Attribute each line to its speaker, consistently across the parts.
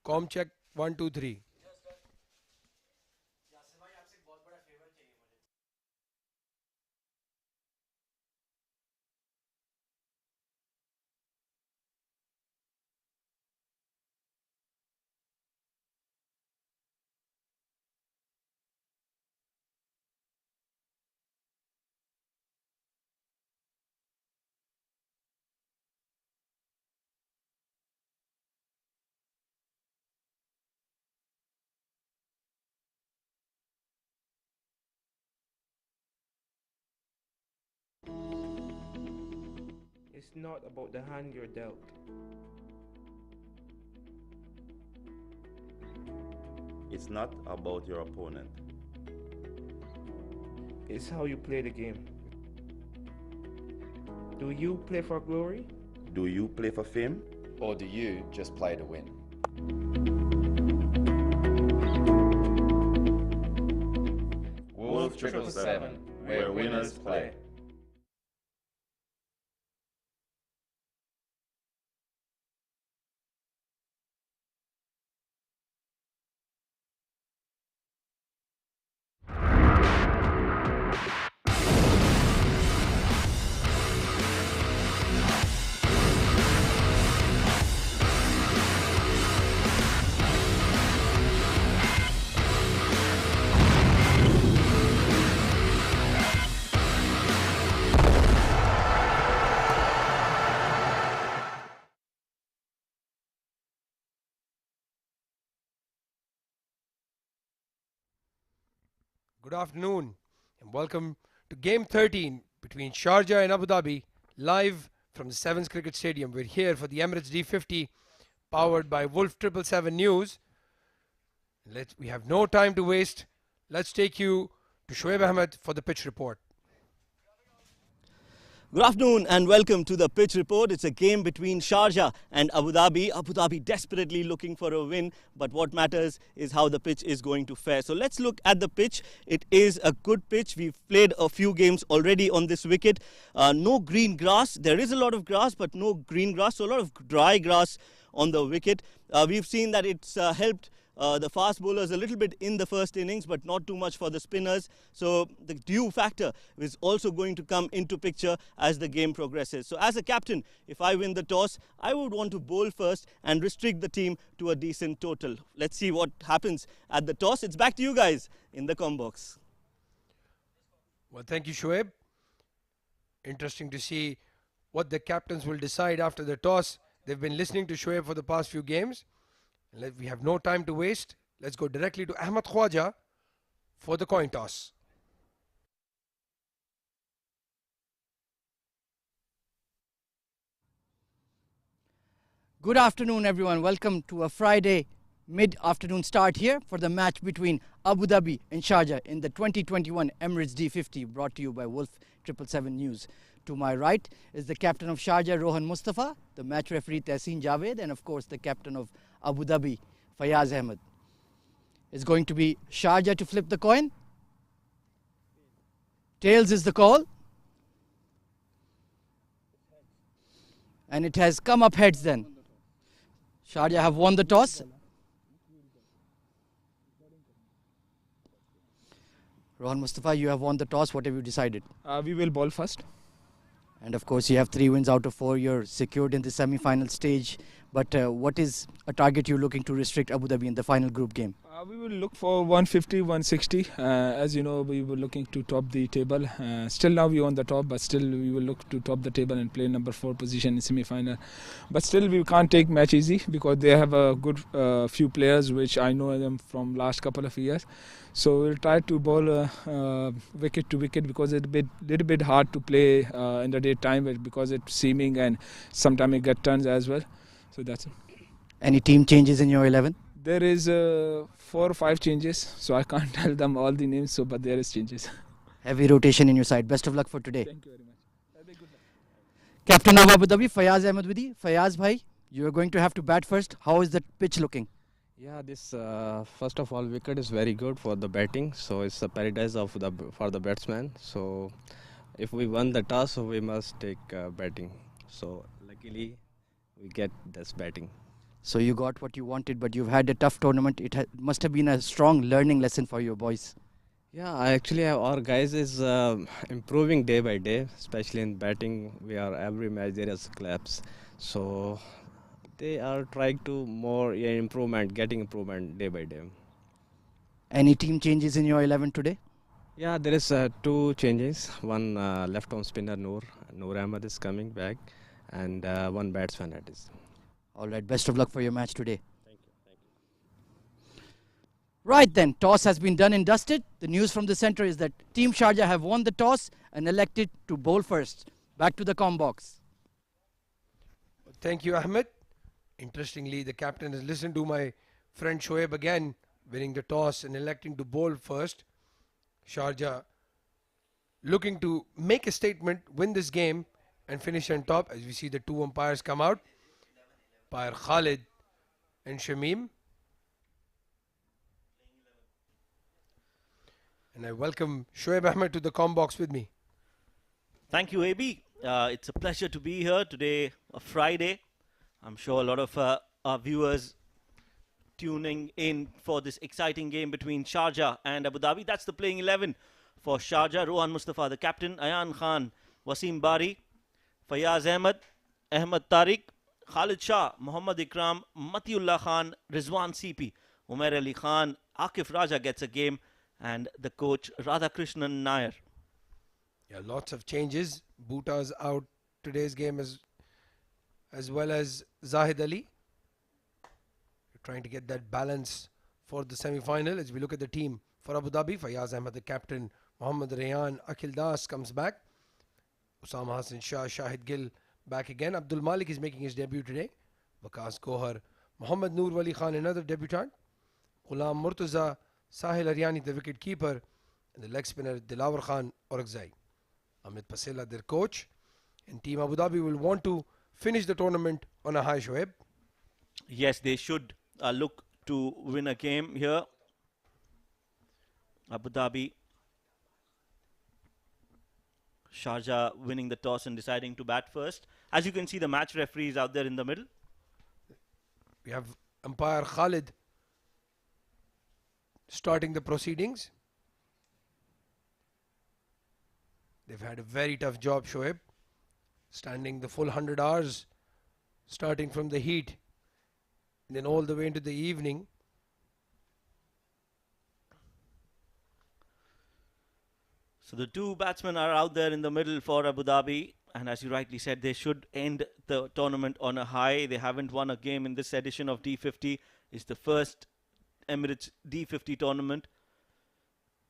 Speaker 1: Com check 1 2 3।
Speaker 2: It's not about the hand you're dealt.
Speaker 3: It's not about your opponent.
Speaker 2: It's how you play the game. Do you play for glory?
Speaker 3: Do you play for fame?
Speaker 4: Or do you just play to win?
Speaker 3: Wolf777, where winners play.
Speaker 1: Good afternoon and welcome to Game 13 between Sharjah and Abu Dhabi, live from the Sevens Cricket Stadium. We're here for the Emirates D50, powered by Wolf777 News. We have no time to waste. Let's take you to Shoaib Ahmed for the pitch report.
Speaker 5: Good afternoon and welcome to the pitch report. It's a game between Sharjah and Abu Dhabi. Abu Dhabi desperately looking for a win, but what matters is how the pitch is going to fare. So let's look at the pitch. It is a good pitch. We've played a few games already on this wicket. No green grass. There is a lot of grass, but no green grass. So a lot of dry grass on the wicket. We've seen that it's helped the fast bowlers a little bit in the first innings, but not too much for the spinners. So the dew factor is also going to come into picture as the game progresses. So as a captain, if I win the toss, I would want to bowl first and restrict the team to a decent total. Let's see what happens at the toss. It's back to you guys in the comm box.
Speaker 1: Well, thank you, Shoaib. Interesting to see what the captains will decide after the toss. They've been listening to Shoaib for the past few games. We have no time to waste. Let's go directly to Ahmed Khwaja for the coin toss.
Speaker 6: Good afternoon, everyone. Welcome to a Friday mid-afternoon start here for the match between Abu Dhabi and Sharjah in the 2021 Emirates D50, brought to you by Wolf777 News. To my right is the captain of Sharjah, Rohan Mustafa, the match referee Tehseen Javed, and of course the captain of Abu Dhabi, Fayaz Ahmed. It's going to be Sharjah to flip the coin. Tails is the call. And it has come up heads then. Sharjah have won the toss. Rohan Mustafa, you have won the toss. What have you decided?
Speaker 7: We will bowl first.
Speaker 6: And of course, you have 3 wins out of 4. You're secured in the semi-final stage. But what is a target you're looking to restrict Abu Dhabi in the final group game?
Speaker 7: We will look for 150, 160. As you know, we were looking to top the table. Still now we on the top, but still we will look to top the table and play number 4 position in semi-final. But still we can't take match easy because they have a good few players which I know them from last couple of years. So we'll try to bowl wicket to wicket because it's a little bit hard to play in the daytime because it's seaming and sometimes it gets turns as well. So that's it.
Speaker 6: Any team changes in your 11?
Speaker 7: There is 4 or 5 changes, so I can't tell them all the names, but there is changes.
Speaker 6: Heavy rotation in your side. Best of luck for today.
Speaker 7: Thank you very much. Have a good luck.
Speaker 6: Captain of Abu Dhabi, Fayaz Ahmed with you. Fayaz bhai, you are going to have to bat first. How is the pitch looking?
Speaker 8: Yeah, this first of all wicket is very good for the batting, so it's a paradise for the batsman. So if we won the toss, so we must take batting. So luckily we get this batting.
Speaker 6: So you got what you wanted, but you've had a tough tournament. It must have been a strong learning lesson for your boys.
Speaker 8: Yeah, our guys is improving day by day, especially in batting. We are every match there is claps, so they are trying to getting improvement day by day.
Speaker 6: Any team changes in your 11 today?
Speaker 8: Yeah, there is two changes. One left arm spinner Noor Ahmed is coming back, and one batsman that is.
Speaker 6: All right, best of luck for your match today. Thank you. Right then, toss has been done and dusted. The news from the centre is that Team Sharjah have won the toss and elected to bowl first. Back to the comm box.
Speaker 1: Thank you, Ahmed. Interestingly, the captain has listened to my friend Shoaib again, winning the toss and electing to bowl first. Sharjah looking to make a statement, win this game and finish on top, as we see the two umpires come out. Umpire Khalid and Shamim. And I welcome Shoaib Ahmed to the comm box with me.
Speaker 9: Thank you, AB. It's a pleasure to be here today, a Friday. I'm sure a lot of our viewers tuning in for this exciting game between Sharjah and Abu Dhabi. That's the playing 11 for Sharjah. Rohan Mustafa, the captain. Ayan Khan, Wasim Bari, Fayaz Ahmed Tariq, Khalid Shah, Muhammad Ikram, Matiullah Khan, Rizwan CP, Umair Ali Khan, Akif Raja gets a game, and the coach Radhakrishnan Nair.
Speaker 1: Yeah, lots of changes. Bhuta's out today's game as well as Zahid Ali. Trying to get that balance for the semi-final. As we look at the team for Abu Dhabi, Fayaz Ahmed, the captain, Mohammad Rayan, Akhil Das comes back, Usama Hassan Shah, Shahid Gill back again. Abdul Malik is making his debut today. Waqas Gohar, Muhammad Noor Wali Khan, another debutant. Ghulam Murtaza, Sahil Aryani, the wicket keeper, and the leg spinner Dilawar Khan Orakzai. Amit Pasela, their coach. And Team Abu Dhabi will want to finish the tournament on a high, Shoaib.
Speaker 9: Yes, they should look to win a game here. Abu Dhabi, Sharjah winning the toss and deciding to bat first. As you can see, the match referee is out there in the middle.
Speaker 1: We have umpire Khalid starting the proceedings. They've had a very tough job, Shoaib, standing the full 100 hours, starting from the heat and then all the way into the evening.
Speaker 9: So the two batsmen are out there in the middle for Abu Dhabi, and as you rightly said, they should end the tournament on a high. They haven't won a game in this edition of D50. It's the first Emirates D50 tournament,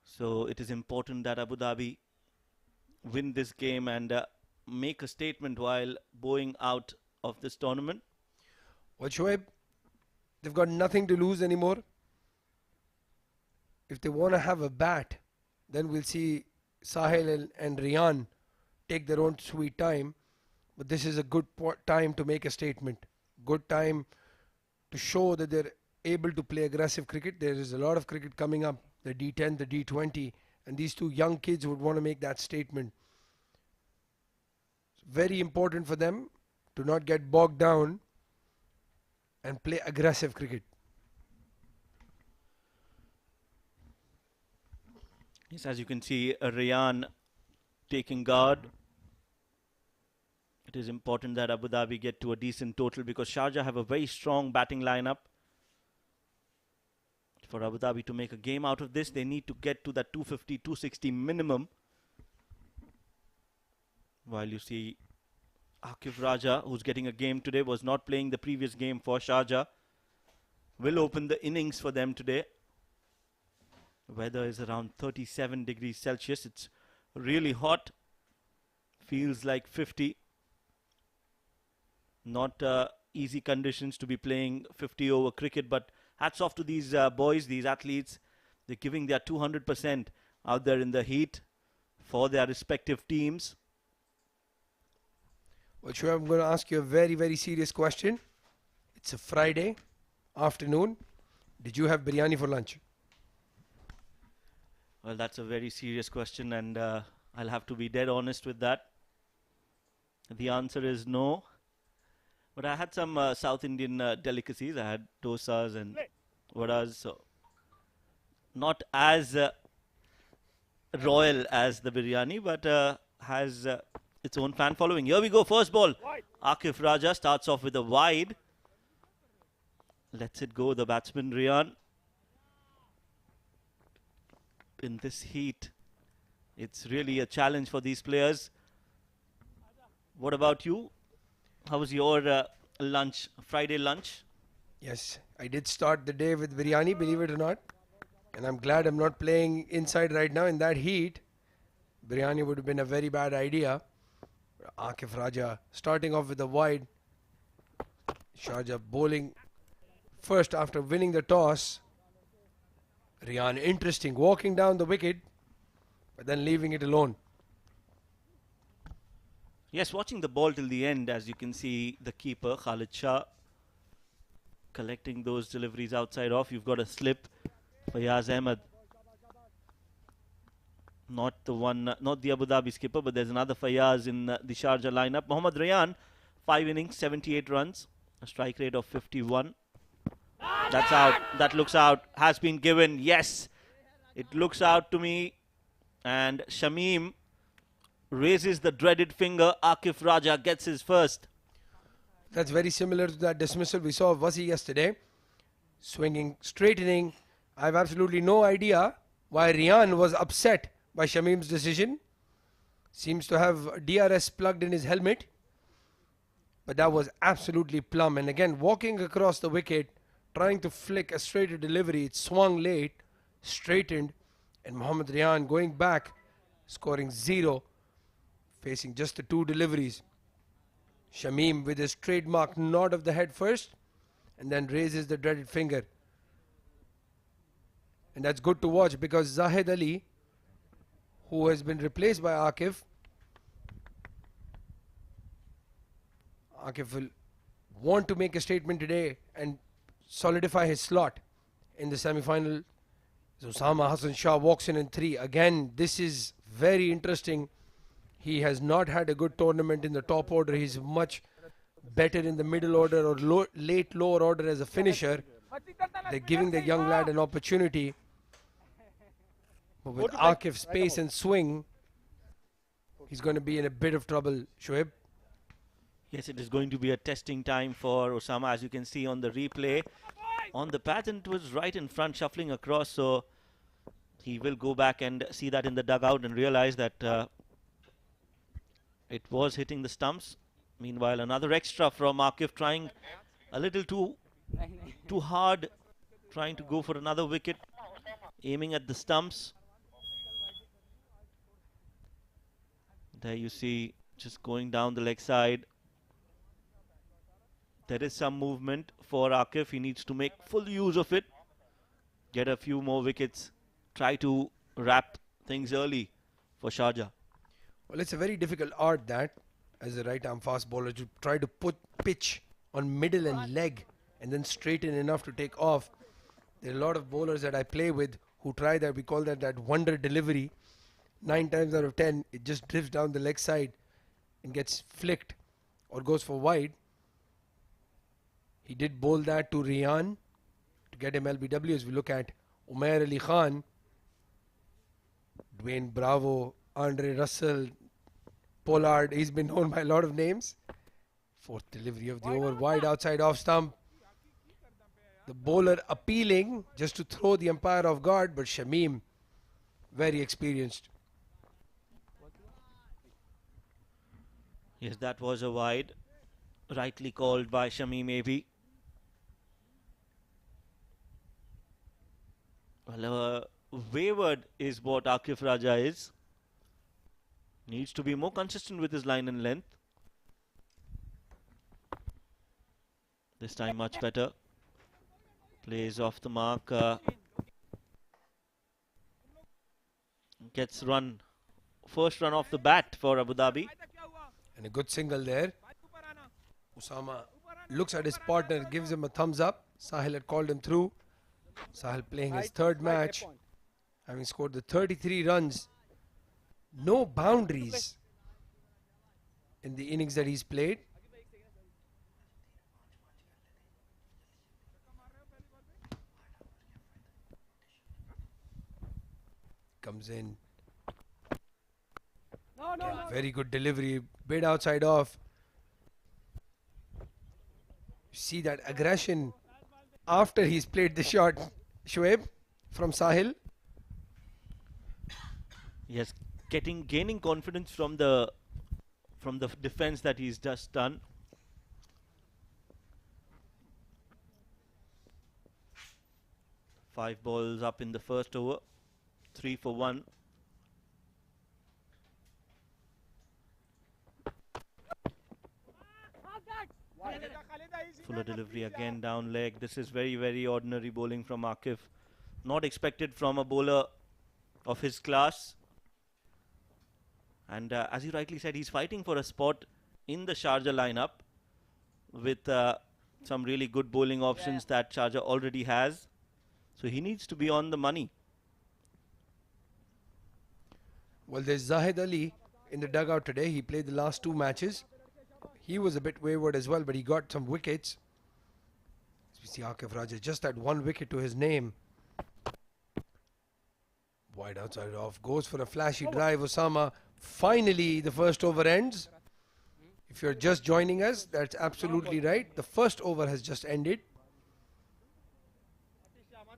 Speaker 9: so it is important that Abu Dhabi win this game and make a statement while bowing out of this tournament.
Speaker 1: Well, Shoaib, they've got nothing to lose anymore. If they want to have a bat, then we'll see Sahil and Riyan take their own sweet time. But this is a good time to make a statement. Good time to show that they're able to play aggressive cricket. There is a lot of cricket coming up, the D10, the D20, and these two young kids would want to make that statement. It's very important for them to not get bogged down and play aggressive cricket.
Speaker 9: Yes, as you can see, Riyan taking guard. It is important that Abu Dhabi get to a decent total because Sharjah have a very strong batting lineup. For Abu Dhabi to make a game out of this, they need to get to that 250, 260 minimum. While you see Akif Raja, who's getting a game today, was not playing the previous game for Sharjah, will open the innings for them today. The weather is around 37 degrees Celsius. It's really hot. Feels like 50. Not easy conditions to be playing 50 over cricket, but hats off to these boys, these athletes. They're giving their 200% out there in the heat for their respective teams.
Speaker 1: Well, sure, I'm going to ask you a very, very serious question. It's a Friday afternoon. Did you have biryani for lunch?
Speaker 9: Well, that's a very serious question, and I'll have to be dead honest with that. The answer is no. But I had some South Indian delicacies. I had dosas and vadas, so not as royal as the biryani, but has its own fan following. Here we go, first ball. Akif Raja starts off with a wide. Lets it go, the batsman Rian. In this heat, it's really a challenge for these players. What about you? How was your lunch, Friday lunch?
Speaker 1: Yes, I did start the day with biryani, believe it or not. And I'm glad I'm not playing inside right now in that heat. Biryani would have been a very bad idea. Akif Raja starting off with a wide. Sharjah bowling first after winning the toss. Rian interesting, walking down the wicket, but then leaving it alone.
Speaker 9: Yes, watching the ball till the end, as you can see, the keeper, Khalid Shah, collecting those deliveries outside off. You've got a slip. Fayaz Ahmed. Not the one, not the Abu Dhabi skipper, but there's another Fayaz in the Sharjah lineup. Mohammad Rayan, 5 innings, 78 runs, a strike rate of 51. That's out. That looks out. Has been given. Yes, it looks out to me. And Shamim raises the dreaded finger. Akif Raja gets his first.
Speaker 1: That's very similar to that dismissal we saw of Wasi yesterday. Swinging, straightening. I have absolutely no idea why Rian was upset by Shamim's decision. Seems to have DRS plugged in his helmet. But that was absolutely plumb. And again, walking across the wicket, trying to flick a straighter delivery. It swung late, straightened. And Mohammad Rian going back, scoring 0, facing just the 2 deliveries. Shamim with his trademark nod of the head first, and then raises the dreaded finger. And that's good to watch because Zahid Ali, who has been replaced by Akif, Akif will want to make a statement today and solidify his slot in the semi-final. Usama Hassan Shah walks in 3. Again, this is very interesting. He has not had a good tournament in the top order. He's much better in the middle order or late lower order as a finisher. They're giving the young lad an opportunity. But with Akif's pace and swing, he's going to be in a bit of trouble, Shoaib.
Speaker 9: Yes, it is going to be a testing time for Osama, as you can see on the replay. On the pattern, it was right in front, shuffling across, so he will go back and see that in the dugout and realize that it was hitting the stumps. Meanwhile, another extra from Akif, trying a little too hard, trying to go for another wicket, aiming at the stumps. There you see, just going down the leg side. There is some movement for Akif. He needs to make full use of it, get a few more wickets, try to wrap things early for Sharjah.
Speaker 1: Well, it's a very difficult art that, as a right-arm fast bowler, to try to put pitch on middle and leg and then straighten enough to take off. There are a lot of bowlers that I play with who try that. We call that wonder delivery. 9 times out of 10, it just drifts down the leg side and gets flicked or goes for wide. He did bowl that to Rian to get him LBW. As we look at Umair Ali Khan, Dwayne Bravo, Andre Russell, Pollard, he's been known by a lot of names. 4th delivery of the over, wide outside off stump. The bowler appealing just to throw the umpire off guard, but Shamim, very experienced.
Speaker 9: Yes, that was a wide, rightly called by Shamim AB. Well, wayward is what Akif Raja is. Needs to be more consistent with his line and length. This time much better. Plays off the mark. Gets run. First run off the bat for Abu Dhabi.
Speaker 1: And a good single there. Usama looks at his partner, gives him a thumbs up. Sahil had called him through. Sahil playing his 3rd match, having scored the 33 runs. No boundaries in the innings that he's played. comes in. Again, very good delivery. Bit outside off. See that aggression after he's played the shot, Shoaib, from Sahil.
Speaker 9: Yes, gaining confidence from the defense that he's just done. Five balls up in the first over, 3 for 1. Fuller delivery again down leg. This is very, very ordinary bowling from Akif. Not expected from a bowler of his class. And as you rightly said, he's fighting for a spot in the Sharjah lineup with some really good bowling options that Sharjah already has. So he needs to be on the money.
Speaker 1: Well, there's Zahid Ali in the dugout today. He played the last 2 matches. He was a bit wayward as well, but he got some wickets. As we see Akif Raja just had 1 wicket to his name. Wide outside off. Goes for a flashy drive, Osama. Finally, the first over ends. If you're just joining us, that's absolutely right. The first over has just ended.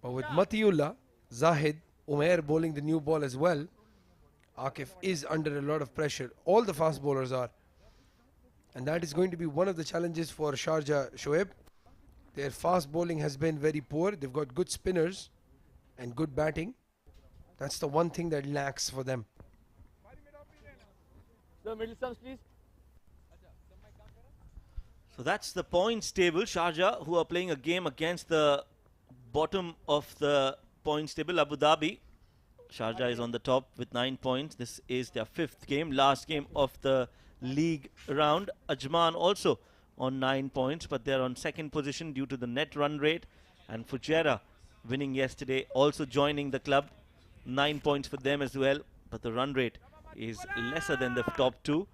Speaker 1: But with Matiullah, Zahid, Umair bowling the new ball as well, Akif is under a lot of pressure. All the fast bowlers are. And that is going to be one of the challenges for Sharjah, Shoaib. Their fast bowling has been very poor. They've got good spinners and good batting. That's the one thing that lacks for them.
Speaker 9: So that's the points table. Sharjah, who are playing a game against the bottom of the points table, Abu Dhabi. Sharjah is on the top with 9 points. This is their 5th game, last game of the league round. Ajman also on 9 points, but they're on 2nd position due to the net run rate. And Fujairah winning yesterday, also joining the club. 9 points for them as well, but the run rate is lesser than the top 2.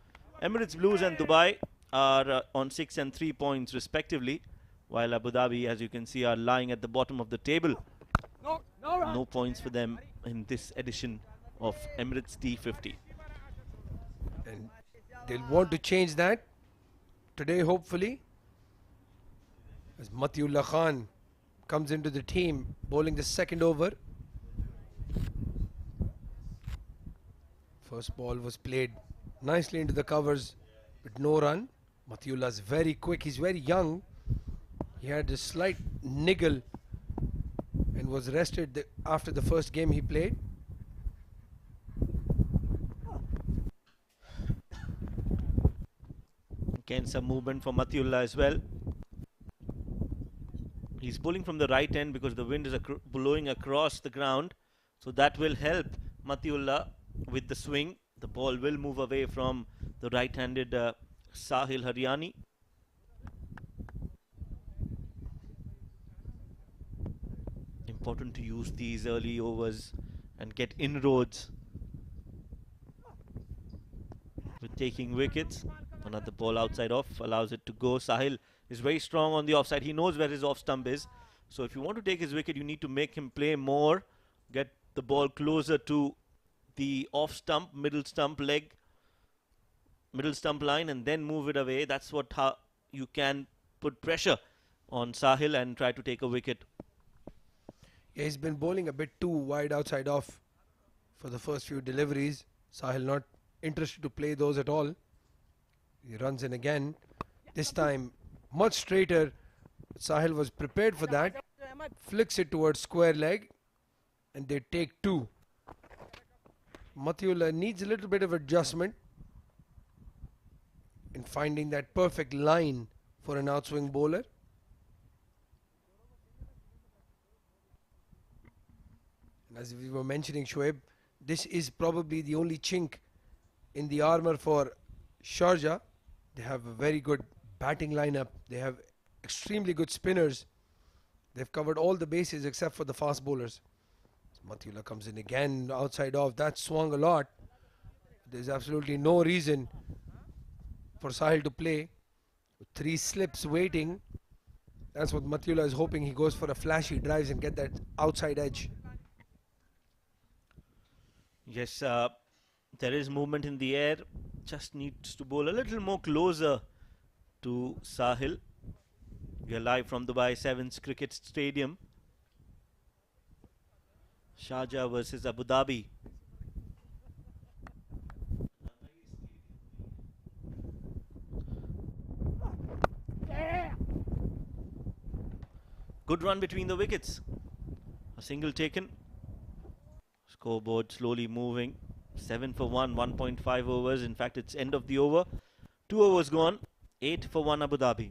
Speaker 9: Emirates Blues and Dubai are on 6 and 3 points respectively, while Abu Dhabi, as you can see, are lying at the bottom of the table. No points for them in this edition of Emirates D50.
Speaker 1: And they'll want to change that today, hopefully, as Matiullah Khan comes into the team, bowling the 2nd over. First ball was played nicely into the covers with no run. Matiullah is very quick. He's very young. He had a slight niggle and was rested after the first game he played.
Speaker 9: Again, some movement for Matiullah as well. He's bowling from the right end because the wind is blowing across the ground. So that will help Matiullah with the swing. The ball will move away from the right-handed Sahil Haryani. Important to use these early overs and get inroads with taking wickets. Another ball outside off allows it to go. Sahil is very strong on the offside. He knows where his off stump is. So if you want to take his wicket, you need to make him play more, get the ball closer to the off stump, middle stump leg, middle stump line, and then move it away. That's how you can put pressure on Sahil and try to take a wicket.
Speaker 1: Yeah, he's been bowling a bit too wide outside off for the first few deliveries. Sahil not interested to play those at all. He runs in again. This time much straighter. Sahil was prepared for that. Flicks it towards square leg and they take 2. Matiullah needs a little bit of adjustment in finding that perfect line for an outswing bowler. And as we were mentioning, Shoaib, this is probably the only chink in the armor for Sharjah. They have a very good batting lineup. They have extremely good spinners. They've covered all the bases except for the fast bowlers. Matiullah comes in again, outside off. That swung a lot. There's absolutely no reason for Sahil to play. 3 slips waiting. That's what Matiullah is hoping. He goes for a flashy drives and get that outside edge.
Speaker 9: Yes, there is movement in the air. Just needs to bowl a little more closer to Sahil. We are live from Dubai Sevens Cricket Stadium. Sharjah versus Abu Dhabi. Good run between the wickets. A single taken. Scoreboard slowly moving. 7 for 1, 1.5 overs. In fact, it's end of the over. 2 overs gone. 8 for 1 Abu Dhabi.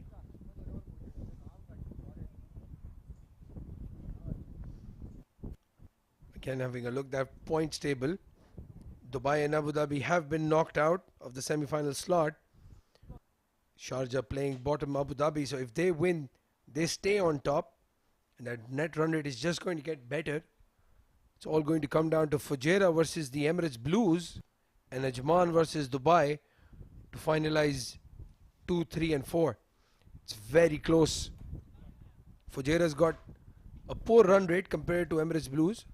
Speaker 1: Again, having a look at points table. Dubai and Abu Dhabi have been knocked out of the semi-final slot. Sharjah playing bottom Abu Dhabi. So if they win, they stay on top. And that net run rate is just going to get better. It's all going to come down to Fujairah versus the Emirates Blues and Ajman versus Dubai to finalize 2, 3 and 4. It's very close. Fujairah's got a poor run rate compared to Emirates Blues.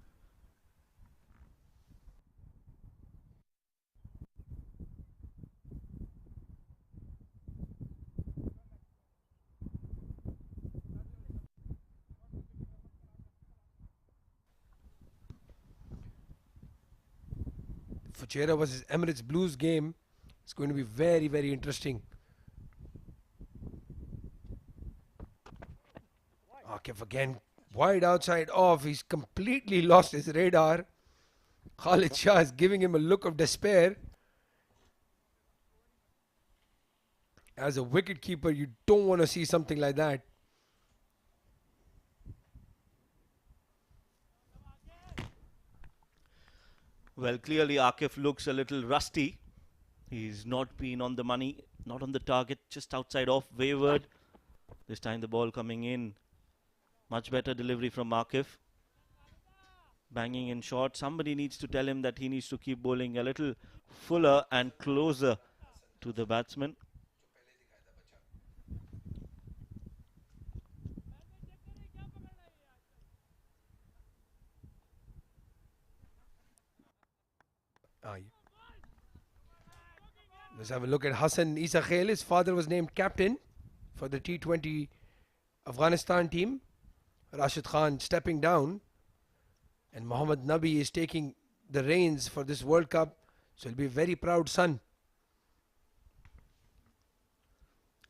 Speaker 1: Fujairah versus Emirates Blues game is going to be very, very interesting. Akif again wide outside off. He's completely lost his radar. Khalid Shah is giving him a look of despair. As a wicket keeper, you don't want to see something like that.
Speaker 9: Well, clearly Akif looks a little rusty. He's not been on the money, not on the target, just outside off, wavered. This time the ball coming in. Much better delivery from Akif. Banging in short. Somebody needs to tell him that he needs to keep bowling a little fuller and closer to the batsman.
Speaker 1: Let's have a look at Hassan Isa Khail. His father was named captain for the T20 Afghanistan team. Rashid Khan stepping down. And Mohammad Nabi is taking the reins for this World Cup. So he'll be a very proud son.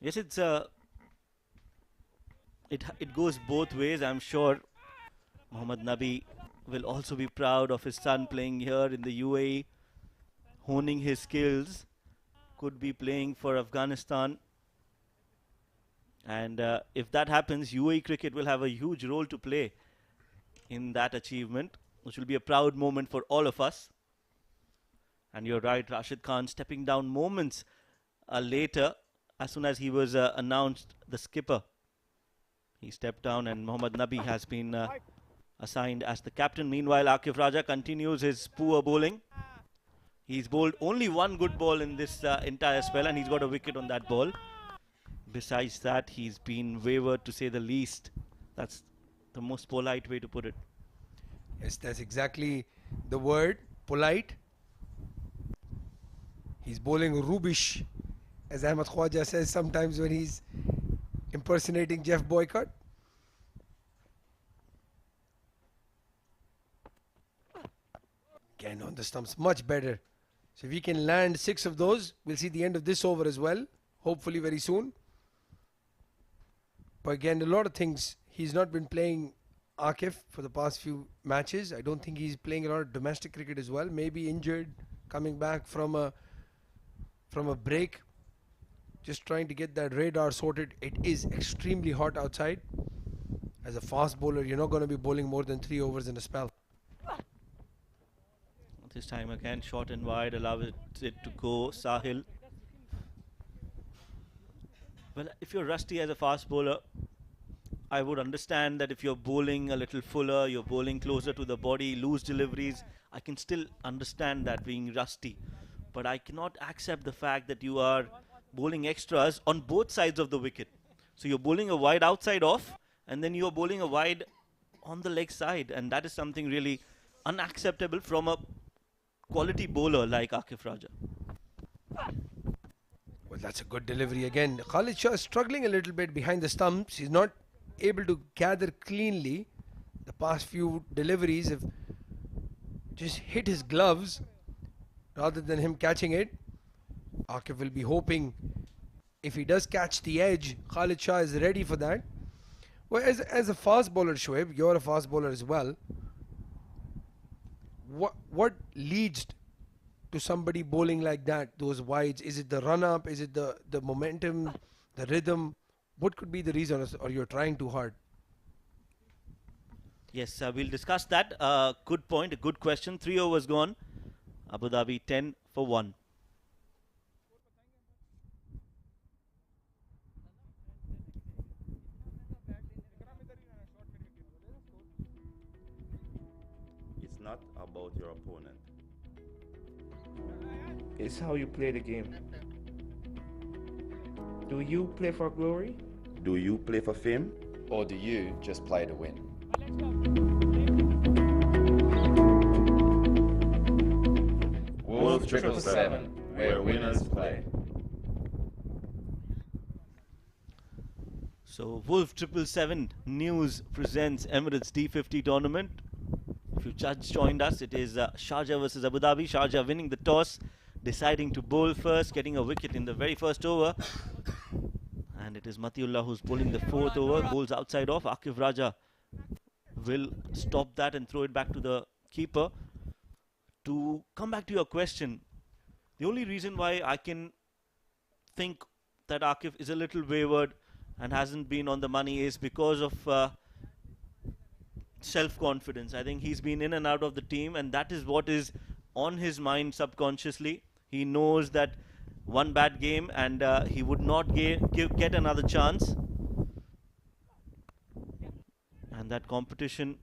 Speaker 9: Yes, it goes both ways. I'm sure Mohammad Nabi will also be proud of his son playing here in the UAE, honing his skills. Could be playing for Afghanistan. And if that happens, UAE cricket will have a huge role to play in that achievement, which will be a proud moment for all of us. And you're right, Rashid Khan stepping down moments later, as soon as he was announced the skipper. He stepped down and Mohammad Nabi has been assigned as the captain. Meanwhile, Akif Raja continues his poor bowling. He's bowled only one good ball in this entire spell and he's got a wicket on that ball. Besides that, he's been wavered to say the least. That's the most polite way to put it.
Speaker 1: Yes, that's exactly the word, polite. He's bowling rubbish, as Ahmed Khwaja says sometimes when he's impersonating Jeff Boycott. Again on the stumps, much better. So if we can land 6 of those, we'll see the end of this over as well, hopefully very soon. But again, a lot of things, he's not been playing Akif for the past few matches. I don't think he's playing a lot of domestic cricket as well. Maybe injured, coming back from a break, just trying to get that radar sorted. It is extremely hot outside. As a fast bowler, you're not going to be bowling more than 3 overs in a spell.
Speaker 9: This time again, short and wide, allow it to go. Sahil. Well, if you're rusty as a fast bowler, I would understand that if you're bowling a little fuller, you're bowling closer to the body, loose deliveries, I can still understand that being rusty. But I cannot accept the fact that you are bowling extras on both sides of the wicket. So you're bowling a wide outside off, and then you're bowling a wide on the leg side. And that is something really unacceptable from a quality bowler like Akif Raja.
Speaker 1: Well, that's a good delivery again. Khalid Shah is struggling a little bit behind the stumps. He's not able to gather cleanly. The past few deliveries have just hit his gloves rather than him catching it. Akif will be hoping if he does catch the edge, Khalid Shah is ready for that. Well, as a fast bowler, Shoaib, you're a fast bowler as well. What leads to somebody bowling like that, those wides? Is it the run up? Is it the momentum, the rhythm? What could be the reason, or you're trying too hard?
Speaker 9: Yes, we'll discuss that. Good point, a good question. 3 overs gone. Abu Dhabi 10 for 1.
Speaker 3: It's not about your opponent.
Speaker 2: It's how you play the game. Do you play for glory?
Speaker 3: Do you play for fame?
Speaker 4: Or do you just play to win?
Speaker 3: Wolf777, where winners play.
Speaker 9: So Wolf777 News presents Emirates D50 tournament. If you just joined us, it is Sharjah versus Abu Dhabi. Sharjah winning the toss, deciding to bowl first, getting a wicket in the very first over. And it is Matiullah who's bowling the 4th over, bowls outside off. Akif Raja will stop that and throw it back to the keeper. To come back to your question, the only reason why I can think that Akif is a little wayward and hasn't been on the money is because of self-confidence. I think he's been in and out of the team, and that is what is on his mind subconsciously. He knows that one bad game and he would not get another chance. And that competition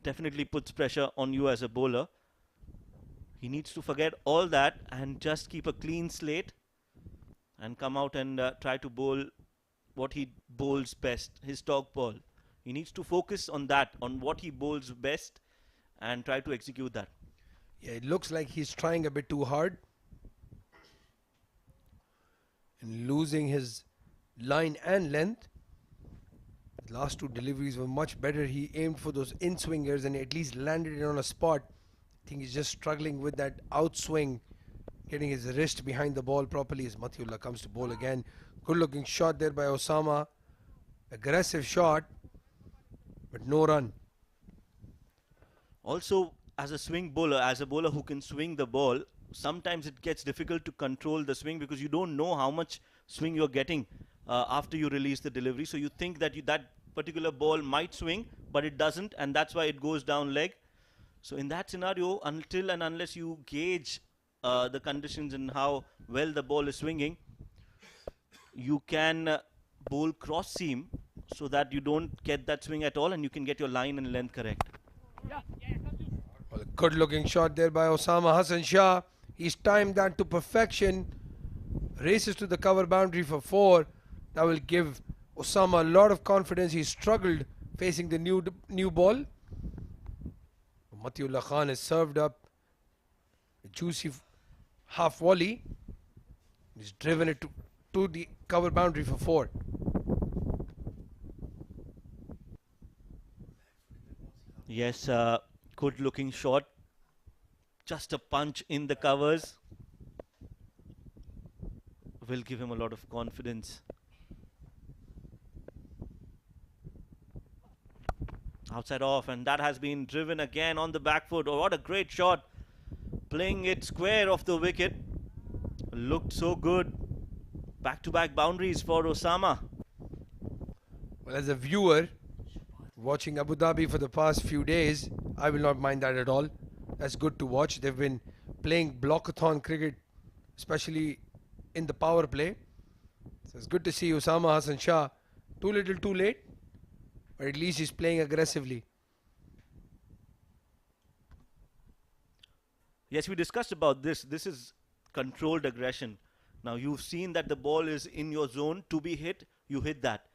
Speaker 9: definitely puts pressure on you as a bowler. He needs to forget all that and just keep a clean slate and come out and try to bowl what he bowls best, his dog ball. He needs to focus on that, on what he bowls best, and try to execute that.
Speaker 1: Yeah, it looks like he's trying a bit too hard and losing his line and length. The last 2 deliveries were much better. He aimed for those in-swingers and at least landed it on a spot. I think he's just struggling with that outswing, getting his wrist behind the ball properly as Matiullah comes to bowl again. Good looking shot there by Osama. Aggressive shot, but no run.
Speaker 9: Also, as a swing bowler, as a bowler who can swing the ball, sometimes it gets difficult to control the swing because you don't know how much swing you're getting after you release the delivery. So you think that that particular ball might swing, but it doesn't, and that's why it goes down leg. So in that scenario, until and unless you gauge the conditions and how well the ball is swinging, you can bowl cross seam so that you don't get that swing at all and you can get your line and length correct.
Speaker 1: Well, a good looking shot there by Osama Hassan Shah. He's timed that to perfection. Races to the cover boundary for 4. That will give Osama a lot of confidence. He struggled facing the new ball. Matiullah Khan has served up a juicy half volley. He's driven it to the cover boundary for 4.
Speaker 9: Yes, good looking shot. Just a punch in the covers will give him a lot of confidence. Outside off, and that has been driven again on the back foot. Oh, what a great shot. Playing it square off the wicket. Looked so good. Back-to-back boundaries for Osama.
Speaker 1: Well, as a viewer, watching Abu Dhabi for the past few days, I will not mind that at all. That's good to watch. They've been playing blockathon cricket, especially in the power play. So it's good to see Osama Hassan Shah. Too little too late, but at least he's playing aggressively.
Speaker 9: Yes, we discussed about this. This is controlled aggression. Now you've seen that the ball is in your zone to be hit, you hit that.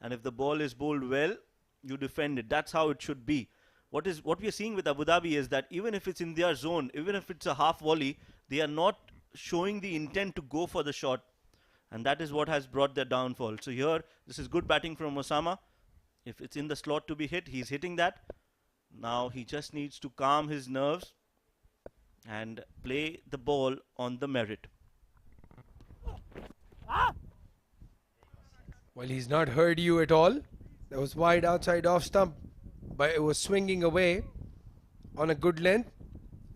Speaker 9: And if the ball is bowled well, you defend it. That's how it should be. what we are seeing with Abu Dhabi is that even if it's in their zone, even if it's a half volley, they are not showing the intent to go for the shot, and that is what has brought their downfall. So here, this is good batting from Osama. If it's in the slot to be hit, he's hitting that. Now he just needs to calm his nerves and play the ball on the merit.
Speaker 1: Well, he's not heard you at all. That was wide outside off stump, but it was swinging away on a good length.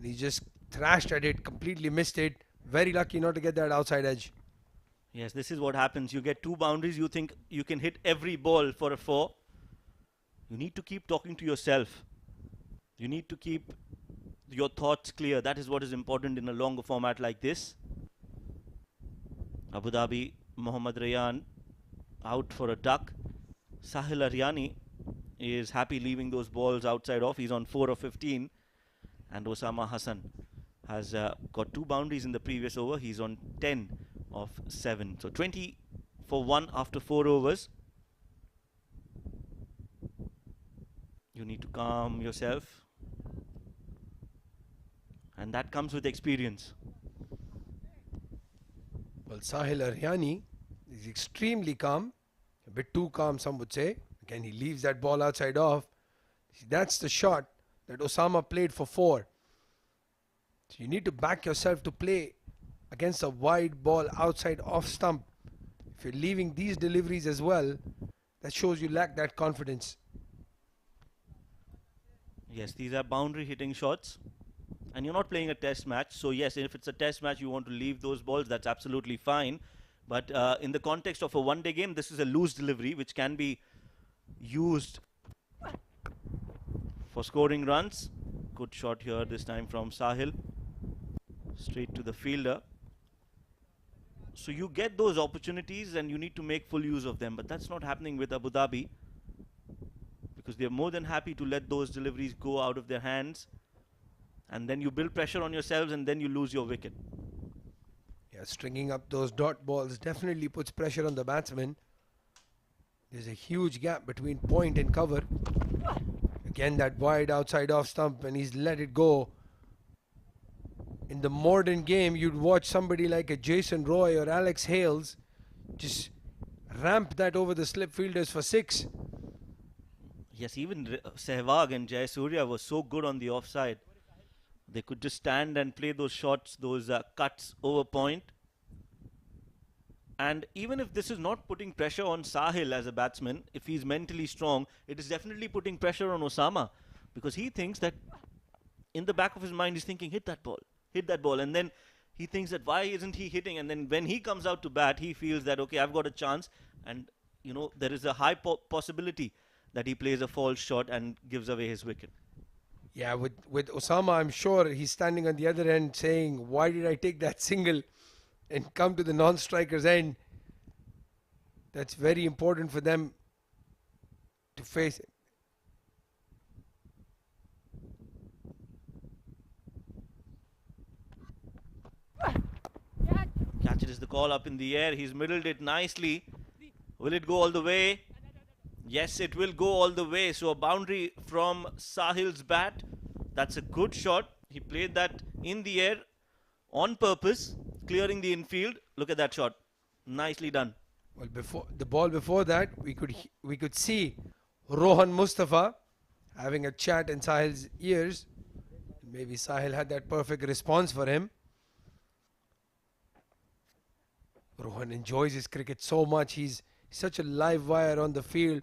Speaker 1: He just thrashed at it, completely missed it. Very lucky not to get that outside edge.
Speaker 9: Yes, this is what happens. You get 2 boundaries, you think you can hit every ball for a 4. You need to keep talking to yourself. You need to keep your thoughts clear. That is what is important in a longer format like this. Abu Dhabi, Mohammad Rayan out for a duck. Sahil Aryani is happy leaving those balls outside off. He's on 4 of 15. And Osama Hassan has got 2 boundaries in the previous over. He's on 10 of 7. So 20 for 1 after 4 overs. You need to calm yourself. And that comes with experience.
Speaker 1: Well, Sahil Aryani is extremely calm. A bit too calm, some would say. Again, he leaves that ball outside off. See, that's the shot that Osama played for 4. So you need to back yourself to play against a wide ball outside off stump. If you're leaving these deliveries as well, that shows you lack that confidence.
Speaker 9: Yes, these are boundary hitting shots. And you're not playing a test match. So yes, if it's a test match, you want to leave those balls, that's absolutely fine. But in the context of a one-day game, this is a loose delivery which can be used for scoring runs. Good shot here this time from Sahil. Straight to the fielder. So you get those opportunities and you need to make full use of them. But that's not happening with Abu Dhabi, because they're more than happy to let those deliveries go out of their hands. And then you build pressure on yourselves and then you lose your wicket.
Speaker 1: Yeah, stringing up those dot balls definitely puts pressure on the batsman. There's a huge gap between point and cover. Again, that wide outside off stump, and he's let it go. In the modern game, you'd watch somebody like a Jason Roy or Alex Hales just ramp that over the slip fielders for 6.
Speaker 9: Yes, even Sehwag and Jayasuriya were so good on the offside. They could just stand and play those shots, those cuts over point. And even if this is not putting pressure on Sahil as a batsman, if he's mentally strong, it is definitely putting pressure on Osama. Because he thinks that in the back of his mind, he's thinking, hit that ball. And then he thinks that why isn't he hitting? And then when he comes out to bat, he feels that, okay, I've got a chance. And, you know, there is a high possibility that he plays a false shot and gives away his wicket.
Speaker 1: Yeah, with Osama, I'm sure he's standing on the other end saying, why did I take that single and come to the non-striker's end? That's very important for them to face it.
Speaker 9: Catch it is the call up in the air. He's middled it nicely. Will it go all the way? Yes, it will go all the way. So a boundary from Sahil's bat. That's a good shot. He played that in the air on purpose, clearing the infield. Look at that shot. Nicely done.
Speaker 1: Well, before that, we could see Rohan Mustafa having a chat in Sahil's ears. Maybe Sahil had that perfect response for him. Rohan enjoys his cricket so much. He's such a live wire on the field.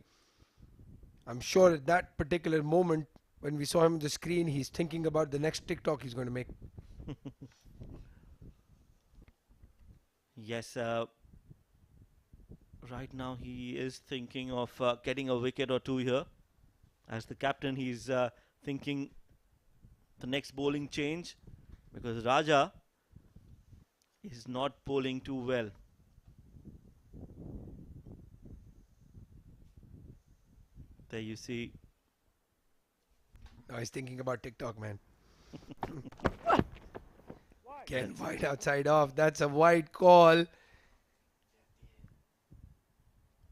Speaker 1: I'm sure at that particular moment, when we saw him on the screen, he's thinking about the next TikTok he's going to make.
Speaker 9: Yes, right now he is thinking of getting a wicket or 2 here. As the captain, he's thinking the next bowling change, because Raja is not bowling too well. There you see.
Speaker 1: I was thinking about TikTok, man. Again, wide outside off. That's a wide call.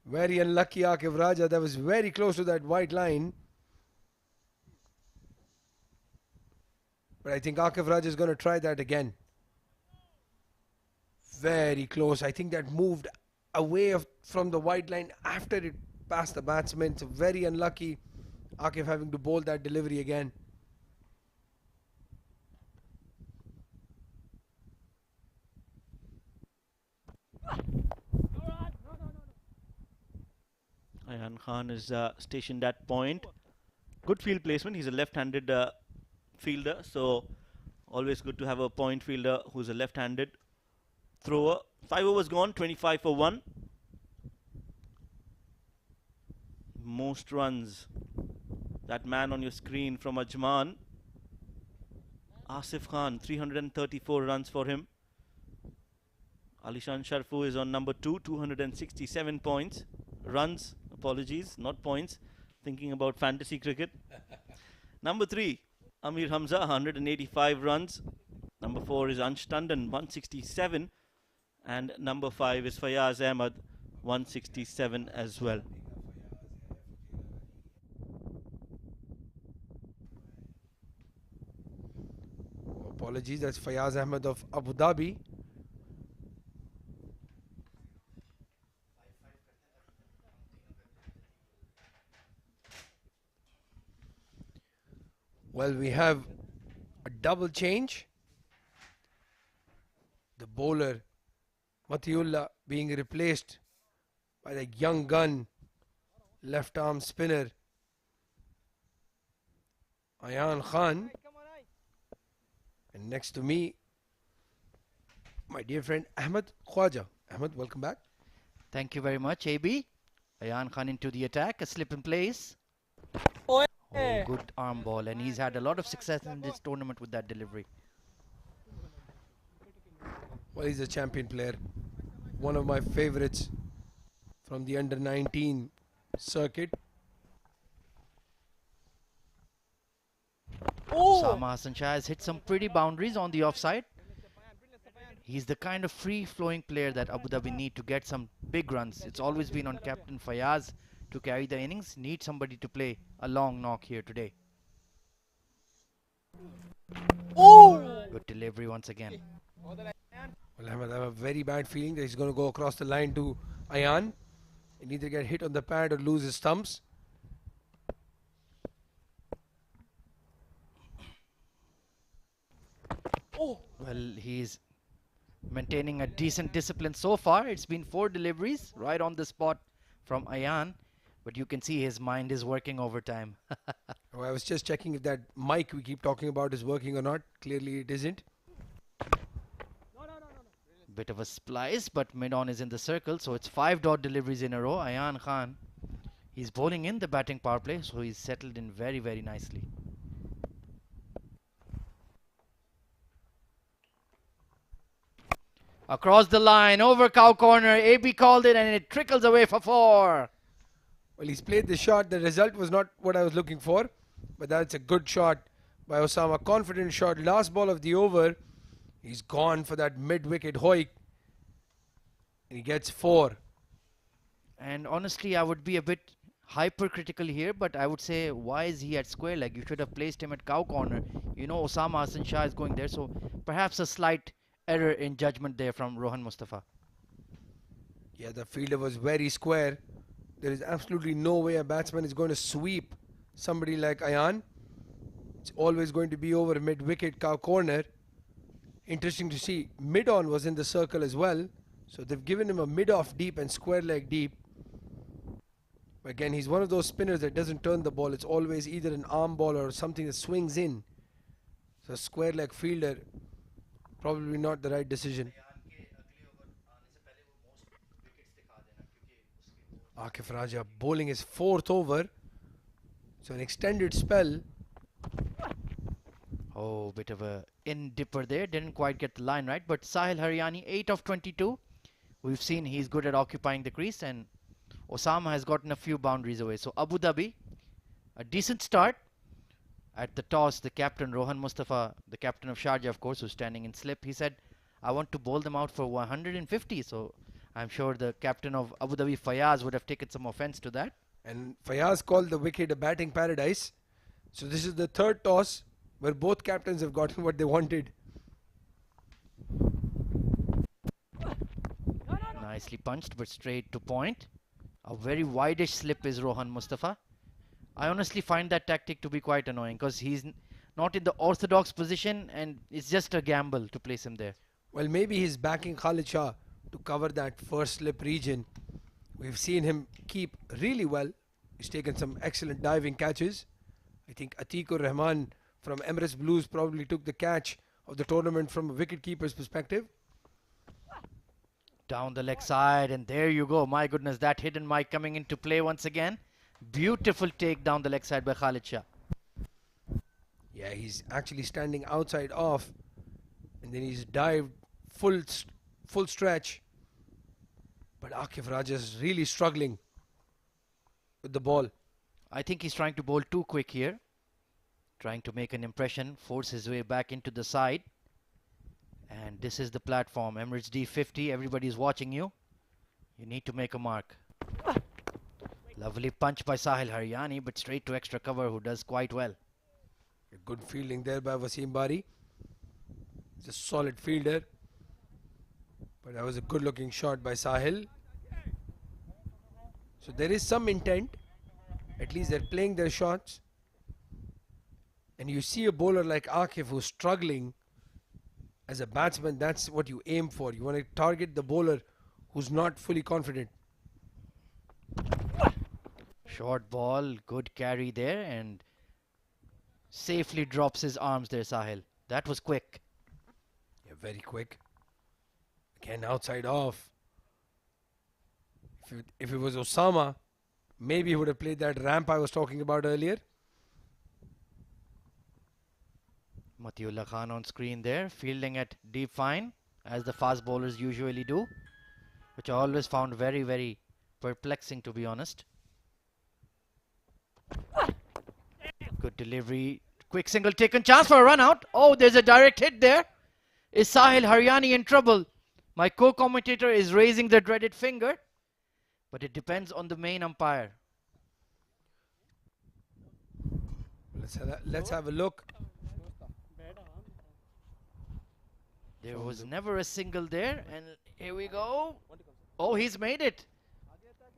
Speaker 1: Very unlucky, Akif Raja. That was very close to that white line. But I think Akif Raj is going to try that again. Very close. I think that moved away from the wide line after it passed the batsman. So very unlucky. Akif having to bowl that delivery again.
Speaker 9: Ayan Khan is stationed at point. Good field placement. He's a left-handed fielder, so always good to have a point fielder who's a left-handed thrower. 5 overs gone, 25 for 1. Most runs. That man on your screen from Ajman. Asif Khan, 334 runs for him. Alishan Sharfu is on number 2, 267 points. Runs, apologies, not points. Thinking about fantasy cricket. Number 3, Amir Hamza, 185 runs. Number 4 is Ansh Tandon, 167. And number 5 is Fayaz Ahmed, 167 as well.
Speaker 1: Apologies, that's Fayaz Ahmed of Abu Dhabi. Well, we have a double change. The bowler, Matiullah, being replaced by the young gun, left arm spinner, Ayan Khan. And next to me, my dear friend Ahmed Khwaja. Ahmed, welcome back.
Speaker 6: Thank you very much, AB. Ayan Khan into the attack, a slip in place. Oh, good arm ball, and he's had a lot of success in this tournament with that delivery.
Speaker 1: Well, he's a champion player. One of my favorites from the under-19 circuit.
Speaker 6: Osama Hassan Shah has hit some pretty boundaries on the offside. He's the kind of free-flowing player that Abu Dhabi need to get some big runs. It's always been on Captain Fayaz to carry the innings. Need somebody to play a long knock here today. Good delivery once again.
Speaker 1: Well, Ahmed, I have a very bad feeling that he's going to go across the line to Ayan and either get hit on the pad or lose his stumps.
Speaker 6: Well, he's maintaining a decent discipline so far. It's been 4 deliveries right on the spot from Ayan, but you can see his mind is working overtime.
Speaker 1: Oh, I was just checking if that mic we keep talking about is working or not. Clearly it isn't.
Speaker 6: Bit of a splice, but mid-on is in the circle, so it's 5 dot deliveries in a row. Ayan Khan, he's bowling in the batting power play, so he's settled in very, very nicely. Across the line, over cow corner, AB called it and it trickles away for 4.
Speaker 1: Well, he's played the shot. The result was not what I was looking for, but that's a good shot by Osama. Confident shot. Last ball of the over. He's gone for that mid-wicket hoik. He gets 4.
Speaker 6: And honestly, I would be a bit hypercritical here, but I would say, why is he at square leg? You should have placed him at cow corner. You know, Osama Hassan Shah is going there, so perhaps a slight error in judgment there from Rohan Mustafa.
Speaker 1: Yeah, the fielder was very square. There is absolutely no way a batsman is going to sweep somebody like Ayan. It's always going to be over mid-wicket cow corner. Interesting to see, mid-on was in the circle as well. So they've given him a mid-off deep and square leg deep. Again, he's one of those spinners that doesn't turn the ball. It's always either an arm ball or something that swings in. So square leg fielder, probably not the right decision. Akif Raja bowling his 4th over. So an extended spell.
Speaker 6: Oh, bit of a in-dipper there. Didn't quite get the line right. But Sahil Haryani, 8 of 22. We've seen he's good at occupying the crease. And Osama has gotten a few boundaries away. So Abu Dhabi, a decent start. At the toss, the captain, Rohan Mustafa, the captain of Sharjah, of course, who's standing in slip, he said, I want to bowl them out for 150. So I'm sure the captain of Abu Dhabi, Fayaz, would have taken some offense to that.
Speaker 1: And Fayaz called the wicket a batting paradise. So this is the 3rd toss where both captains have gotten what they wanted.
Speaker 6: Nicely punched, but straight to point. A very wideish slip is Rohan Mustafa. I honestly find that tactic to be quite annoying because he's not in the orthodox position and it's just a gamble to place him there.
Speaker 1: Well, maybe he's backing Khalid Shah to cover that first slip region. We've seen him keep really well. He's taken some excellent diving catches. I think Atikur Rahman from Emirates Blues probably took the catch of the tournament from a wicketkeeper's perspective.
Speaker 6: Down the leg side, and there you go. My goodness, that hidden mic coming into play once again. Beautiful take down the leg side by Khalid Shah.
Speaker 1: Yeah, he's actually standing outside off, and then he's dived full stretch. But Akif Raja is really struggling with the ball.
Speaker 6: I think he's trying to bowl too quick here. Trying to make an impression, force his way back into the side. And this is the platform, Emirates D50. Everybody's watching you. You need to make a mark. Lovely punch by Sahil Haryani, but straight to extra cover, who does quite well.
Speaker 1: A good fielding there by Wasim Bari. He's a solid fielder. But that was a good looking shot by Sahil. So there is some intent. At least they're playing their shots. And you see a bowler like Akif who's struggling. As a batsman, that's what you aim for. You want to target the bowler who's not fully confident.
Speaker 6: Short ball, good carry there, and safely drops his arms there, Sahil. That was quick.
Speaker 1: Yeah, very quick. Again, outside off. If it was Osama, maybe he would have played that ramp I was talking about earlier.
Speaker 6: Matiullah Khan on screen there, fielding at deep fine, as the fast bowlers usually do, which I always found very, very perplexing, to be honest. Good delivery, quick single taken, chance for a run out. Oh, there's a direct hit there. Is Sahil Haryani in trouble? My co-commentator is raising the dreaded finger, but it depends on the main umpire.
Speaker 1: Let's have a look.
Speaker 6: There was never a single there, and here we go. Oh, he's made it.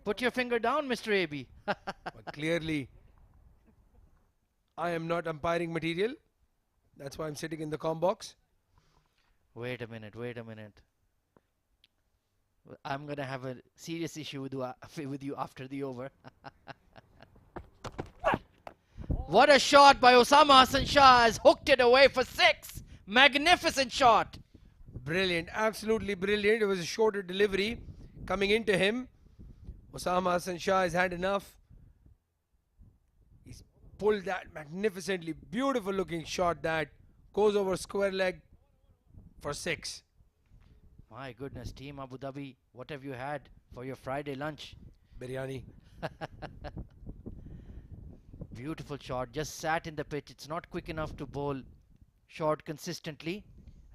Speaker 6: Put your finger down, Mr. AB.
Speaker 1: But clearly, I am not umpiring material. That's why I'm sitting in the comm box.
Speaker 6: Wait a minute, wait a minute. I'm going to have a serious issue with you after the over. What a shot by Osama Hassan Shah, has hooked it away for 6. Magnificent shot.
Speaker 1: Brilliant, absolutely brilliant. It was a shorter delivery coming into him. Osama Hassan Shah has had enough. He's pulled that magnificently. Beautiful looking shot that goes over square leg for 6.
Speaker 6: My goodness, Team Abu Dhabi, what have you had for your Friday lunch?
Speaker 1: Biryani.
Speaker 6: Beautiful shot, just sat in the pitch. It's not quick enough to bowl short consistently.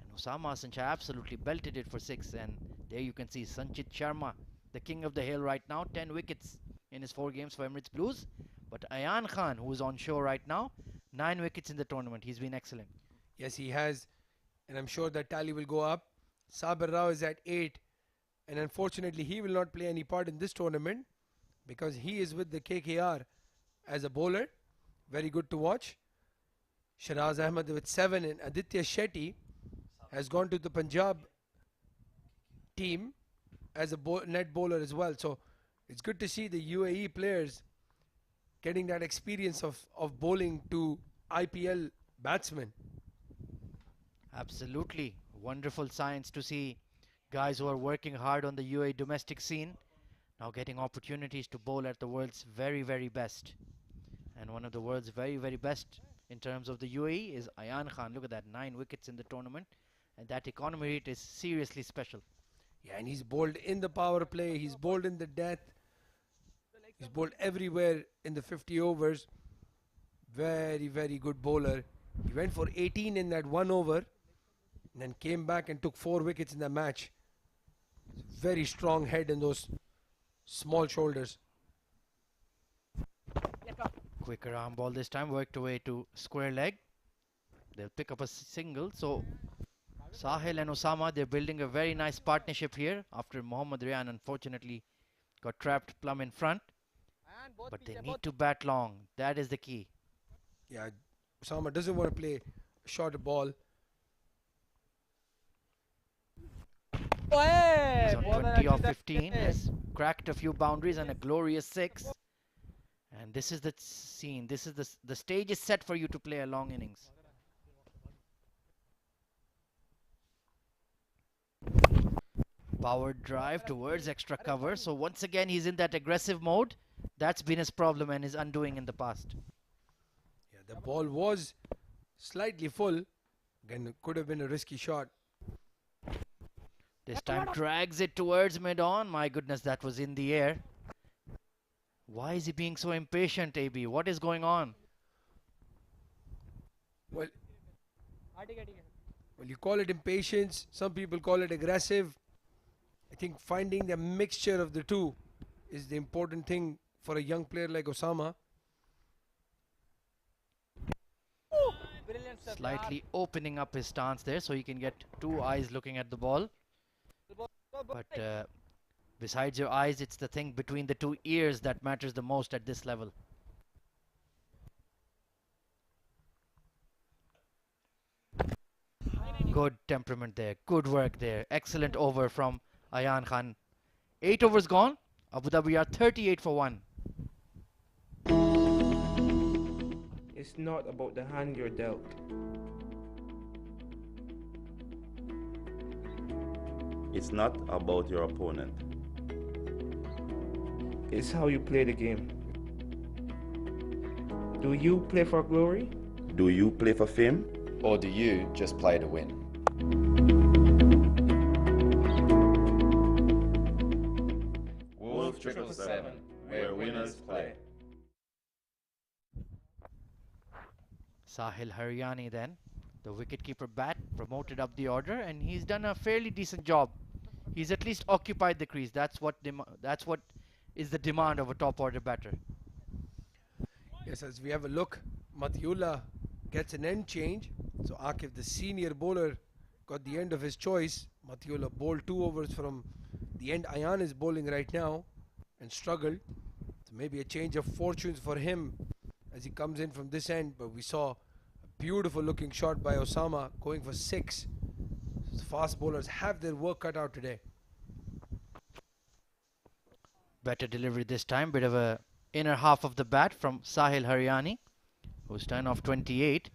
Speaker 6: And Osama Hassan Shah absolutely belted it for 6. And there you can see Sanchit Sharma, the king of the hill right now, 10 wickets in his 4 games for Emirates Blues. But Ayan Khan, who is on show right now, 9 wickets in the tournament. He's been excellent.
Speaker 1: Yes, he has. And I'm sure that tally will go up. Sabir Rao is at 8. And unfortunately, he will not play any part in this tournament because he is with the KKR as a bowler. Very good to watch. Shiraz Ahmed with 7, and Aditya Shetty has gone to the Punjab team as a net bowler as well. So it's good to see the UAE players getting that experience of bowling to IPL batsmen.
Speaker 6: Absolutely. Wonderful signs to see guys who are working hard on the UAE domestic scene now getting opportunities to bowl at the world's very, very best. And one of the world's very, very best in terms of the UAE is Ayan Khan. Look at that, 9 wickets in the tournament. And that economy rate is seriously special.
Speaker 1: Yeah, and he's bowled in the power play. He's bowled in the death. He's bowled everywhere in the 50 overs. Very, very good bowler. He went for 18 in that 1 over. And then came back and took 4 wickets in the match. Very strong head and those small shoulders.
Speaker 6: Quicker arm ball this time, worked away to square leg. They'll pick up a single. So Sahil and Osama, they're building a very nice partnership here after Mohammad Ryan unfortunately got trapped plumb in front. But they need to bat long. That is the key.
Speaker 1: Yeah, Osama doesn't want to play a short ball.
Speaker 6: He's on 20 off 15, has cracked a few boundaries and a glorious 6. And this is the scene. This is the stage is set for you to play a long innings. Powered drive towards extra cover. So once again, he's in that aggressive mode. That's been his problem and his undoing in the past.
Speaker 1: Yeah, the ball was slightly full. Again, it could have been a risky shot.
Speaker 6: This time drags it towards mid-on. My goodness, that was in the air. Why is he being so impatient, AB? What is going on?
Speaker 1: Well, you call it impatience. Some people call it aggressive. I think finding the mixture of the two is the important thing for a young player like Osama.
Speaker 6: Slightly opening up his stance there so he can get two eyes looking at the ball. But besides your eyes, it's the thing between the two ears that matters the most at this level. Good temperament there. Good work there. Excellent over from Ayan Khan. 8 overs gone. Abu Dhabi are 38 for 1.
Speaker 2: It's not about the hand you're dealt.
Speaker 3: It's not about your opponent.
Speaker 2: It's how you play the game. Do you play for glory?
Speaker 3: Do you play for fame?
Speaker 4: Or do you just play to win?
Speaker 3: Wolf777, where winners play.
Speaker 6: Sahil Haryani then, the wicketkeeper bat, promoted up the order, and he's done a fairly decent job. He's at least occupied the crease. That's what is the demand of a top order batter.
Speaker 1: Yes, as we have a look, Mathiullah gets an end change. So Akif, the senior bowler, got the end of his choice. Mathiullah bowled 2 overs from the end. Ayan is bowling right now and struggled. So maybe a change of fortunes for him as he comes in from this end. But we saw a beautiful looking shot by Osama going for 6. So fast bowlers have their work cut out today.
Speaker 6: Better delivery this time. Bit of a inner half of the bat from Sahil Haryani, who's turned off 28.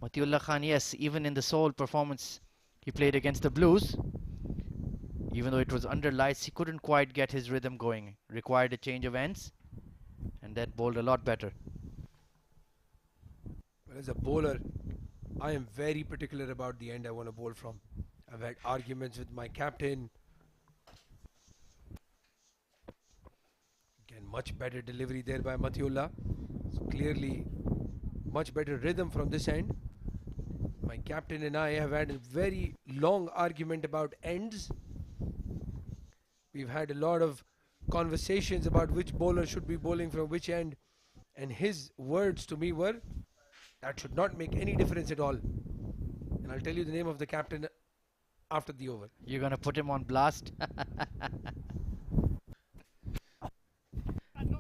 Speaker 6: Mathiullah Khan, yes, even in the sole performance he played against the Blues, even though it was under lights, he couldn't quite get his rhythm going. Required a change of ends, and that bowled a lot better.
Speaker 1: Well, as a bowler, I am very particular about the end I want to bowl from. I've had arguments with my captain. Again, much better delivery there by Mathiullah. So clearly, much better rhythm from this end. My captain and I have had a very long argument about ends. We've had a lot of conversations about which bowler should be bowling from which end, and his words to me were, that should not make any difference at all. And I'll tell you the name of the captain after the over.
Speaker 6: You're gonna put him on blast?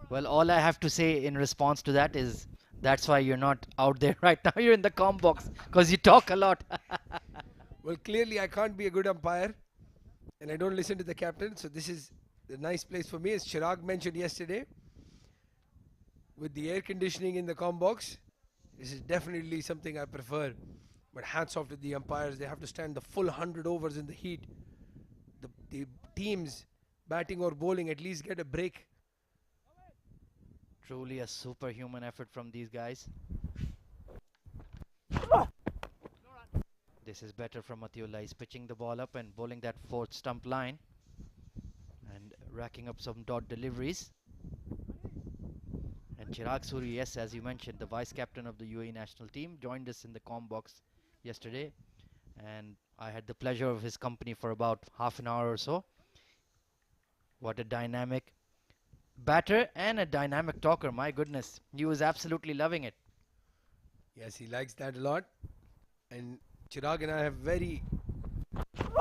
Speaker 6: Well, all I have to say in response to that is, that's why you're not out there right now. You're in the comm box because you talk a lot.
Speaker 1: Well, clearly I can't be a good umpire and I don't listen to the captain. So this is a nice place for me, as Chirag mentioned yesterday. With the air conditioning in the comm box, this is definitely something I prefer. But hats off to the umpires. They have to stand the full 100 overs in the heat. The teams batting or bowling at least get a break.
Speaker 6: Truly a superhuman effort from these guys. This is better from Mathiullah. He's pitching the ball up and bowling that 4th stump line and racking up some dot deliveries. And Chirag Suri, yes, as you mentioned, the vice captain of the UAE national team, joined us in the comm box yesterday, and I had the pleasure of his company for about half an hour or so. What a dynamic batter and a dynamic talker. My goodness, he was absolutely loving it.
Speaker 1: Yes, he likes that a lot. And Chirag and I have very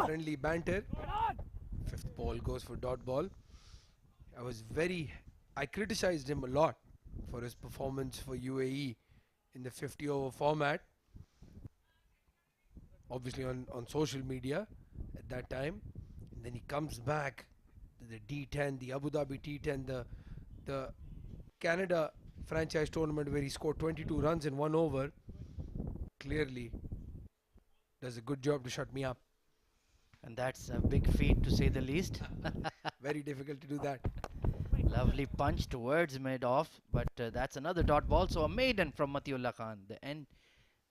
Speaker 1: friendly banter. Fifth ball goes for dot ball. I criticized him a lot for his performance for UAE in the 50 over format. Obviously on social media at that time. And then he comes back to the D10, the Abu Dhabi T10, the Canada franchise tournament where he scored 22 runs in 1 over. Clearly does a good job to shut me up.
Speaker 6: And that's a big feat to say the least.
Speaker 1: Very difficult to do that.
Speaker 6: Lovely punch towards mid-off, but that's another dot ball. So a maiden from Matiullah Khan.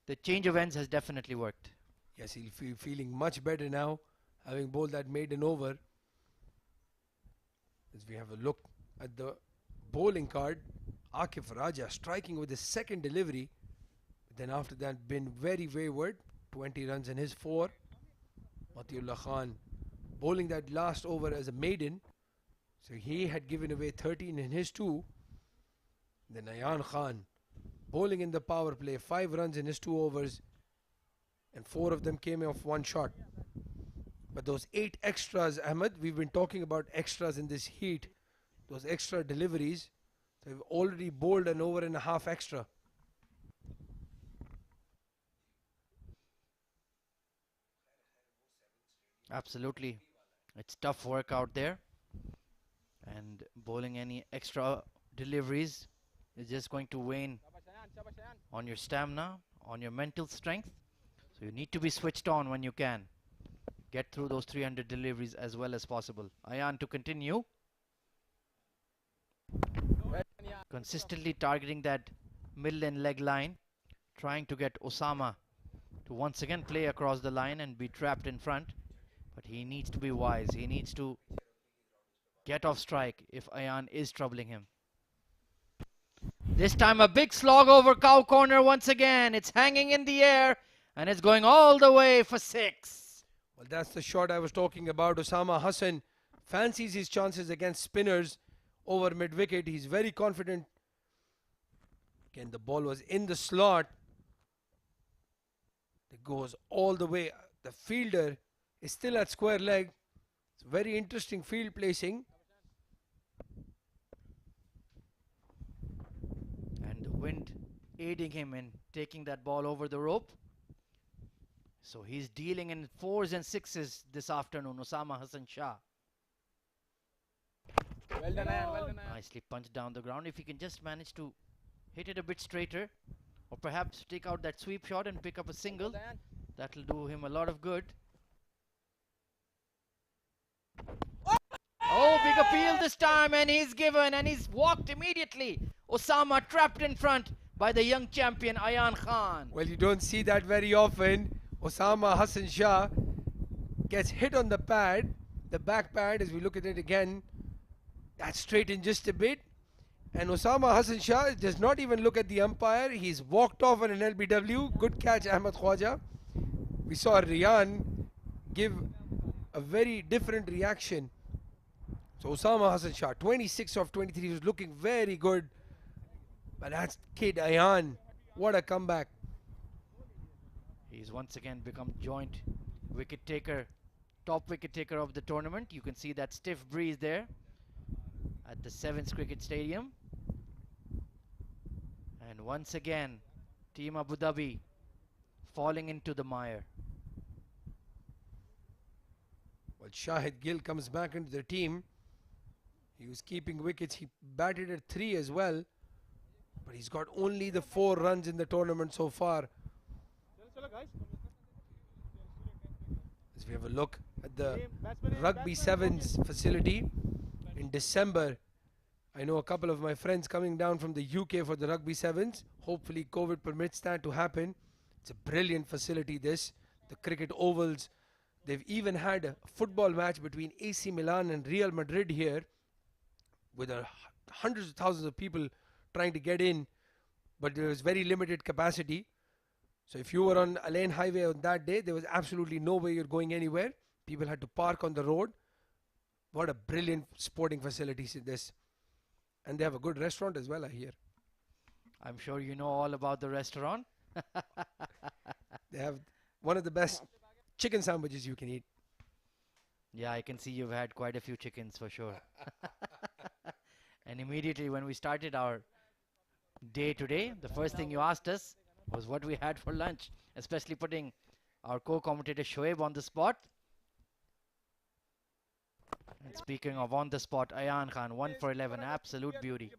Speaker 6: The change of ends has definitely worked.
Speaker 1: Yes, he'll feel feeling much better now, having bowled that maiden over. As we have a look at the bowling card, Akif Raja striking with his second delivery. Then after that, been very wayward. 20 runs in his 4. Matiullah Khan bowling that last over as a maiden. So he had given away 13 in his 2. Then Ayan Khan bowling in the power play, 5 runs in his 2 overs. And 4 of them came off 1 shot. But those 8 extras, Ahmed, we've been talking about extras in this heat. Those extra deliveries. So we've already bowled an over and a half extra.
Speaker 6: Absolutely. It's tough work out there. And bowling any extra deliveries is just going to wane on your stamina, on your mental strength. So you need to be switched on when you can. Get through those 300 deliveries as well as possible. Ayan to continue. Consistently targeting that middle and leg line. Trying to get Osama to once again play across the line and be trapped in front. But he needs to be wise. He needs to get off strike if Ayan is troubling him. This time a big slog over cow corner once again. It's hanging in the air and it's going all the way for 6.
Speaker 1: Well, that's the shot I was talking about. Osama Hassan fancies his chances against spinners over mid-wicket. He's very confident. Again, the ball was in the slot. It goes all the way. The fielder is still at square leg. It's very interesting field placing.
Speaker 6: And the wind aiding him in taking that ball over the rope. So he's dealing in 4s and 6s this afternoon, Osama Hassan Shah.
Speaker 7: Well done, Ayan, well done, Ayan.
Speaker 6: Nicely punched down the ground. If he can just manage to hit it a bit straighter, or perhaps take out that sweep shot and pick up a single, that'll do him a lot of good. Oh, big appeal this time, and he's given, and he's walked immediately. Osama trapped in front by the young champion Ayan Khan.
Speaker 1: Well, you don't see that very often. Osama Hassan Shah gets hit on the pad, the back pad, as we look at it again. That's straightened just a bit. And Osama Hassan Shah does not even look at the umpire. He's walked off on an LBW. Good catch, Ahmed Khwaja. We saw Riyan give a very different reaction. So Osama Hassan Shah, 26 of 23, was looking very good. But that's kid Ayan. What a comeback.
Speaker 6: He's once again become joint wicket taker, top wicket taker of the tournament. You can see that stiff breeze there at the Sevens Cricket Stadium. And once again, Team Abu Dhabi falling into the mire.
Speaker 1: Well, Shahid Gill comes back into the team. He was keeping wickets. He batted at 3 as well. But he's got only the 4 runs in the tournament so far. As we have a look at the Rugby Sevens facility in December. I know a couple of my friends coming down from the UK for the Rugby Sevens. Hopefully COVID permits that to happen. It's a brilliant facility, this. The cricket ovals. They've even had a football match between AC Milan and Real Madrid here with hundreds of thousands of people trying to get in, but there was very limited capacity. So if you were on a lane highway on that day, there was absolutely no way you're going anywhere. People had to park on the road. What a brilliant sporting facility is this. And they have a good restaurant as well, I hear.
Speaker 6: I'm sure you know all about the restaurant.
Speaker 1: They have one of the best chicken sandwiches you can eat.
Speaker 6: Yeah, I can see you've had quite a few chickens for sure. And immediately when we started our day today, the first thing you asked us was what we had for lunch, especially putting our co-commentator Shoaib on the spot. And speaking of on the spot, Ayan Khan, 1 for 11, absolute beauty.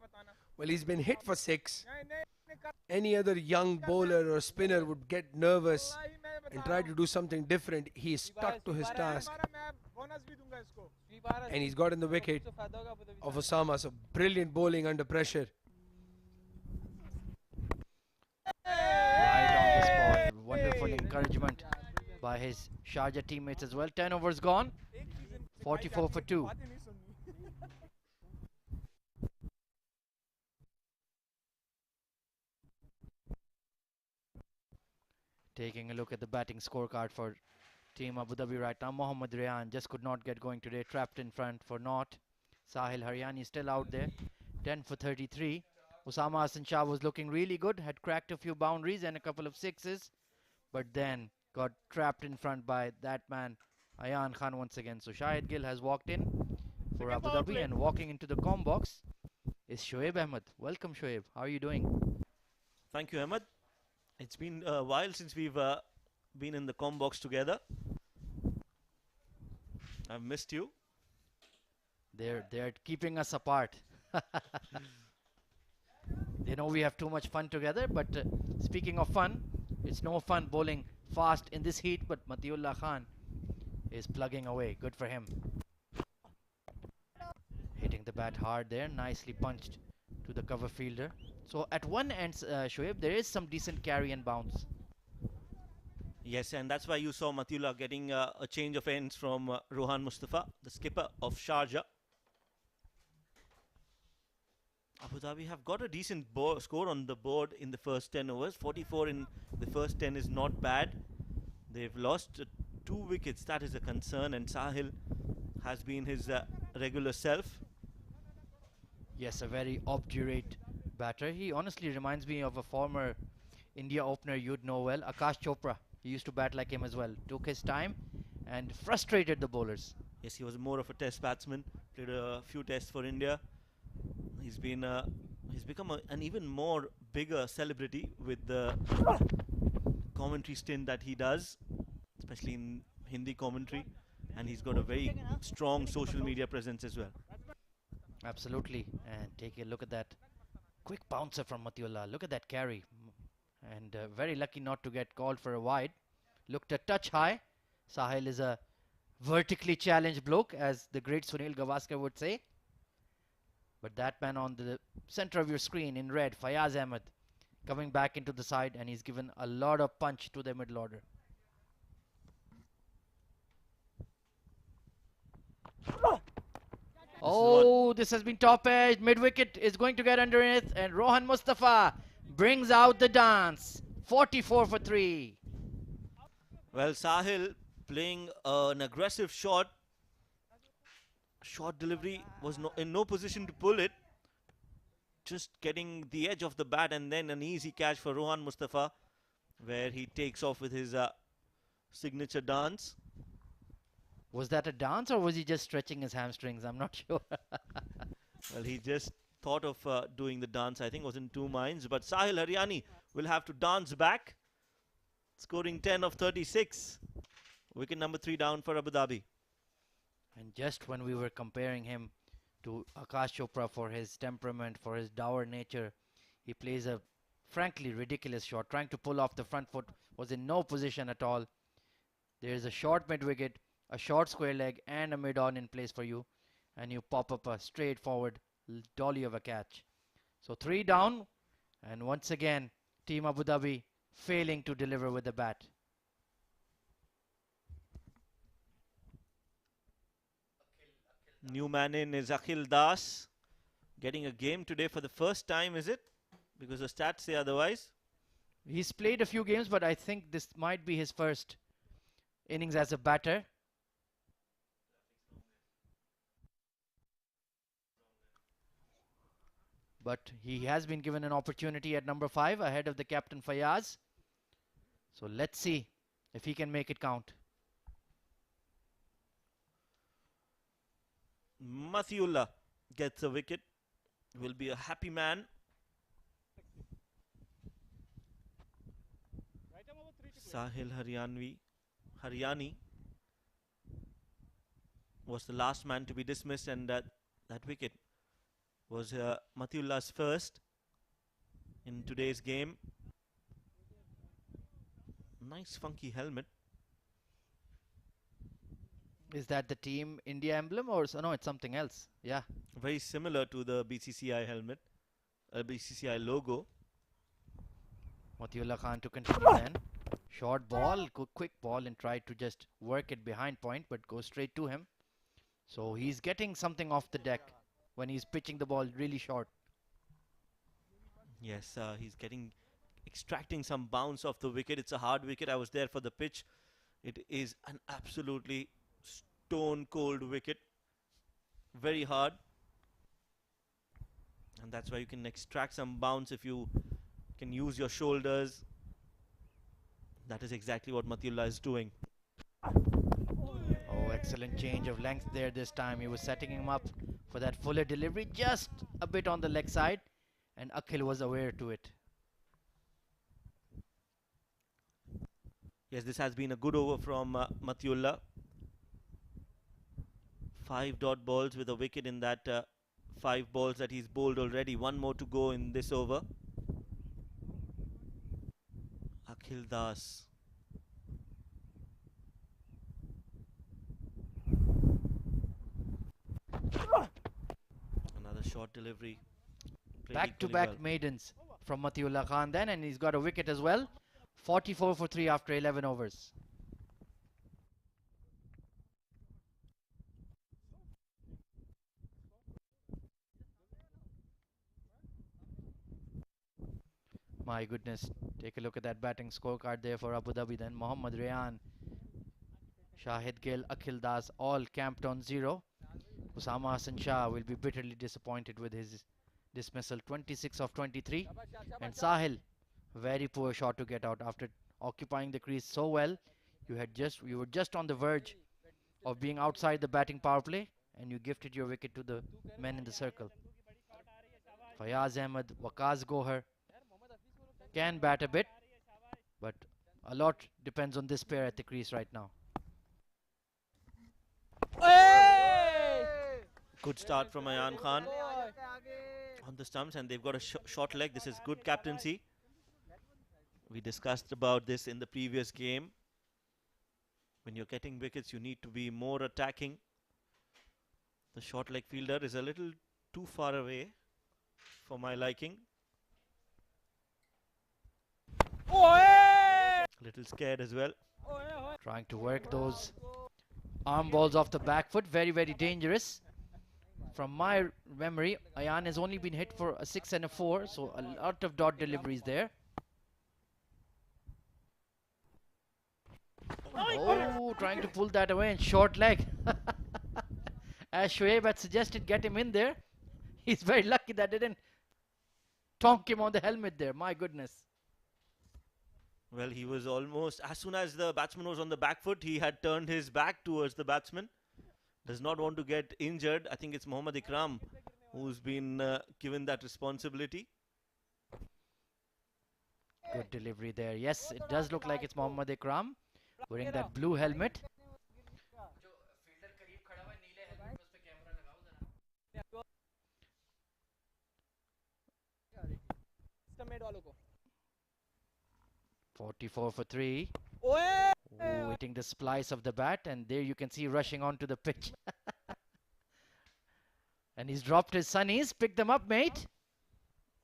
Speaker 1: Well, he's been hit for 6. Any other young bowler or spinner would get nervous and try to do something different. He's stuck to his task. And he's got in the wicket of Osama. So brilliant bowling under pressure.
Speaker 6: Right on the spot. Wonderful encouragement by his Sharjah teammates as well. 10 overs gone. 44 for 2. Taking a look at the batting scorecard for Team Abu Dhabi right now. Mohammad Rayan just could not get going today. Trapped in front for naught. Sahil Haryani still out there. 10 for 33. Osama Hassan Shah was looking really good. Had cracked a few boundaries and a couple of sixes. But then got trapped in front by that man, Ayan Khan once again. So Shahid Gill has walked in for Abu Dhabi, and walking into the comm box is Shoaib Ahmed. Welcome Shoaib. How are you doing?
Speaker 9: Thank you, Ahmed. It's been a while since we've been in the comm box together. I've missed you.
Speaker 6: They're keeping us apart. They know we have too much fun together, but speaking of fun, it's no fun bowling fast in this heat, but Matiullah Khan is plugging away. Good for him. Hitting the bat hard there, nicely punched to the cover fielder. So at one end, Shoaib, there is some decent carry and bounce.
Speaker 9: Yes, and that's why you saw Matiullah getting a change of ends from Rohan Mustafa, the skipper of Sharjah. Abu Dhabi have got a decent score on the board in the first 10 overs. 44 in the first 10 is not bad. They've lost 2 wickets. That is a concern, and Sahil has been his regular self.
Speaker 6: Yes, a very obdurate batter. He honestly reminds me of a former India opener you'd know well, Akash Chopra. He used to bat like him as well. Took his time and frustrated the bowlers.
Speaker 9: Yes, he was more of a test batsman. Played a few tests for India. He's become an even more bigger celebrity with the commentary stint that he does, especially in Hindi commentary, and he's got a very strong social media presence as well.
Speaker 6: Absolutely, and take a look at that quick bouncer from Matiullah. Look at that carry, and very lucky not to get called for a wide. Looked a touch high. Sahil is a vertically challenged bloke, as the great Sunil Gavaskar would say. But that man on the center of your screen in red, Fayaz Ahmed, coming back into the side, and he's given a lot of punch to the middle order. Oh, this has been top edge. Mid wicket is going to get underneath, and Rohan Mustafa brings out the dance. 44 for 3.
Speaker 9: Well, Sahil playing an aggressive shot. Short delivery, was in no position to pull it. Just getting the edge of the bat, and then an easy catch for Rohan Mustafa, where he takes off with his signature dance.
Speaker 6: Was that a dance, or was he just stretching his hamstrings? I'm not sure.
Speaker 9: Well, he just thought of doing the dance. I think was in 2 minds. But Sahil Haryani will have to dance back, scoring 10 of 36. Wicket number 3 down for Abu Dhabi.
Speaker 6: And just when we were comparing him to Akash Chopra for his temperament, for his dour nature, he plays a frankly ridiculous shot. Trying to pull off the front foot, was in no position at all. There is a short mid-wicket, a short square leg, and a mid-on in place for you. And you pop up a straightforward dolly of a catch. So 3 down, and once again, Team Abu Dhabi failing to deliver with the bat.
Speaker 9: New man in is Akhil Das, getting a game today for the first time, is it? Because the stats say otherwise.
Speaker 6: He's played a few games, but I think this might be his first innings as a batter. But he has been given an opportunity at number 5 ahead of the captain Fayaz. So let's see if he can make it count.
Speaker 9: Mathiullah gets a wicket. Will be a happy man. Sahil Haryani was the last man to be dismissed, and that wicket was Mathiullah's first in today's game. Nice funky helmet.
Speaker 6: Is that the Team India emblem, or no, it's something else? Yeah.
Speaker 9: Very similar to the BCCI helmet, BCCI logo.
Speaker 6: Mathiullah Khan to continue then. Short ball, quick ball, and tried to just work it behind point, but goes straight to him. So he's getting something off the deck when he's pitching the ball really short.
Speaker 9: Yes, he's extracting some bounce off the wicket. It's a hard wicket. I was there for the pitch. It is an absolutely stone cold wicket. Very hard. And that's why you can extract some bounce if you can use your shoulders. That is exactly what Mathiullah is doing.
Speaker 6: Oh, excellent change of length there this time. He was setting him up for that fuller delivery, just a bit on the leg side, and Akhil was aware to it.
Speaker 9: Yes, this has been a good over from Mathiullah. 5 dot balls with a wicket in that 5 balls that he's bowled already. One more to go in this over. Akhil Das. Another short delivery.
Speaker 6: Back-to-back maidens from Mathiullah Khan then, and he's got a wicket as well. 44 for 3 after 11 overs. My goodness, take a look at that batting scorecard there for Abu Dhabi then. Mohammad Rayan, Shahid Gill, Akhil Das all camped on 0. Usama Hassan Shah will be bitterly disappointed with his dismissal, 26 of 23. And Sahil, very poor shot to get out after occupying the crease so well. You were just on the verge of being outside the batting power play, and you gifted your wicket to the men in the circle. Fayaz Ahmed, Waqas Gohar can bat a bit, but a lot depends on this pair at the crease right now.
Speaker 9: Good start from Ayan Khan on the stumps, and they've got a short leg. This is good captaincy. We discussed about this in the previous game. When you're getting wickets, you need to be more attacking. The short leg fielder is a little too far away for my liking. A little scared as well.
Speaker 6: Trying to work those arm balls off the back foot. Very, very dangerous. From my memory, Ayan has only been hit for a 6 and a 4, so a lot of dot deliveries there. Oh, trying to pull that away, and short leg. As Shoaib had suggested, get him in there. He's very lucky that didn't tonk him on the helmet there. My goodness.
Speaker 9: Well, he was almost, as soon as the batsman was on the back foot, he had turned his back towards the batsman. Does not want to get injured. I think it's Mohammad Ikram who's been given that responsibility.
Speaker 6: Good delivery there. Yes, it does look like it's Mohammad Ikram wearing that blue helmet.
Speaker 10: को
Speaker 6: 44 for 3. Hitting the splice of the bat, and there you can see rushing onto the pitch. And he's dropped his sunnies. Pick them up, mate.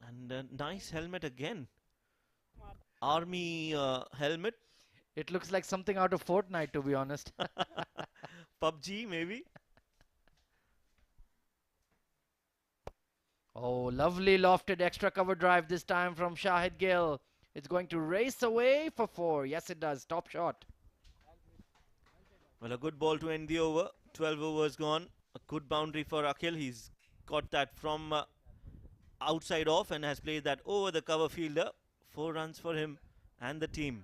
Speaker 9: And a nice helmet again. Army helmet.
Speaker 6: It looks like something out of Fortnite, to be honest.
Speaker 9: PUBG, maybe.
Speaker 6: Oh, lovely lofted extra cover drive this time from Shahid Gill. It's going to race away for 4. Yes, it does. Top shot.
Speaker 9: Well, a good ball to end the over. 12 overs gone. A good boundary for Akhil. He's got that from outside off and has played that over the cover fielder. 4 runs for him and the team.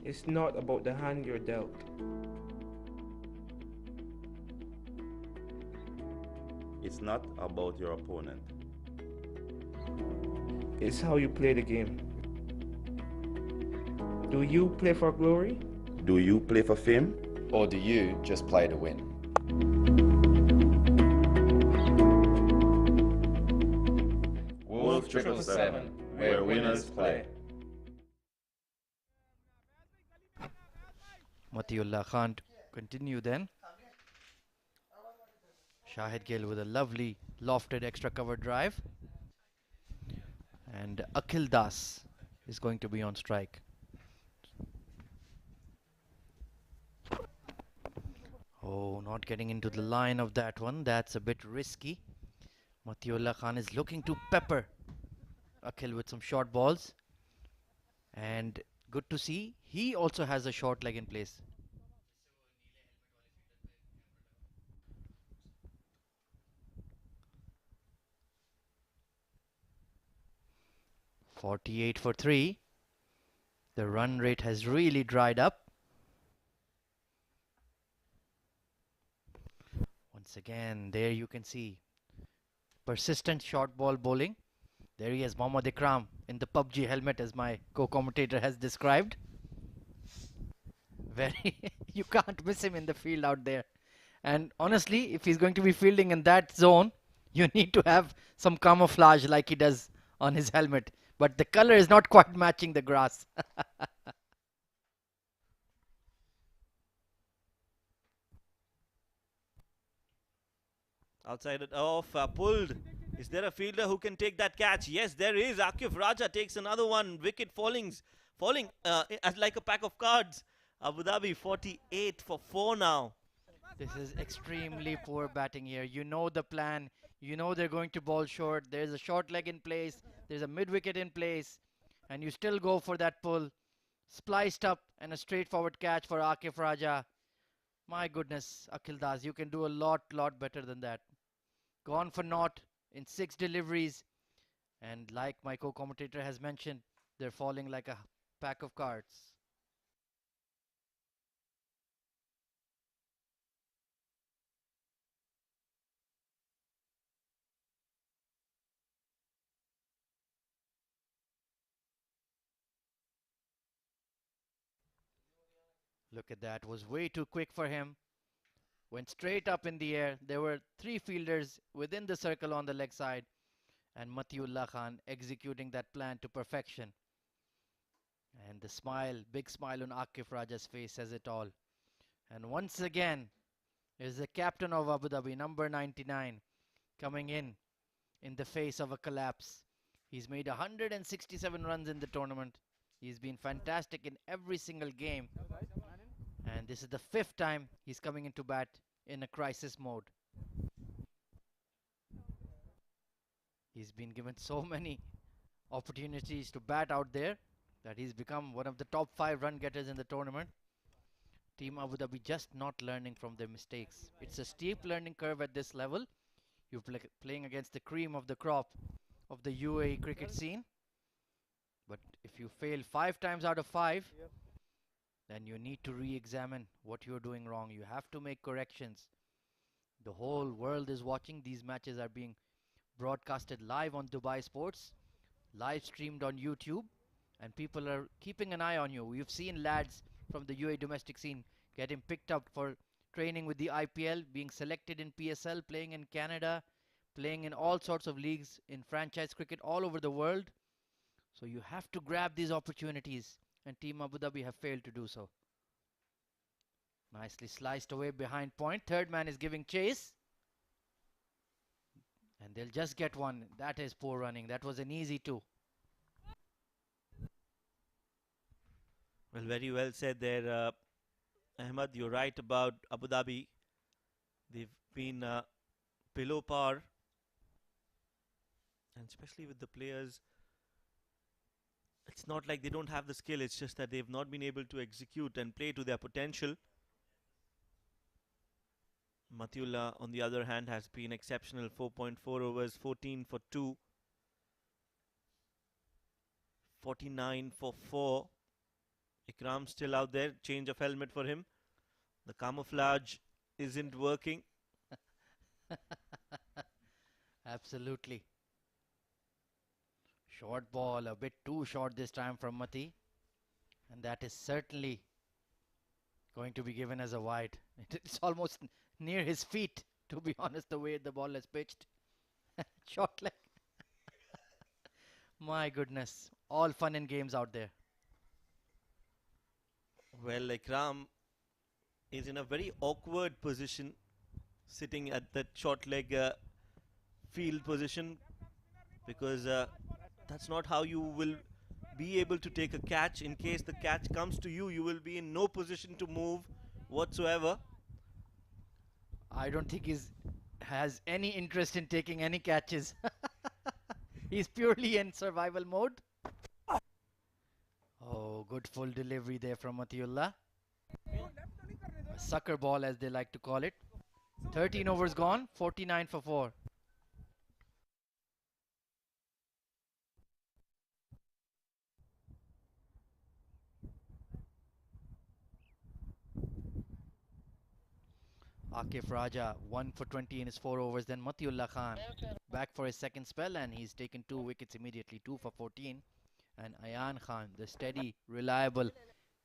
Speaker 2: It's not about the hand you're dealt.
Speaker 3: It's not about your opponent.
Speaker 2: It's how you play the game. Do you play for glory?
Speaker 3: Do you play for fame?
Speaker 4: Or do you just play to win?
Speaker 3: Wolf777, where winners play.
Speaker 6: Matiullah Khan to continue then. Shahid Gill with a lovely lofted extra cover drive. And Akhil Das is going to be on strike. Oh, not getting into the line of that one. That's a bit risky. Matiullah Khan is looking to pepper Akhil with some short balls. And good to see, he also has a short leg in place. .48 for 3. The run rate has really dried up. Once again, there you can see persistent short ball bowling. There he is, Mohammad Ikram in the PUBG helmet, as my co-commentator has described. Very, you can't miss him in the field out there. And honestly, if he's going to be fielding in that zone, you need to have some camouflage like he does on his helmet. But the color is not quite matching the grass.
Speaker 9: Outside it off, pulled. Is there a fielder who can take that catch? Yes, there is. Akif Raja takes another one. Wicket falling as like a pack of cards. Abu Dhabi 48 for 4 now.
Speaker 6: This is extremely poor batting here. You know the plan. You know they're going to bowl short. There's a short leg in place. There's a mid-wicket in place. And you still go for that pull. Spliced up and a straightforward catch for Akif Raja. My goodness, Akhil Das, you can do a lot better than that. Gone for naught in 6 deliveries. And like my co-commentator has mentioned, they're falling like a pack of cards. Look at that, was way too quick for him. Went straight up in the air. There were 3 fielders within the circle on the leg side. And Matiullah Khan executing that plan to perfection. And the smile, big smile on Akif Raja's face says it all. And once again, is the captain of Abu Dhabi, number 99, coming in the face of a collapse. He's made 167 runs in the tournament. He's been fantastic in every single game. And this is the 5th time he's coming into bat in a crisis mode. He's been given so many opportunities to bat out there that he's become one of the top 5 run getters in the tournament. Team Abu Dhabi just not learning from their mistakes. It's a steep learning curve at this level. You're playing against the cream of the crop of the UAE cricket scene. But if you fail 5 times out of 5, then you need to re-examine what you're doing wrong. You have to make corrections. The whole world is watching. These matches are being broadcasted live on Dubai Sports, live streamed on YouTube, and people are keeping an eye on you. We've seen lads from the UAE domestic scene getting picked up for training with the IPL, being selected in PSL, playing in Canada, playing in all sorts of leagues in franchise cricket all over the world. So you have to grab these opportunities, and Team Abu Dhabi have failed to do so. Nicely sliced away behind point. Third man is giving chase. And they'll just get one. That is poor running. That was an easy 2.
Speaker 9: Well, very well said there, Ahmad. You're right about Abu Dhabi. They've been below par. And especially with the players, it's not like they don't have the skill. It's just that they've not been able to execute and play to their potential. Matiullah, on the other hand, has been exceptional. 4.4 overs, 14 for 2. 49 for 4. Ikram still out there. Change of helmet for him. The camouflage isn't working.
Speaker 6: Absolutely. Short ball, a bit too short this time from Mati. And that is certainly going to be given as a wide. It's almost near his feet, to be honest, the way the ball is pitched. Short leg. My goodness. All fun and games out there.
Speaker 9: Well, Ikram is in a very awkward position, sitting at that short leg field position, because that's not how you will be able to take a catch. In case the catch comes to you, you will be in no position to move whatsoever.
Speaker 6: I don't think he has any interest in taking any catches. He's purely in survival mode. Oh, good full delivery there from Matiullah. A sucker ball, as they like to call it. 13 overs gone, 49 for 4. Akif Raja 1 for 20 in his 4 overs. Then Matiullah Khan back for his second spell, and he's taken 2 wickets immediately, 2 for 14. And Ayan Khan, the steady, reliable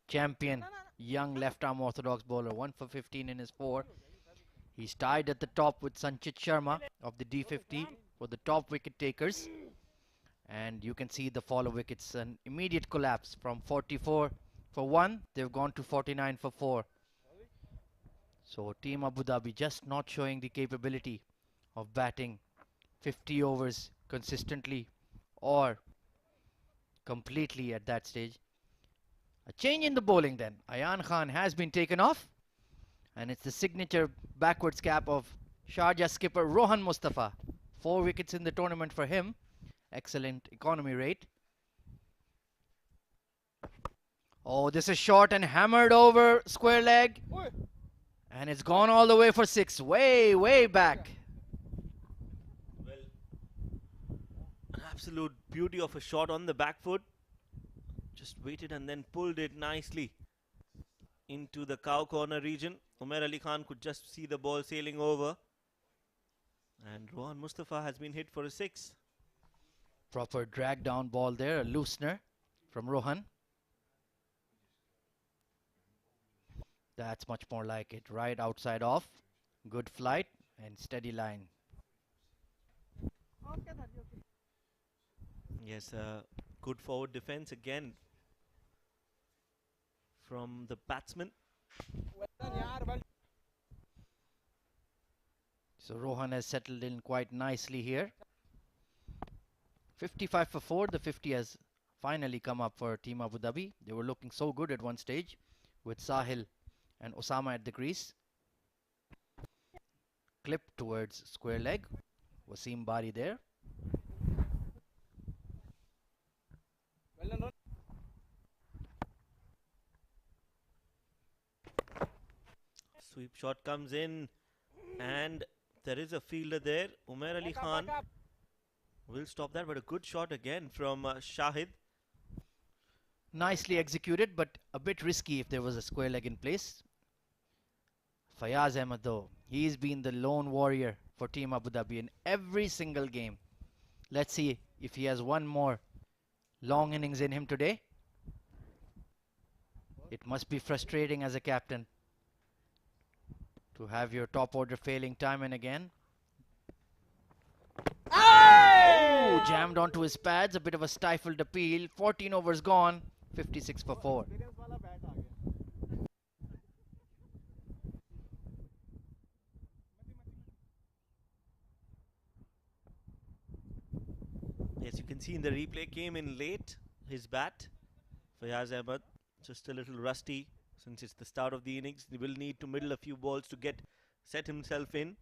Speaker 6: champion, young left-arm orthodox bowler, 1 for 15 in his 4. He's tied at the top with Sanchit Sharma of the D50 for the top wicket takers. And you can see the follow wickets, an immediate collapse from 44 for 1. They've gone to 49 for 4. So Team Abu Dhabi just not showing the capability of batting 50 overs consistently or completely at that stage. A change in the bowling then. Ayan Khan has been taken off, and it's the signature backwards cap of Sharjah skipper Rohan Mustafa. 4 wickets in the tournament for him. Excellent economy rate. Oh, this is short and hammered over square leg. And it's gone all the way for 6. Way, way back.
Speaker 9: Well, an absolute beauty of a shot on the back foot. Just waited and then pulled it nicely into the cow corner region. Umair Ali Khan could just see the ball sailing over. And Rohan Mustafa has been hit for a 6.
Speaker 6: Proper drag down ball there, a loosener from Rohan. That's much more like it. Right outside off. Good flight and steady line.
Speaker 9: Yes, good forward defense again from the batsman.
Speaker 6: So Rohan has settled in quite nicely here. 55 for 4. The 50 has finally come up for Team Abu Dhabi. They were looking so good at one stage with Sahil and Osama at the crease. Clip towards square leg. Wasim Bari there.
Speaker 9: Sweep shot comes in, and there is a fielder there. Umair Ali Khan will stop that, but a good shot again from Shahid.
Speaker 6: Nicely executed, but a bit risky if there was a square leg in place. Fayaz Ahmed though, he's been the lone warrior for Team Abu Dhabi in every single game. Let's see if he has one more long innings in him today. It must be frustrating as a captain to have your top order failing time and again. Oh, jammed onto his pads, a bit of a stifled appeal. 14 overs gone, 56 for 4.
Speaker 9: Yes, you can see in the replay came in late, his bat. Fayaz Ahmed just a little rusty since it's the start of the innings. He will need to middle a few balls to set himself in.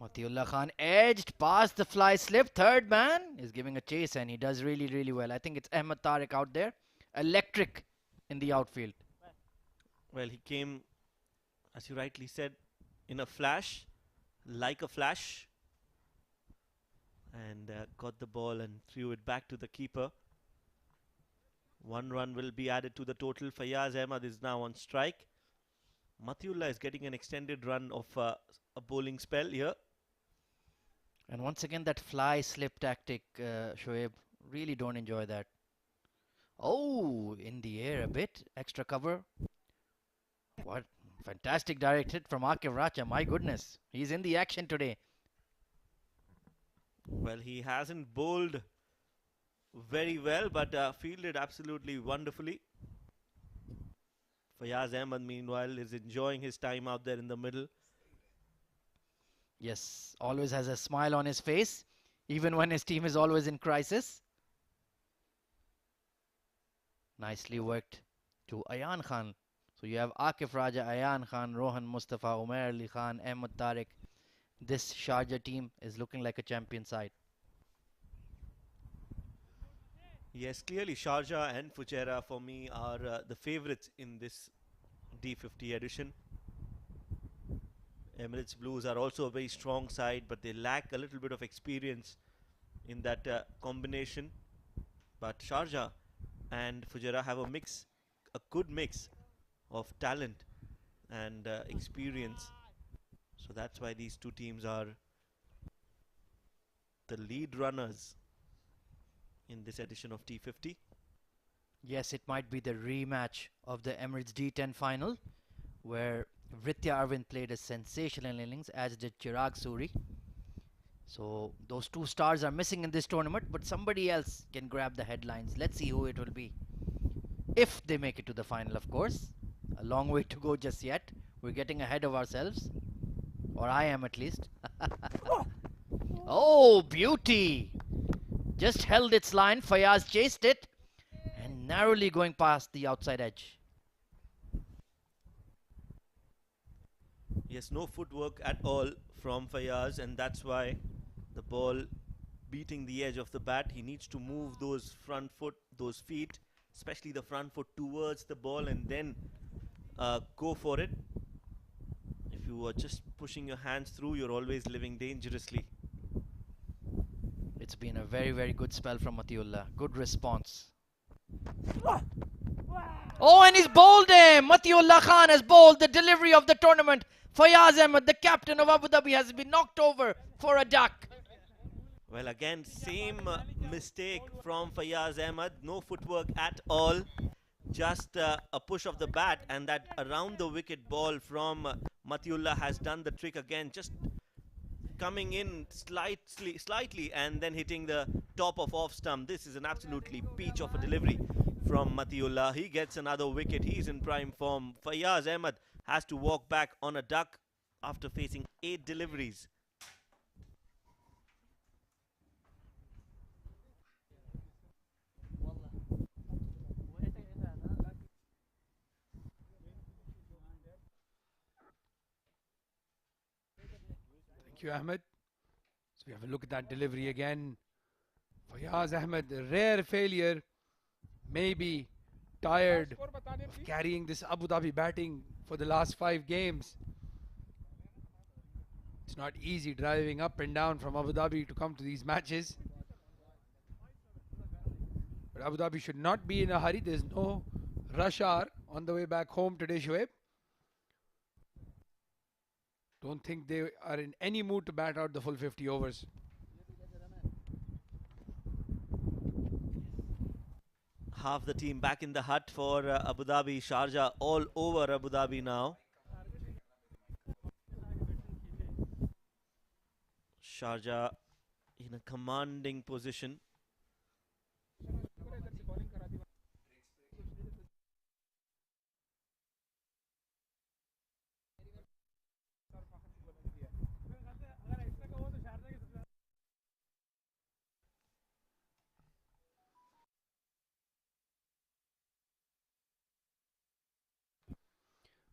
Speaker 6: Matiullah Khan edged past the fly slip. Third man is giving a chase and he does really, really well. I think it's Ahmed Tariq out there. Electric in the outfield.
Speaker 9: Well, he came, as you rightly said, in a flash, like a flash, and got the ball and threw it back to the keeper. 1 run will be added to the total. Fayaz Ahmed is now on strike. Matiullah is getting an extended run of a bowling spell here.
Speaker 6: And once again, that fly slip tactic, Shoaib, really don't enjoy that. Oh, in the air a bit, extra cover. What fantastic direct hit from Akif Raja, my goodness. He's in the action today.
Speaker 9: Well, he hasn't bowled very well, but fielded absolutely wonderfully. Fayaz Ahmed, meanwhile, is enjoying his time out there in the middle.
Speaker 6: Yes, always has a smile on his face, even when his team is always in crisis. Nicely worked to Ayan Khan. So you have Akif Raja, Ayan Khan, Rohan Mustafa, Umair Ali Khan, Ahmed Tariq. This Sharjah team is looking like a champion side.
Speaker 9: Yes, clearly Sharjah and Fujairah for me are the favourites in this D50 edition. Emirates Blues are also a very strong side, but they lack a little bit of experience in that combination. But Sharjah and Fujairah have a good mix of talent and experience. So that's why these two teams are the lead runners in this edition of T50.
Speaker 6: Yes, it might be the rematch of the Emirates D10 final, where Vritya Arvind played a sensational innings, as did Chirag Suri. So those two stars are missing in this tournament, but somebody else can grab the headlines. Let's see who it will be. If they make it to the final, of course. A long way to go just yet. We're getting ahead of ourselves. Or I am at least. Oh, beauty! Just held its line. Fayaz chased it and narrowly going past the outside edge.
Speaker 9: Yes, no footwork at all from Fayaz, and that's why the ball beating the edge of the bat. He needs to move those feet, especially the front foot, towards the ball and then go for it. If you are just pushing your hands through, you're always living dangerously.
Speaker 6: It's been a very, very good spell from Matiullah. Good response. Oh, and he's bowled him! Matiullah Khan has bowled the delivery of the tournament. Fayaz Ahmed, the captain of Abu Dhabi, has been knocked over for a duck.
Speaker 9: Well, again, same mistake from Fayaz Ahmed. No footwork at all. Just a push of the bat, and that around the wicket ball from Matiullah has done the trick again. Just coming in slightly and then hitting the top of off stump. This is an absolutely peach of a delivery from Matiullah. He gets another wicket. He's in prime form. Fayaz Ahmed has to walk back on a duck after facing 8 deliveries.
Speaker 1: Thank you, Ahmed. So we have a look at that delivery again. Fayaz Ahmed, a rare failure. Maybe tired of carrying this Abu Dhabi batting for the last 5 games. It's not easy driving up and down from Abu Dhabi to come to these matches. But Abu Dhabi should not be in a hurry. There's no rush hour on the way back home today, Shoaib. Don't think they are in any mood to bat out the full 50 overs.
Speaker 9: Half the team back in the hut for Abu Dhabi. Sharjah all over Abu Dhabi now. Sharjah in a commanding position.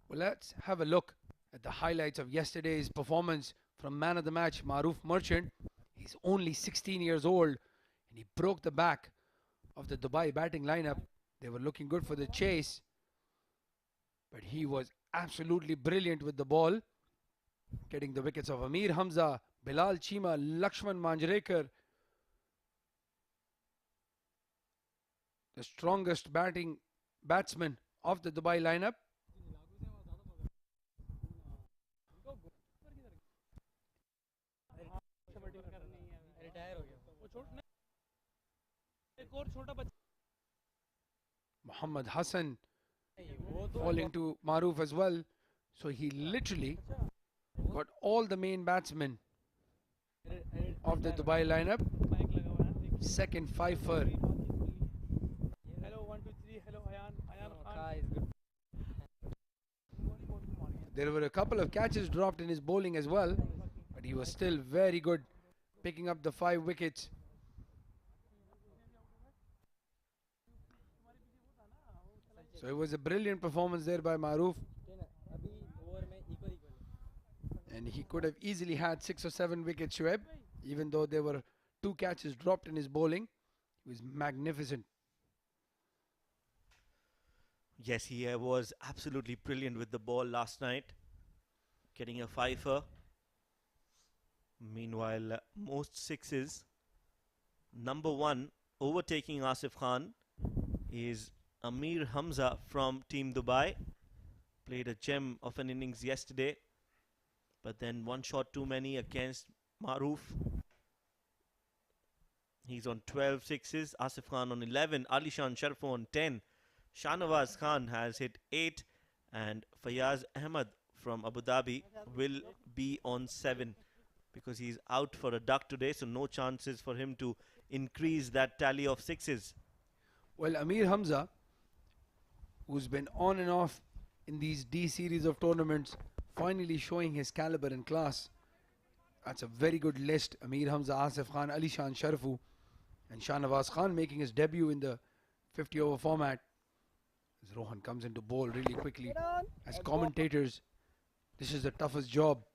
Speaker 1: Well, let's have a look at the highlights of yesterday's performance from man of the match, Maroof Merchant. He's only 16 years old and he broke the back of the Dubai batting lineup. They were looking good for the chase, but he was absolutely brilliant with the ball, getting the wickets of Amir Hamza, Bilal Chima, Lakshman Manjrekar, the strongest batsman of the Dubai lineup. Muhammad Hassan falling to Maroof as well. So he literally got all the main batsmen of the Dubai lineup. Second fifer.
Speaker 10: Hello, 1, 2, 3. Hello, Ayan Khan.
Speaker 1: There were a couple of catches dropped in his bowling as well, but he was still very good, picking up the 5 wickets. So it was a brilliant performance there by Maroof. And he could have easily had 6 or 7 wickets, Shoaib, even though there were 2 catches dropped in his bowling. He was magnificent.
Speaker 9: Yes, he was absolutely brilliant with the ball last night, getting a fifer. Meanwhile, most sixes. Number 1, overtaking Asif Khan, is Amir Hamza from Team Dubai. Played a gem of an innings yesterday, but then 1 shot too many against Maroof. He's on 12 sixes, Asif Khan on 11, Alishan Sharfo on 10. Shahnawaz Khan has hit 8, and Fayaz Ahmed from Abu Dhabi will be on 7 because he's out for a duck today, so no chances for him to increase that tally of sixes.
Speaker 1: Well, Amir Hamza, who's been on and off in these D series of tournaments, finally showing his caliber and class. That's a very good list. Amir Hamza, Asif Khan, Alishan Sharfu, and Shahnawaz Khan making his debut in the 50-over format. As Rohan comes into bowl really quickly. As commentators, this is the toughest job.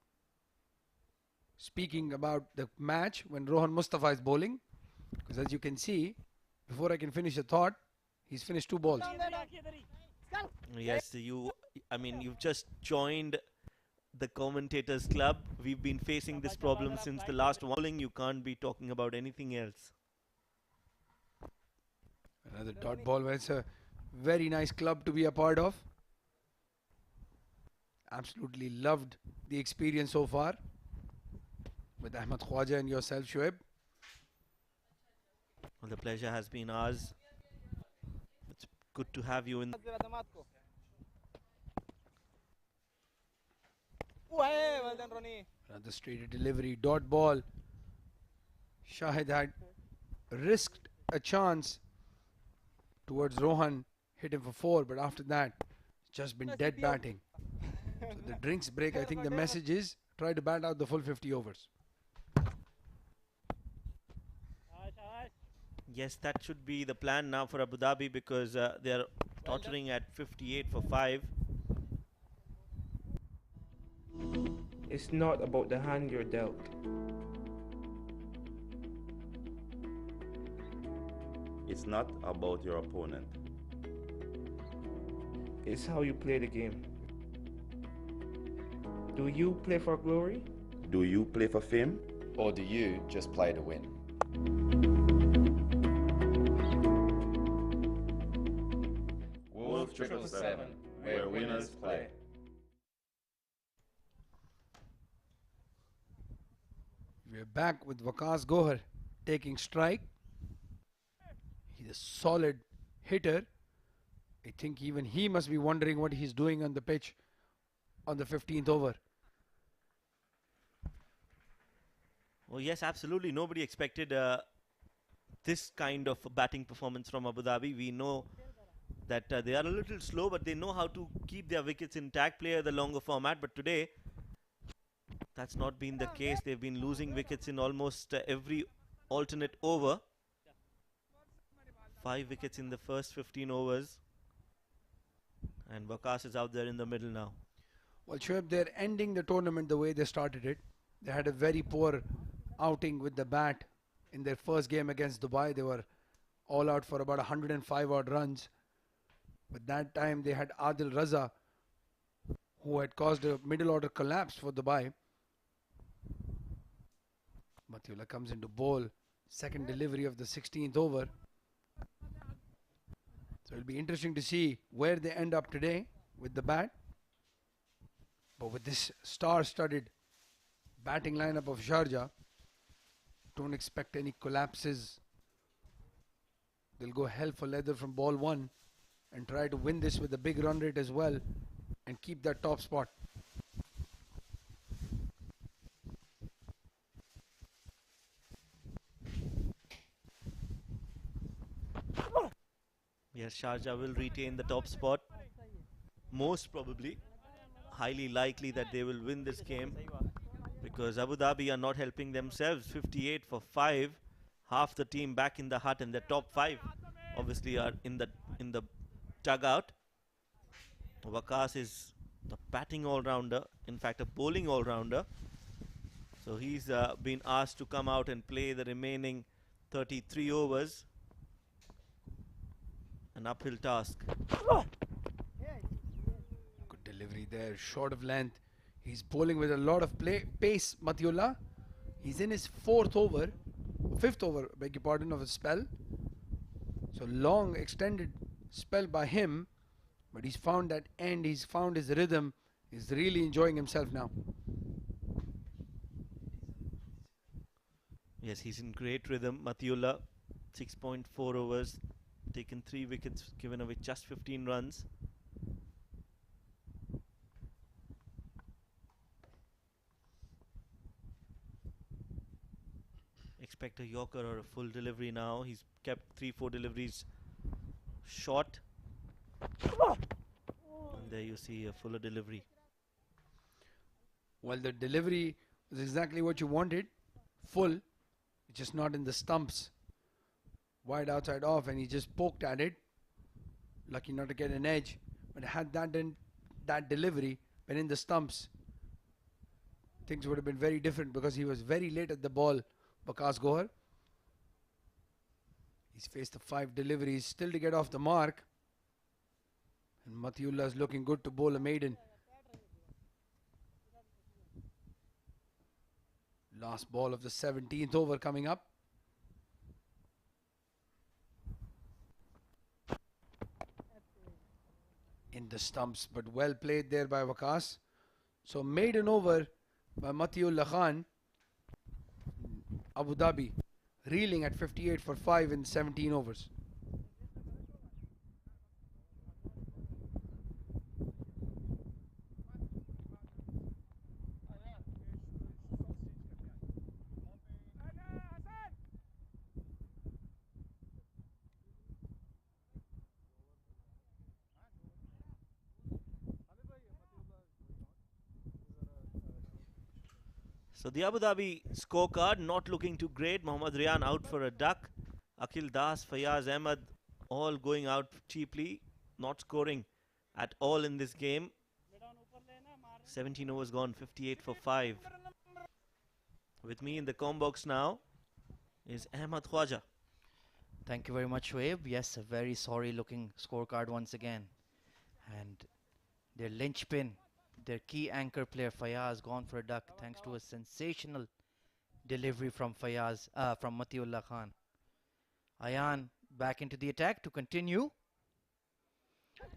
Speaker 1: Speaking about the match when Rohan Mustafa is bowling, because as you can see, before I can finish a thought, he's finished 2 balls.
Speaker 9: Yes, you've just joined the commentators club. We've been facing this problem since the last bowling. You can't be talking about anything else.
Speaker 1: Another dot ball. Well, it's a very nice club to be a part of. Absolutely loved the experience so far with Ahmed Khwaja and yourself, Shoaib.
Speaker 9: Well, the pleasure has been ours. It's good to have you in.
Speaker 10: Well done, Ronnie.
Speaker 1: Another straight delivery, dot ball. Shahid had risked a chance towards Rohan, hit him for 4, but after that, it's just been dead batting. So the drinks break, I think the message is try to bat out the full 50 overs.
Speaker 9: Yes, that should be the plan now for Abu Dhabi because they're tottering at 58 for 5.
Speaker 2: It's not about the hand you're dealt.
Speaker 3: It's not about your opponent.
Speaker 2: It's how you play the game. Do you play for glory?
Speaker 3: Do you play for fame?
Speaker 4: Or do you just play to win?
Speaker 3: Wolf777, where winners play.
Speaker 1: We're back with Waqas Gohar taking strike. He's a solid hitter. I think even he must be wondering what he's doing on the pitch on the 15th over.
Speaker 9: Oh yes, absolutely. Nobody expected this kind of batting performance from Abu Dhabi. We know that they are a little slow, but they know how to keep their wickets intact, play the longer format. But today, that's not been the case. They've been losing wickets in almost every alternate over. 5 wickets in the first 15 overs. And Waqas is out there in the middle now.
Speaker 1: Well, Shoaib, they're ending the tournament the way they started it. They had a very poor outing with the bat in their first game against Dubai. They were all out for about 105 odd runs. But that time they had Adil Raza, who had caused a middle order collapse for Dubai. Matiullah comes into bowl, second delivery of the 16th over. So it'll be interesting to see where they end up today with the bat. But with this star-studded batting lineup of Sharjah, don't expect any collapses. They'll go hell for leather from ball one and try to win this with a big run rate as well and keep that top spot.
Speaker 9: Yes, Sharjah will retain the top spot. Most probably, highly likely that they will win this game because Abu Dhabi are not helping themselves. 58 for 5. Half the team back in the hut, and the top 5 obviously are in the dugout. Waqas is the batting all-rounder, in fact a bowling all-rounder. So he's been asked to come out and play the remaining 33 overs. An uphill task.
Speaker 1: Good delivery there, short of length. He's bowling with a lot of pace, Matiullah. He's in his fifth over, beg your pardon, of a spell. So long extended spell by him, but he's found that end, he's found his rhythm, he's really enjoying himself now.
Speaker 9: Yes, he's in great rhythm. Matiullah, 6.4 overs, taken 3 wickets, given away just 15 runs. Expect a yorker or a full delivery now. He's kept 3-4 deliveries short. And there you see a fuller delivery.
Speaker 1: Well, the delivery was exactly what you wanted. Full, just not in the stumps. Wide outside off, and he just poked at it. Lucky not to get an edge. But had that delivery been in the stumps, things would have been very different because he was very late at the ball, Waqas Gohar. He's faced the 5 deliveries still to get off the mark. And Matiullah is looking good to bowl a maiden. Last ball of the 17th over coming up. In the stumps, but well played there by Waqas. So maiden over by Matiullah Khan. Abu Dhabi reeling at 58 for 5 in 17 overs.
Speaker 9: So the Abu Dhabi scorecard not looking too great. Mohammad Rian out for a duck. Akhil Das, Fayaz Ahmed all going out cheaply, not scoring at all in this game. 17 overs gone, 58 for 5. With me in the com box now is Ahmad Khwaja.
Speaker 6: Thank you very much, Shoaib. Yes, a very sorry looking scorecard once again. And their linchpin, their key anchor player Fayaz gone for a duck thanks to a sensational delivery from Matiullah Khan. Ayan back into the attack to continue.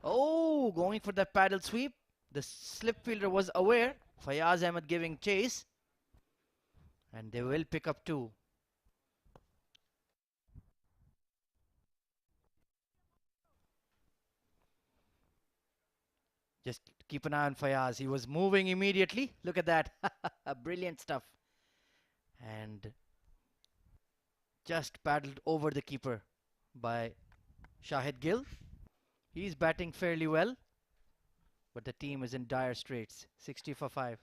Speaker 6: Oh, going for that paddle sweep. The slip fielder was aware. Fayaz Ahmed giving chase. And they will pick up 2. Just keep an eye on Fayaz. He was moving immediately. Look at that. Brilliant stuff. And just paddled over the keeper by Shahid Gill. He's batting fairly well, but the team is in dire straits. 60 for 5.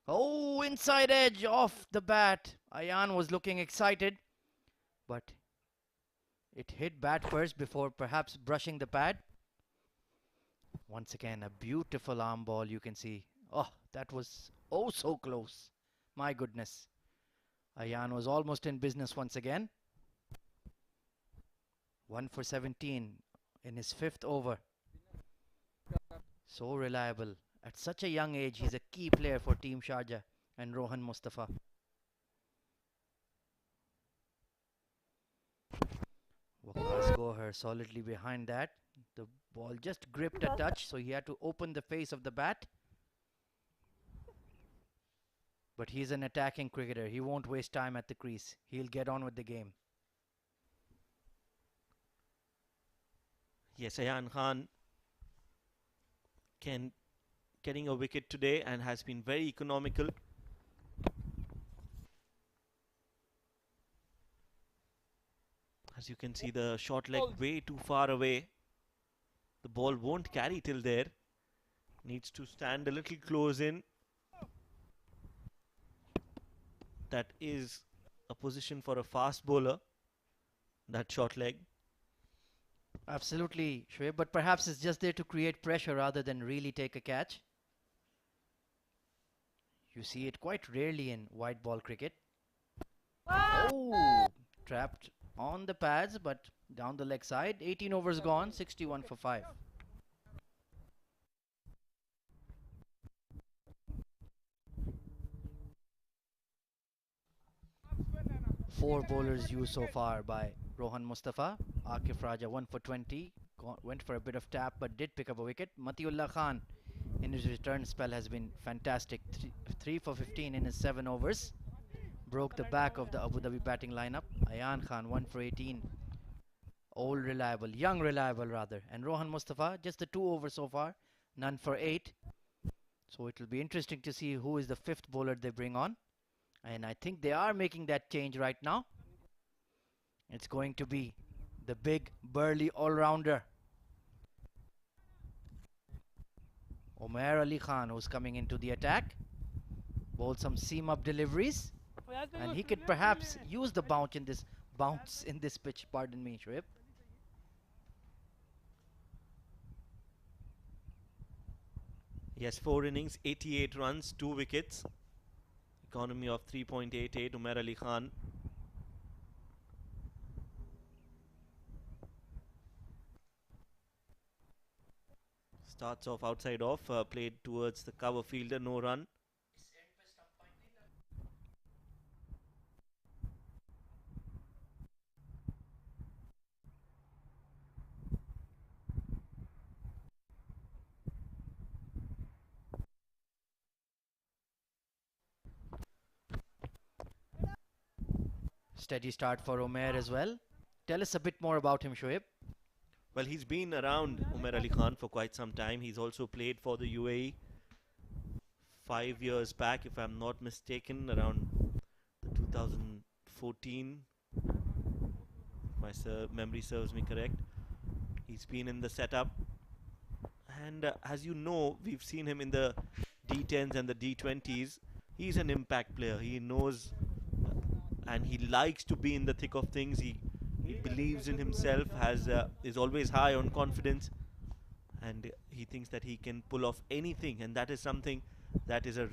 Speaker 6: Oh, inside edge off the bat. Ayan was looking excited, but it hit bat first before perhaps brushing the pad. Once again, a beautiful arm ball you can see Oh, that was oh so close. My goodness. Ayan was almost in business once again. 1 for 17 in his 5th over. So reliable. At such a young age, he's a key player for Team Sharjah and Rohan Mustafa. Waqas Gohar solidly behind that. The ball just gripped a touch, so he had to open the face of the bat. But he's an attacking cricketer. He won't waste time at the crease. He'll get on with the game.
Speaker 9: Yes, Ayan Khan getting a wicket today and has been very economical. As you can see, the short leg way too far away. The ball won't carry till there. Needs to stand a little close in. That is a position for a fast bowler, that short leg.
Speaker 6: Absolutely, Shoaib, but perhaps it's just there to create pressure rather than really take a catch. You see it quite rarely in white ball cricket. Oh, trapped on the pads, but down the leg side. 18 overs gone, 61 for 5. Four bowlers used so far by Rohan Mustafa. Akif Raja 1 for 20. Went for a bit of tap but did pick up a wicket. Matiullah Khan in his return spell has been fantastic. 3 for 15 in his 7 overs. Broke the back of the Abu Dhabi batting lineup. Ayan Khan 1 for 18. Old reliable, young reliable rather. And Rohan Mustafa just the 2 overs so far. None for 8. So it will be interesting to see who is the 5th bowler they bring on. And I think they are making that change right now. It's going to be the big burly all-rounder Umair Ali Khan, who's coming into the attack. Bowled some seam-up deliveries. And he could perhaps use the bounce in this pitch, pardon me, Shoaib.
Speaker 9: Yes, 4 innings, 88 runs, 2 wickets. Economy of 3.88, Umair Ali Khan. Starts off outside off, played towards the cover fielder, no run.
Speaker 6: Steady start for Umair as well. Tell us a bit more about him, Shoaib.
Speaker 9: Well, he's been around Umair Ali Khan for quite some time. He's also played for the UAE 5 years back, if I'm not mistaken, around the 2014. My memory serves me correct. He's been in the setup. And as you know, we've seen him in the D10s and the D20s. He's an impact player. He knows and he likes to be in the thick of things. He believes in himself, is always high on confidence, and he thinks that he can pull off anything, and that is something that is a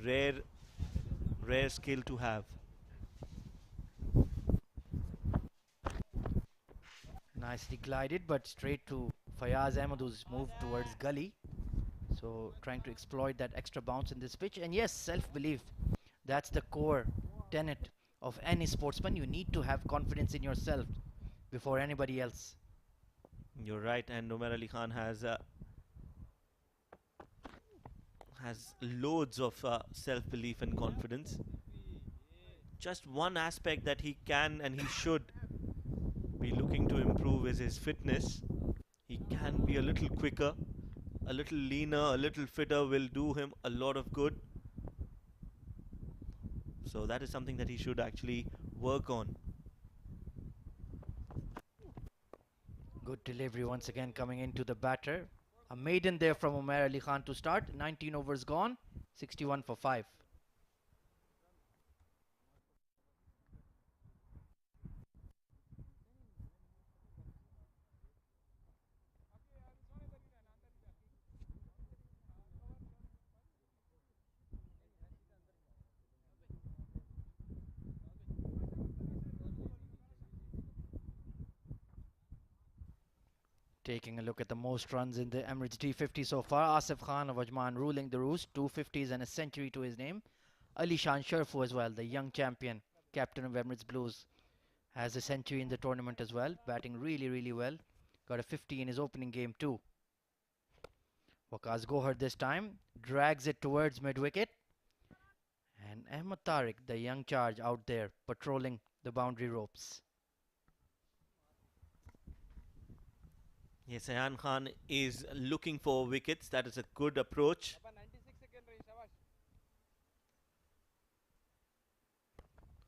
Speaker 9: rare skill to have.
Speaker 6: Nicely glided, but straight to Fayaz Ahmed, who's moved towards gully. So trying to exploit that extra bounce in this pitch. And yes, self-belief. That's the core tenet of any sportsman. You need to have confidence in yourself before anybody else.
Speaker 9: You're right, and Umair Ali Khan has loads of self-belief and confidence. Just one aspect that he can and he should be looking to improve is his fitness. He can be a little quicker, a little leaner, a little fitter will do him a lot of good. So that is something that he should actually work on.
Speaker 6: Good delivery once again coming into the batter. A maiden there from Umair Ali Khan to start. 19 overs gone, 61 for 5. Taking a look at the most runs in the Emirates D50 so far, Asif Khan of Ajman ruling the roost, 250s and a century to his name. Ali Shan Sharfu as well, the young champion, captain of Emirates Blues, has a century in the tournament as well, batting really well. Got a 50 in his opening game too. Waqas Gohar this time drags it towards mid-wicket. And Ahmed Tariq, the young charge out there, patrolling the boundary ropes.
Speaker 9: Yes, Ayan Khan is looking for wickets. That is a good approach.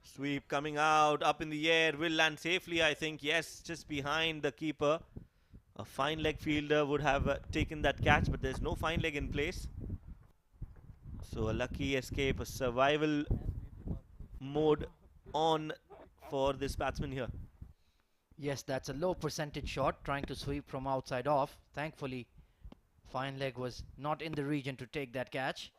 Speaker 9: Sweep coming out, up in the air, will land safely, I think. Yes, just behind the keeper. A fine leg fielder would have taken that catch, but there's no fine leg in place. So a lucky escape, a survival mode on for this batsman here.
Speaker 6: Yes, that's a low percentage shot, trying to sweep from outside off. Thankfully, fine leg was not in the region to take that catch.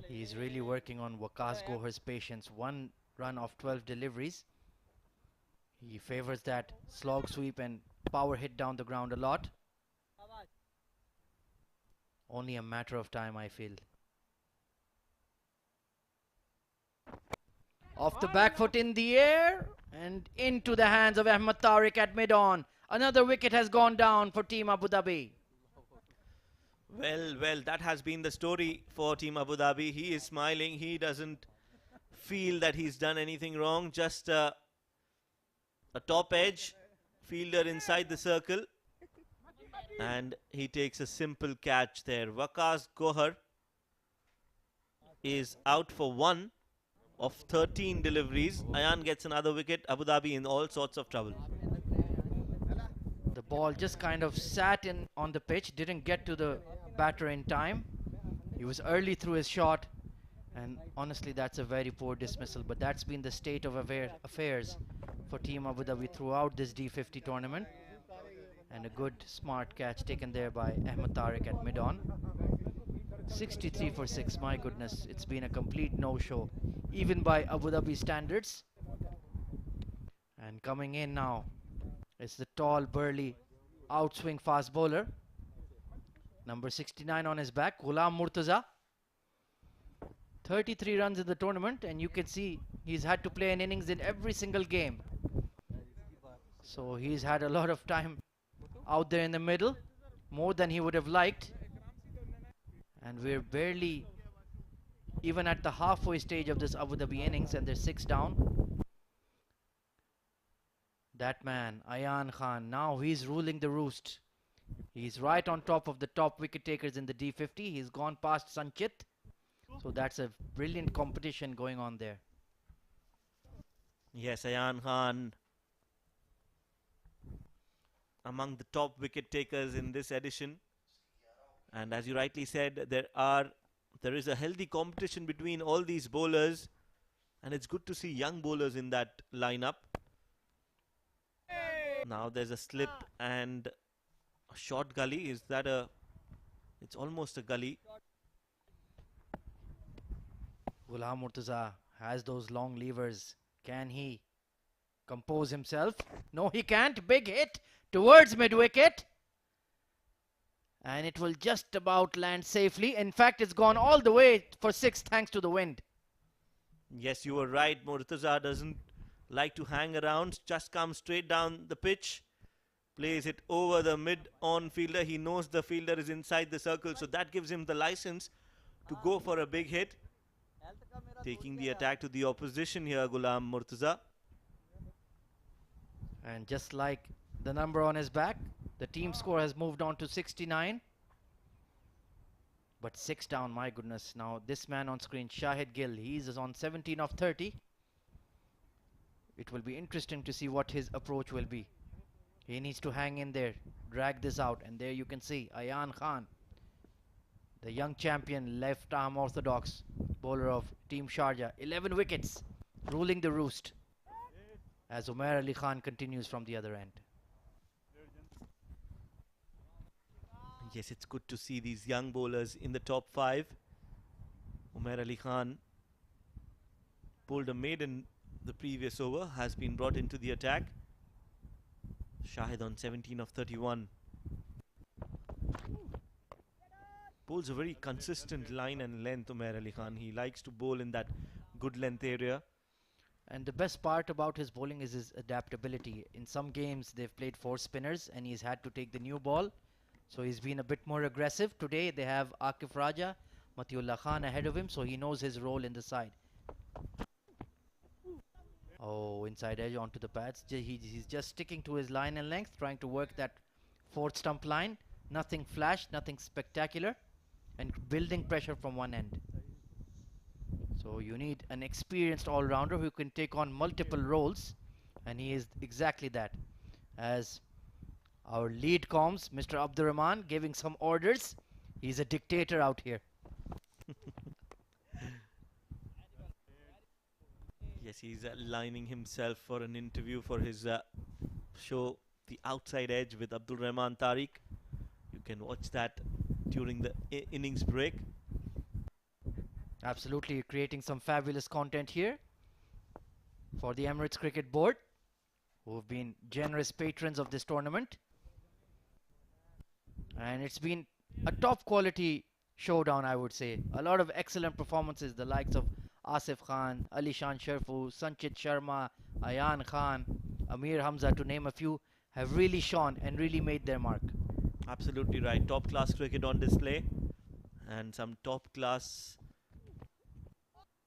Speaker 6: He's really working on Waqas Gohar's patience. 1 run of 12 deliveries. He favors that slog sweep and power hit down the ground a lot. Only a matter of time, I feel. Off the back foot in the air and into the hands of Ahmed Tariq at mid-on. Another wicket has gone down for Team Abu Dhabi.
Speaker 9: Well, that has been the story for Team Abu Dhabi. He is smiling. He doesn't feel that he's done anything wrong. Just a top edge fielder inside the circle. And he takes a simple catch there. Waqas Gohar is out for 1 of 13 deliveries. Ayan gets another wicket. Abu Dhabi in all sorts of trouble.
Speaker 6: The ball just kind of sat in on the pitch, didn't get to the batter in time. He was early through his shot, and honestly that's a very poor dismissal, but that's been the state of affairs for Team Abu Dhabi throughout this D50 tournament. And a good smart catch taken there by Ahmed Tariq at mid-on. 63 for 6, my goodness, it's been a complete no-show, even by Abu Dhabi standards. And coming in now is the tall, burly, outswing fast bowler. Number 69 on his back, Ghulam Murtaza. 33 runs in the tournament, and you can see he's had to play an innings in every single game. So he's had a lot of time out there in the middle, more than he would have liked. And we're barely even at the halfway stage of this Abu Dhabi innings, and they're 6 down. That man, Ayan Khan, now he's ruling the roost. He's right on top of the top wicket takers in the D50. He's gone past Sanchit. So that's a brilliant competition going on there.
Speaker 9: Yes, Ayan Khan among the top wicket takers in this edition. And as you rightly said, there is a healthy competition between all these bowlers, and it's good to see young bowlers in that lineup. Now there's a slip and a short gully. Is that it's almost a gully.
Speaker 6: Ghulam Murtaza has those long levers. Can he compose himself? No, he can't. Big hit towards mid-wicket. And it will just about land safely. In fact, it's gone all the way for 6 thanks to the wind.
Speaker 9: Yes, you were right. Murtaza doesn't like to hang around. Just comes straight down the pitch. Plays it over the mid-on fielder. He knows the fielder is inside the circle, so that gives him the license to go for a big hit. Taking the attack to the opposition here, Ghulam Murtaza.
Speaker 6: And just like the number on his back, the team score has moved on to 69. But 6 down, my goodness. Now this man on screen, Shahid Gill, he's on 17 of 30. It will be interesting to see what his approach will be. He needs to hang in there, drag this out. And there you can see Ayan Khan, the young champion, left arm orthodox bowler of Team Sharjah. 11 wickets, ruling the roost, as Umair Ali Khan continues from the other end.
Speaker 9: Yes, it's good to see these young bowlers in the top 5. Umair Ali Khan pulled a maiden the previous over, has been brought into the attack. Shahid on 17 of 31. Bowls a very consistent line and length, Umair Ali Khan. He likes to bowl in that good length area.
Speaker 6: And the best part about his bowling is his adaptability. In some games, they've played 4 spinners and he's had to take the new ball. So he's been a bit more aggressive. Today, they have Akif Raja, Matiullah Khan ahead of him, so he knows his role in the side. Oh, inside edge onto the pads. He's just sticking to his line and length, trying to work that 4th stump line. Nothing flash, nothing spectacular, and building pressure from one end. So you need an experienced all-rounder who can take on multiple roles, and he is exactly that. As our lead comms, Mr. Abdurrahman, giving some orders. He's a dictator out here.
Speaker 9: Yes, he's lining himself for an interview for his show, The Outside Edge with Abdul Rahman Tariq. You can watch that during the innings break.
Speaker 6: Absolutely, creating some fabulous content here for the Emirates Cricket Board, who have been generous patrons of this tournament. And it's been a top quality showdown, I would say. A lot of excellent performances, the likes of Asif Khan, Ali Shan Sharfu, Sanchit Sharma, Ayan Khan, Amir Hamza, to name a few, have really shone and really made their mark.
Speaker 9: Absolutely right. Top class cricket on display, and some top class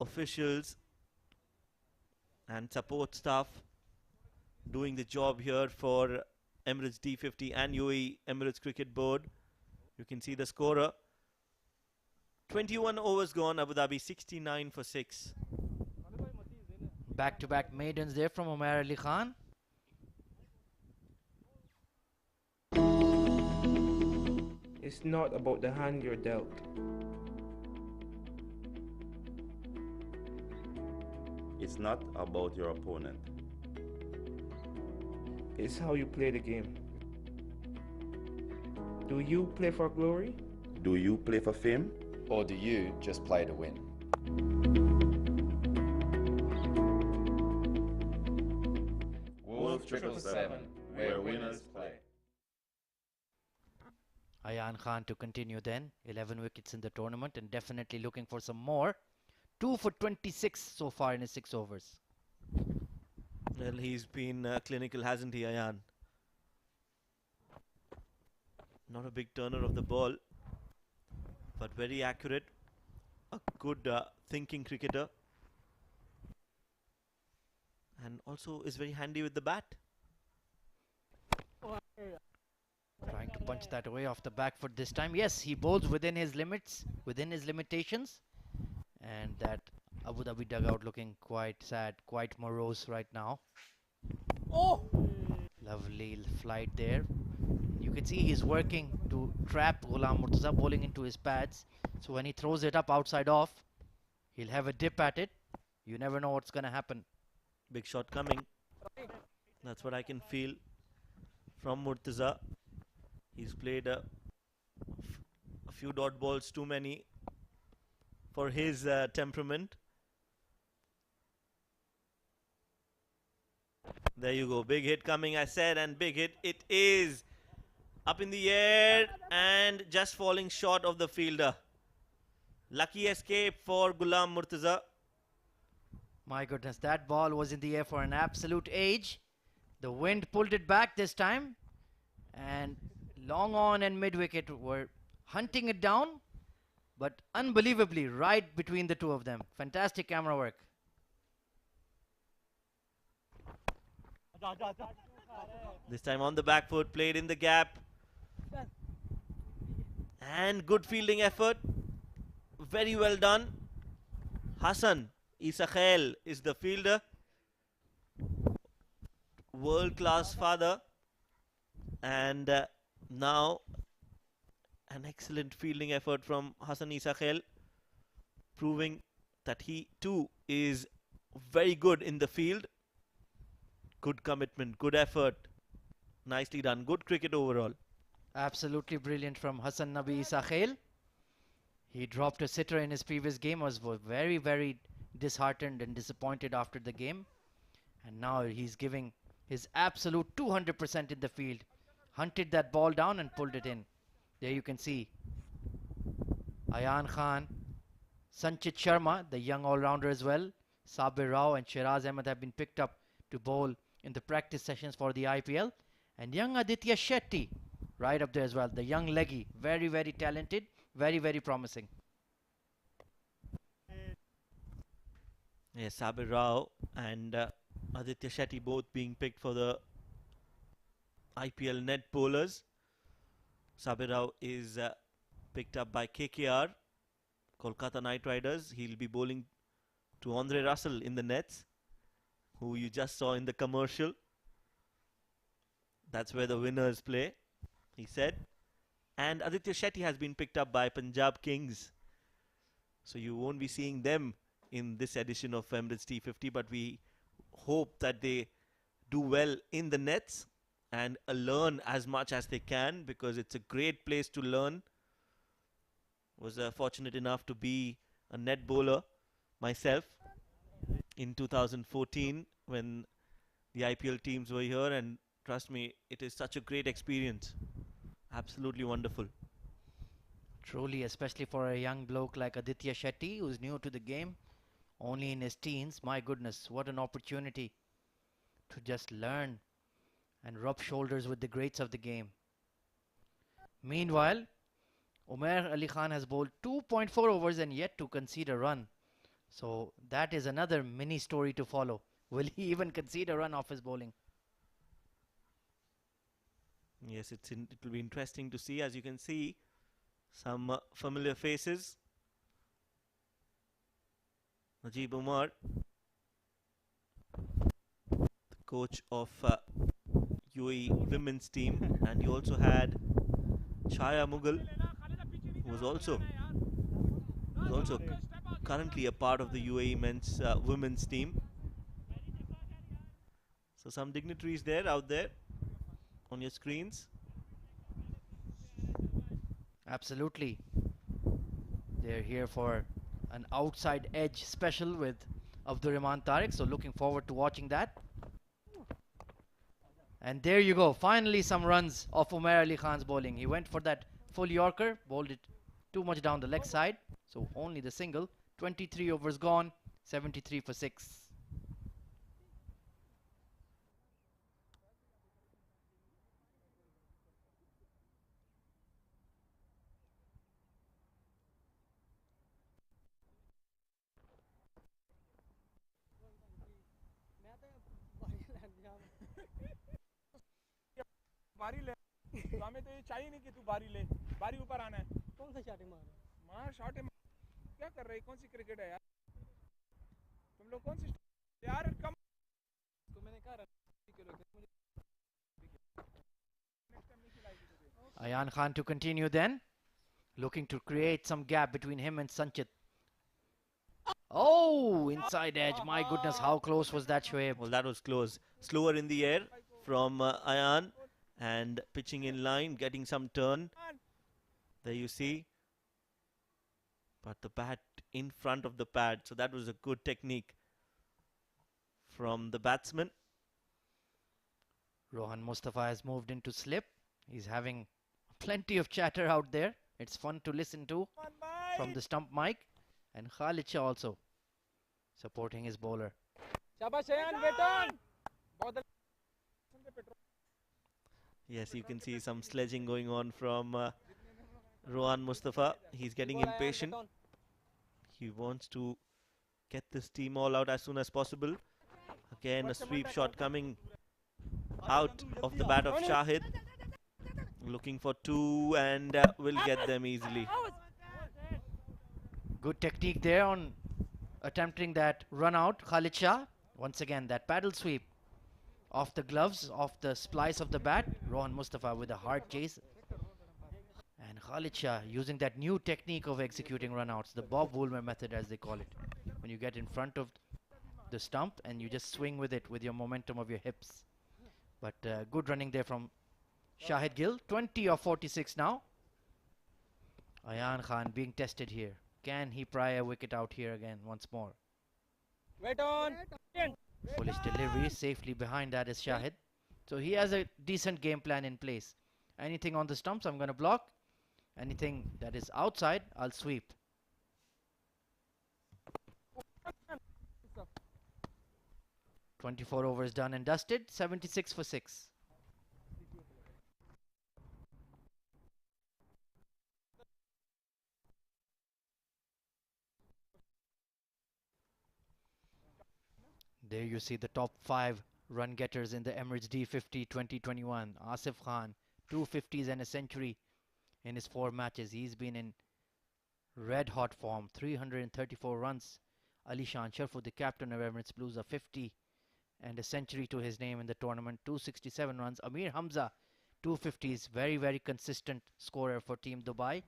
Speaker 9: officials and support staff doing the job here for Emirates D50 and UAE Emirates Cricket Board. You can see the scorer. 21 overs gone, Abu Dhabi 69 for 6.
Speaker 6: Back-to-back maidens there from Umair Ali Khan.
Speaker 2: It's not about the hand you're dealt.
Speaker 3: It's not about your opponent.
Speaker 2: It's how you play the game. Do you play for glory?
Speaker 3: Do you play for fame?
Speaker 4: Or do you just play to win?
Speaker 3: Wolf777, where winners play.
Speaker 6: Ayan Khan to continue then. 11 wickets in the tournament and definitely looking for some more. 2 for 26 so far in his 6 overs.
Speaker 9: Well, he's been clinical, hasn't he, Ayan? Not a big turner of the ball, but very accurate. A good thinking cricketer. And also is very handy with the bat.
Speaker 6: Trying to punch that away off the back foot this time. Yes, he bowls within his limits, within his limitations. And that Abu Dhabi dugout looking quite sad, quite morose right now. Oh! Lovely flight there. You can see he's working to trap Ghulam Murtaza, bowling into his pads. So when he throws it up outside off, he'll have a dip at it. You never know what's going to happen.
Speaker 9: Big shot coming. That's what I can feel from Murtaza. He's played a few dot balls too many for his temperament. There you go. Big hit coming, I said, and big hit it is. Up in the air and just falling short of the fielder. Lucky escape for Ghulam Murtaza.
Speaker 6: My goodness, that ball was in the air for an absolute age. The wind pulled it back this time. And long on and mid-wicket were hunting it down. But unbelievably, right between the two of them. Fantastic camera work.
Speaker 9: This time on the back foot, played in the gap. And good fielding effort. Very well done. Hassan Isakhel is the fielder. World-class father. And now an excellent fielding effort from Hassan Isakhel, proving that he too is very good in the field. Good commitment, good effort. Nicely done. Good cricket overall.
Speaker 6: Absolutely brilliant from Hassan Nabi Isakhel. He dropped a sitter in his previous game, was very, very disheartened and disappointed after the game. And now he's giving his absolute 200% in the field. Hunted that ball down and pulled it in. There you can see Ayan Khan, Sanchit Sharma, the young all-rounder as well. Sabir Rao and Shiraz Ahmed have been picked up to bowl in the practice sessions for the IPL. And young Aditya Shetty, right up there as well. The young leggy, very, very talented, very, very promising.
Speaker 9: Yes, Sabir Rao and Aditya Shetty both being picked for the IPL net bowlers. Sabir Rao is picked up by KKR, Kolkata Knight Riders. He'll be bowling to Andre Russell in the nets, who you just saw in the commercial. That's where the winners play, he said. And Aditya Shetty has been picked up by Punjab Kings. So you won't be seeing them in this edition of Emirates D50, but we hope that they do well in the nets and learn as much as they can, because it's a great place to learn. Was fortunate enough to be a net bowler myself in 2014 when the IPL teams were here, and trust me, it is such a great experience. Absolutely wonderful.
Speaker 6: Truly, especially for a young bloke like Aditya Shetty, who's new to the game, only in his teens. My goodness, what an opportunity to just learn and rub shoulders with the greats of the game. Meanwhile, Umair Ali Khan has bowled 2.4 overs and yet to concede a run. So that is another mini story to follow. Will he even concede a run off his bowling?
Speaker 9: Yes, it will be interesting to see. As you can see, some familiar faces. Najib Umar, the coach of UAE women's team, and you also had Chaya Mughal, who was also currently a part of the UAE men's women's team. So some dignitaries there, out there on your screens.
Speaker 6: Absolutely. They're here for an outside edge special with Abdurrahman Tariq, so looking forward to watching that. And there you go, finally some runs of Umair Ali Khan's bowling. He went for that full Yorker, bowled it too much down the leg side, so only the single. 23 overs gone, 73 for 6.
Speaker 7: बारी ले तो हमें तो ये चाहिए नहीं कि तू बारी ले बारी ऊपर आना है कौन सा शॉट मार शॉट क्या कर रहे कौन सी क्रिकेट है यार तुम लोग कौन सी यार कम तो मैंने कहा
Speaker 6: Ayan Khan to continue then, looking to create some gap between him and Sanchit. Oh, inside edge. My goodness, how close was that, Shoaib?
Speaker 9: Well, that was close. Slower in the air from Ayan, and pitching in line, getting some turn. There you see. But the bat in front of the pad. So that was a good technique from the batsman.
Speaker 6: Rohan Mustafa has moved into slip. He's having plenty of chatter out there. It's fun to listen to from the stump mic. And Khalid Shah also supporting his bowler.
Speaker 9: Yes, you can see some sledging going on from Rohan Mustafa. He's getting impatient. He wants to get this team all out as soon as possible. Again, a sweep shot coming out of the bat of Shahid. Looking for two, and will get them easily.
Speaker 6: Good technique there on attempting that run out. Khalid Shah, once again, that paddle sweep off the gloves, off the splice of the bat. Rohan Mustafa with a hard chase. And Khalid Shah using that new technique of executing runouts, the Bob Woolmer method as they call it. When you get in front of the stump and you just swing with it with your momentum of your hips. But good running there from Shahid Gill. 20 of 46 now. Ayan Khan being tested here. Can he pry a wicket out here again once more?
Speaker 10: Wait on.
Speaker 6: Foolish delivery. Safely behind that is Shahid. So he has a decent game plan in place. Anything on the stumps, I'm going to block. Anything that is outside, I'll sweep. "24 overs done and dusted. 76 for 6. There you see the top 5 run getters in the Emirates D50 2021. Asif Khan, 250s and a century in his 4 matches. He's been in red hot form. 334 runs. Ali Shan Sharfu, the captain of Emirates Blues, a 50 and a century to his name in the tournament. 267 runs. Amir Hamza, 250s. Very, very consistent scorer for Team Dubai.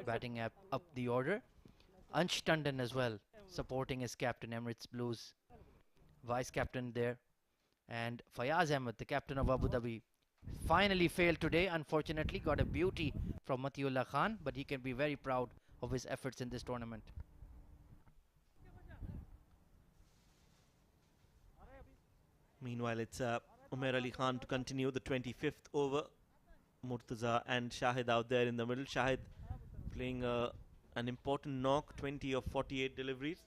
Speaker 6: Batting up the order. Ansh Tandon as well, supporting his captain, Emirates Blues. Vice captain there. And Fayaz Ahmed, the captain of Abu Dhabi, finally failed today. Unfortunately, got a beauty from Matiullah Khan, but he can be very proud of his efforts in this tournament.
Speaker 9: Meanwhile, it's Umair Ali Khan to continue the 25th over. Murtaza and Shahid out there in the middle. Shahid playing an important knock, 20 of 48 deliveries.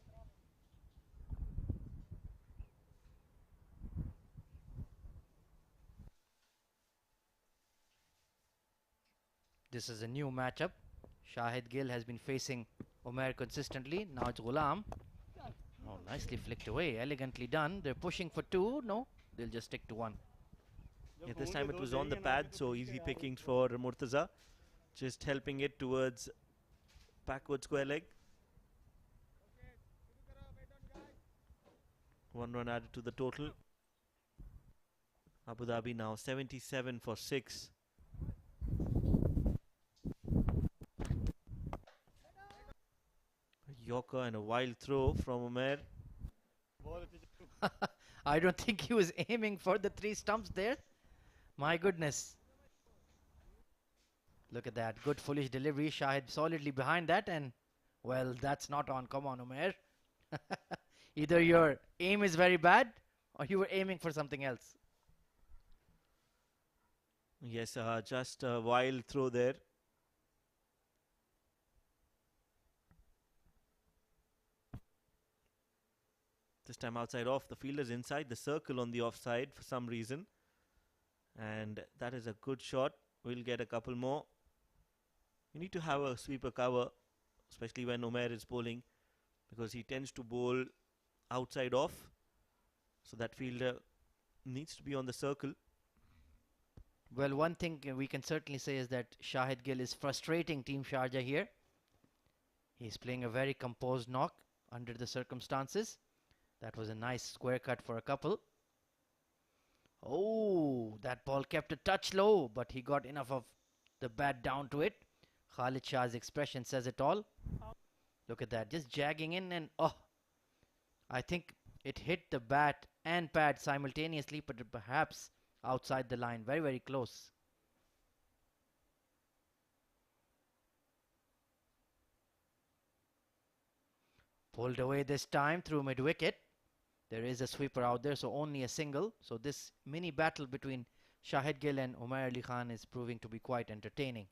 Speaker 6: This is a new matchup. Shahid Gill has been facing Umair consistently. Now it's Ghulam. Oh, nicely flicked away. Elegantly done. They're pushing for 2. No, they'll just stick to 1.
Speaker 9: Yeah, this time it was on the pad, so easy pickings for Murtaza. Just helping it towards backward square leg. 1 run added to the total. Abu Dhabi now 77 for 6. A Yorker and a wild throw from Umair.
Speaker 6: I don't think he was aiming for the 3 stumps there. My goodness. Look at that. Good foolish delivery. Shahid solidly behind that, and well, that's not on. Come on, Umair. Either your aim is very bad or you were aiming for something else.
Speaker 9: Yes, just a wild throw there. This time outside off. The fielder's inside the circle on the offside for some reason. And that is a good shot. We'll get a couple more. You need to have a sweeper cover, especially when Umair is bowling, because he tends to bowl outside off. So that fielder needs to be on the circle.
Speaker 6: Well, one thing we can certainly say is that Shahid Gill is frustrating Team Sharjah here. He's playing a very composed knock under the circumstances. That was a nice square cut for a couple. Oh, that ball kept a touch low, but he got enough of the bat down to it. Khalid Shah's expression says it all. Look at that, just jagging in, and oh, I think it hit the bat and pad simultaneously, but perhaps outside the line. Very, very close. Pulled away this time through mid-wicket. There is a sweeper out there, so only a single. So this mini battle between Shahid Gill and Umair Ali Khan is proving to be quite entertaining.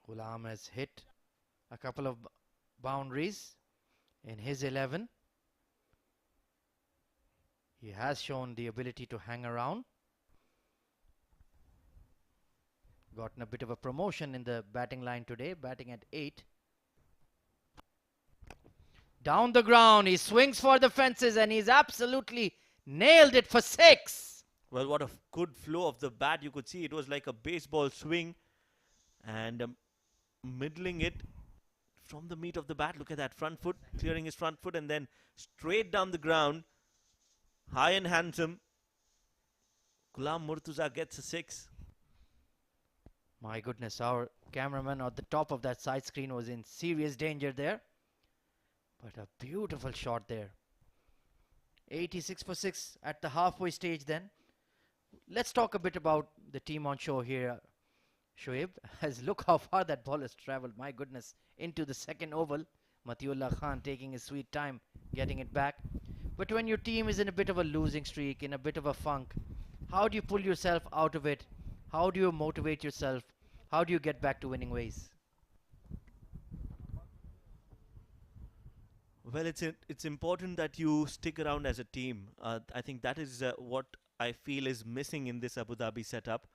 Speaker 6: Ghulam has hit a couple of boundaries in his 11. He has shown the ability to hang around. Gotten a bit of a promotion in the batting line today, batting at 8. Down the ground, he swings for the fences, and he's absolutely nailed it for 6.
Speaker 9: Well, what a good flow of the bat. You could see it was like a baseball swing, and middling it from the meat of the bat. Look at that front foot, clearing his front foot, and then straight down the ground. High and handsome. Ghulam Murtaza gets a 6.
Speaker 6: My goodness, our cameraman at the top of that side screen was in serious danger there. But a beautiful shot there. 86 for 6 at the halfway stage then. Let's talk a bit about the team on show here, Shoaib. As look how far that ball has travelled. My goodness, into the second oval. Matiullah Khan taking his sweet time getting it back. But when your team is in a bit of a losing streak, in a bit of a funk, how do you pull yourself out of it? How do you motivate yourself? How do you get back to winning ways?
Speaker 9: Well, it's important that you stick around as a team. I think that is what I feel is missing in this Abu Dhabi setup.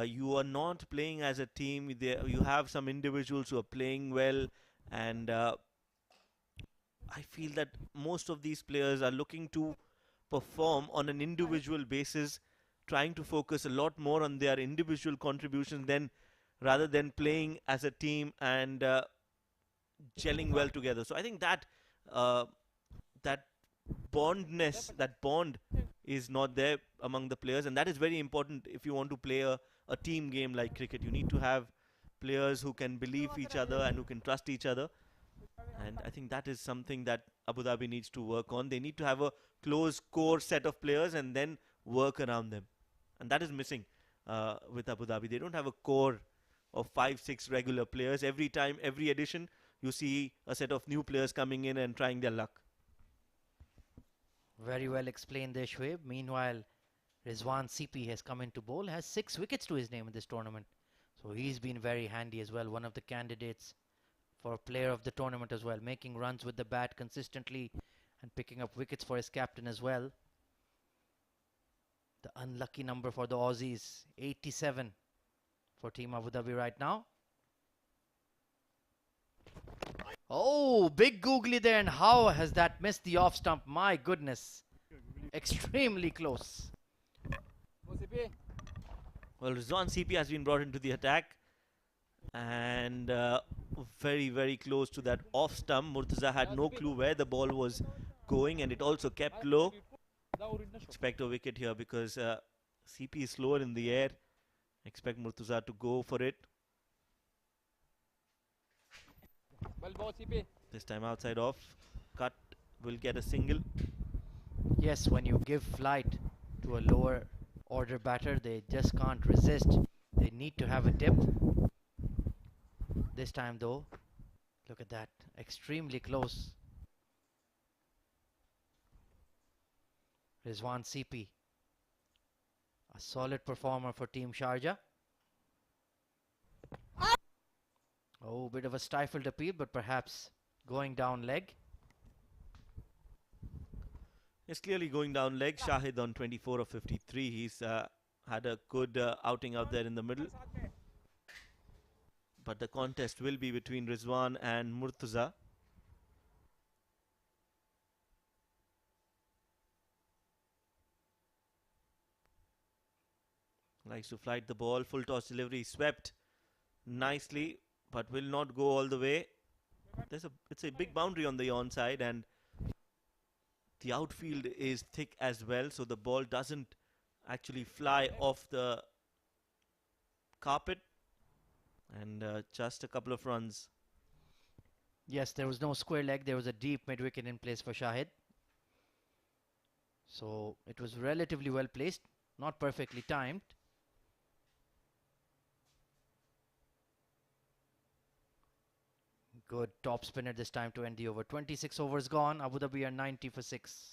Speaker 9: You are not playing as a team. You have some individuals who are playing well, and I feel that most of these players are looking to perform on an individual basis, trying to focus a lot more on their individual contributions rather than playing as a team and gelling well together. So I think that that bond is not there among the players, and that is very important if you want to play a team game like cricket. You need to have players who can believe each other and who can trust each other. And I think that is something that Abu Dhabi needs to work on. They need to have a close core set of players and then work around them. And that is missing with Abu Dhabi. They don't have a core of 5-6 regular players. Every time, every edition, you see a set of new players coming in and trying their luck.
Speaker 6: Very well explained there, Shoaib. Meanwhile, Rizwan CP has come into bowl, has 6 wickets to his name in this tournament. So he's been very handy as well. One of the candidates for player of the tournament as well, making runs with the bat consistently and picking up wickets for his captain as well. The unlucky number for the Aussies, 87 for Team Abu Dhabi right now. Oh, big googly there, and how has that missed the off stump? My goodness, extremely close.
Speaker 9: Well, Rizwan CP has been brought into the attack, and very, very close to that off stump. Murtaza had no clue where the ball was going, and it also kept low. Expect a wicket here because CP is slower in the air. Expect Murtaza to go for it. This time outside off. Cut will get a single.
Speaker 6: Yes, when you give flight to a lower order batter, they just can't resist. They need to have a dip. This time though, look at that, extremely close. Rizwan CP, a solid performer for Team Sharjah. Oh, bit of a stifled appeal, but perhaps going down leg.
Speaker 9: It's clearly going down leg. Shahid on 24 of 53. He's had a good outing out there in the middle. But the contest will be between Rizwan and Murtaza. Likes to flight the ball. Full toss delivery. Swept nicely, but will not go all the way. It's a big boundary on the onside, and the outfield is thick as well, so the ball doesn't actually fly off the carpet. And just a couple of runs.
Speaker 6: Yes, there was no square leg. There was a deep mid-wicket in place for Shahid. So it was relatively well placed, not perfectly timed. Good top spinner this time to end the over. 26 overs gone. Abu Dhabi are 90 for 6.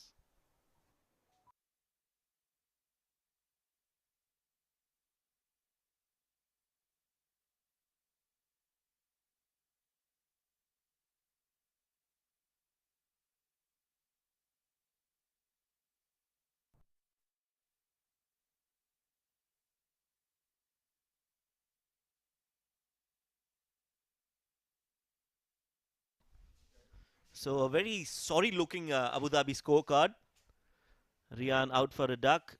Speaker 9: So a very sorry looking Abu Dhabi scorecard. Rian out for a duck.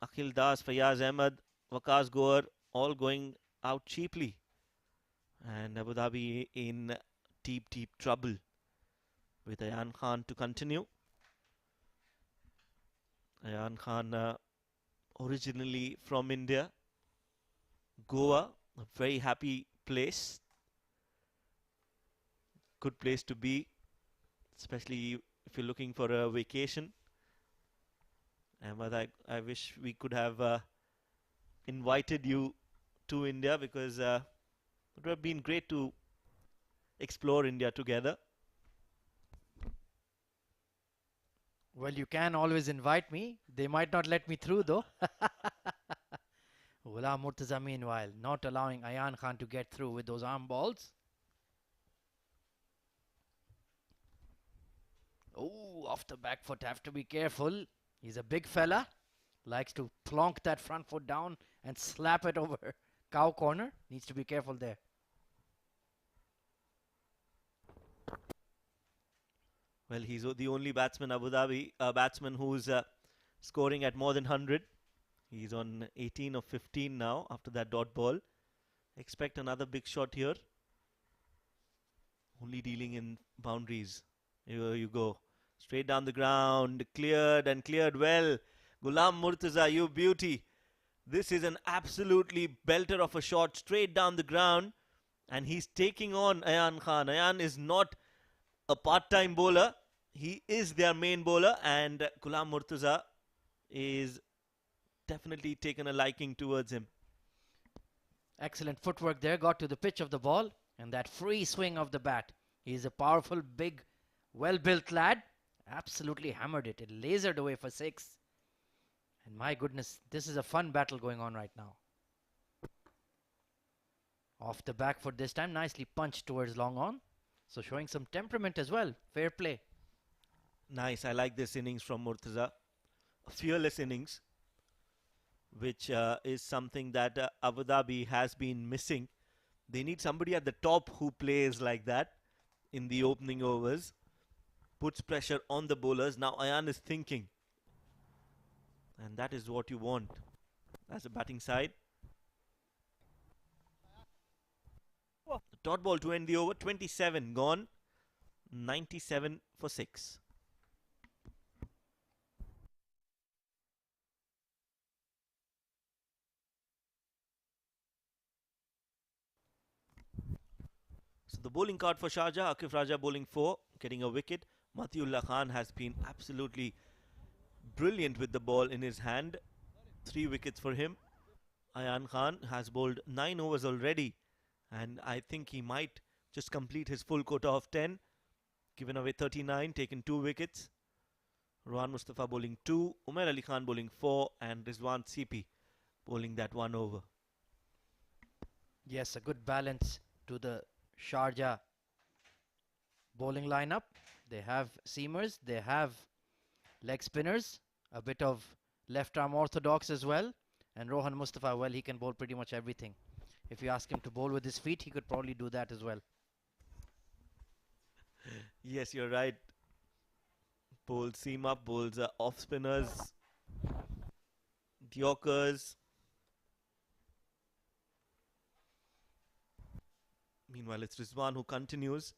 Speaker 9: Akhil Das, Fayaz Ahmed, Waqas Goer all going out cheaply. And Abu Dhabi in deep, deep trouble with Ayan Khan to continue. Ayan Khan originally from India. Goa, a very happy place. Good place to be, especially if you're looking for a vacation. Ahmed, I wish we could have invited you to India, because it would have been great to explore India together.
Speaker 6: Well, you can always invite me. They might not let me through though. Ghulam Murtaza meanwhile not allowing Ayan Khan to get through with those arm balls. Oh, off the back foot, have to be careful. He's a big fella. Likes to plonk that front foot down and slap it over cow corner. Needs to be careful there.
Speaker 9: Well, he's the only batsman, Abu Dhabi, batsman who's scoring at more than 100. He's on 18 of 15 now after that dot ball. Expect another big shot here. Only dealing in boundaries. Here you go. Straight down the ground. Cleared and cleared well. Ghulam Murtaza, you beauty. This is an absolutely belter of a shot straight down the ground. And he's taking on Ayan Khan. Ayan is not a part-time bowler. He is their main bowler. And Ghulam Murtaza is definitely taken a liking towards him.
Speaker 6: Excellent footwork there. Got to the pitch of the ball. And that free swing of the bat. He's a powerful, big, well-built lad. Absolutely hammered it. It lasered away for 6. And my goodness, this is a fun battle going on right now. Off the back foot this time. Nicely punched towards long on. So showing some temperament as well. Fair play.
Speaker 9: Nice. I like this innings from Murtaza. A fearless innings, which is something that Abu Dhabi has been missing. They need somebody at the top who plays like that in the opening overs. Puts pressure on the bowlers. Now Ayan is thinking. And that is what you want as a batting side. The dot ball to end the over. 27 gone. 97 for 6. So the bowling card for Sharjah. Akif Raja bowling 4, getting a wicket. Matiullah Khan has been absolutely brilliant with the ball in his hand. 3 wickets for him. Ayan Khan has bowled 9 overs already. And I think he might just complete his full quota of 10. Given away 39, taken 2 wickets. Ruhan Mustafa bowling 2. Umair Ali Khan bowling 4. And Rizwan CP bowling that 1 over.
Speaker 6: Yes, a good balance to the Sharjah bowling lineup. They have seamers, they have leg spinners, a bit of left arm orthodox as well. And Rohan Mustafa, well, he can bowl pretty much everything. If you ask him to bowl with his feet, he could probably do that as well.
Speaker 9: Yes, you're right. Bowls seam up, bowls off spinners, Yorkers. Meanwhile, it's Rizwan who continues.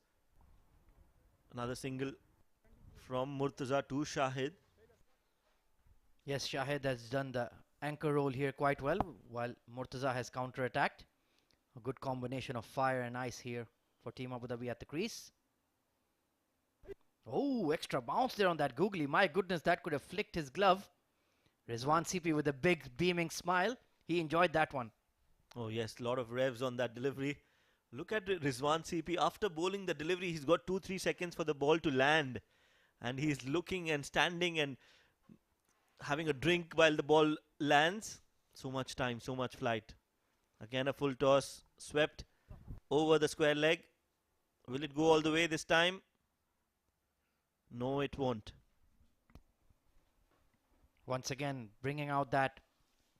Speaker 9: Another single from Murtaza to Shahid.
Speaker 6: Yes, Shahid has done the anchor role here quite well, while Murtaza has counter-attacked. A good combination of fire and ice here for Team Abu Dhabi at the crease. Oh, extra bounce there on that googly. My goodness, that could have flicked his glove. Rizwan CP with a big beaming smile. He enjoyed that one.
Speaker 9: Oh yes, a lot of revs on that delivery. Look at Rizwan CP. After bowling the delivery, he's got 2-3 seconds for the ball to land. And he's looking and standing and having a drink while the ball lands. So much time, so much flight. Again a full toss, swept over the square leg. Will it go all the way this time? No, it won't.
Speaker 6: Once again, bringing out that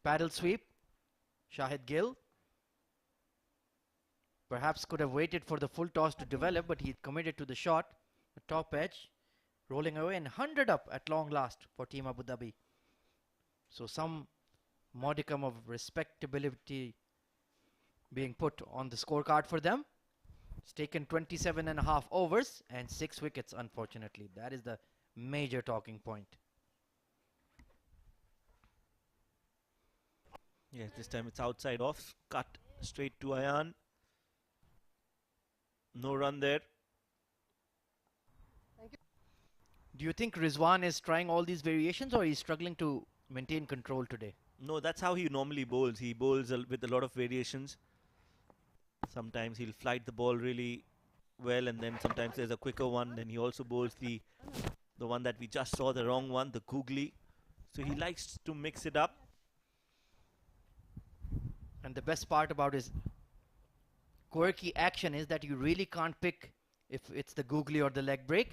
Speaker 6: paddle sweep. Shahid Gill. Perhaps could have waited for the full toss to develop, but he committed to the shot. The top edge, rolling away and 100 up at long last for Team Abu Dhabi. So some modicum of respectability being put on the scorecard for them. It's taken 27.5 overs and 6 wickets, unfortunately. That is the major talking point.
Speaker 9: Yes, this time it's outside off. Cut straight to Ayan. No run there.
Speaker 6: Do you think Rizwan is trying all these variations, or he's struggling to maintain control today?
Speaker 9: No, that's how he normally bowls. He bowls with a lot of variations. Sometimes he'll flight the ball really well, and then sometimes there's a quicker one. Then he also bowls the the one that we just saw, the wrong one, the googly. So he likes to mix it up.
Speaker 6: And the best part about his quirky action is that you really can't pick if it's the googly or the leg break.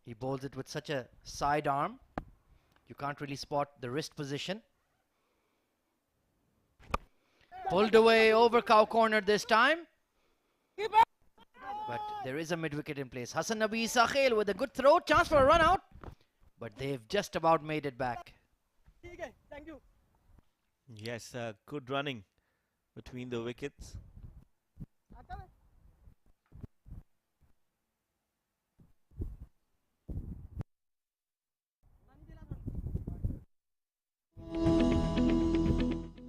Speaker 6: He bowls it with such a side arm. You can't really spot the wrist position. Pulled away over cow corner this time. But there is a mid-wicket in place. Hassan Nabi Sakhel with a good throw. Chance for a run out. But they've just about made it back.
Speaker 10: Thank you.
Speaker 9: Yes, good running between the wickets.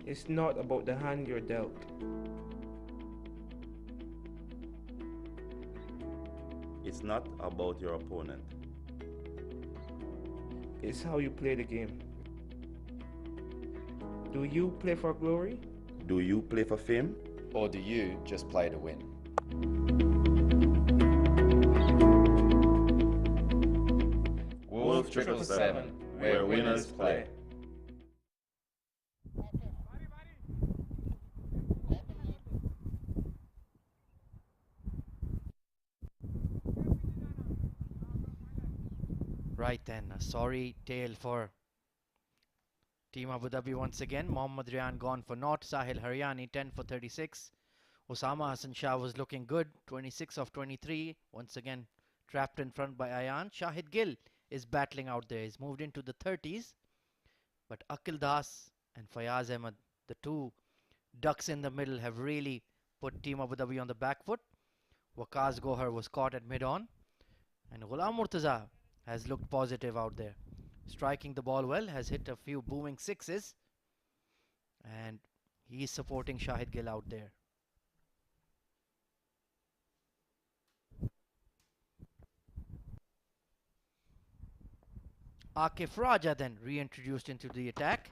Speaker 2: It's not about the hand you're dealt.
Speaker 3: It's not about your opponent.
Speaker 2: It's how you play the game. Do you play for glory?
Speaker 3: Do you play for fame?
Speaker 4: Or do you just play to win?
Speaker 3: Wolf777, where winners play.
Speaker 6: Right then, a sorry tale for Team Abu Dhabi once again. Mohammad Ryan gone for naught. Sahil Haryani 10 for 36. Osama Hassan Shah was looking good, 26 of 23. Once again trapped in front by Ayan. Shahid Gill is battling out there. He's moved into the 30s. But Akil Das and Fayaz Ahmed, the two ducks in the middle, have really put Team Abu Dhabi on the back foot. Waqas Gohar was caught at mid-on. And Ghulam Murtaza has looked positive out there. Striking the ball well, has hit a few booming sixes. And he's supporting Shahid Gill out there. Akif Raja then reintroduced into the attack.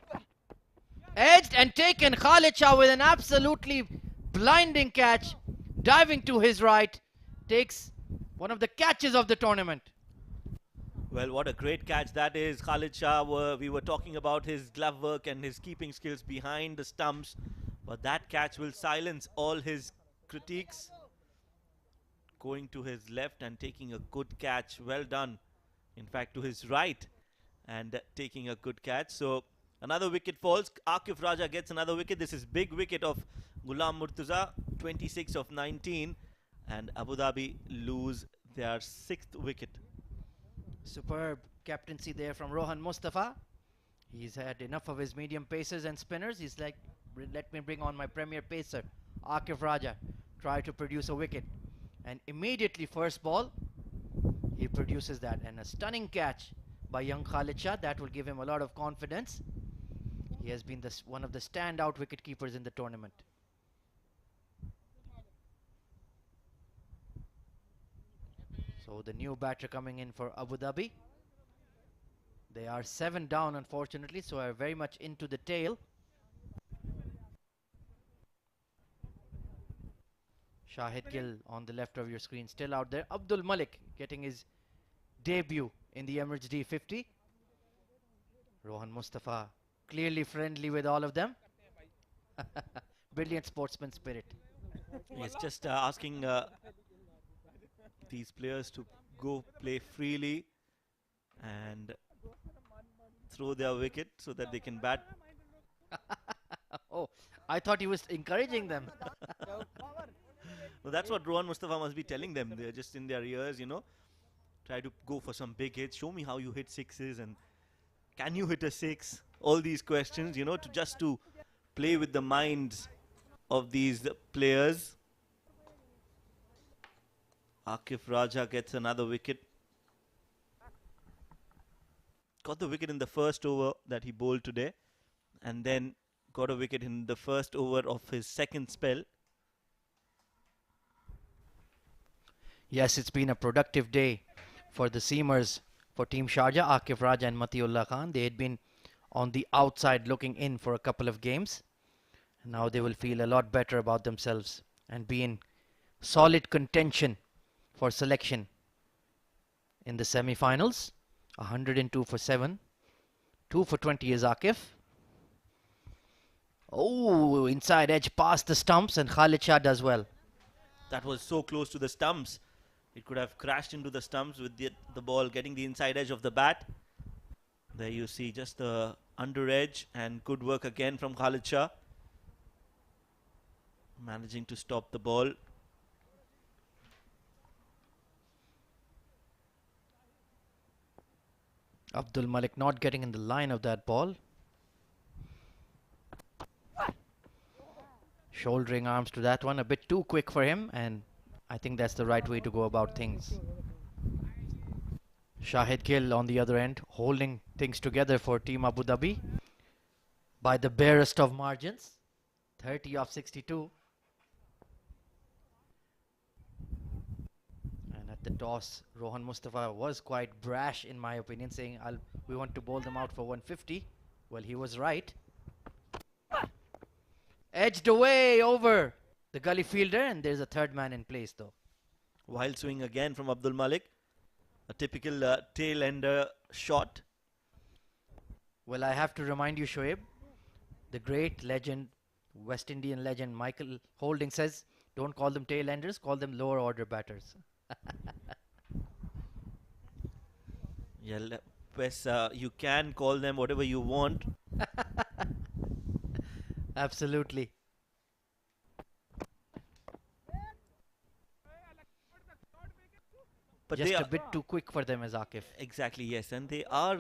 Speaker 6: Edged and taken. Khalid Shah with an absolutely blinding catch. Diving to his right. Takes one of the catches of the tournament.
Speaker 9: Well, what a great catch that is. Khalid Shah, we were talking about his glove work and his keeping skills behind the stumps. But that catch will silence all his critiques. Going to his left and taking a good catch. Well done. In fact, to his right and taking a good catch. So another wicket falls. Akif Raja gets another wicket. This is big wicket of Ghulam Murtaza, 26 of 19. And Abu Dhabi lose their 6th wicket.
Speaker 6: Superb captaincy there from Rohan Mustafa. He's had enough of his medium pacers and spinners. He's like, let me bring on my premier pacer, Akif Raja. Try to produce a wicket. And immediately first ball, he produces that. And a stunning catch by young Khalid Shah. That will give him a lot of confidence. He has been one of the standout wicket keepers in the tournament. So the new batter coming in for Abu Dhabi. They are 7 down, unfortunately, so are very much into the tail. Shahid Gill on the left of your screen, still out there. Abdul Malik getting his debut in the Emirates D50. Rohan Mustafa clearly friendly with all of them. Brilliant sportsman spirit.
Speaker 9: He's just asking these players to go play freely and throw their wicket so that they can bat.
Speaker 6: Oh, I thought he was encouraging them.
Speaker 9: Well, that's what Rohan Mustafa must be telling them. They're just in their ears, you know. Try to go for some big hits. Show me how you hit sixes and can you hit a six? All these questions, you know, to play with the minds of these players. Akif Raja gets another wicket. Got the wicket in the first over that he bowled today. And then got a wicket in the first over of his second spell.
Speaker 6: Yes, it's been a productive day for the seamers for Team Sharjah, Akif Raja and Matiullah Khan. They had been on the outside looking in for a couple of games. And now they will feel a lot better about themselves and be in solid contention for selection in the semi-finals. 102 for 7. 2 for 20 is Akif. Oh, inside edge past the stumps, and Khalid Shah does well.
Speaker 9: That was so close to the stumps. It could have crashed into the stumps with the ball getting the inside edge of the bat. There you see just the under edge, and good work again from Khalid Shah. Managing to stop the ball.
Speaker 6: Abdul Malik not getting in the line of that ball. Shouldering arms to that one, a bit too quick for him, and I think that's the right way to go about things. Shahid Gill on the other end, holding things together for Team Abu Dhabi by the barest of margins, 30 of 62. And at the toss, Rohan Mustafa was quite brash in my opinion, saying we want to bowl them out for 150. Well, he was right. Edged away over the gully fielder, and there's a third man in place though.
Speaker 9: Wild swing again from Abdul Malik. A typical tail-ender shot.
Speaker 6: Well, I have to remind you, Shoaib, the great legend, West Indian legend Michael Holding says, don't call them tail-enders, call them lower order batters.
Speaker 9: Yeah, Wes, you can call them whatever you want.
Speaker 6: Absolutely.
Speaker 9: But
Speaker 6: just
Speaker 9: they
Speaker 6: a bit too quick for them as Akif.
Speaker 9: Exactly, yes. And they are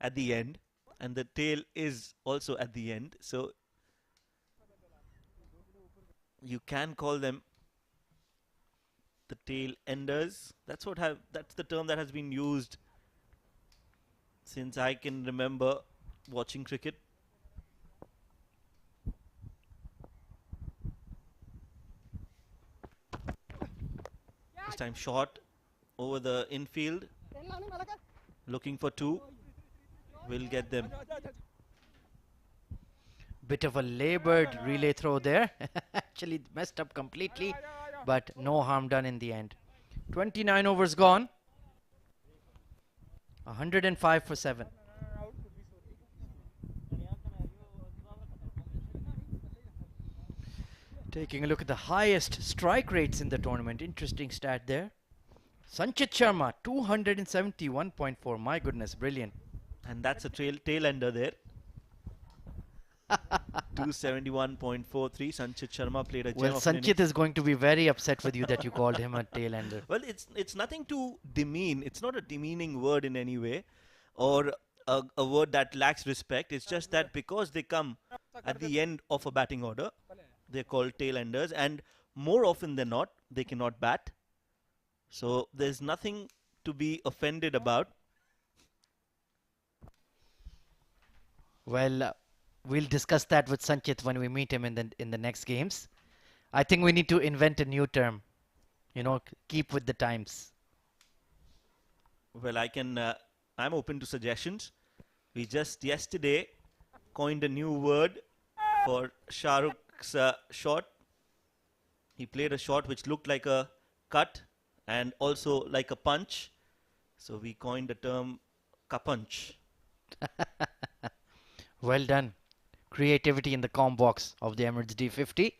Speaker 9: at the end. And the tail is also at the end. So you can call them the tail enders. That's the term that has been used since I can remember watching cricket. This time short over the infield, looking for two, will get them.
Speaker 6: Bit of a labored relay throw there. Actually messed up completely, but no harm done in the end. 29 overs gone. 105 for 7. Taking a look at the highest strike rates in the tournament. Interesting stat there. Sanchit Sharma, 271.4. My goodness, brilliant.
Speaker 9: And that's a tail ender there. 271.43. Sanchit Sharma played a gem.
Speaker 6: Well, Sanchit is going to be very upset with you that you called him a tail ender.
Speaker 9: Well, it's nothing to demean. It's not a demeaning word in any way, or a word that lacks respect. It's just that because they come at the end of a batting order, they're called tail enders, and more often than not, they cannot bat. So there's nothing to be offended about.
Speaker 6: Well, we'll discuss that with Sanchit when we meet him in the next games. I think we need to invent a new term. You know, keep with the times.
Speaker 9: Well, I'm open to suggestions. We just yesterday coined a new word for Shah Rukh's shot. He played a shot which looked like a cut and also like a punch. So we coined the term kapunch.
Speaker 6: Well done. Creativity in the com box of the Emirates D50.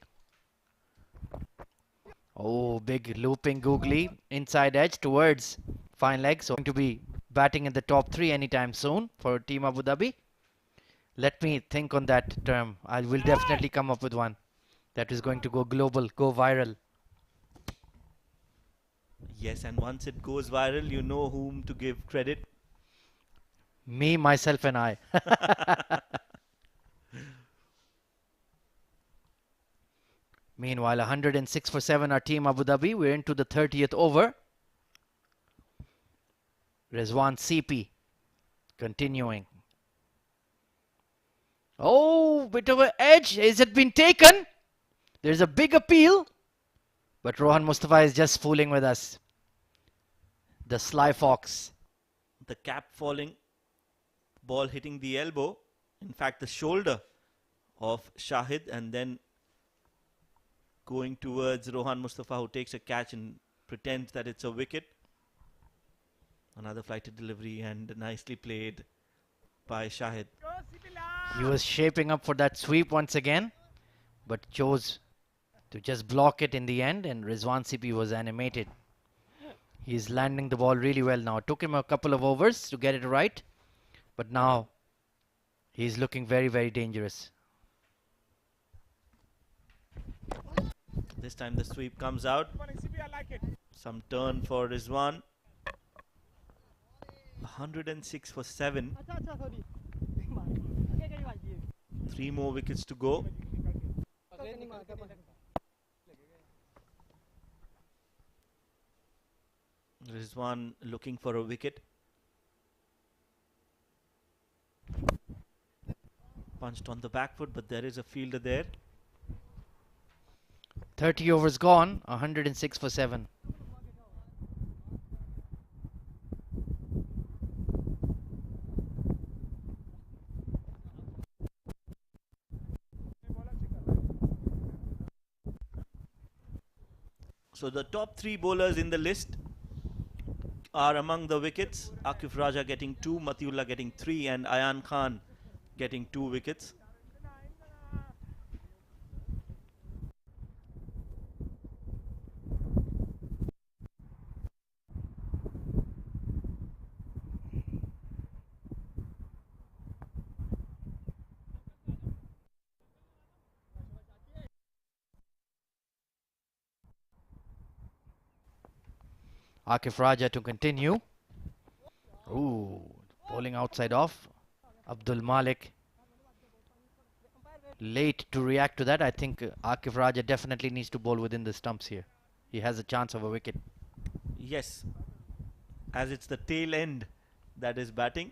Speaker 6: Oh, big looping googly. Inside edge towards fine leg. So going to be batting in the top 3 anytime soon for Team Abu Dhabi. Let me think on that term. I will definitely come up with one that is going to go global, go viral.
Speaker 9: Yes, and once it goes viral, you know whom to give credit.
Speaker 6: Me, myself and I. Meanwhile, 106 for 7 are Team Abu Dhabi. We're into the 30th over. Rizwan CP continuing. Oh, bit of an edge. Has it been taken? There's a big appeal. But Rohan Mustafa is just fooling with us. The sly fox.
Speaker 9: The cap falling, ball hitting the elbow. In fact, the shoulder of Shahid, and then going towards Rohan Mustafa, who takes a catch and pretends that it's a wicket. Another flighted delivery and nicely played by Shahid.
Speaker 6: He was shaping up for that sweep once again, but chose to just block it in the end, and Rizwan Sipi was animated. He's landing the ball really well now. Took him a couple of overs to get it right, but now he's looking very, very dangerous.
Speaker 9: This time the sweep comes out. Some turn for Rizwan. 106 for 7. 3 more wickets to go. Rizwan looking for a wicket. Punched on the back foot, but there is a fielder there.
Speaker 6: 30 overs gone, 106 for 7.
Speaker 9: So the top 3 bowlers in the list are among the wickets. Akif Raja getting 2, Matiullah getting 3, and Ayan Khan getting 2 wickets.
Speaker 6: Akif Raja to continue. Ooh, bowling outside off. Abdul Malik late to react to that. I think Akif Raja definitely needs to bowl within the stumps here. He has a chance of a wicket.
Speaker 9: Yes, as it's the tail end that is batting.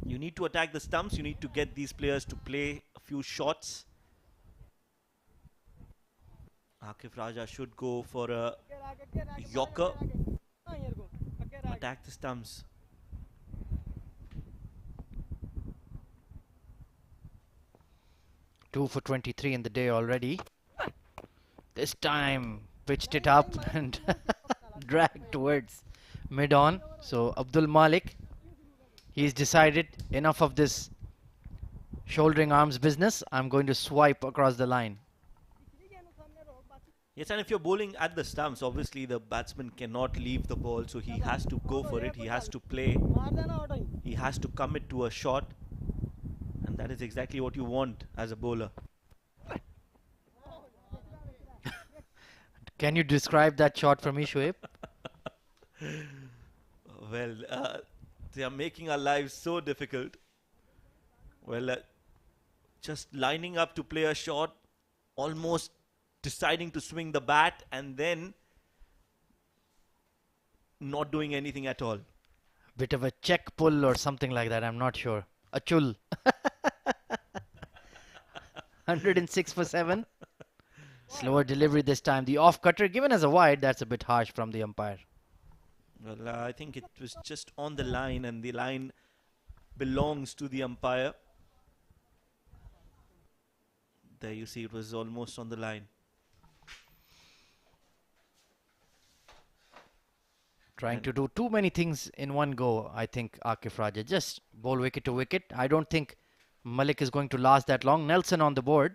Speaker 9: You need to attack the stumps. You need to get these players to play a few shots. Akif Raja should go for a Yorker. Attack the stumps.
Speaker 6: Two for 23 in the day already. This time pitched it up and dragged towards mid-on. So Abdul Malik, he's decided enough of this shouldering arms business. I'm going to swipe across the line.
Speaker 9: Yes, and if you're bowling at the stumps, obviously the batsman cannot leave the ball, so he has to go for it, he has to play, he has to commit to a shot, and that is exactly what you want as a bowler.
Speaker 6: Can you describe that shot for me, Shoaib?
Speaker 9: Well, they are making our lives so difficult. Well, just lining up to play a shot, almost deciding to swing the bat, and then not doing anything at all.
Speaker 6: Bit of a check pull or something like that, I'm not sure. A chul. 106 for 7. Slower delivery this time. The off cutter given as a wide, that's a bit harsh from the umpire.
Speaker 9: Well, I think it was just on the line, and the line belongs to the umpire. There you see it was almost on the line.
Speaker 6: Trying to do too many things in one go, I think, Akif Raja. Just bowl wicket to wicket. I don't think Malik is going to last that long. Nelson on the board.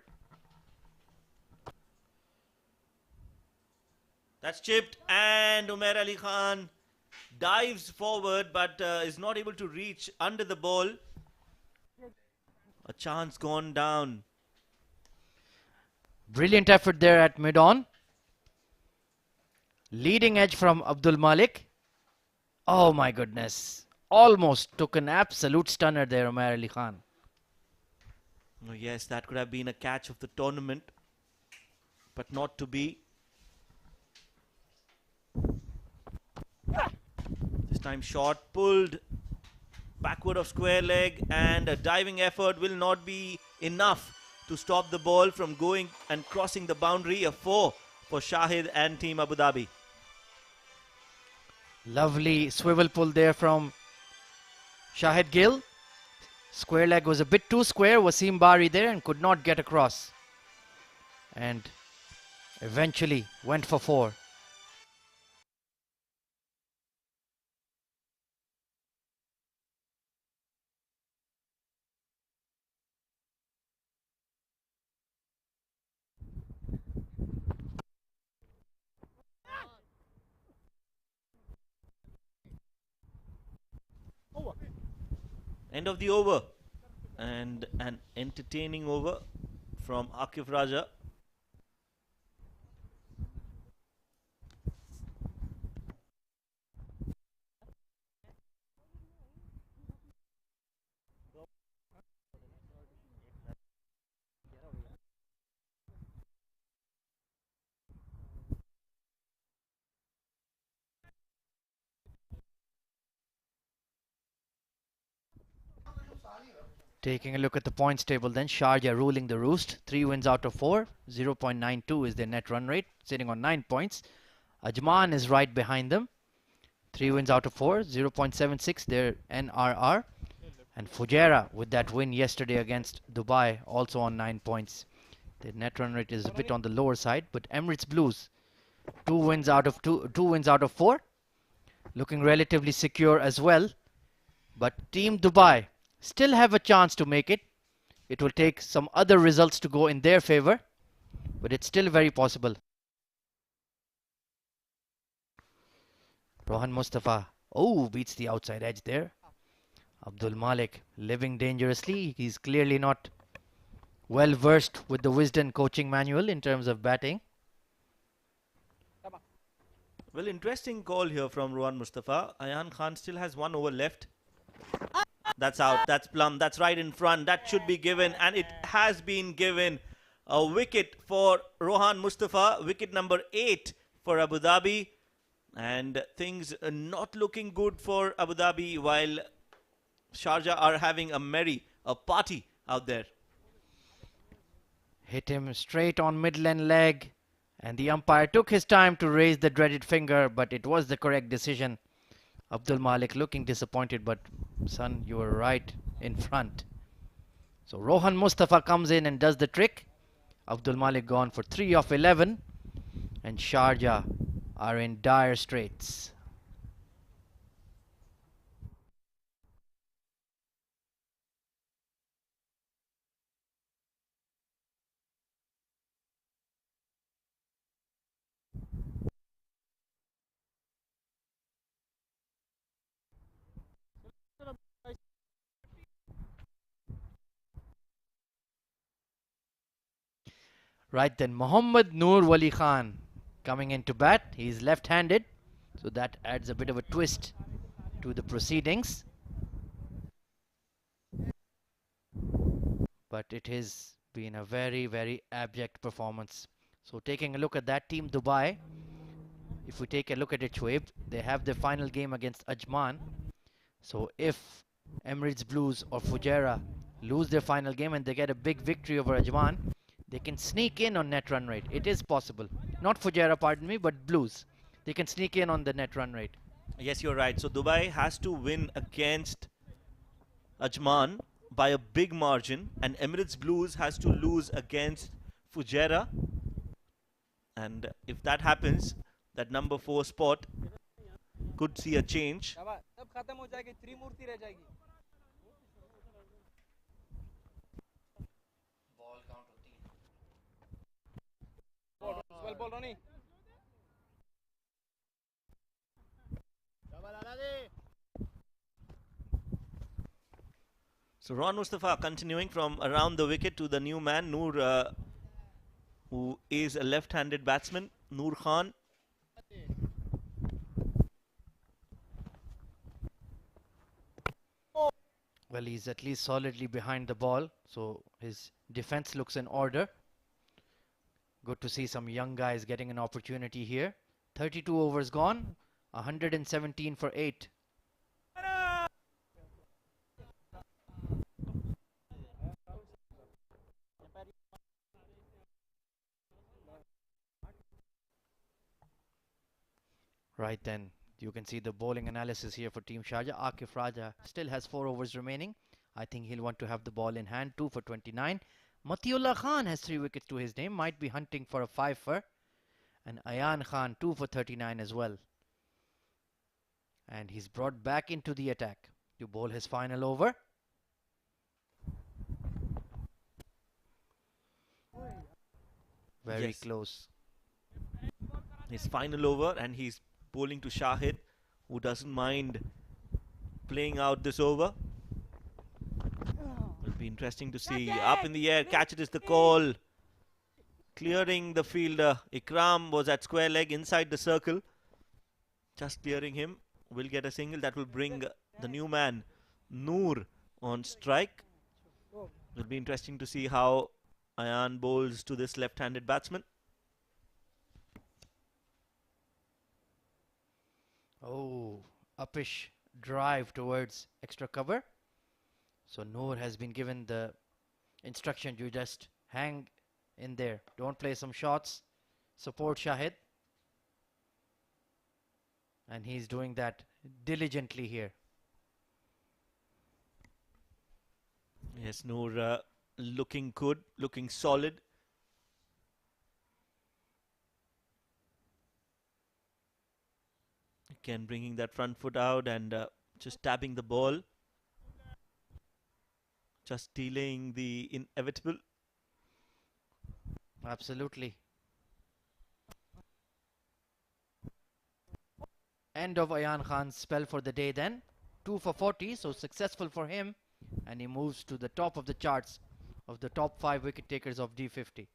Speaker 9: That's chipped, and Umair Ali Khan dives forward but is not able to reach under the ball. A chance gone down.
Speaker 6: Brilliant effort there at mid-on. Leading edge from Abdul Malik. Oh my goodness. Almost took an absolute stunner there, Umair Ali Khan.
Speaker 9: Oh yes, that could have been a catch of the tournament, but not to be. This time shot pulled backward of square leg, and a diving effort will not be enough to stop the ball from going and crossing the boundary. A 4 for Shahid and Team Abu Dhabi.
Speaker 6: Lovely swivel pull there from Shahid Gill. Square leg was a bit too square. Wasim Bari there and could not get across. And eventually went for 4.
Speaker 9: End of the over. And an entertaining over from Akif Raja.
Speaker 6: Taking a look at the points table then, Sharjah ruling the roost. 3 wins out of 4. 0.92 is their net run rate, sitting on 9 points. Ajman is right behind them. 3 wins out of 4. 0.76 their NRR. And Fujairah with that win yesterday against Dubai, also on 9 points. Their net run rate is a bit on the lower side, but Emirates Blues, 2 wins out of 4. Looking relatively secure as well. But Team Dubai still have a chance to make it. It will take some other results to go in their favor, but it's still very possible. Rohan Mustafa, beats the outside edge there. Abdul Malik living dangerously. He's clearly not well versed with the Wisden coaching manual in terms of batting.
Speaker 9: Well, interesting call here from Rohan Mustafa. Ayan Khan still has 1 over left. That's out. That's plumb. That's right in front. That should be given, and it has been given. A wicket for Rohan Mustafa. Wicket number 8 for Abu Dhabi. And things are not looking good for Abu Dhabi, while Sharjah are having a party out there.
Speaker 6: Hit him straight on mid-lane leg, and the umpire took his time to raise the dreaded finger, but it was the correct decision. Abdul Malik looking disappointed, but son, you were right in front. So Rohan Mustafa comes in and does the trick. Abdul Malik gone for 3 of 11, and Sharjah are in dire straits. Right then, Mohammad Noor Wali Khan coming in to bat. He's left-handed, so that adds a bit of a twist to the proceedings. But it has been a very, very abject performance. So taking a look at that, Team Dubai, if we take a look at it, Shoaib, they have their final game against Ajman. So if Emirates Blues or Fujairah lose their final game and they get a big victory over Ajman, they can sneak in on net run rate. It is possible. Not Fujairah, pardon me, but Blues. They can sneak in on the net run rate.
Speaker 9: Yes, you're right. So Dubai has to win against Ajman by a big margin, and Emirates Blues has to lose against Fujairah. And if that happens, that number 4 spot could see a change. So Rohan Mustafa continuing from around the wicket to the new man, Noor, who is a left-handed batsman, Noor Khan.
Speaker 6: Well, he's at least solidly behind the ball, so his defense looks in order. Good to see some young guys getting an opportunity here. 32 overs gone, 117 for 8. Right then, you can see the bowling analysis here for Team Sharjah. Akif Raja still has 4 overs remaining. I think he'll want to have the ball in hand. 2 for 29. Matiullah Khan has 3 wickets to his name. Might be hunting for a 5-fer. And Ayan Khan 2 for 39 as well. And he's brought back into the attack to bowl his final over. Very close.
Speaker 9: His final over, and he's bowling to Shahid, who doesn't mind playing out this over. Be interesting to see. Up in the air, catch it is the call. Clearing the fielder. Ikram was at square leg inside the circle. Just clearing him. Will get a single that will bring the new man, Noor, on strike. It'll be interesting to see how Ayan bowls to this left-handed batsman.
Speaker 6: Oh, uppish drive towards extra cover. So Noor has been given the instruction, you just hang in there. Don't play some shots. Support Shahid. And he's doing that diligently here.
Speaker 9: Yes, Noor looking good, looking solid. Again, bringing that front foot out and just tapping the ball. Just delaying the inevitable.
Speaker 6: Absolutely. End of Ayan Khan's spell for the day then. 2 for 40, so successful for him. And he moves to the top of the charts of the top 5 wicket takers of D50.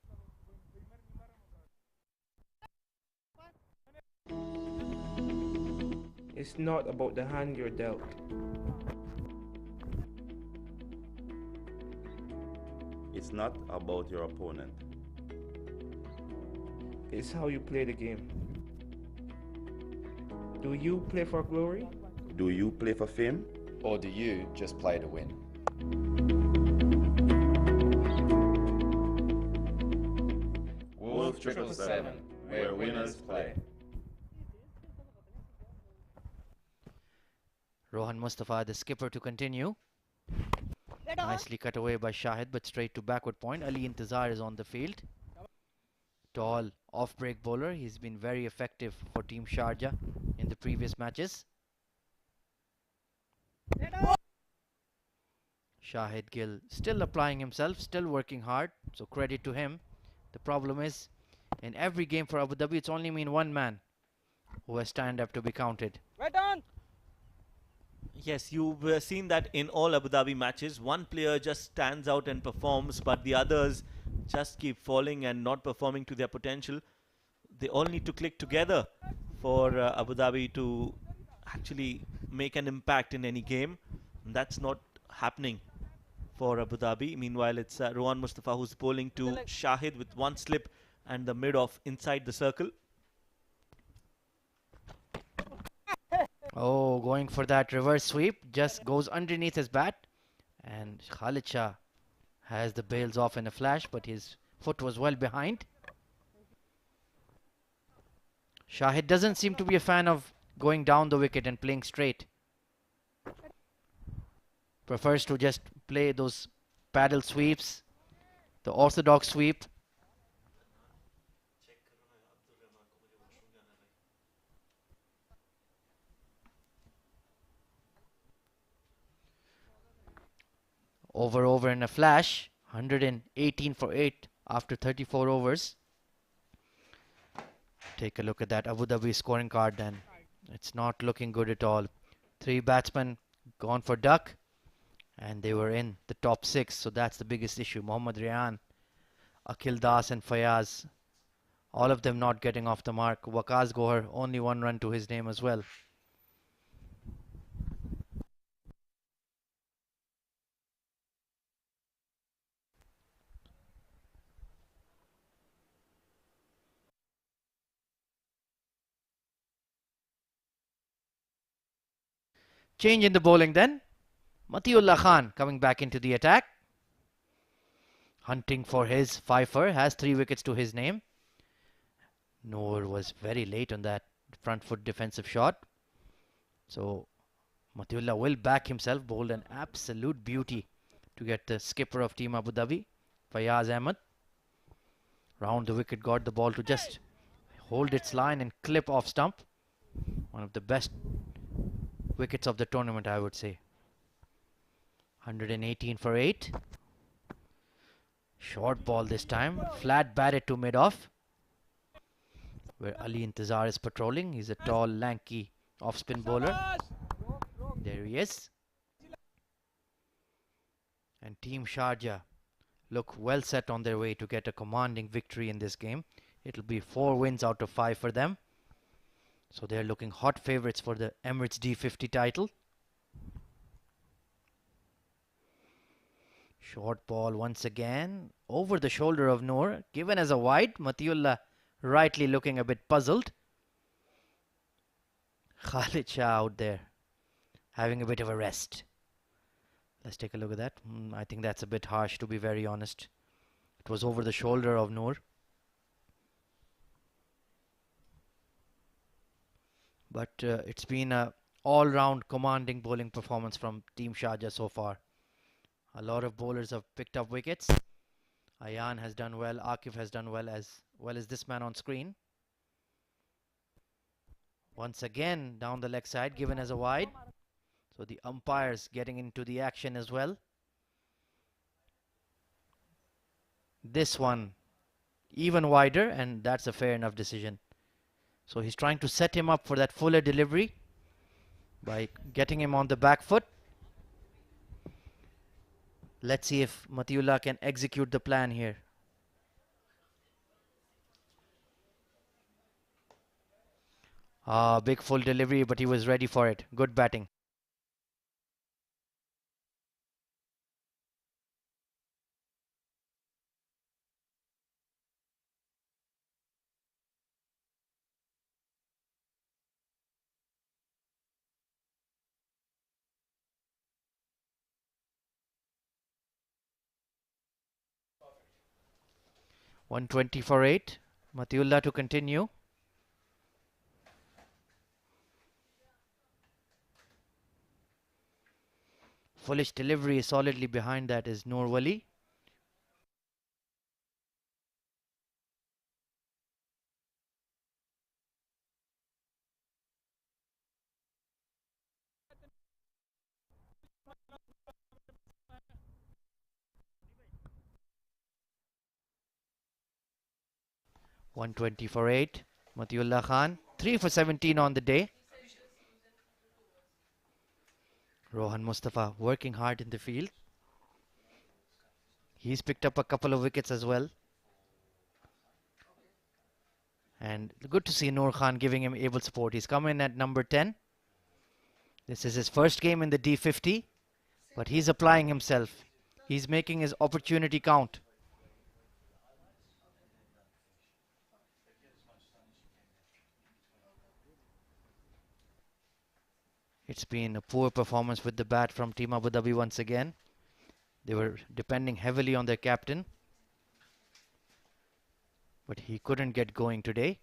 Speaker 2: It's not about the hand you're dealt.
Speaker 3: It's not about your opponent.
Speaker 2: It's how you play the game. Do you play for glory?
Speaker 3: Do you play for fame?
Speaker 4: Or do you just play to win?
Speaker 3: Wolf777, where winners play.
Speaker 6: Rohan Mustafa, the skipper, to continue. Nicely cut away by Shahid, but straight to backward point. Ali Intizar is on the field. Tall off-break bowler. He's been very effective for Team Sharjah in the previous matches. Shahid Gill still applying himself, still working hard, so credit to him. The problem is, in every game for Abu Dhabi, it's only been one man who has stand up to be counted.
Speaker 9: Yes, you've seen that in all Abu Dhabi matches. One player just stands out and performs, but the others just keep falling and not performing to their potential. They all need to click together for Abu Dhabi to actually make an impact in any game. And that's not happening for Abu Dhabi. Meanwhile, it's Rohan Mustafa who's bowling to Shahid with one slip and the mid-off inside the circle.
Speaker 6: Oh, going for that reverse sweep, just goes underneath his bat, and Khalid Shah has the bails off in a flash, but his foot was well behind. Shahid doesn't seem to be a fan of going down the wicket and playing straight. Prefers to just play those paddle sweeps, the orthodox sweep. Over in a flash, 118 for 8 after 34 overs. Take a look at that Abu Dhabi scoring card and it's not looking good at all. 3 batsmen gone for duck and they were in the top 6, so that's the biggest issue. Mohammad Rian, Akhil Das and Fayaz, all of them not getting off the mark. Waqas Gohar, only 1 run to his name as well. Change in the bowling then. Matiullah Khan coming back into the attack. Hunting for his fifer, has 3 wickets to his name. Noor was very late on that front foot defensive shot. So Matiullah will back himself, bowled an absolute beauty to get the skipper of Team Abu Dhabi, Fayaz Ahmed. Round the wicket, got the ball to just hold its line and clip off stump. One of the best wickets of the tournament, I would say. 118 for 8. Short ball this time, flat batted to mid-off, where Ali Intizar is patrolling. He's a tall, lanky off-spin bowler. There he is.
Speaker 11: And Team Sharjah look well set on their way to get a commanding victory in this game. It'll be 4 wins out of 5 for them. So they're looking hot favorites for the Emirates D50 title. Short ball once again over the shoulder of Noor, given as a wide. Matiullah rightly looking a bit puzzled. Khalid Shah out there having a bit of a rest. Let's take a look at that. I think that's a bit harsh, to be very honest. It was over the shoulder of Noor. But it's been a all-round commanding bowling performance from Team Sharjah so far. A lot of bowlers have picked up wickets. Ayan has done well. Akif has done well as this man on screen. Once again down the leg side, given as a wide. So the umpires getting into the action as well. This one even wider, and that's a fair enough decision. So he's trying to set him up for that fuller delivery by getting him on the back foot. Let's see if Matiullah can execute the plan here. Big full delivery, but he was ready for it. Good batting. .120 for 8. Matiullah to continue. Foolish delivery solidly behind that is Noor Wali. .120 for 8. Matiullah Khan 3 for 17 on the day. Rohan Mustafa working hard in the field. He's picked up a couple of wickets as well. And good to see Noor Khan giving him able support. He's come in at number 10. This is his first game in the D50, but he's applying himself. He's making his opportunity count. It's been a poor performance with the bat from Team Abu Dhabi once again. They were depending heavily on their captain, but he couldn't get going today.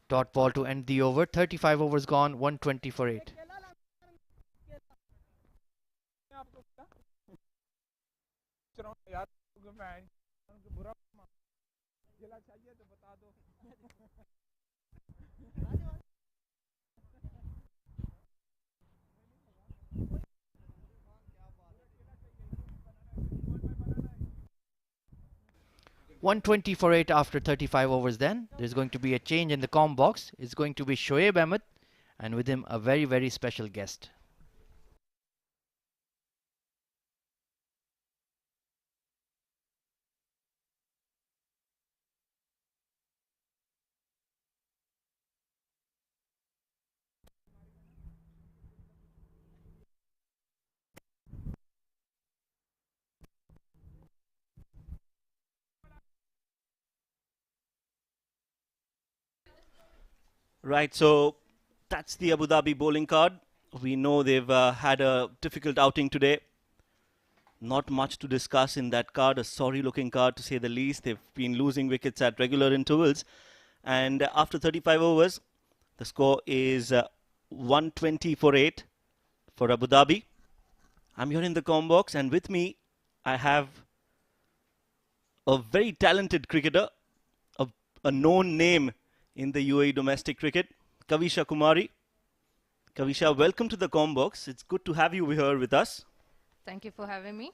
Speaker 11: Dot ball to end the over. 35 overs gone. 120 for 8. .120 for 8 after 35 overs then. There's going to be a change in the comm box. It's going to be Shoaib Ahmed, and with him a very, very special guest.
Speaker 9: Right, so that's the Abu Dhabi bowling card. We know they've had a difficult outing today. Not much to discuss in that card, a sorry looking card to say the least. They've been losing wickets at regular intervals. And after 35 overs, the score is 120 for 8 for Abu Dhabi. I'm here in the comm box, and with me I have a very talented cricketer, a known name in the UAE domestic cricket, Kavisha Kumari. Kavisha, welcome to the comm box. It's good to have you here with us.
Speaker 12: Thank you for having me.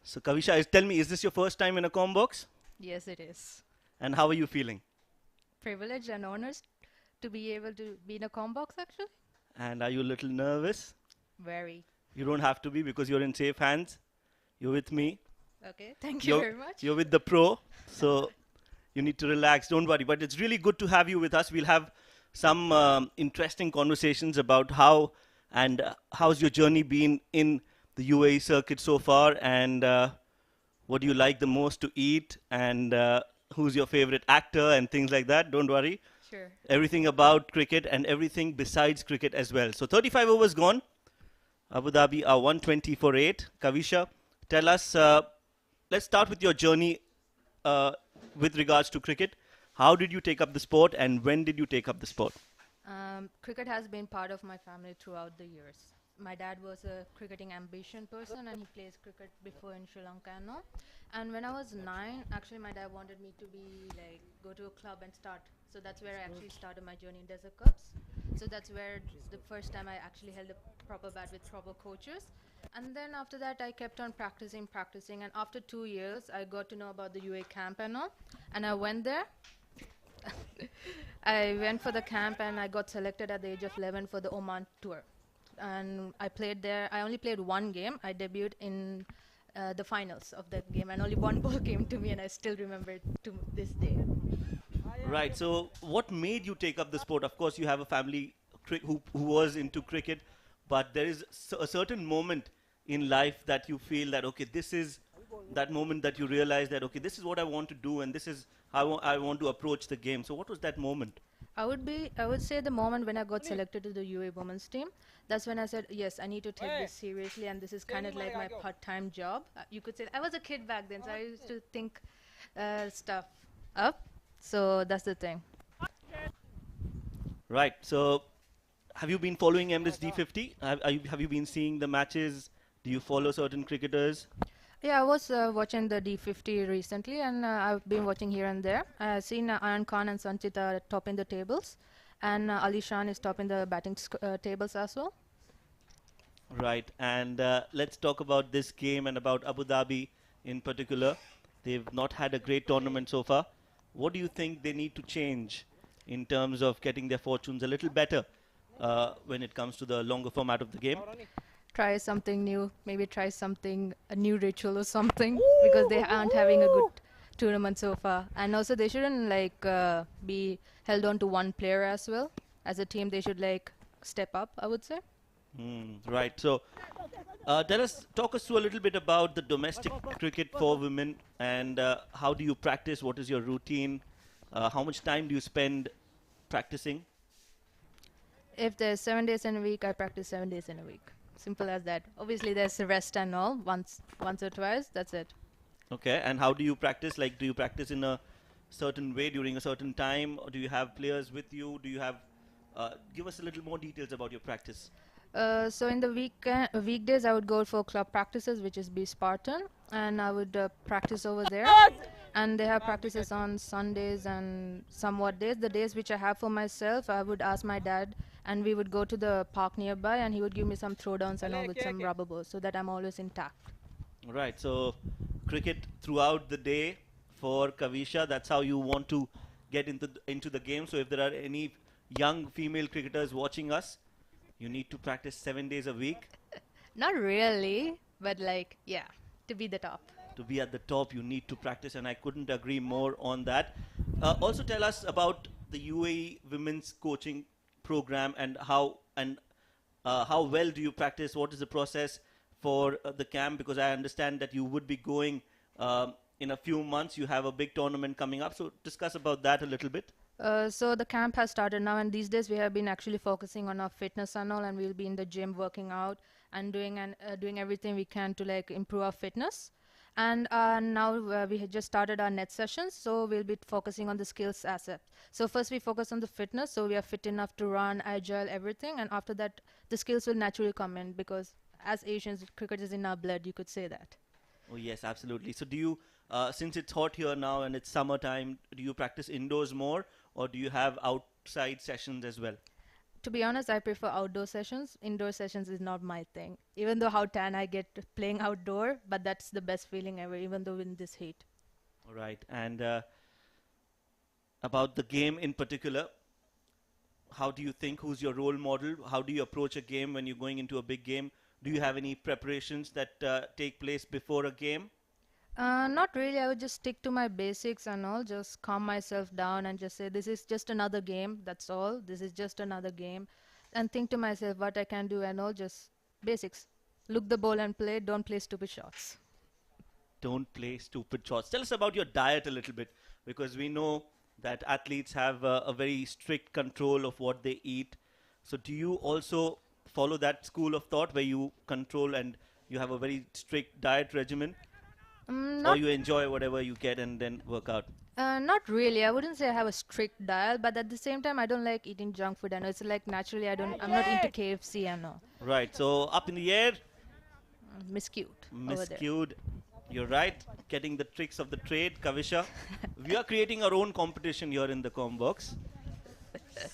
Speaker 9: So Kavisha, tell me, is this your first time in a comm box?
Speaker 12: Yes, it is.
Speaker 9: And how are you feeling?
Speaker 12: Privileged and honored to be able to be in a comp box actually.
Speaker 9: And are you a little nervous?
Speaker 12: Very.
Speaker 9: You don't have to be because you're in safe hands. You're with me.
Speaker 12: Okay, thank you very much.
Speaker 9: You're with the pro, so you need to relax. Don't worry. But it's really good to have you with us. We'll have some interesting conversations about how and how's your journey been in the UAE circuit so far, and what do you like the most to eat, and who's your favorite actor, and things like that. Don't worry.
Speaker 12: Sure.
Speaker 9: Everything about cricket and everything besides cricket as well. So 35 overs gone. Abu Dhabi are 120 for 8. Kavisha, tell us, let's start with your journey with regards to cricket. How did you take up the sport and when did you take up the sport?
Speaker 12: Cricket has been part of my family throughout the years. My dad was a cricketing ambition person and he plays cricket before in Sri Lanka and all. And when I was 9, actually my dad wanted me to be like go to a club and start. So that's where I actually started my journey in Desert Cups. So that's where the first time I actually held a proper bat with proper coaches. And then after that I kept on practicing. And after 2 years I got to know about the UAE camp and all. And I went there. I went for the camp and I got selected at the age of 11 for the Oman tour. And I played there. I only played one game. I debuted in the finals of that game, and only one ball came to me, and I still remember it to this day.
Speaker 9: Right. So, what made you take up the sport? Of course, you have a family who was into cricket, but there is a certain moment in life that you feel that okay, this is that moment that you realize that okay, this is what I want to do, and this is how I want to approach the game. So, what was that moment?
Speaker 12: I would say the moment when I got selected to the UAE women's team. That's when I said, yes, I need to take this seriously, and this is kind of like my part-time job. You could say I was a kid back then, so I used to think stuff up. So that's the thing.
Speaker 9: Right. So, have you been following Emirates D50? Have you been seeing the matches? Do you follow certain cricketers?
Speaker 12: Yeah, I was watching the D50 recently, and I've been watching here and there. I've seen Ayan Khan and Sanchita topping the tables, and Ali Shan is topping the batting tables as well.
Speaker 9: Right, and let's talk about this game and about Abu Dhabi in particular. They've not had a great tournament so far. What do you think they need to change in terms of getting their fortunes a little better when it comes to the longer format of the game?
Speaker 12: Try something new, maybe try something, a new ritual or something, because they aren't having a good tournament so far. And also they shouldn't like be held on to one player as well. As a team they should like step up, I would say.
Speaker 9: Right, so talk us through a little bit about the domestic cricket for women, and how do you practice, what is your routine, how much time do you spend practicing?
Speaker 12: If there's 7 days in a week, I practice 7 days in a week. Simple as that. Obviously, there's a rest and all, once or twice, that's it.
Speaker 9: Okay, and how do you practice? Like, do you practice in a certain way during a certain time, or do you have players with you? Do you have, give us a little more details about your practice.
Speaker 12: So in the weekdays, I would go for club practices, which is B Spartan, and I would practice over there. And they have practices on Sundays and somewhat days. The days which I have for myself, I would ask my dad, and we would go to the park nearby, and he would give me some throwdowns and all with some rubber balls, so that I'm always intact.
Speaker 9: Right, so cricket throughout the day for Kavisha, that's how you want to get into the game. So if there are any young female cricketers watching us, you need to practice 7 days a week.
Speaker 12: Not really, but like, yeah, to be the top.
Speaker 9: To be at the top, you need to practice, and I couldn't agree more on that. Also tell us about the UAE women's coaching program and how well do you practice? What is the process for the camp? Because I understand that you would be going in a few months. You have a big tournament coming up. So discuss about that a little bit.
Speaker 12: So the camp has started now, and these days we have been actually focusing on our fitness and all, and we'll be in the gym working out and doing everything we can to like improve our fitness. And now we had just started our net sessions, so we'll be focusing on the skills aspect. So first we focus on the fitness, so we are fit enough to run, agile, everything, and after that the skills will naturally come in, because as Asians, cricket is in our blood, you could say that.
Speaker 9: Oh yes, absolutely. So do you, since it's hot here now and it's summertime, do you practice indoors more, or do you have outside sessions as well?
Speaker 12: To be honest, I prefer outdoor sessions. Indoor sessions is not my thing. Even though how tan I get playing outdoor, but that's the best feeling ever, even though in this heat.
Speaker 9: All right. And about the game in particular, how do you think? Who's your role model? How do you approach a game when you're going into a big game? Do you have any preparations that take place before a game?
Speaker 12: Not really. I would just stick to my basics and all. Just calm myself down and just say, this is just another game. That's all. This is just another game. And think to myself what I can do and all. Just basics. Look the ball and play. Don't play stupid shots.
Speaker 9: Don't play stupid shots. Tell us about your diet a little bit, because we know that athletes have a very strict control of what they eat. So do you also follow that school of thought where you control and you have a very strict diet regimen? Or you enjoy whatever you get and then work out?
Speaker 12: Not really. I wouldn't say I have a strict diet, but at the same time, I don't like eating junk food. I know it's like naturally I'm not into KFC and all.
Speaker 9: Right. So up in the air.
Speaker 12: Miscued. Over there.
Speaker 9: Miscued. You're right. Getting the tricks of the trade, Kavisha. We are creating our own competition here in the com box.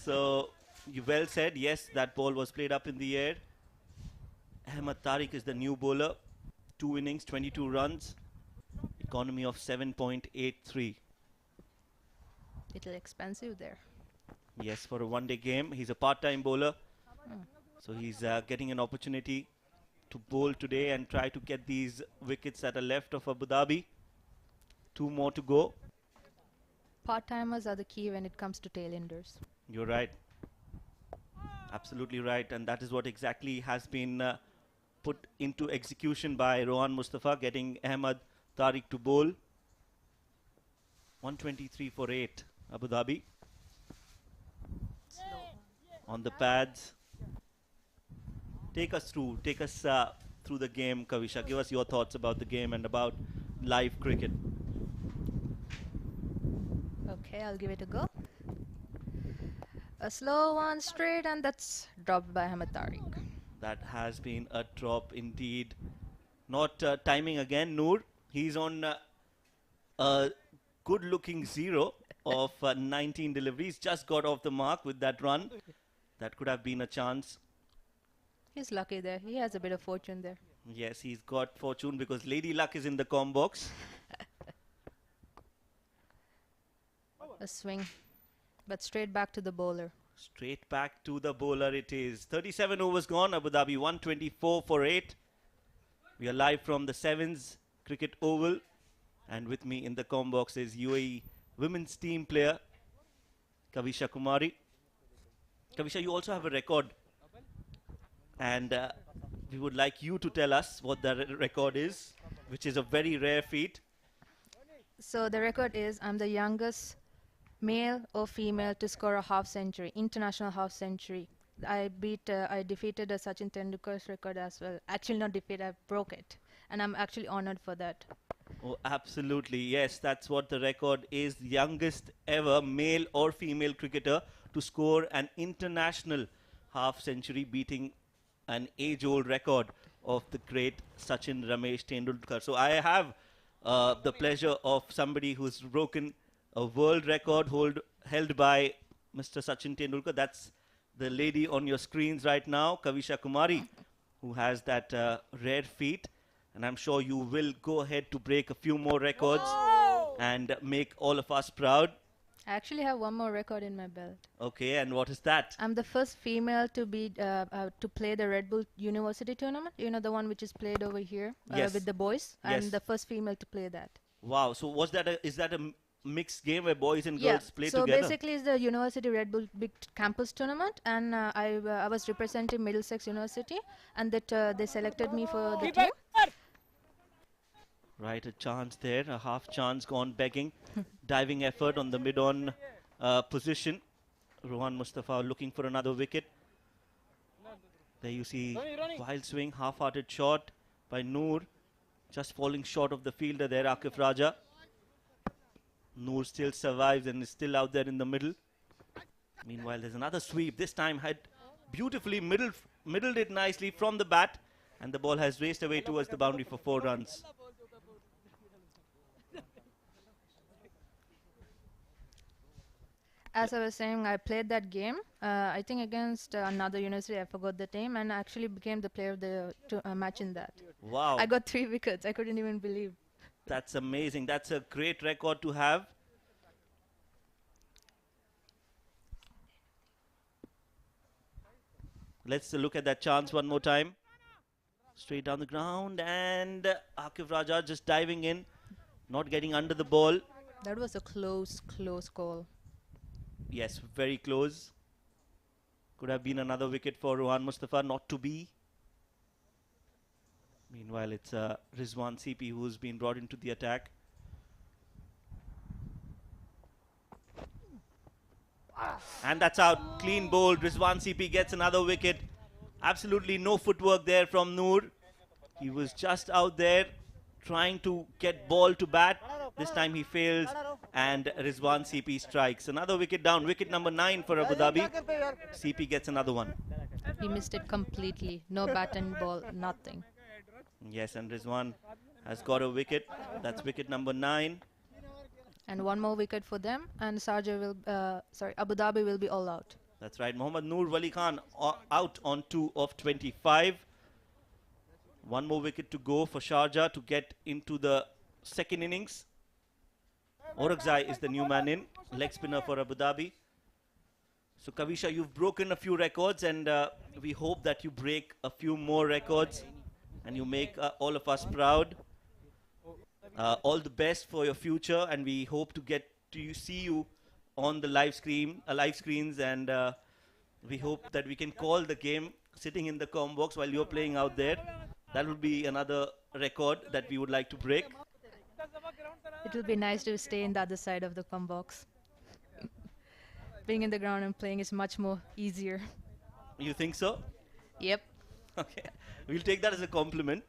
Speaker 9: So you well said. Yes, that ball was played up in the air. Ahmed Tariq is the new bowler. 2 innings, 22 runs. Economy of 7.83.
Speaker 12: Little expensive there.
Speaker 9: Yes, for a one-day game. He's a part-time bowler. So he's getting an opportunity to bowl today and try to get these wickets that are left of Abu Dhabi. 2 more to go.
Speaker 12: Part-timers are the key when it comes to tail-enders.
Speaker 9: You're right. Absolutely right. And that is what exactly has been put into execution by Rohan Mustafa, getting Ahmed Tariq to bowl. 123 for 8, Abu Dhabi. On the pads. Take us through the game, Kavisha. Give us your thoughts about the game and about live cricket.
Speaker 12: Okay, I'll give it a go. A slow one straight, and that's dropped by Ahmed Tariq.
Speaker 9: That has been a drop indeed. Not timing again, Noor. He's on a good-looking 0 of 19 deliveries. Just got off the mark with that run. That could have been a chance.
Speaker 12: He's lucky there. He has a bit of fortune there.
Speaker 9: Yes, he's got fortune because Lady Luck is in the com box.
Speaker 12: A swing, but straight back to the bowler.
Speaker 9: Straight back to the bowler it is. 37 overs gone. Abu Dhabi 124 for 8. We are live from the Sevens Cricket Oval. And with me in the com box is UAE women's team player Kavisha Kumari. Kavisha, you also have a record. And we would like you to tell us what the record is, which is a very rare feat.
Speaker 12: So the record is I'm the youngest male or female to score a half century, international half century. I defeated Sachin Tendulkar's record as well. Actually not defeat, I broke it. And I'm actually honored for that.
Speaker 9: Oh, absolutely. Yes, that's what the record is. The youngest ever male or female cricketer to score an international half century, beating an age-old record of the great Sachin Ramesh Tendulkar. So I have the pleasure of somebody who's broken a world record held by Mr. Sachin Tendulkar. That's the lady on your screens right now, Kavisha Kumari, who has that rare feat. And I'm sure you will go ahead to break a few more records and make all of us proud.
Speaker 12: I actually have one more record in my belt.
Speaker 9: Okay, and what is that?
Speaker 12: I'm the first female to be to play the Red Bull University tournament. You know, the one which is played over here with the boys.
Speaker 9: Yes.
Speaker 12: I'm the first female to play that.
Speaker 9: Wow. So is that a mixed game where boys and girls play
Speaker 12: so
Speaker 9: together?
Speaker 12: So basically it's the University Red Bull Big Campus tournament, and I was representing Middlesex University, and that they selected me for the team.
Speaker 9: Right, a chance there, a half chance gone begging. Diving effort on the mid-on position. Rohan Mustafa looking for another wicket. There you see wild swing, half-hearted shot by Noor. Just falling short of the fielder there, Akif Raja. Noor still survives and is still out there in the middle. Meanwhile, there's another sweep. This time had beautifully middled it nicely from the bat. And the ball has raced away towards the boundary for 4 runs.
Speaker 12: As I was saying, I played that game, I think against another university, I forgot the name, and I actually became the player of the match in that.
Speaker 9: Wow.
Speaker 12: I got 3 wickets. I couldn't even believe.
Speaker 9: That's amazing. That's a great record to have. Let's look at that chance one more time. Straight down the ground, and Akif Raja just diving in, not getting under the ball.
Speaker 12: That was a close call.
Speaker 9: Yes, very close. Could have been another wicket for Rohan Mustafa, not to be. Meanwhile, it's Rizwan CP who's been brought into the attack. And that's out. Clean bowled. Rizwan CP gets another wicket. Absolutely no footwork there from Noor. He was just out there trying to get ball to bat. This time he fails, and Rizwan CP strikes. Another wicket down. Wicket number 9 for Abu Dhabi. CP gets another one.
Speaker 12: He missed it completely. No bat and ball, nothing.
Speaker 9: Yes, and Rizwan has got a wicket. That's wicket number 9.
Speaker 12: And one more wicket for them, and Abu Dhabi will be all out.
Speaker 9: That's right. Mohammad Noor Wali Khan out on 2 of 25. One more wicket to go for Sharjah to get into the second innings. Orakzai is the new man in, leg spinner for Abu Dhabi. So Kavisha, you've broken a few records, and we hope that you break a few more records and you make all of us proud. All the best for your future, and we hope to get to see you on the live screens, and we hope that we can call the game sitting in the comm box while you're playing out there. That would be another record that we would like to break.
Speaker 12: It will be nice to stay in the other side of the comm box. Being in the ground and playing is much more easier.
Speaker 9: You think so?
Speaker 12: Yep.
Speaker 9: Okay, we'll take that as a compliment.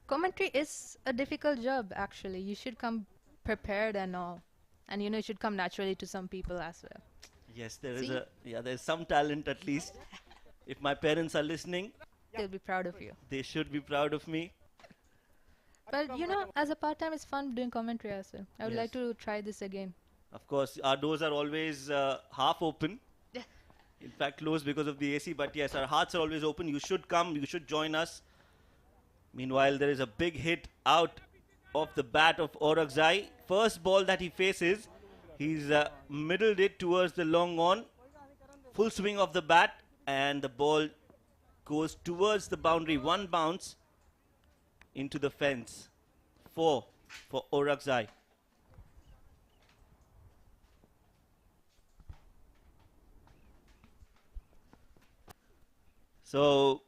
Speaker 12: Commentary is a difficult job, actually. You should come prepared and all. And it should come naturally to some people as well.
Speaker 9: Yes, there's some talent at least. If my parents are listening,
Speaker 12: they'll be proud of you.
Speaker 9: They should be proud of me.
Speaker 12: But as a part-time, it's fun doing commentary as well. I would like to try this again.
Speaker 9: Of course, our doors are always half open. In fact, closed because of the AC. But yes, our hearts are always open. You should come. You should join us. Meanwhile, there is a big hit out of the bat of Orakzai. First ball that he faces, he's middled it towards the long on. Full swing of the bat, and the ball goes towards the boundary. One bounce into the fence. 4 for Orakzai. So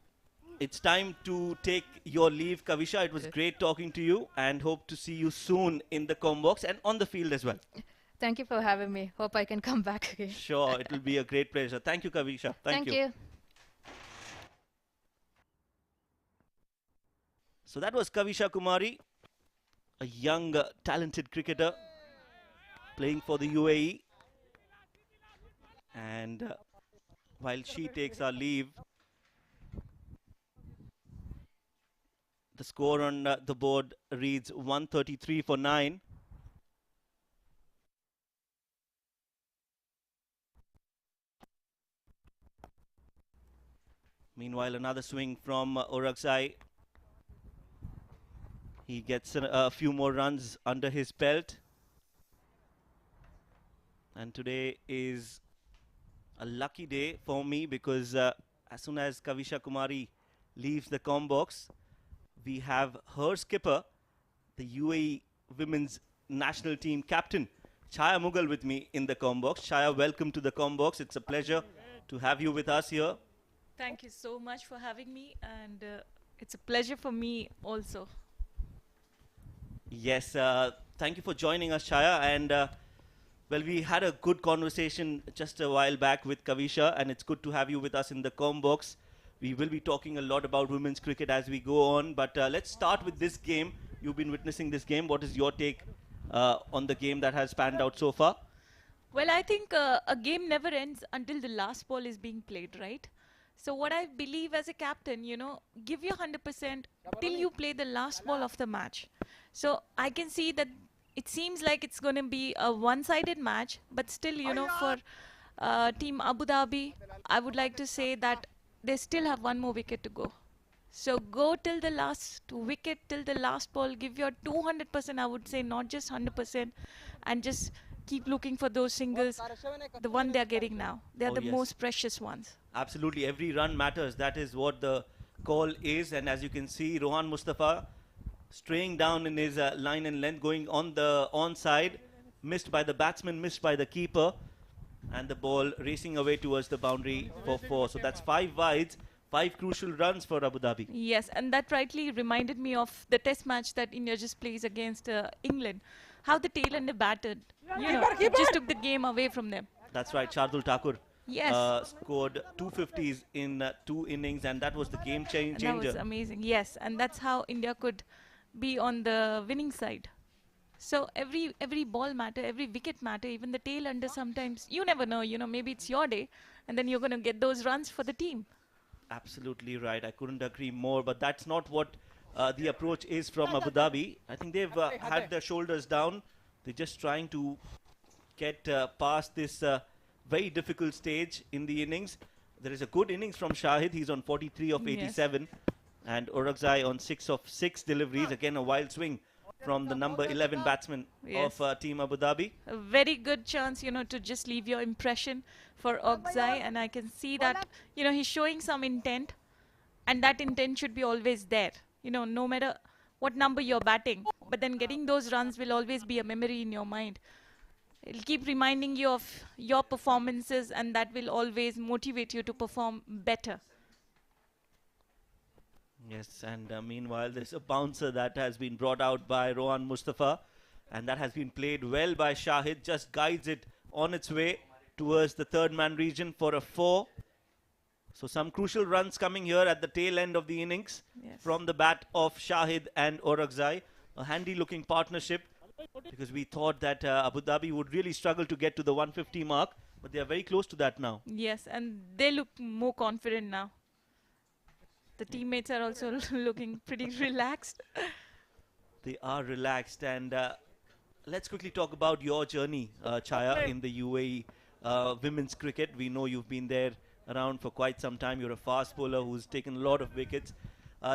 Speaker 9: it's time to take your leave, Kavisha. It was great talking to you, and hope to see you soon in the comm box and on the field as well.
Speaker 12: Thank you for having me. Hope I can come back again.
Speaker 9: Sure, it will be a great pleasure. Thank you, Kavisha. Thank you. So that was Kavisha Kumari, a young, talented cricketer playing for the UAE. And while she takes our leave, the score on the board reads 133 for 9. Meanwhile, another swing from Orakzai. He gets a few more runs under his belt. And today is a lucky day for me because as soon as Kavisha Kumari leaves the comm box, we have her skipper, the UAE women's national team captain, Chaya Mughal, with me in the comm box. Chaya, welcome to the comm box. It's a pleasure to have you with us here.
Speaker 13: Thank you so much for having me, and it's a pleasure for me also.
Speaker 9: Yes, thank you for joining us, Chaya. And well, we had a good conversation just a while back with Kavisha, and it's good to have you with us in the comm box. We will be talking a lot about women's cricket as we go on, but let's start with this game. You've been witnessing this game. What is your take on the game that has panned out so far?
Speaker 13: Well, I think a game never ends until the last ball is being played, right? So what I believe as a captain, give your 100% till you play the last ball of the match. So I can see that it seems like it's going to be a one-sided match, but still, for Team Abu Dhabi, I would like to say that they still have one more wicket to go. So go till the last wicket, till the last ball. Give your 200%, I would say, not just 100%, and just keep looking for those singles, the one they're getting now. They're
Speaker 9: Oh,
Speaker 13: the
Speaker 9: yes.
Speaker 13: most precious ones.
Speaker 9: Absolutely, every run matters. That is what the call is. And as you can see, Rohan Mustafa straying down in his line and length, going on the onside, missed by the batsman, missed by the keeper, and the ball racing away towards the boundary for 4. So that's 5 wides, 5 crucial runs for Abu Dhabi.
Speaker 13: Yes, and that rightly reminded me of the test match that India just plays against England. How the tail ender batted, it just took the game away from them.
Speaker 9: That's right, Shardul Thakur
Speaker 13: Yes.
Speaker 9: scored 250s in 2 innings, and that was the game
Speaker 13: And that was
Speaker 9: changer.
Speaker 13: amazing. Yes, and that's how India could be on the winning side. So every ball matter, every wicket matter, even the tail under sometimes. You never know, maybe it's your day, and then you're going to get those runs for the team.
Speaker 9: Absolutely right. I couldn't agree more. But that's not what the approach is from Abu Dhabi. I think they've had their shoulders down. They're just trying to get past this very difficult stage in the innings. There is a good innings from Shahid. He's on 43 of
Speaker 13: Yes.
Speaker 9: 87. And Orakzai on 6 of 6 deliveries. Again, a wild swing from the number 11 batsman
Speaker 13: Yes.
Speaker 9: of Team Abu Dhabi.
Speaker 13: A very good chance, to just leave your impression for Orakzai, and I can see that, he's showing some intent, and that intent should be always there, no matter what number you're batting. But then getting those runs will always be a memory in your mind. It'll keep reminding you of your performances, and that will always motivate you to perform better.
Speaker 9: Yes, and meanwhile, there's a bouncer that has been brought out by Rohan Mustafa, and that has been played well by Shahid, just guides it on its way towards the third man region for a 4. So some crucial runs coming here at the tail end of the innings from the bat of Shahid and Orakzai. A handy looking partnership, because we thought that Abu Dhabi would really struggle to get to the 150 mark, but they are very close to that now.
Speaker 13: Yes, and they look more confident now. The teammates are also looking pretty relaxed.
Speaker 9: They are relaxed, and let's quickly talk about your journey, Chaya, in the UAE women's cricket. We know you've been there around for quite some time. You're a fast bowler who's taken a lot of wickets.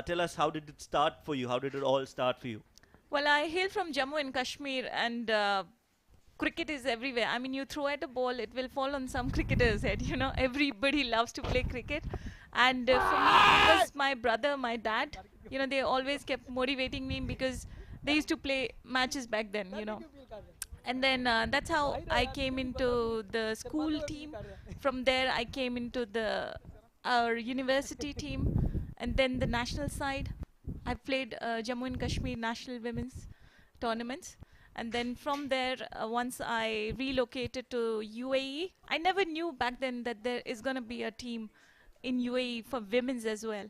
Speaker 9: Tell us, how did it start for you? How did it all start for you?
Speaker 13: Well, I hail from Jammu and Kashmir, and cricket is everywhere. I mean, you throw at a ball, it will fall on some cricketer's head. Everybody loves to play cricket. And for me, it was my brother, my dad. They always kept motivating me because they used to play matches back then, And then that's how I came into the school team. From there, I came into our university team, and then the national side. I played Jammu and Kashmir national women's tournaments. And then from there, once I relocated to UAE, I never knew back then that there is going to be a team in UAE for women's as well.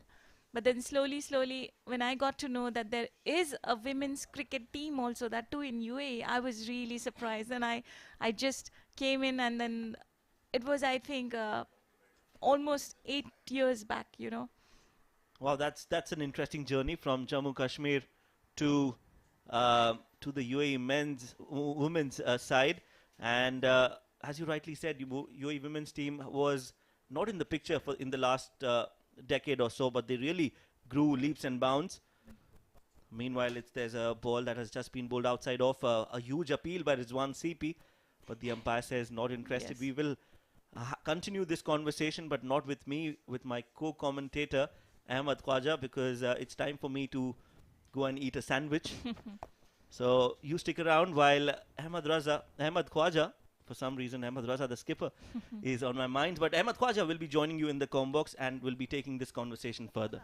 Speaker 13: But then slowly, when I got to know that there is a women's cricket team also, that too in UAE, I was really surprised. And I just came in, and then it was, I think, almost 8 years back,
Speaker 9: Wow, that's an interesting journey from Jammu Kashmir to the UAE women's side. And as you rightly said, UAE women's team was not in the picture in the last decade or so, but they really grew leaps and bounds. Meanwhile, there's a ball that has just been bowled outside off, a huge appeal by Rizwan CP, but the umpire says not interested.
Speaker 13: Yes.
Speaker 9: We will continue this conversation, but not with me, with my co-commentator Ahmad Khwaja, because it's time for me to go and eat a sandwich. So you stick around while Ahmad Khwaja, for some reason, Ahmad Raza, the skipper, is on my mind. But Ahmad Khwaja will be joining you in the com box and will be taking this conversation further.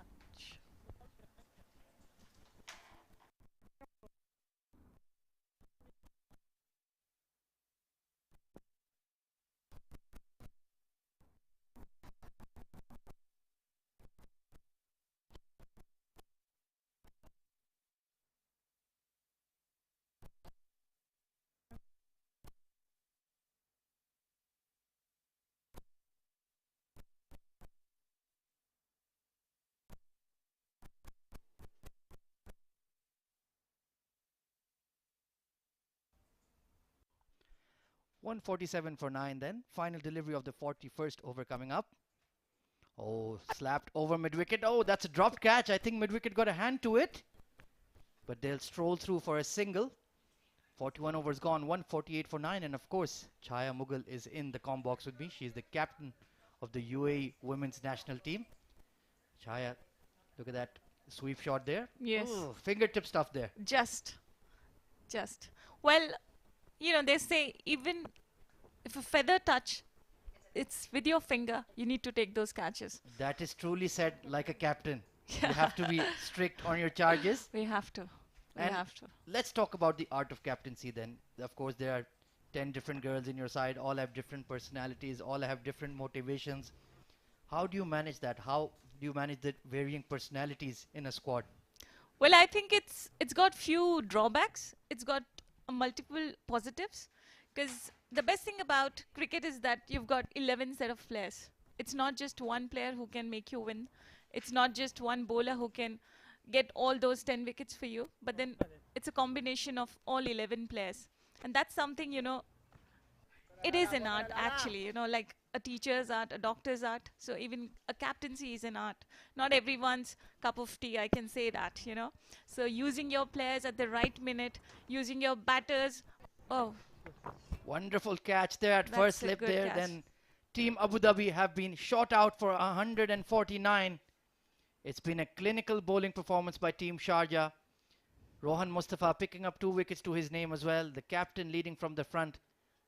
Speaker 11: .147 for 9 then. Final delivery of the 41st over coming up. Oh, slapped over mid-wicket. Oh, that's a dropped catch. I think mid-wicket got a hand to it. But they'll stroll through for a single 41 overs gone, 148 for 9. And of course, Chaya Mughal is in the comm box with me. She is the captain of the UAE women's national team. Chaya, look at that sweep shot there.
Speaker 13: Yes.
Speaker 11: Ooh, fingertip stuff there.
Speaker 13: Just. Well, you know, they say even if a feather touch, it's with your finger, you need to take those catches.
Speaker 11: That is truly said like a captain. You have to be strict on your charges.
Speaker 13: We have to.
Speaker 11: Let's talk about the art of captaincy then. Of course, there are 10 different girls in your side. All have different personalities. All have different motivations. How do you manage that? How do you manage the varying personalities in a squad?
Speaker 13: Well, I think it's got few drawbacks. It's got multiple positives. Because the best thing about cricket is that you've got 11 set of players. It's not just one player who can make you win. It's not just one bowler who can get all those 10 wickets for you. But then it's a combination of all 11 players. And that's something, you know, it is an art actually, you know, like a teacher's art, a doctor's art. So even a captaincy is an art. Not everyone's cup of tea, I can say that, you know. So using your players at the right minute, using your batters. Oh.
Speaker 11: Wonderful catch there at
Speaker 13: That's
Speaker 11: first
Speaker 13: a
Speaker 11: slip
Speaker 13: good
Speaker 11: there.
Speaker 13: catch.
Speaker 11: Then Team Abu Dhabi have been shot out for 149. It's been a clinical bowling performance by Team Sharjah. Rohan Mustafa picking up 2 wickets to his name as well. The captain leading from the front.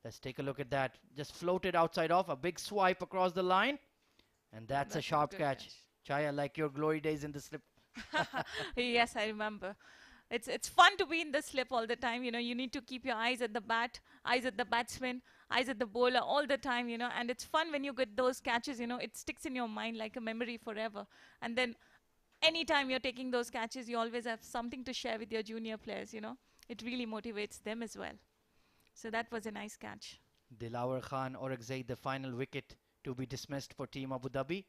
Speaker 11: Let's take a look at that. Just floated outside off. A big swipe across the line. And that's a sharp
Speaker 13: good
Speaker 11: catch. Chaya, like your glory days in the slip.
Speaker 13: Yes, I remember. It's fun to be in the slip all the time. You know, you need to keep your eyes at the bat, eyes at the batsman, eyes at the bowler all the time, you know. And it's fun when you get those catches, you know. It sticks in your mind like a memory forever. And then anytime you're taking those catches, you always have something to share with your junior players, you know. It really motivates them as well. So that was a nice catch.
Speaker 11: Dilawar Khan Aurangzeb, the final wicket to be dismissed for Team Abu Dhabi.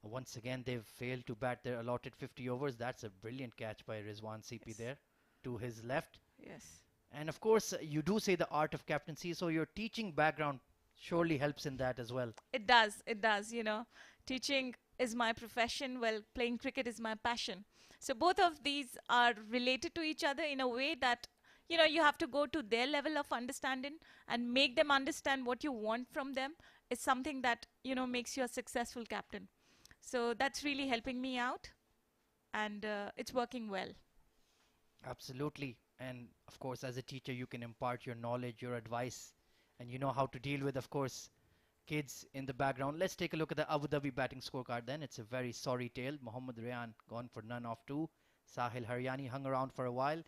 Speaker 11: Once again, they've failed to bat their allotted 50 overs. That's a brilliant catch by Rizwan CP there to his left.
Speaker 13: Yes.
Speaker 11: And of course, you do say the art of captaincy, so your teaching background surely helps in that as well.
Speaker 13: It does, you know. Teaching is my profession, well, playing cricket is my passion. So both of these are related to each other in a way that, you know, you have to go to their level of understanding and make them understand what you want from them is something that, you know, makes you a successful captain. So that's really helping me out, and it's working well.
Speaker 11: Absolutely. And of course, as a teacher, you can impart your knowledge, your advice, and you know how to deal with, of course, kids in the background. Let's take a look at the Abu Dhabi batting scorecard then. It's a very sorry tale. Mohammad Rayan gone for none of 2. Sahil Haryani hung around for a while.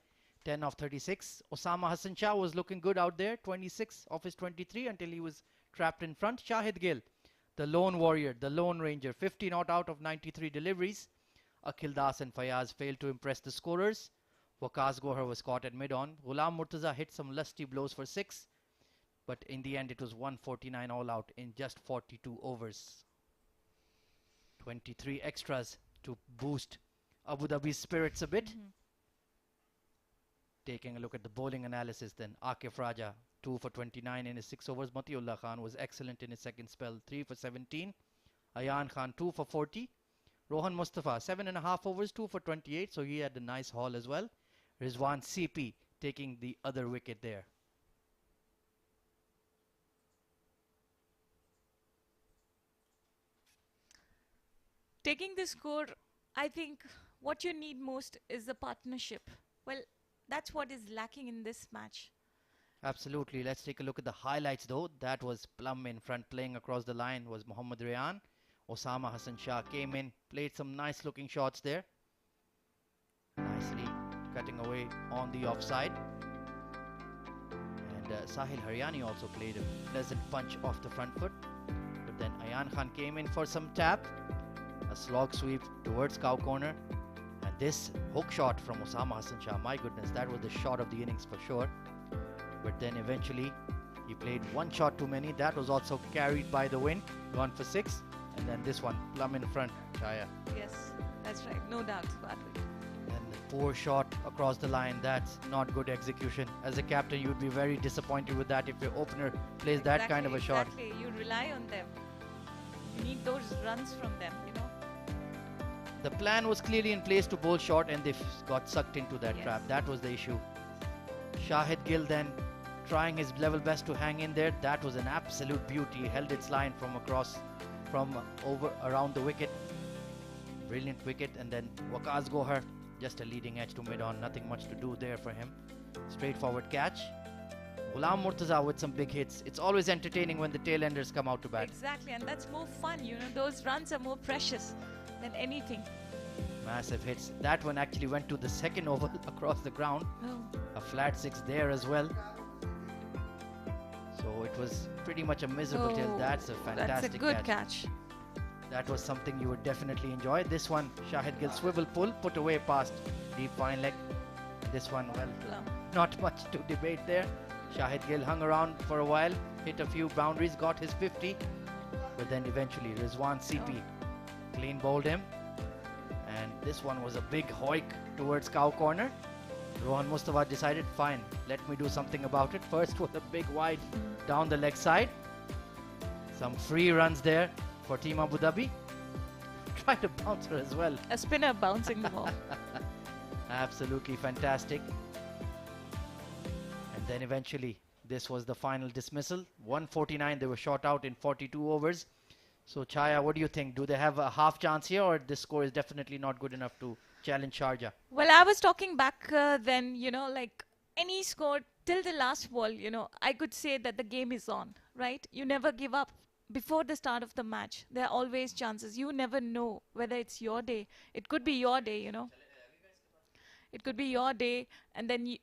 Speaker 11: 10 of 36. Osama Hassan Shah was looking good out there. 26 of his 23 until he was trapped in front. Shahid Gill, the lone warrior, the lone ranger. 50 not out of 93 deliveries. Akhil Das and Fayaz failed to impress the scorers. Waqas Gohar was caught at mid-on. Ghulam Murtaza hit some lusty blows for 6. But in the end, it was 149 all out in just 42 overs. 23 extras to boost Abu Dhabi's spirits a bit. Taking a look at the bowling analysis then. Akif Raja, 2 for 29 in his 6 overs. Matiullah Khan was excellent in his second spell, 3 for 17. Ayan Khan, 2 for 40. Rohan Mustafa, 7.5 overs, 2 for 28. So he had a nice haul as well. Rizwan CP taking the other wicket there.
Speaker 13: Taking the score, I think what you need most is the partnership. Well, that's what is lacking in this match.
Speaker 11: Absolutely. Let's take a look at the highlights though. That was plumb in front. Playing across the line was Mohammad Rayan. Osama Hassan Shah came in, played some nice looking shots there. Nicely cutting away on the offside. And Sahil Haryani also played a pleasant punch off the front foot. But then Ayan Khan came in for some tap. A slog sweep towards cow corner. And this hook shot from Osama Hassan Shah, my goodness, that was the shot of the innings for sure. But then eventually he played one shot too many. That was also carried by the wind, gone for 6. And then this one, plumb in front, Chaya.
Speaker 13: Yes, that's right, no doubt about it.
Speaker 11: And the poor shot across the line, that's not good execution. As a captain, you'd be very disappointed with that if your opener plays that kind of a shot.
Speaker 13: Exactly, you rely on them. You need those runs from them, you know.
Speaker 11: The plan was clearly in place to bowl short and they got sucked into that trap. That was the issue. Shahid Gill then trying his level best to hang in there. That was an absolute beauty. He held its line from across, from over around the wicket. Brilliant wicket. And then Waqas Gohar, just a leading edge to mid-on. Nothing much to do there for him. Straightforward catch. Ghulam Murtaza with some big hits. It's always entertaining when the tailenders come out to bat.
Speaker 13: Exactly, and that's more fun, you know. Those runs are more precious than anything.
Speaker 11: Massive hits. That one actually went to the second oval across the ground.
Speaker 13: Oh.
Speaker 11: A flat six there as well. So it was pretty much a miserable tail. That's a fantastic
Speaker 13: That's a good catch.
Speaker 11: That was something you would definitely enjoy. This one, Shahid Gill swivel pull, put away past deep fine leg. This one, well, not much to debate there. Shahid Gill hung around for a while, hit a few boundaries, got his 50, but then eventually Rizwan CP clean bowled him. And this one was a big hoik towards cow corner. Rohan Mustafa decided, fine, let me do something about it. First was a big wide down the leg side. Some free runs there for Team Abu Dhabi. Tried a bouncer as well.
Speaker 13: A spinner bouncing the ball.
Speaker 11: Absolutely fantastic. And then eventually, this was the final dismissal. 149, they were shot out in 42 overs. So Chaya, what do you think? Do they have a half chance here, or this score is definitely not good enough to challenge Sharjah?
Speaker 13: Well, I was talking back then, you know, like any score till the last ball, you know, I could say that the game is on, right? You never give up before the start of the match. There are always chances. You never know whether it's your day. It could be your day, you know. It could be your day, and then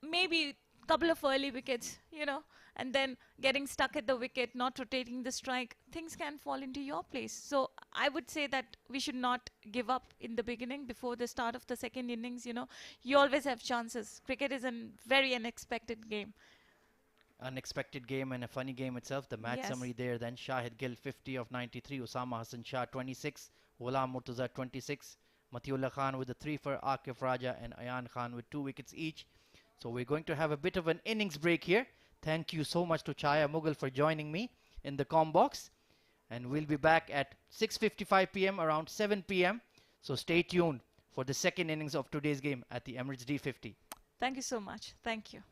Speaker 13: maybe couple of early wickets, you know, and then getting stuck at the wicket, not rotating the strike, things can fall into your place. So I would say that we should not give up in the beginning before the start of the second innings, you know. You always have chances. Cricket is a very unexpected game.
Speaker 11: Unexpected game and a funny game itself. The match
Speaker 13: Yes.
Speaker 11: summary there then. Shahid Gill 50 of 93, Osama Hassan Shah 26, Ghulam Murtaza 26, Matiullah Khan with a 3 for Akif Raja, and Ayan Khan with 2 wickets each. So we're going to have a bit of an innings break here. Thank you so much to Chaya Mughal for joining me in the comm box. And we'll be back at 6:55 p.m. around 7 p.m. So stay tuned for the second innings of today's game at the Emirates D50.
Speaker 13: Thank you so much. Thank you.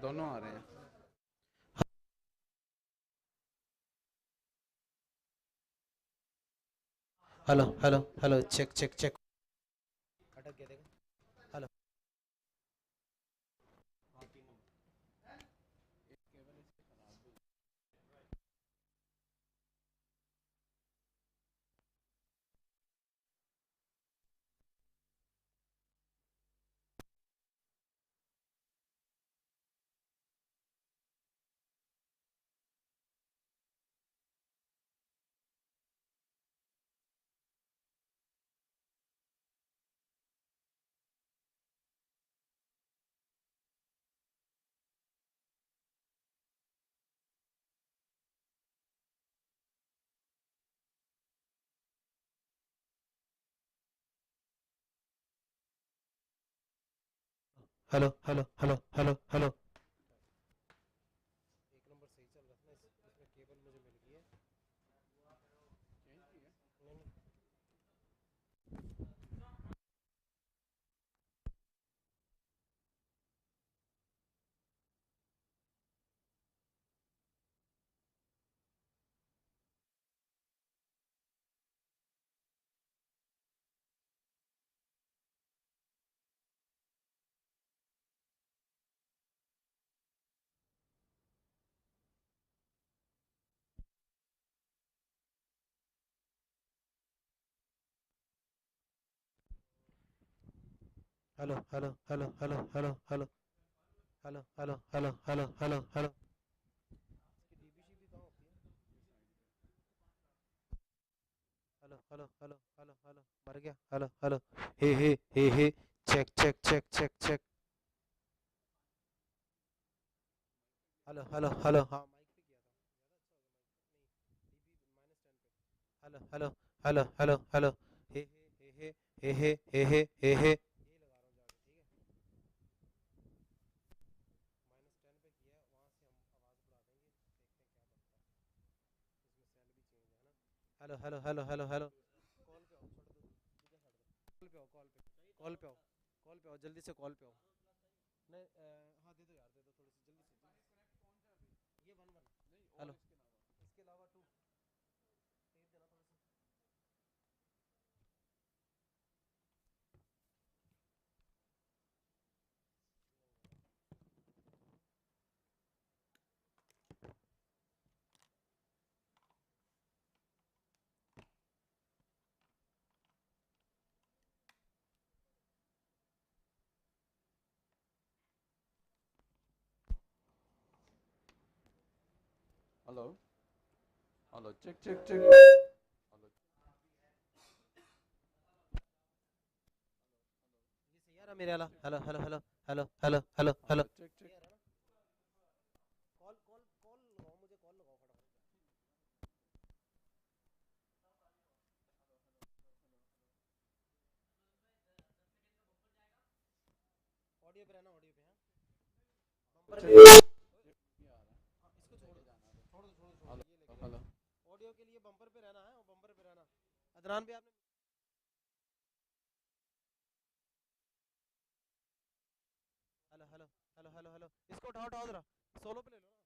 Speaker 14: दोनों आ रहे हैं.
Speaker 15: Hello hello hello check check check. अटक गया देखो. Hello. Hello hello hello hello hello. एक number सही चल रहा था ना. इसमें केबल मुझे मिल गई है. Hello hello hello hello hello hello hello hello hello hello hello hello. इसकी डीबीसी भी कहाँ होती है? Hello hello hello hello hello. मर गया. Hello hello. Hey check check check check check. Hello hello hello. हाँ माइक पे किया था. ज़्यादा अच्छा हो गया. माइक नहीं, डीबी माइनस 10 पे. Hello hello hello hello. Hey hey. ये लगा रहा हूँ जाके. ठीक है. -10 पे किया है. वहाँ से हम आवाज़ बढ़ा देंगे. देखते हैं क्या बनता है. इसमें सेल भी चेंज है ना. Hello hello hello hello hello. Call पे आओ. छोड़ दो. सीधा छोड़ दो. कॉल पे आओ. कॉल पे. कॉल पे आओ. कॉल पे आओ. जल्दी से कॉल पे आओ. नहीं हाँ दे दो यार. दे दो थोड़ी सी जल्दी से. ये 1-1. हेलो. इसके अलावा 2. तेज देना थोड़ा सा.
Speaker 14: Hello hello check check check.
Speaker 15: ये सही आ रहा मेरे वाला. Hello hello hello hello hello hello hello.
Speaker 14: Check check.
Speaker 15: Call call call लगाओ. मुझे कॉल लगाओ फटाफट. ऑडियो पे रहना. ऑडियो पे. हाँ बम्पर पे. हाँ इसको छोड़ दो. छोड़ दो छोड़ दो. ये लेके
Speaker 14: हेलो.
Speaker 15: ऑडियो के लिए बम्पर पे रहना है. और बम्पर पे रहना. अदनान भी आपने. Hello hello hello hello hello. इसको उठाओ उठाओ जरा. सोलो पे ले लो ना.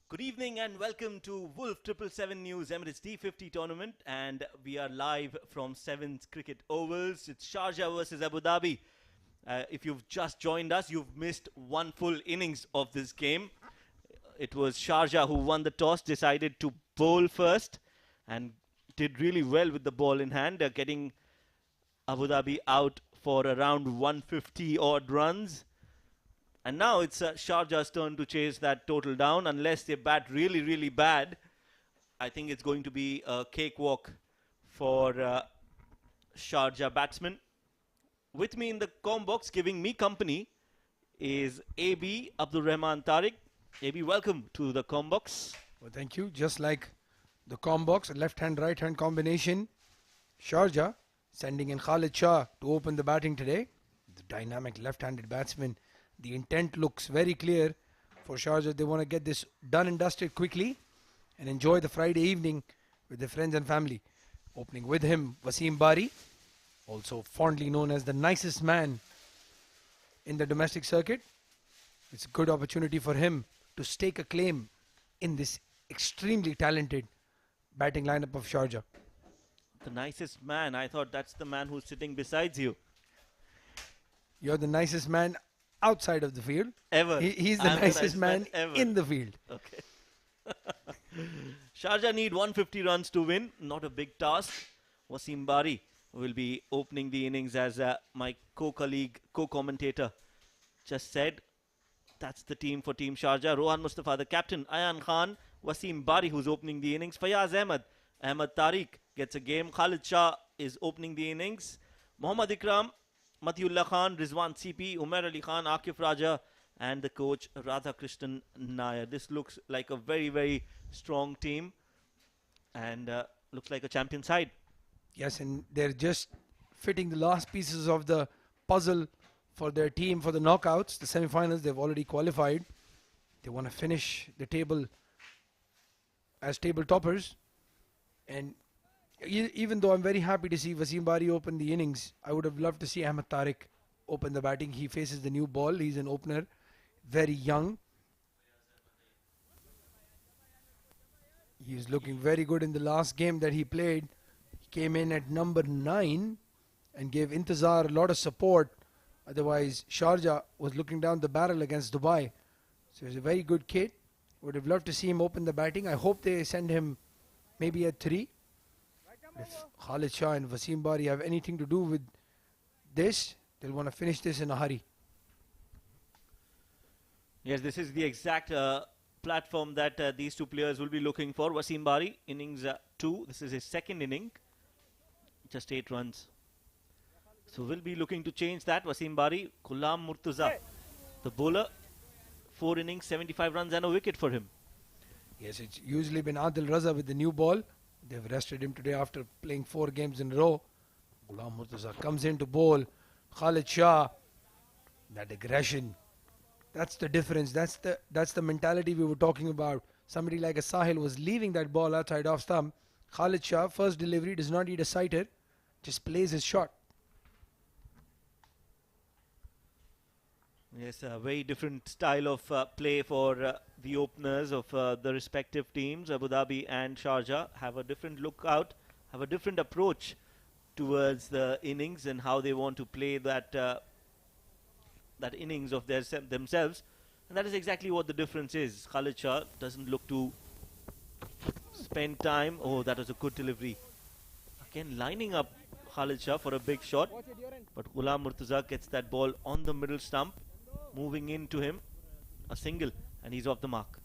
Speaker 9: Good evening and welcome to Wolf777 News Emirates D50 tournament, and we are live from 7's Cricket Ovals. It's Sharjah versus Abu Dhabi. If you've just joined us, you've missed one full innings of this game. It was Sharjah who won the toss, decided to bowl first and did really well with the ball in hand, getting Abu Dhabi out for around 150 odd runs. And now it's Sharjah's turn to chase that total down. Unless they bat really, really bad, I think it's going to be a cakewalk for Sharjah batsmen. With me in the comm box, giving me company, is AB Abdul Rahman Tariq. AB, welcome to the comm box.
Speaker 1: Well, thank you. Just like the comm box, a left-hand, right-hand combination. Sharjah sending in Khalid Shah to open the batting today. The dynamic left-handed batsman. The intent looks very clear for Sharjah. They want to get this done and dusted quickly and enjoy the Friday evening with their friends and family. Opening with him, Wasim Bari, also fondly known as the nicest man in the domestic circuit. It's a good opportunity for him to stake a claim in this extremely talented batting lineup of Sharjah.
Speaker 9: The nicest man. I thought that's the man who's sitting beside you.
Speaker 1: You're the nicest man outside of the field.
Speaker 9: Ever.
Speaker 1: He's the nicest man
Speaker 9: ever
Speaker 1: in the field.
Speaker 9: Okay. Sharjah need 150 runs to win. Not a big task. Wasim Bari will be opening the innings, as my co-colleague, co-commentator just said. That's the team for Team Sharjah. Rohan Mustafa, the captain. Ayan Khan. Wasim Bari, who's opening the innings. Fayaz Ahmed. Ahmed Tariq gets a game. Khalid Shah is opening the innings. Mohammad Ikram, Matiullah Khan, Rizwan CP, Umar Ali Khan, Akif Raja, and the coach Radha Krishnan Nair. This looks like a very, very strong team and looks like a champion side.
Speaker 1: Yes, and they're just fitting the last pieces of the puzzle for their team for the knockouts, the semi-finals. They've already qualified. They want to finish the table as table toppers. And even though I'm very happy to see Wasim Bari open the innings, I would have loved to see Ahmed Tariq open the batting. He faces the new ball. He's an opener, very young. He's looking very good in the last game that he played. He came in at number 9 and gave Intizar a lot of support. Otherwise, Sharjah was looking down the barrel against Dubai. So he's a very good kid. Would have loved to see him open the batting. I hope they send him maybe at 3. If Khalid Shah and Wasim Bari have anything to do with this, they'll want to finish this in a hurry.
Speaker 9: Yes, this is the exact platform that these two players will be looking for. Wasim Bari, innings 2. This is his second inning. Just 8 runs. So we'll be looking to change that. Wasim Bari, Ghulam Murtaza, the bowler. 4 innings, 75 runs and a wicket for him.
Speaker 1: Yes, it's usually been Adil Raza with the new ball. They've rested him today after playing 4 games in a row. Ghulam Murtaza comes in to bowl. Khalid Shah, that aggression. That's the difference. That's the mentality we were talking about. Somebody like a Sahil was leaving that ball outside off stump. Khalid Shah, first delivery, does not need a sighter. Just plays his shot.
Speaker 9: Yes, a very different style of play for the openers of the respective teams. Abu Dhabi and Sharjah have a different lookout, have a different approach towards the innings and how they want to play that that innings of themselves. And that is exactly what the difference is. Khalid Shah doesn't look to spend time. Oh, that was a good delivery. Again, lining up Khalid Shah for a big shot. But Ghulam Murtaza gets that ball on the middle stump. Moving into him, a single, and he's off the mark.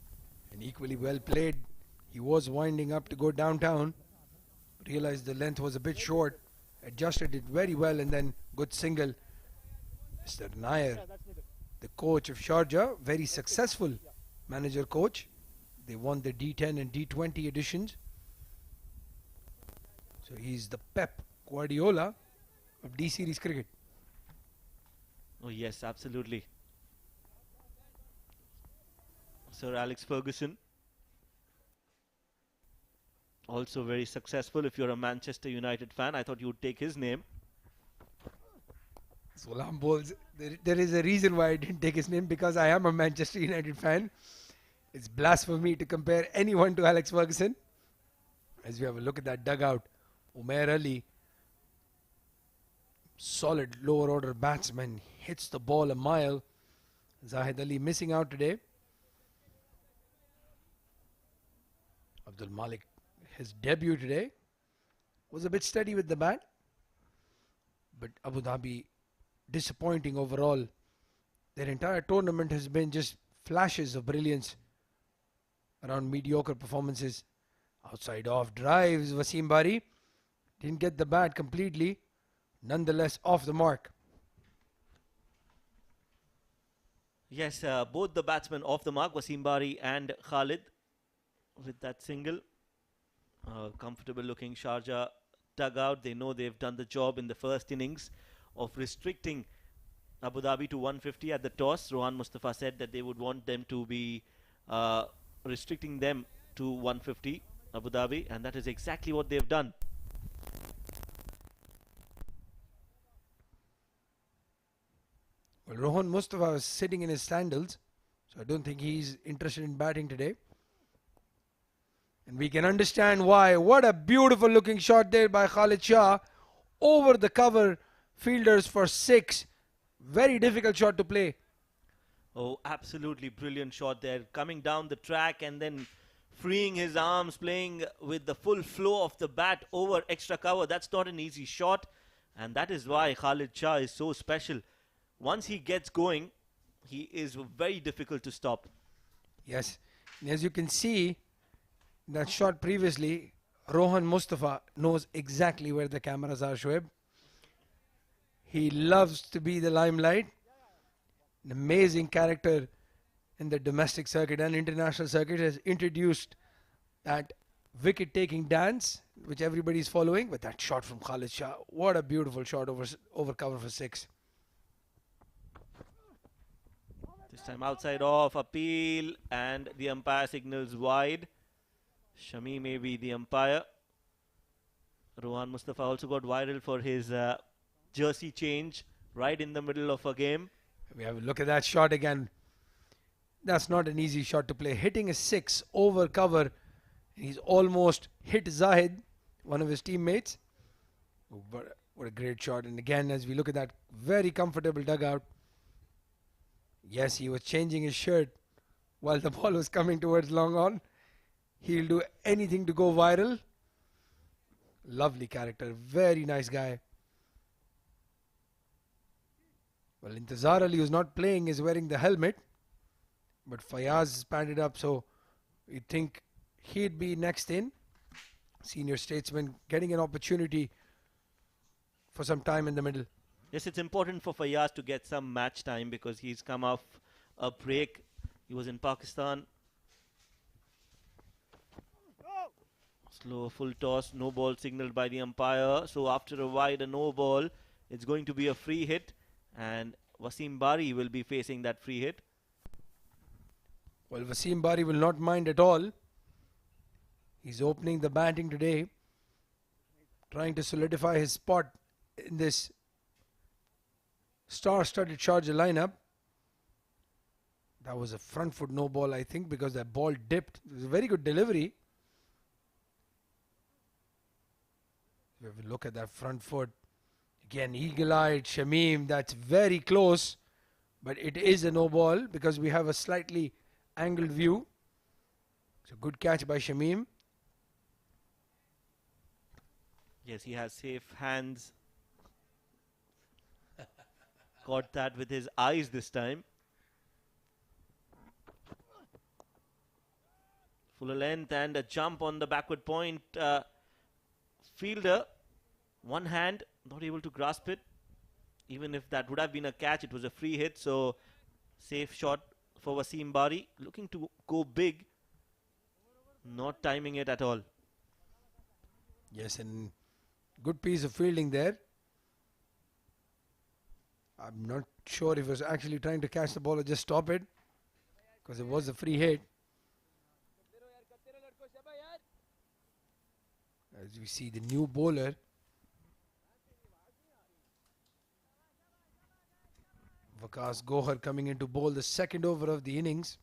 Speaker 1: And equally well played. He was winding up to go downtown. Realized the length was a bit short. Adjusted it very well, and then good single. Mr. Nair, the coach of Sharjah, very successful manager coach. They won the D10 and D20 editions. So he's the Pep Guardiola of D Series cricket.
Speaker 9: Oh yes, absolutely. Sir Alex Ferguson, also very successful. If you're a Manchester United fan, I thought you would take his name.
Speaker 1: Salam bowls. There is a reason why I didn't take his name, because I am a Manchester United fan. It's blasphemy to compare anyone to Alex Ferguson. As we have a look at that dugout, Umair Ali, solid lower order batsman, hits the ball a mile. Zahid Ali missing out today. Abdul Malik, his debut today, was a bit steady with the bat. But Abu Dhabi, disappointing overall. Their entire tournament has been just flashes of brilliance around mediocre performances. Outside off drives, Wasim Bari didn't get the bat completely, nonetheless off the mark.
Speaker 9: Yes, both the batsmen off the mark, Wasim Bari and Khalid, with that single. Comfortable looking Sharjah dugout. They know they've done the job in the first innings of restricting Abu Dhabi to 150 at the toss. Rohan Mustafa said that they would want them to be restricting them to 150, Abu Dhabi, and that is exactly what they've done.
Speaker 1: Well, Rohan Mustafa was sitting in his sandals, so I don't think he's interested in batting today. And we can understand why. What a beautiful looking shot there by Khalid Shah. Over the cover fielders for 6. Very difficult shot to play.
Speaker 9: Oh, absolutely brilliant shot there. Coming down the track and then freeing his arms, playing with the full flow of the bat over extra cover. That's not an easy shot. And that is why Khalid Shah is so special. Once he gets going, he is very difficult to stop.
Speaker 1: Yes. And as you can see, that shot previously, Rohan Mustafa knows exactly where the cameras are, Shoaib. He loves to be the limelight. An amazing character in the domestic circuit and international circuit, has introduced that wicket-taking dance, which everybody's following, with that shot from Khalid Shah. What a beautiful shot over cover for 6.
Speaker 9: This time outside off, appeal, and the umpire signals wide. Shami may be the umpire. Rohan Mustafa also got viral for his jersey change right in the middle of a game.
Speaker 1: We have a look at that shot again. That's not an easy shot to play. Hitting a 6 over cover. He's almost hit Zahid, one of his teammates. But what a great shot. And again, as we look at that very comfortable dugout. Yes, he was changing his shirt while the ball was coming towards long on. He'll do anything to go viral. Lovely character. Very nice guy. Well, Intizar Ali, who's not playing, is wearing the helmet. But Fayaz is padded up, so we think he'd be next in. Senior statesman getting an opportunity for some time in the middle.
Speaker 9: Yes, it's important for Fayaz to get some match time because he's come off a break. He was in Pakistan. Slow full toss, no ball signaled by the umpire. So after a wide, a no ball, it's going to be a free hit. And Wasim Bari will be facing that free hit.
Speaker 1: Well, Wasim Bari will not mind at all. He's opening the batting today, trying to solidify his spot in this star-studded Sharjah lineup. That was a front foot no ball, I think, because that ball dipped. It was a very good delivery. We have a look at that front foot. Again, eagle-eyed Shamim. That's very close, but it is a no ball because we have a slightly angled view. It's a good catch by Shamim.
Speaker 9: Yes, he has safe hands. Caught that with his eyes this time. Full length and a jump on the backward point. Fielder, one hand, not able to grasp it. Even if that would have been a catch, it was a free hit. So, safe shot for Wasim Bari. Looking to go big. Not timing it at all.
Speaker 1: Yes, and good piece of fielding there. I'm not sure if he was actually trying to catch the ball or just stop it, because it was a free hit. As we see the new bowler, Waqas Gohar, coming in to bowl the second over of the innings.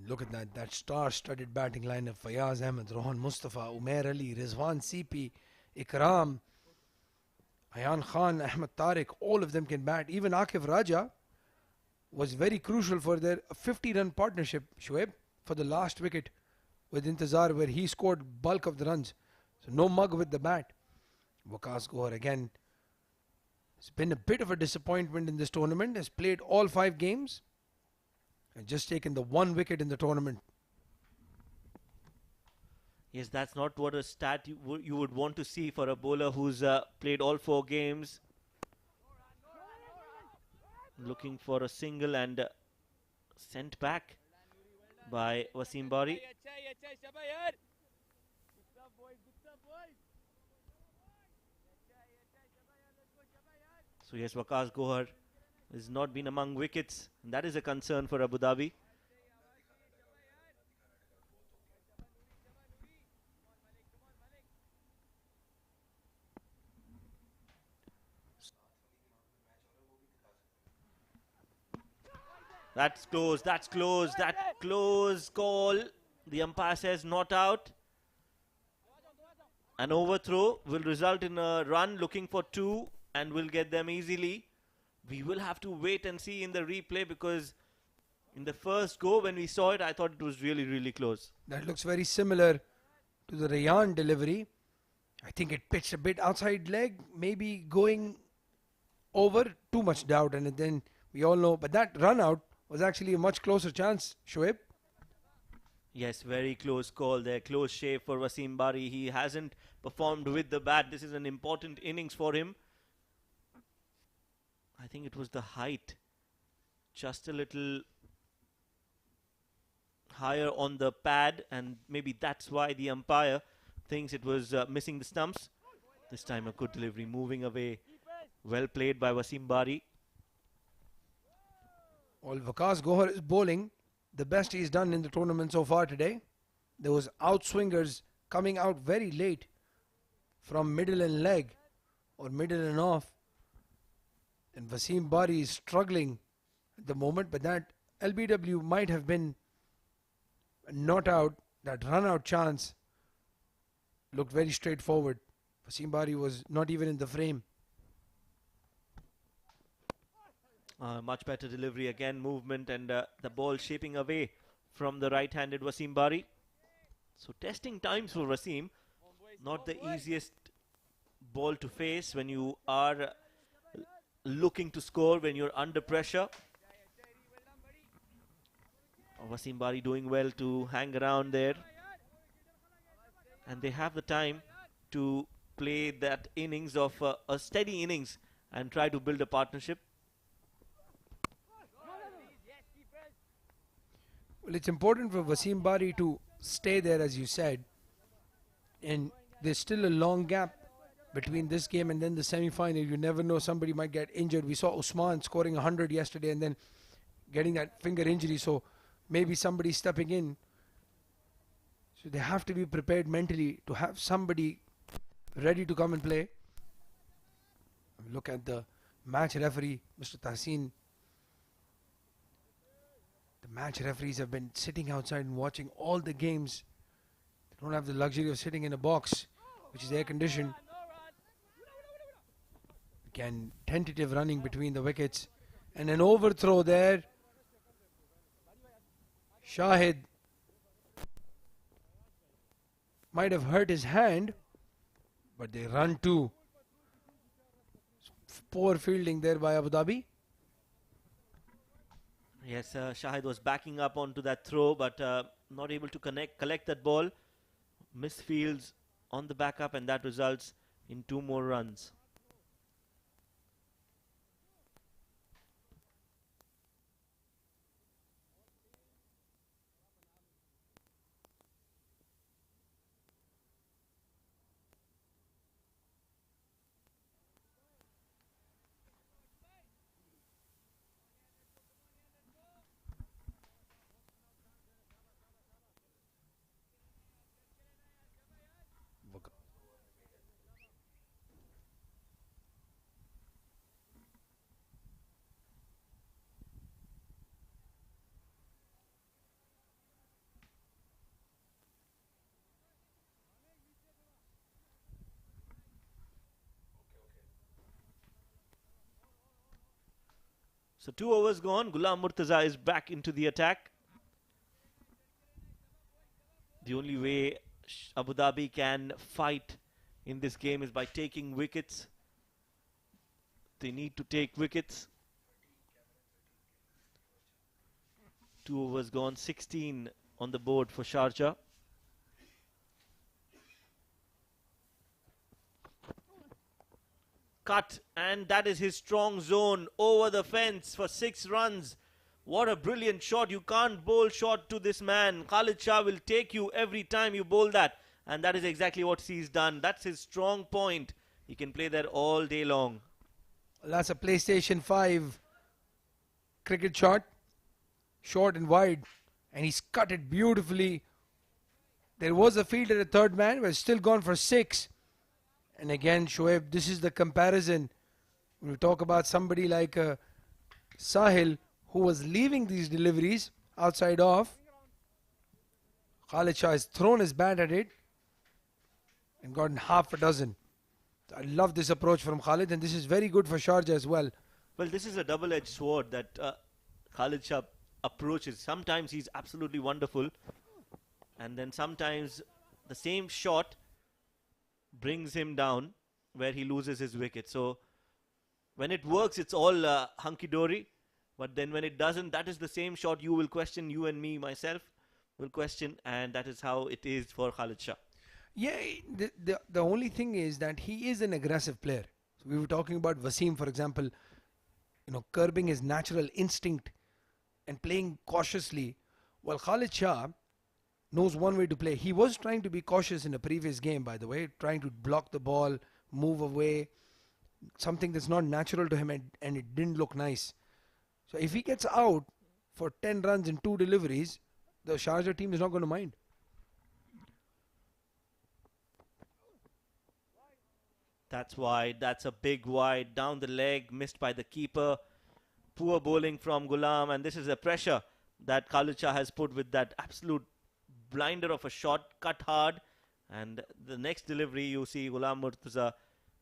Speaker 1: Look at that star-studded batting line of Fayaz Ahmed, Rohan Mustafa, Umair Ali, Rizwan CP, Ikram, Ayan Khan, Ahmed Tariq, all of them can bat. Even Akif Raja was very crucial for their 50-run partnership, Shoaib, for the last wicket with Intizar, where he scored bulk of the runs. So no mug with the bat. Waqas Gohar again. It's been a bit of a disappointment in this tournament. Has played all 5 games and just taken the 1 wicket in the tournament.
Speaker 9: Yes, that's not what a stat you would want to see for a bowler who's played all 4 games. Looking for a single and sent back by Wasim Bari. So yes, Waqas Gohar has not been among wickets. And that is a concern for Abu Dhabi. That's close, that close call. The umpire says not out. An overthrow will result in a run, looking for 2, and will get them easily. We will have to wait and see in the replay, because in the first go when we saw it, I thought it was really, really close.
Speaker 1: That looks very similar to the Rayan delivery. I think it pitched a bit outside leg, maybe going over, too much doubt, and then we all know. But that run out was actually a much closer chance, Shoaib.
Speaker 9: Yes, very close call there. Close shave for Wasim Bari. He hasn't performed with the bat. This is an important innings for him. I think it was the height. Just a little higher on the pad, and maybe that's why the umpire thinks it was missing the stumps. This time a good delivery, moving away. Well played by Wasim Bari.
Speaker 1: Well, Waqas Gohar is bowling the best he's done in the tournament so far today. There was outswingers coming out very late from middle and leg or middle and off. And Wasim Bari is struggling at the moment, but that LBW might have been not out. That run out chance looked very straightforward. Wasim Bari was not even in the frame.
Speaker 9: Much better delivery again, movement, and the ball shaping away from the right-handed Wasim Bari. So testing times for Wasim. Not the easiest ball to face when you are looking to score, when you're under pressure. Wasim Bari doing well to hang around there. And they have the time to play that innings of a steady innings and try to build a partnership.
Speaker 1: Well, it's important for Wasim Bari to stay there, as you said. And there's still a long gap between this game and then the semi-final. You never know, somebody might get injured. We saw Usman scoring 100 yesterday and then getting that finger injury. So maybe somebody stepping in. So they have to be prepared mentally to have somebody ready to come and play. Look at the match referee, Mr. Tahsin. The match referees have been sitting outside and watching all the games. They don't have the luxury of sitting in a box, which is air conditioned. Again, tentative running between the wickets. And an overthrow there. Shahid might have hurt his hand, but they run too. Poor fielding there by Abu Dhabi.
Speaker 9: Yes, Shahid was backing up onto that throw, but not able to collect that ball. Misfields on the backup, and that results in 2 more runs. So 2 overs gone. Ghulam Murtaza is back into the attack. The only way Abu Dhabi can fight in this game is by taking wickets. They need to take wickets. 2 overs gone, 16 on the board for Sharjah. Cut, and that is his strong zone over the fence for 6 runs. What a brilliant shot. You can't bowl short to this man. Khalid Shah will take you every time you bowl that, and that is exactly what he's done. That's his strong point. He can play there all day long.
Speaker 1: That's a PlayStation 5 cricket shot, short and wide, and he's cut it beautifully. There was a fielder at third man, but still gone for 6. And again, Shoaib, this is the comparison. When we talk about somebody like Sahil, who was leaving these deliveries outside off, Khalid Shah has thrown his bat at it and gotten half a dozen. I love this approach from Khalid, and this is very good for Sharjah as well.
Speaker 9: Well, this is a double-edged sword that Khalid Shah approaches. Sometimes he's absolutely wonderful, and then sometimes the same shot brings him down where he loses his wicket. So when it works, it's all hunky-dory. But then when it doesn't, that is the same shot you will question, you and me, myself will question, and that is how it is for Khalid Shah.
Speaker 1: Yeah, the only thing is that he is an aggressive player. So we were talking about Wasim, for example, curbing his natural instinct and playing cautiously. While Khalid Shah knows one way to play. He was trying to be cautious in a previous game, by the way, trying to block the ball, move away, something that's not natural to him, and it didn't look nice. So if he gets out for 10 runs in 2 deliveries, the Sharjah team is not going to mind.
Speaker 9: That's wide. That's a big wide. Down the leg, missed by the keeper. Poor bowling from Ghulam, and this is the pressure that Khalid Shah has put with that absolute blinder of a shot, cut hard, and the next delivery you see Ghulam Murtaza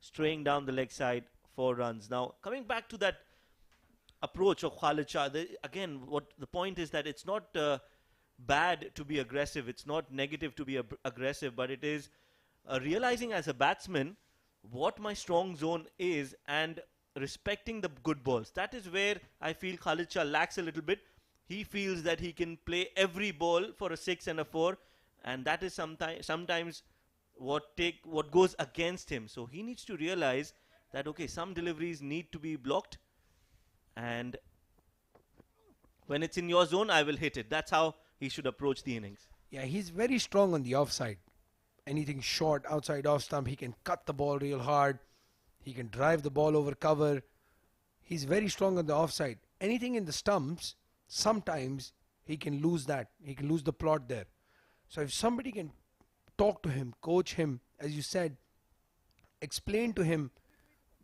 Speaker 9: straying down the leg side, 4 runs. Now coming back to that approach of Khalid Shah, again what the point is that it's not bad to be aggressive, it's not negative to be aggressive, but it is realizing as a batsman what my strong zone is and respecting the good balls. That is where I feel Khalid Shah lacks a little bit. He feels that he can play every ball for a 6 and a 4, and that is sometimes what goes against him. So he needs to realize that, okay, some deliveries need to be blocked, and when it's in your zone, I will hit it. That's how he should approach the innings.
Speaker 1: Yeah, he's very strong on the offside. Anything short, outside off stump, he can cut the ball real hard. He can drive the ball over cover. He's very strong on the offside. Anything in the stumps, sometimes he can lose that. He can lose the plot there. So if somebody can talk to him, coach him, as you said, explain to him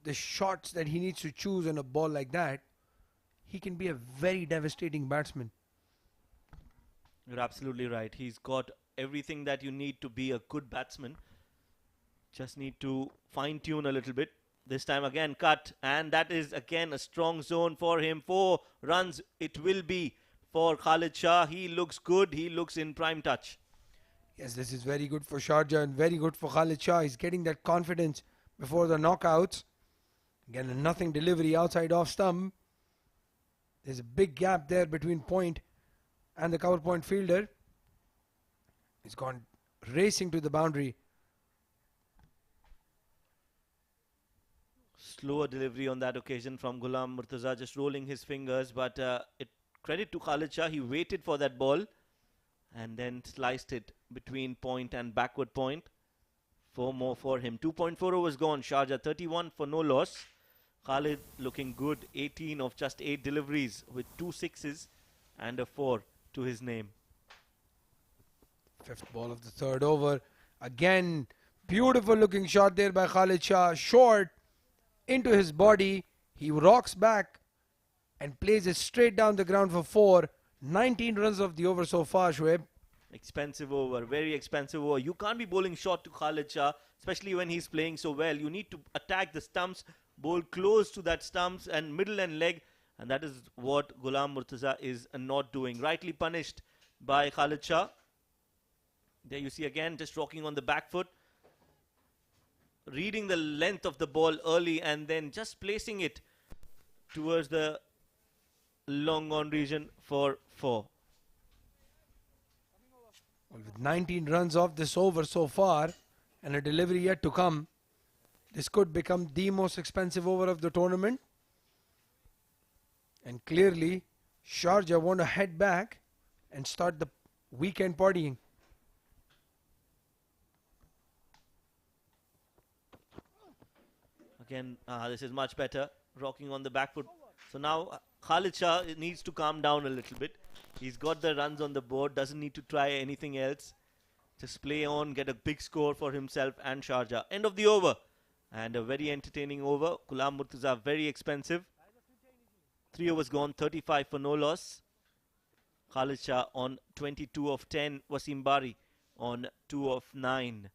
Speaker 1: the shots that he needs to choose on a ball like that, he can be a very devastating batsman.
Speaker 9: You're absolutely right. He's got everything that you need to be a good batsman. Just need to fine-tune a little bit. This time again cut, and that is again a strong zone for him. 4 runs it will be for Khalid Shah. He looks good. He looks in prime touch.
Speaker 1: Yes, this is very good for Sharjah and very good for Khalid Shah. He's getting that confidence before the knockouts. Again, a nothing delivery outside off stump. There's a big gap there between point and the cover point fielder. He's gone racing to the boundary.
Speaker 9: Slower delivery on that occasion from Ghulam Murtaza, just rolling his fingers, but credit to Khalid Shah, he waited for that ball and then sliced it between point and backward point. 4 more for him. 2.4 overs gone. Sharjah 31 for no loss. Khalid looking good. 18 of just 8 deliveries with 2 sixes and a 4 to his name.
Speaker 1: 5th ball of the 3rd over. Again, beautiful looking shot there by Khalid Shah. Short into his body. He rocks back and plays it straight down the ground for 4. 19 runs of the over so far, Shoaib.
Speaker 9: Expensive over, very expensive over. You can't be bowling short to Khalid Shah, especially when he's playing so well. You need to attack the stumps, bowl close to that stumps and middle and leg. And that is what Ghulam Murtaza is not doing. Rightly punished by Khalid Shah. There you see again, just rocking on the back foot. Reading the length of the ball early and then just placing it towards the long on region for 4.
Speaker 1: Well, with 19 runs off this over so far and a delivery yet to come, this could become the most expensive over of the tournament. And clearly, Sharjah want to head back and start the weekend partying.
Speaker 9: Again, this is much better, rocking on the back foot. So now Khalid Shah needs to calm down a little bit. He's got the runs on the board, doesn't need to try anything else. Just play on, get a big score for himself and Sharjah. End of the over. And a very entertaining over. Ghulam Murtaza, very expensive. 3 overs gone, 35 for no loss. Khalid Shah on 22 of 10. Wasim Bari on 2 of 9.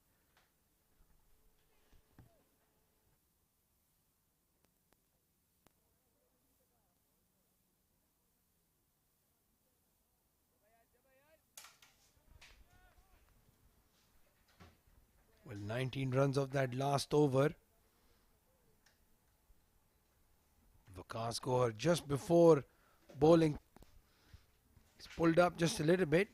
Speaker 1: Well, 19 runs of that last over. Vikas Gohar just before bowling, he's pulled up just a little bit.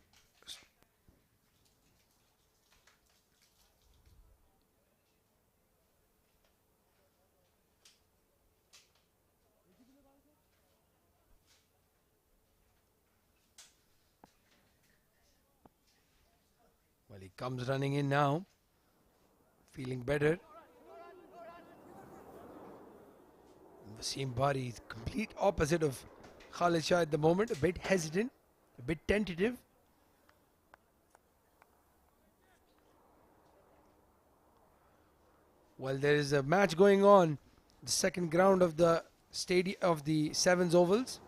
Speaker 1: Well, he comes running in now, feeling better. Wasim Bari is complete opposite of Khalid Shah at the moment, a bit hesitant, a bit tentative. Well, there is a match going on, the second ground of the stadium of the Sevens Ovals.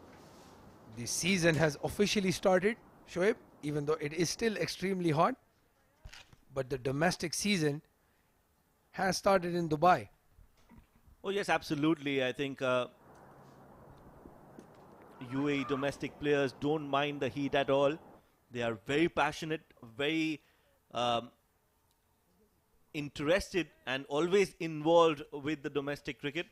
Speaker 1: The season has officially started, Shoaib, even though it is still extremely hot. But the domestic season has started in Dubai.
Speaker 9: Oh yes, absolutely. I think UAE domestic players don't mind the heat at all. They are very passionate, very interested and always involved with the domestic cricket.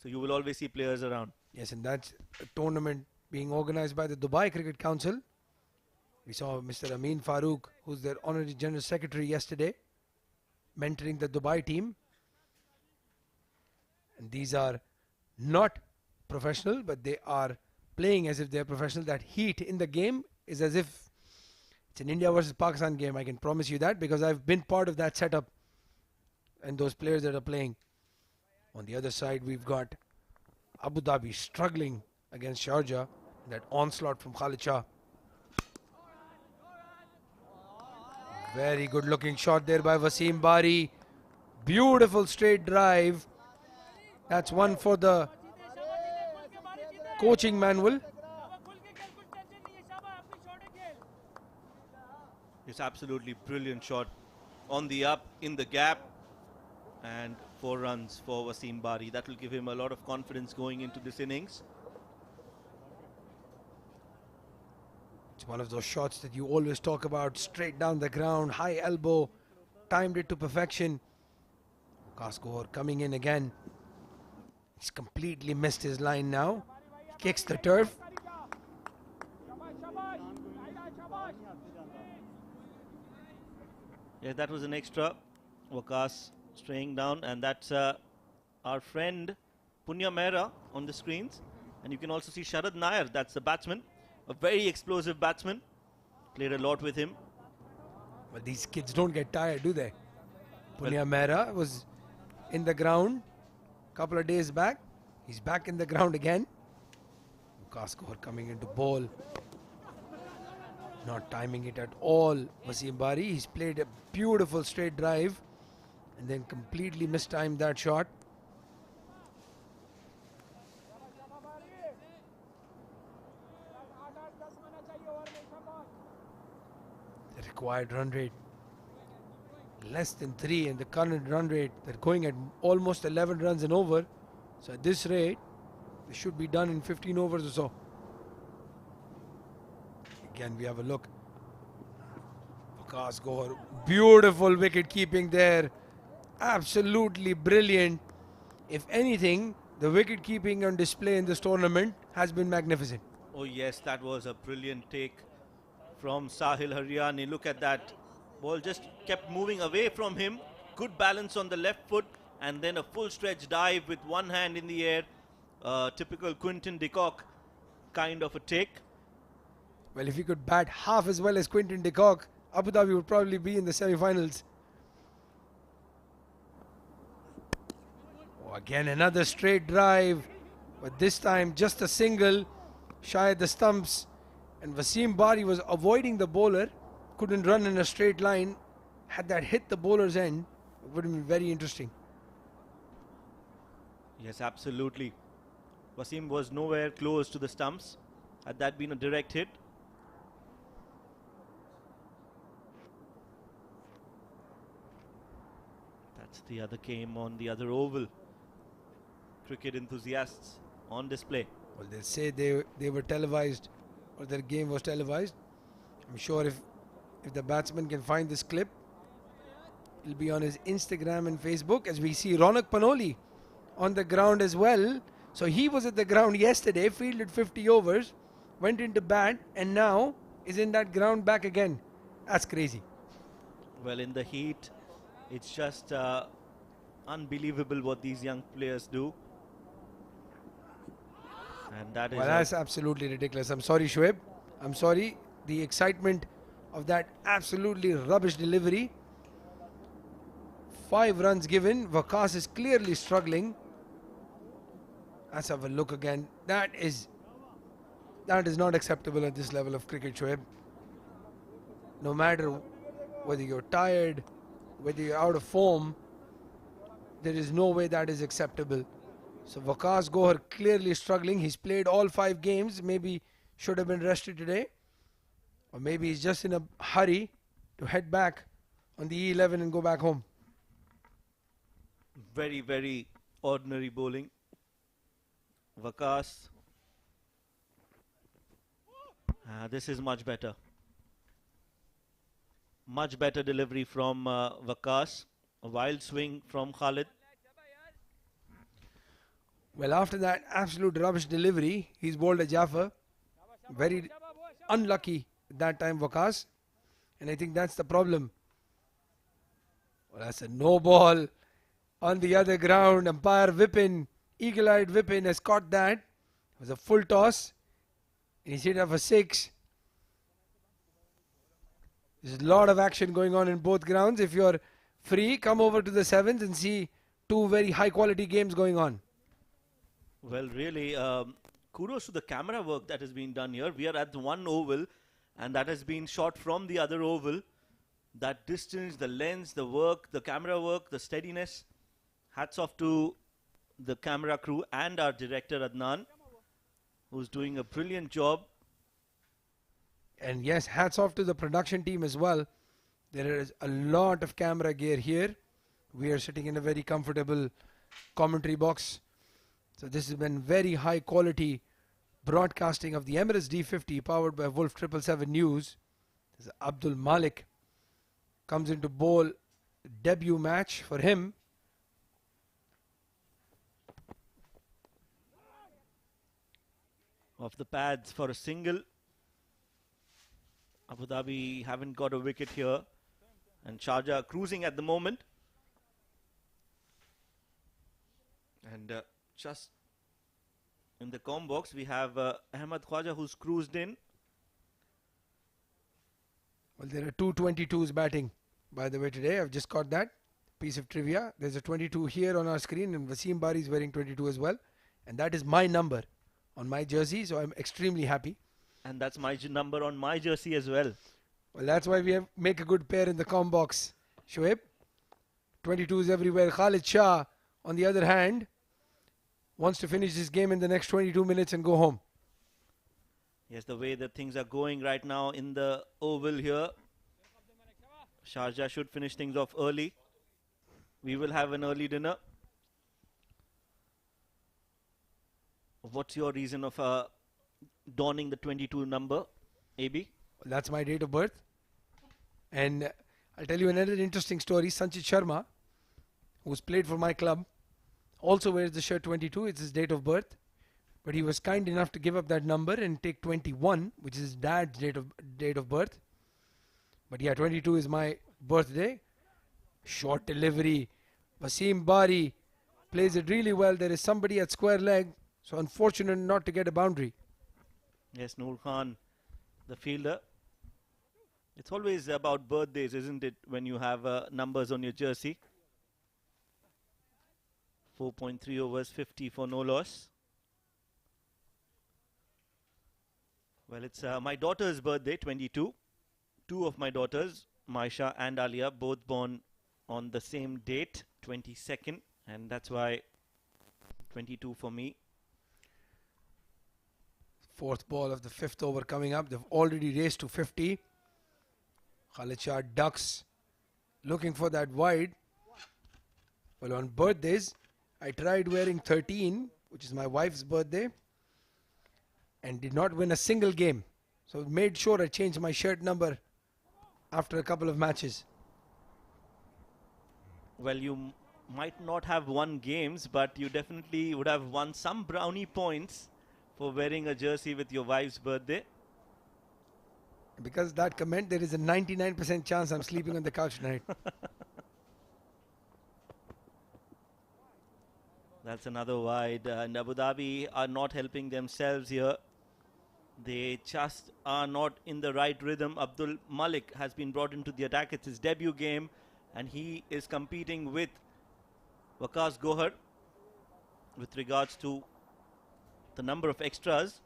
Speaker 9: So you will always see players around.
Speaker 1: Yes, and that's a tournament being organized by the Dubai Cricket Council. We saw Mr. Amin Farooq, who's their Honorary General Secretary yesterday, mentoring the Dubai team. And these are not professional, but they are playing as if they're professional. That heat in the game is as if it's an India versus Pakistan game. I can promise you that, because I've been part of that setup and those players that are playing. On the other side, we've got Abu Dhabi struggling against Sharjah. That onslaught from Khalid Shah. Very good looking shot there by Wasim Bari. Beautiful straight drive. That's one for the coaching manual.
Speaker 9: It's absolutely brilliant shot on the up, in the gap, and 4 runs for Wasim Bari. That will give him a lot of confidence going into this innings.
Speaker 1: It's one of those shots that you always talk about, straight down the ground, high elbow, timed it to perfection. Kaskor coming in again. He's completely missed his line now. He kicks the turf.
Speaker 9: Yeah, that was an extra. Wakas straying down, and that's our friend Punya Mehra on the screens. And you can also see Sharad Nair, that's the batsman. A very explosive batsman. Played a lot with him.
Speaker 1: Well, these kids don't get tired, do they? Punya Mehra was in the ground a couple of days back. He's back in the ground again. Kaskor coming into ball. Not timing it at all. Wasim Bari, he's played a beautiful straight drive and then completely mistimed that shot. The required run rate less than 3, and the current run rate, they're going at almost 11 runs and over. So at this rate, They should be done in 15 overs or so. Again, we have a look. Waqas Gohar, beautiful wicket keeping there. Absolutely brilliant. If anything, the wicket keeping on display in this tournament has been magnificent.
Speaker 9: Oh yes, that was a brilliant take from Sahil Haryani. Look at that. Ball just kept moving away from him. Good balance on the left foot and then a full stretch dive with one hand in the air. Typical Quinton de Kock kind of a take.
Speaker 1: Well, if he could bat half as well as Quinton de Kock, Abu Dhabi would probably be in the semi-finals. Oh, again another straight drive, but this time just a single shy of the stumps, and Wasim Bari was avoiding the bowler, couldn't run in a straight line. Had that hit the bowler's end, it would have been very interesting.
Speaker 9: Yes, absolutely. Wasim was nowhere close to the stumps. Had that been a direct hit. That's the other game on the other oval. Cricket enthusiasts on display.
Speaker 1: Well, they say they were televised, or their game was televised. I'm sure if the batsman can find this clip, it'll be on his Instagram and Facebook, as we see Ronak Panoli on the ground as well. So he was at the ground yesterday, fielded 50 overs, went into bat, and now is in that ground back again. That's crazy.
Speaker 9: Well, in the heat, it's just unbelievable what these young players do. And that is...
Speaker 1: Well, that's absolutely ridiculous. I'm sorry, Shoaib. I'm sorry. The excitement of that absolutely rubbish delivery. 5 runs given. Waqas is clearly struggling. Let's have a look again. That is not acceptable at this level of cricket, Shoaib. No matter whether you're tired, whether you're out of form, there is no way that is acceptable. So Waqas Gohar clearly struggling. He's played all 5 games. Maybe should have been rested today. Or maybe he's just in a hurry to head back on the E11 and go back home.
Speaker 9: Very, very ordinary bowling. Waqas. This is much better. Much better delivery from Waqas. A wild swing from Khalid.
Speaker 1: Well, after that absolute rubbish delivery, he's bowled a Jaffer. Very unlucky at that time, Waqas. And I think that's the problem. Well, that's a no ball on the other ground. Umpire Vipin, eagle-eyed Vipin has caught that. It was a full toss. And he's hit off a 6. There's a lot of action going on in both grounds. If you're free, come over to the 7s and see 2 very high-quality games going on.
Speaker 9: Well, really, kudos to the camera work that has been done here. We are at the one oval, and that has been shot from the other oval. That distance, the lens, the work, the camera work, the steadiness. Hats off to the camera crew and our director, Adnan, who's doing a brilliant job.
Speaker 1: And yes, hats off to the production team as well. There is a lot of camera gear here. We are sitting in a very comfortable commentary box. So this has been very high quality broadcasting of the Emirates D50 powered by Wolf777 News. This is Abdul Malik comes into bowl, debut match for him.
Speaker 9: Off the pads for a single. Abu Dhabi haven't got a wicket here. And Sharjah cruising at the moment. And just in the com box, we have Ahmed Khwaja, who's cruised in.
Speaker 1: Well, there are 2 22s batting, by the way, today. I've just caught that piece of trivia. There's a 22 here on our screen, and Wasim Bari is wearing 22 as well. And that is my number on my jersey, so I'm extremely happy.
Speaker 9: And that's my number on my jersey as well.
Speaker 1: Well, that's why we make a good pair in the com box. Shoaib, 22s everywhere. Khalid Shah, on the other hand, wants to finish this game in the next 22 minutes and go home.
Speaker 9: Yes, the way that things are going right now in the oval here, Sharjah should finish things off early. We will have an early dinner. what's your reason of donning the 22 number, AB?
Speaker 1: That's my date of birth. And I'll tell you another interesting story. Sanchit Sharma, who's played for my club, also wears the shirt 22. It's his date of birth. But he was kind enough to give up that number and take 21, which is his dad's date of birth. But yeah, 22 is my birthday. Short delivery. Wasim Bari plays it really well. There is somebody at square leg, so unfortunate not to get a boundary.
Speaker 9: Yes, Noor Khan, the fielder. It's always about birthdays, isn't it, when you have numbers on your jersey. 4.3 overs, 50 for no loss. Well, it's my daughter's birthday, 22. Two of my daughters, Maisha and Alia, both born on the same date, 22nd. And that's why 22 for me.
Speaker 1: Fourth ball of the fifth over coming up. They've already raced to 50. Khalid Shah ducks, looking for that wide. Well, on birthdays, I tried wearing 13, which is my wife's birthday, and did not win a single game. So made sure I changed my shirt number after a couple of matches.
Speaker 9: Well, you might not have won games, but you definitely would have won some brownie points for wearing a jersey with your wife's birthday.
Speaker 1: Because that comment, there is a 99% chance I'm sleeping on the couch tonight.
Speaker 9: That's another wide. And Abu Dhabi are not helping themselves here. They just are not in the right rhythm. Abdul Malik has been brought into the attack. It's his debut game, and he is competing with Waqas Gohar with regards to the number of extras.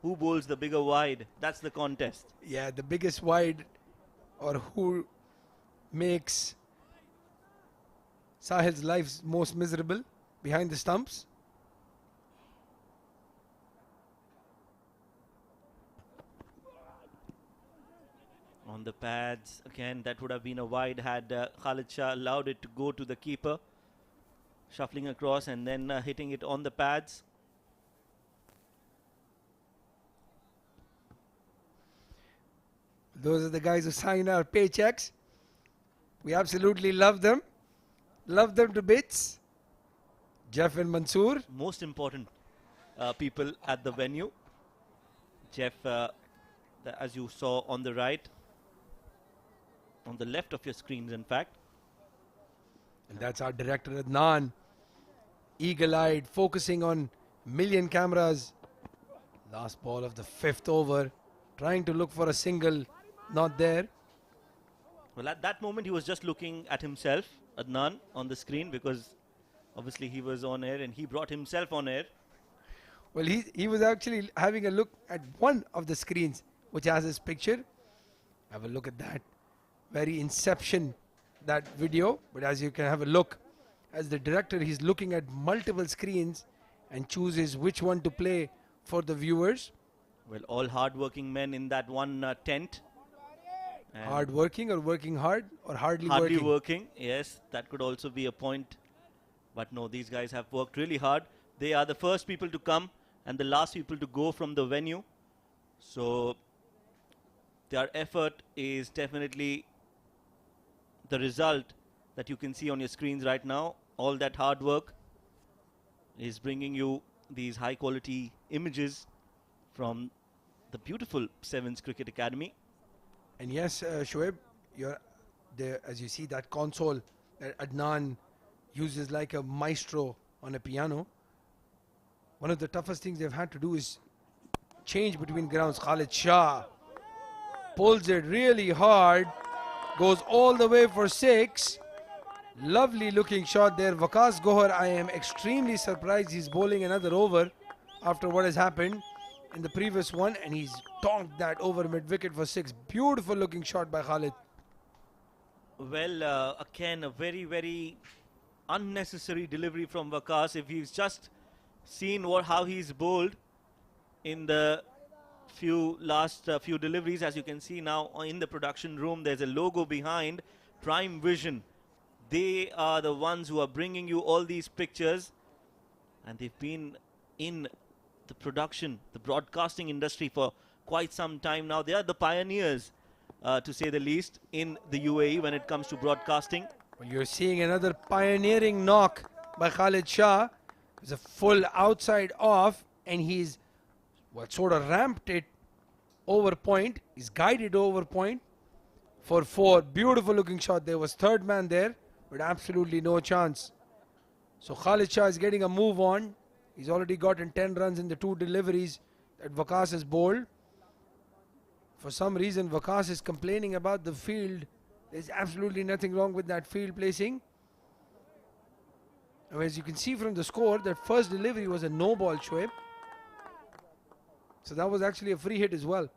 Speaker 9: Who bowls the bigger wide? That's the contest.
Speaker 1: Yeah, the biggest wide, or who makes Sahil's life most miserable behind the stumps.
Speaker 9: On the pads, again, that would have been a wide had Khalid Shah allowed it to go to the keeper. Shuffling across and then hitting it on the pads.
Speaker 1: Those are the guys who sign our paychecks. We absolutely love them. Love them to bits. Jeff and Mansoor.
Speaker 9: Most important people at the venue. Jeff, as you saw on the right. On the left of your screens, in fact.
Speaker 1: And that's our director, Adnan. Eagle-eyed, focusing on million cameras. Last ball of the fifth over. Trying to look for a single. Not there.
Speaker 9: Well, at that moment, he was just looking at himself, Adnan, on the screen, because obviously he was on air and he brought himself on air.
Speaker 1: Well, he was actually having a look at one of the screens, which has his picture. Have a look at that. Very Inception, that video. But as you can have a look, as the director, he's looking at multiple screens and chooses which one to play for the viewers.
Speaker 9: Well, all hard-working men in that one tent.
Speaker 1: Hard working or working hard or hardly
Speaker 9: working. Yes, that could also be a point. But no, these guys have worked really hard. They are the first people to come and the last people to go from the venue. So their effort is definitely the result that you can see on your screens right now. All that hard work is bringing you these high-quality images from the beautiful Sevens Cricket Academy.
Speaker 1: And yes, Shoaib, you're there, as you see that console that Adnan uses like a maestro on a piano. One of the toughest things they've had to do is change between grounds. Khalid Shah pulls it really hard, goes all the way for 6. Lovely looking shot there. Waqas Gohar, I am extremely surprised he's bowling another over after what has happened in the previous one, and he's donked that over mid-wicket for 6. Beautiful looking shot by Khalid.
Speaker 9: Well, again, a very, very unnecessary delivery from Waqas. If he's just seen how he's bowled in the last few deliveries, as you can see now in the production room, there's a logo behind, Prime Vision. They are the ones who are bringing you all these pictures, and they've been in the production, the broadcasting industry for quite some time now. They are the pioneers, to say the least, in the UAE when it comes to broadcasting.
Speaker 1: Well, you're seeing another pioneering knock by Khalid Shah. It's a full outside off, and he's sort of ramped it over point. He's guided over point for 4. Beautiful looking shot. There was third man there, but absolutely no chance. So Khalid Shah is getting a move on. He's already gotten 10 runs in the 2 deliveries that Waqas has bowled. For some reason, Waqas is complaining about the field. There's absolutely nothing wrong with that field placing. Now, as you can see from the score, that first delivery was a no ball, Shoaib. So that was actually a free hit as well.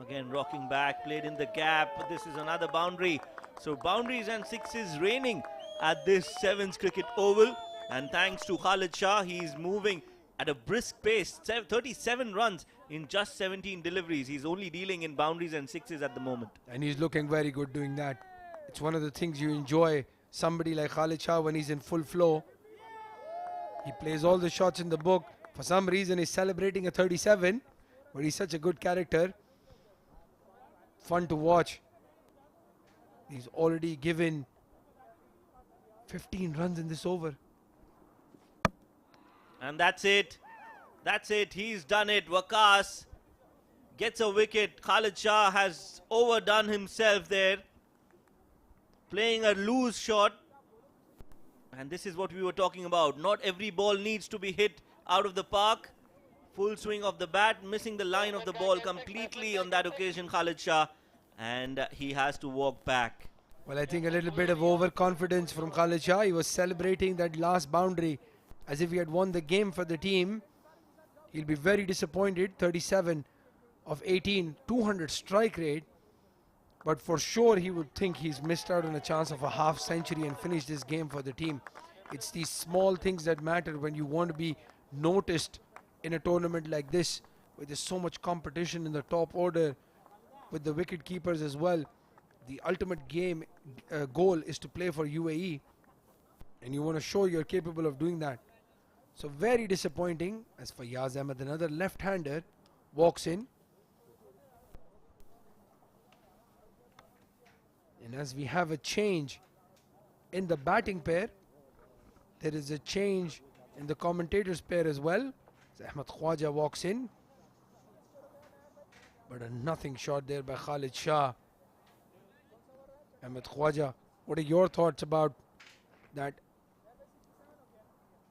Speaker 9: Again, rocking back, played in the gap. This is another boundary. So boundaries and sixes raining at this Sevens cricket oval. And thanks to Khalid Shah, he's moving at a brisk pace. 37 runs in just 17 deliveries. He's only dealing in boundaries and sixes at the moment.
Speaker 1: And he's looking very good doing that. It's one of the things you enjoy. Somebody like Khalid Shah when he's in full flow. He plays all the shots in the book. For some reason, he's celebrating a 37. But he's such a good character. Fun to watch. He's already given 15 runs in this over.
Speaker 9: And that's it. That's it. He's done it. Waqas gets a wicket. Khalid Shah has overdone himself there, playing a loose shot. And this is what we were talking about. Not every ball needs to be hit out of the park. Full swing of the bat, missing the line of the ball completely on that occasion, Khalid Shah. And he has to walk back.
Speaker 1: Well, I think a little bit of overconfidence from Khalid Shah. He was celebrating that last boundary as if he had won the game for the team. He'll be very disappointed. 37 of 18, 200 strike rate. But for sure, he would think he's missed out on a chance of a half century and finish this game for the team. It's these small things that matter when you want to be noticed in a tournament like this, where there's so much competition in the top order with the wicket keepers as well. The ultimate game goal is to play for UAE, and you want to show you're capable of doing that. So very disappointing as Fayyaz Ahmed, another left-hander, walks in. And as we have a change in the batting pair, there is a change in the commentators pair as well. So Ahmed Khwaja walks in. But a nothing shot there by Khalid Shah. Ahmed Khwaja, what are your thoughts about that,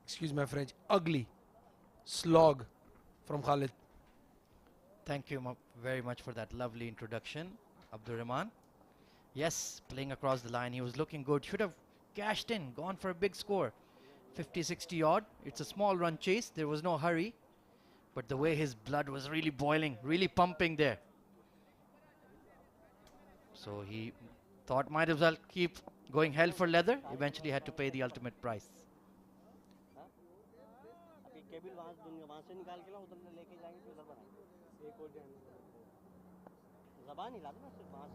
Speaker 1: excuse my French, ugly slog from Khalid?
Speaker 11: Thank you very much for that lovely introduction, Abdur Rahman. Yes, playing across the line, he was looking good. Should have cashed in, gone for a big score. 50-60 odd. It's a small run chase. There was no hurry. But the way his blood was really boiling, really pumping there. So he thought might as well keep going hell for leather. Eventually had to pay the ultimate price.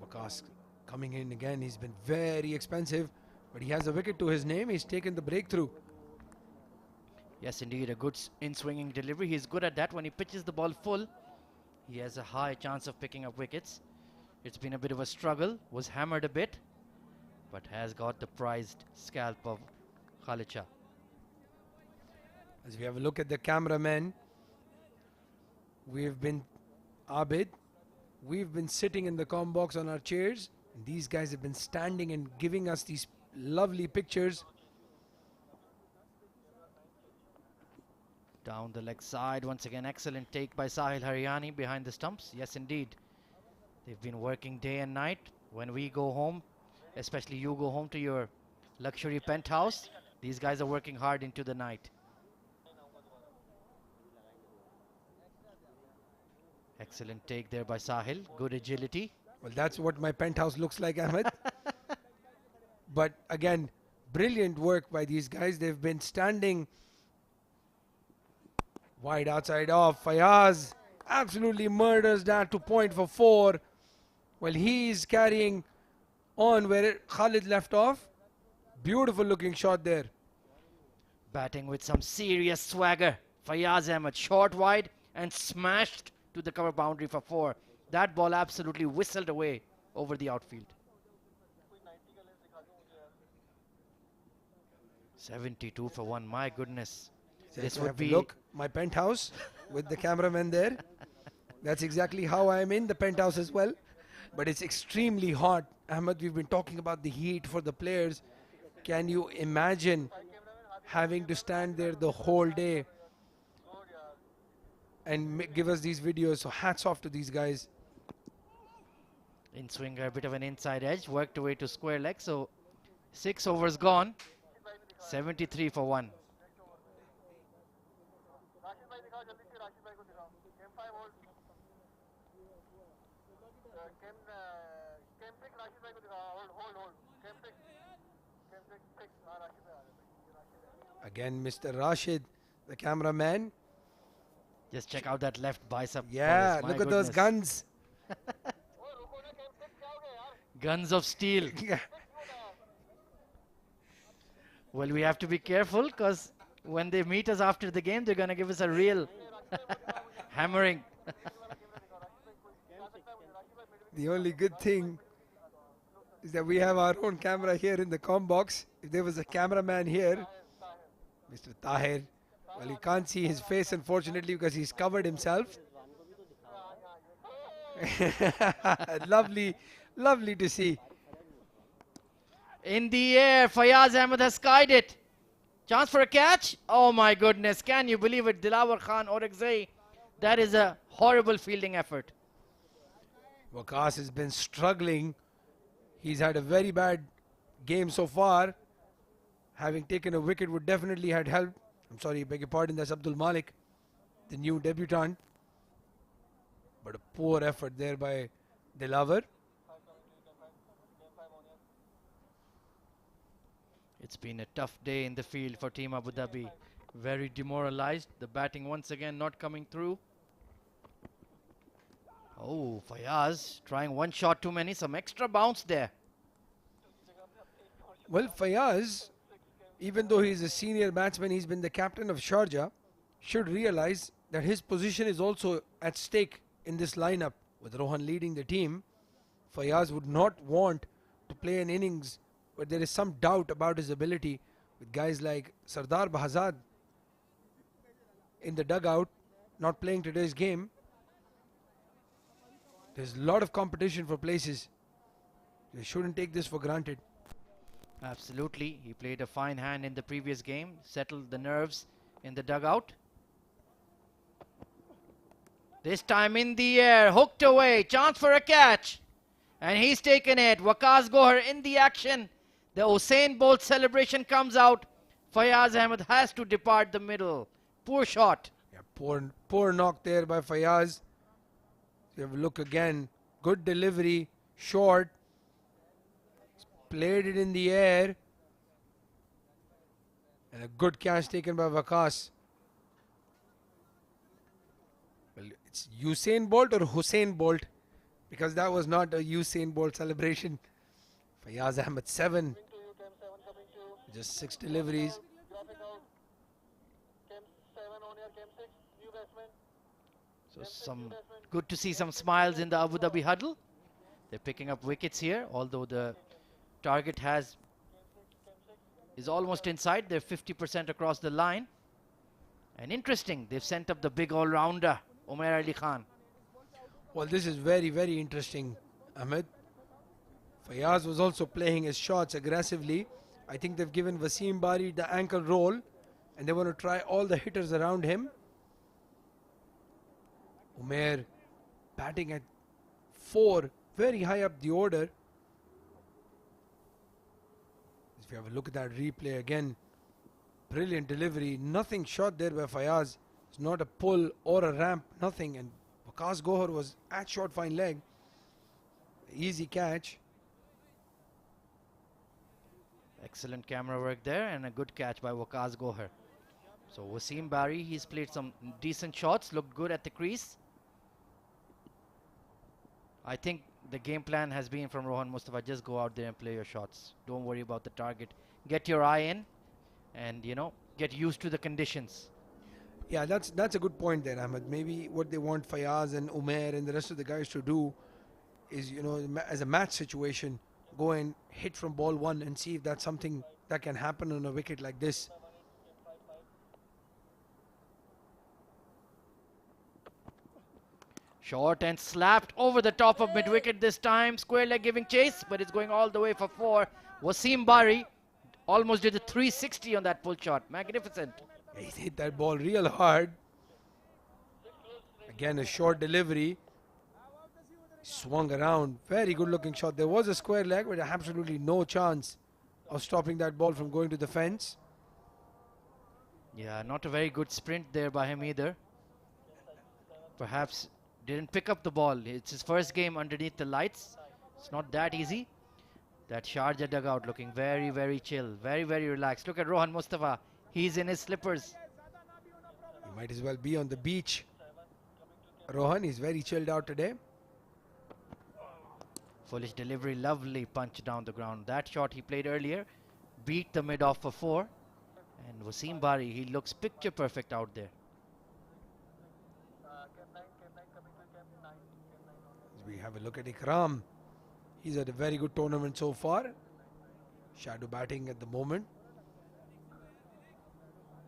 Speaker 1: Waqas coming in again. He's been very expensive, but he has a wicket to his name. He's taken the breakthrough.
Speaker 11: Yes, indeed, a good in-swinging delivery. He's good at that. When he pitches the ball full, he has a high chance of picking up wickets. It's been a bit of a struggle, was hammered a bit, but has got the prized scalp of Khalid Shah.
Speaker 1: As we have a look at the cameramen, we've been sitting in the comm box on our chairs, and these guys have been standing and giving us these lovely pictures.
Speaker 11: Down the leg side, once again, excellent take by Sahil Haryani behind the stumps. Yes, indeed. They've been working day and night. When we go home, especially you go home to your luxury penthouse, these guys are working hard into the night. Excellent take there by Sahil. Good agility.
Speaker 1: Well, that's what my penthouse looks like, Ahmed. But again, brilliant work by these guys. They've been standing wide outside off. Fayaz absolutely murders that to point for 4. Well, he's carrying on where Khalid left off. Beautiful looking shot there.
Speaker 11: Batting with some serious swagger. Fayaz Ahmed short wide and smashed to the cover boundary for 4. That ball absolutely whistled away over the outfield. 72 for 1, my goodness. This would be...
Speaker 1: Look, my penthouse with the cameraman there. That's exactly how I am in the penthouse as well. But it's extremely hot. Ahmed, we've been talking about the heat for the players. Can you imagine having to stand there the whole day and give us these videos? So hats off to these guys.
Speaker 11: In swinger, a bit of an inside edge, worked away to square leg. So 6 overs gone. 73 for 1.
Speaker 1: Again, Mr. Rashid, the cameraman.
Speaker 11: Just check out that left bicep.
Speaker 1: Yeah,
Speaker 11: My
Speaker 1: look at those guns.
Speaker 11: Guns of steel. Well, we have to be careful because when they meet us after the game, they're going to give us a real hammering.
Speaker 1: The only good thing is that we have our own camera here in the comm box. If there was a cameraman here, Mr. Tahir, well, you can't see his face, unfortunately, because he's covered himself. Lovely, lovely to see.
Speaker 11: In the air, Fayaz Ahmed has skied it. Chance for a catch? Oh my goodness, can you believe it? Dilawar Khan Orakzai. That is a horrible fielding effort.
Speaker 1: Waqas has been struggling. He's had a very bad game so far. Having taken a wicket would definitely have helped. I'm sorry, beg your pardon, that's Abdul Malik, the new debutant. But a poor effort there by Dilawar.
Speaker 11: It's been a tough day in the field for Team Abu Dhabi. Very demoralized. The batting once again not coming through. Oh, Fayaz trying one shot too many. Some extra bounce there.
Speaker 1: Well, Fayaz, even though he's a senior batsman, he's been the captain of Sharjah, should realize that his position is also at stake in this lineup. With Rohan leading the team, Fayaz would not want to play an innings where there is some doubt about his ability, with guys like Sardar Bahazad in the dugout not playing today's game. There's a lot of competition for places. They shouldn't take this for granted.
Speaker 11: Absolutely. He played a fine hand in the previous game, settled the nerves in the dugout. This time in the air, hooked away, chance for a catch. And he's taken it. Waqas Gohar in the action. The Usain Bolt celebration comes out. Fayaz Ahmed has to depart the middle. Poor shot.
Speaker 1: Yeah, poor knock there by Fayaz. You have a look again. Good delivery, short. Played it in the air. And a good catch taken by Waqas. Well, it's Usain Bolt or Hussein Bolt, because that was not a Usain Bolt celebration. Fayaz Ahmed 7. Just 6 deliveries.
Speaker 11: So good to see some smiles in the Abu Dhabi huddle. They're picking up wickets here, although the target is almost inside. They're 50% across the line. And interesting, they've sent up the big all-rounder, Umair Ali Khan.
Speaker 1: Well, this is very, very interesting, Ahmed. Fayaz was also playing his shots aggressively. I think they've given Wasim Bari the ankle roll, and they want to try all the hitters around him. Umair batting at 4, very high up the order. If you have a look at that replay again, brilliant delivery, nothing shot there by Fayaz. It's not a pull or a ramp, nothing. And Waqas Gohar was at short fine leg. Easy catch.
Speaker 11: Excellent camera work there and a good catch by Waqas Gohar. So Wasim Bari, he's played some decent shots, looked good at the crease. I think the game plan has been from Rohan Mustafa, just go out there and play your shots. Don't worry about the target. Get your eye in and, you know, get used to the conditions.
Speaker 1: Yeah, that's a good point there, Ahmed. Maybe what they want Fayaz and Umair and the rest of the guys to do is, you know, as a match situation, go and hit from ball one and see if that's something that can happen on a wicket like this.
Speaker 11: Short and slapped over the top of mid-wicket this time. Square leg giving chase, but it's going all the way for 4. Wasim Bari almost did a 360 on that pull shot. Magnificent.
Speaker 1: He hit that ball real hard. Again, a short delivery. Swung around. Very good looking shot. There was a square leg, but absolutely no chance of stopping that ball from going to the fence.
Speaker 11: Yeah, not a very good sprint there by him either. Perhaps didn't pick up the ball. It's his first game underneath the lights. It's not that easy. That Sharjah dugout looking very, very chill. Very, very relaxed. Look at Rohan Mustafa. He's in his slippers.
Speaker 1: He might as well be on the beach. Rohan is very chilled out today.
Speaker 11: Foolish delivery. Lovely punch down the ground. That shot he played earlier beat the mid off for 4. And Wasim Bari, he looks picture perfect out there.
Speaker 1: We have a look at Ikram. He's had a very good tournament so far. Shadow batting at the moment.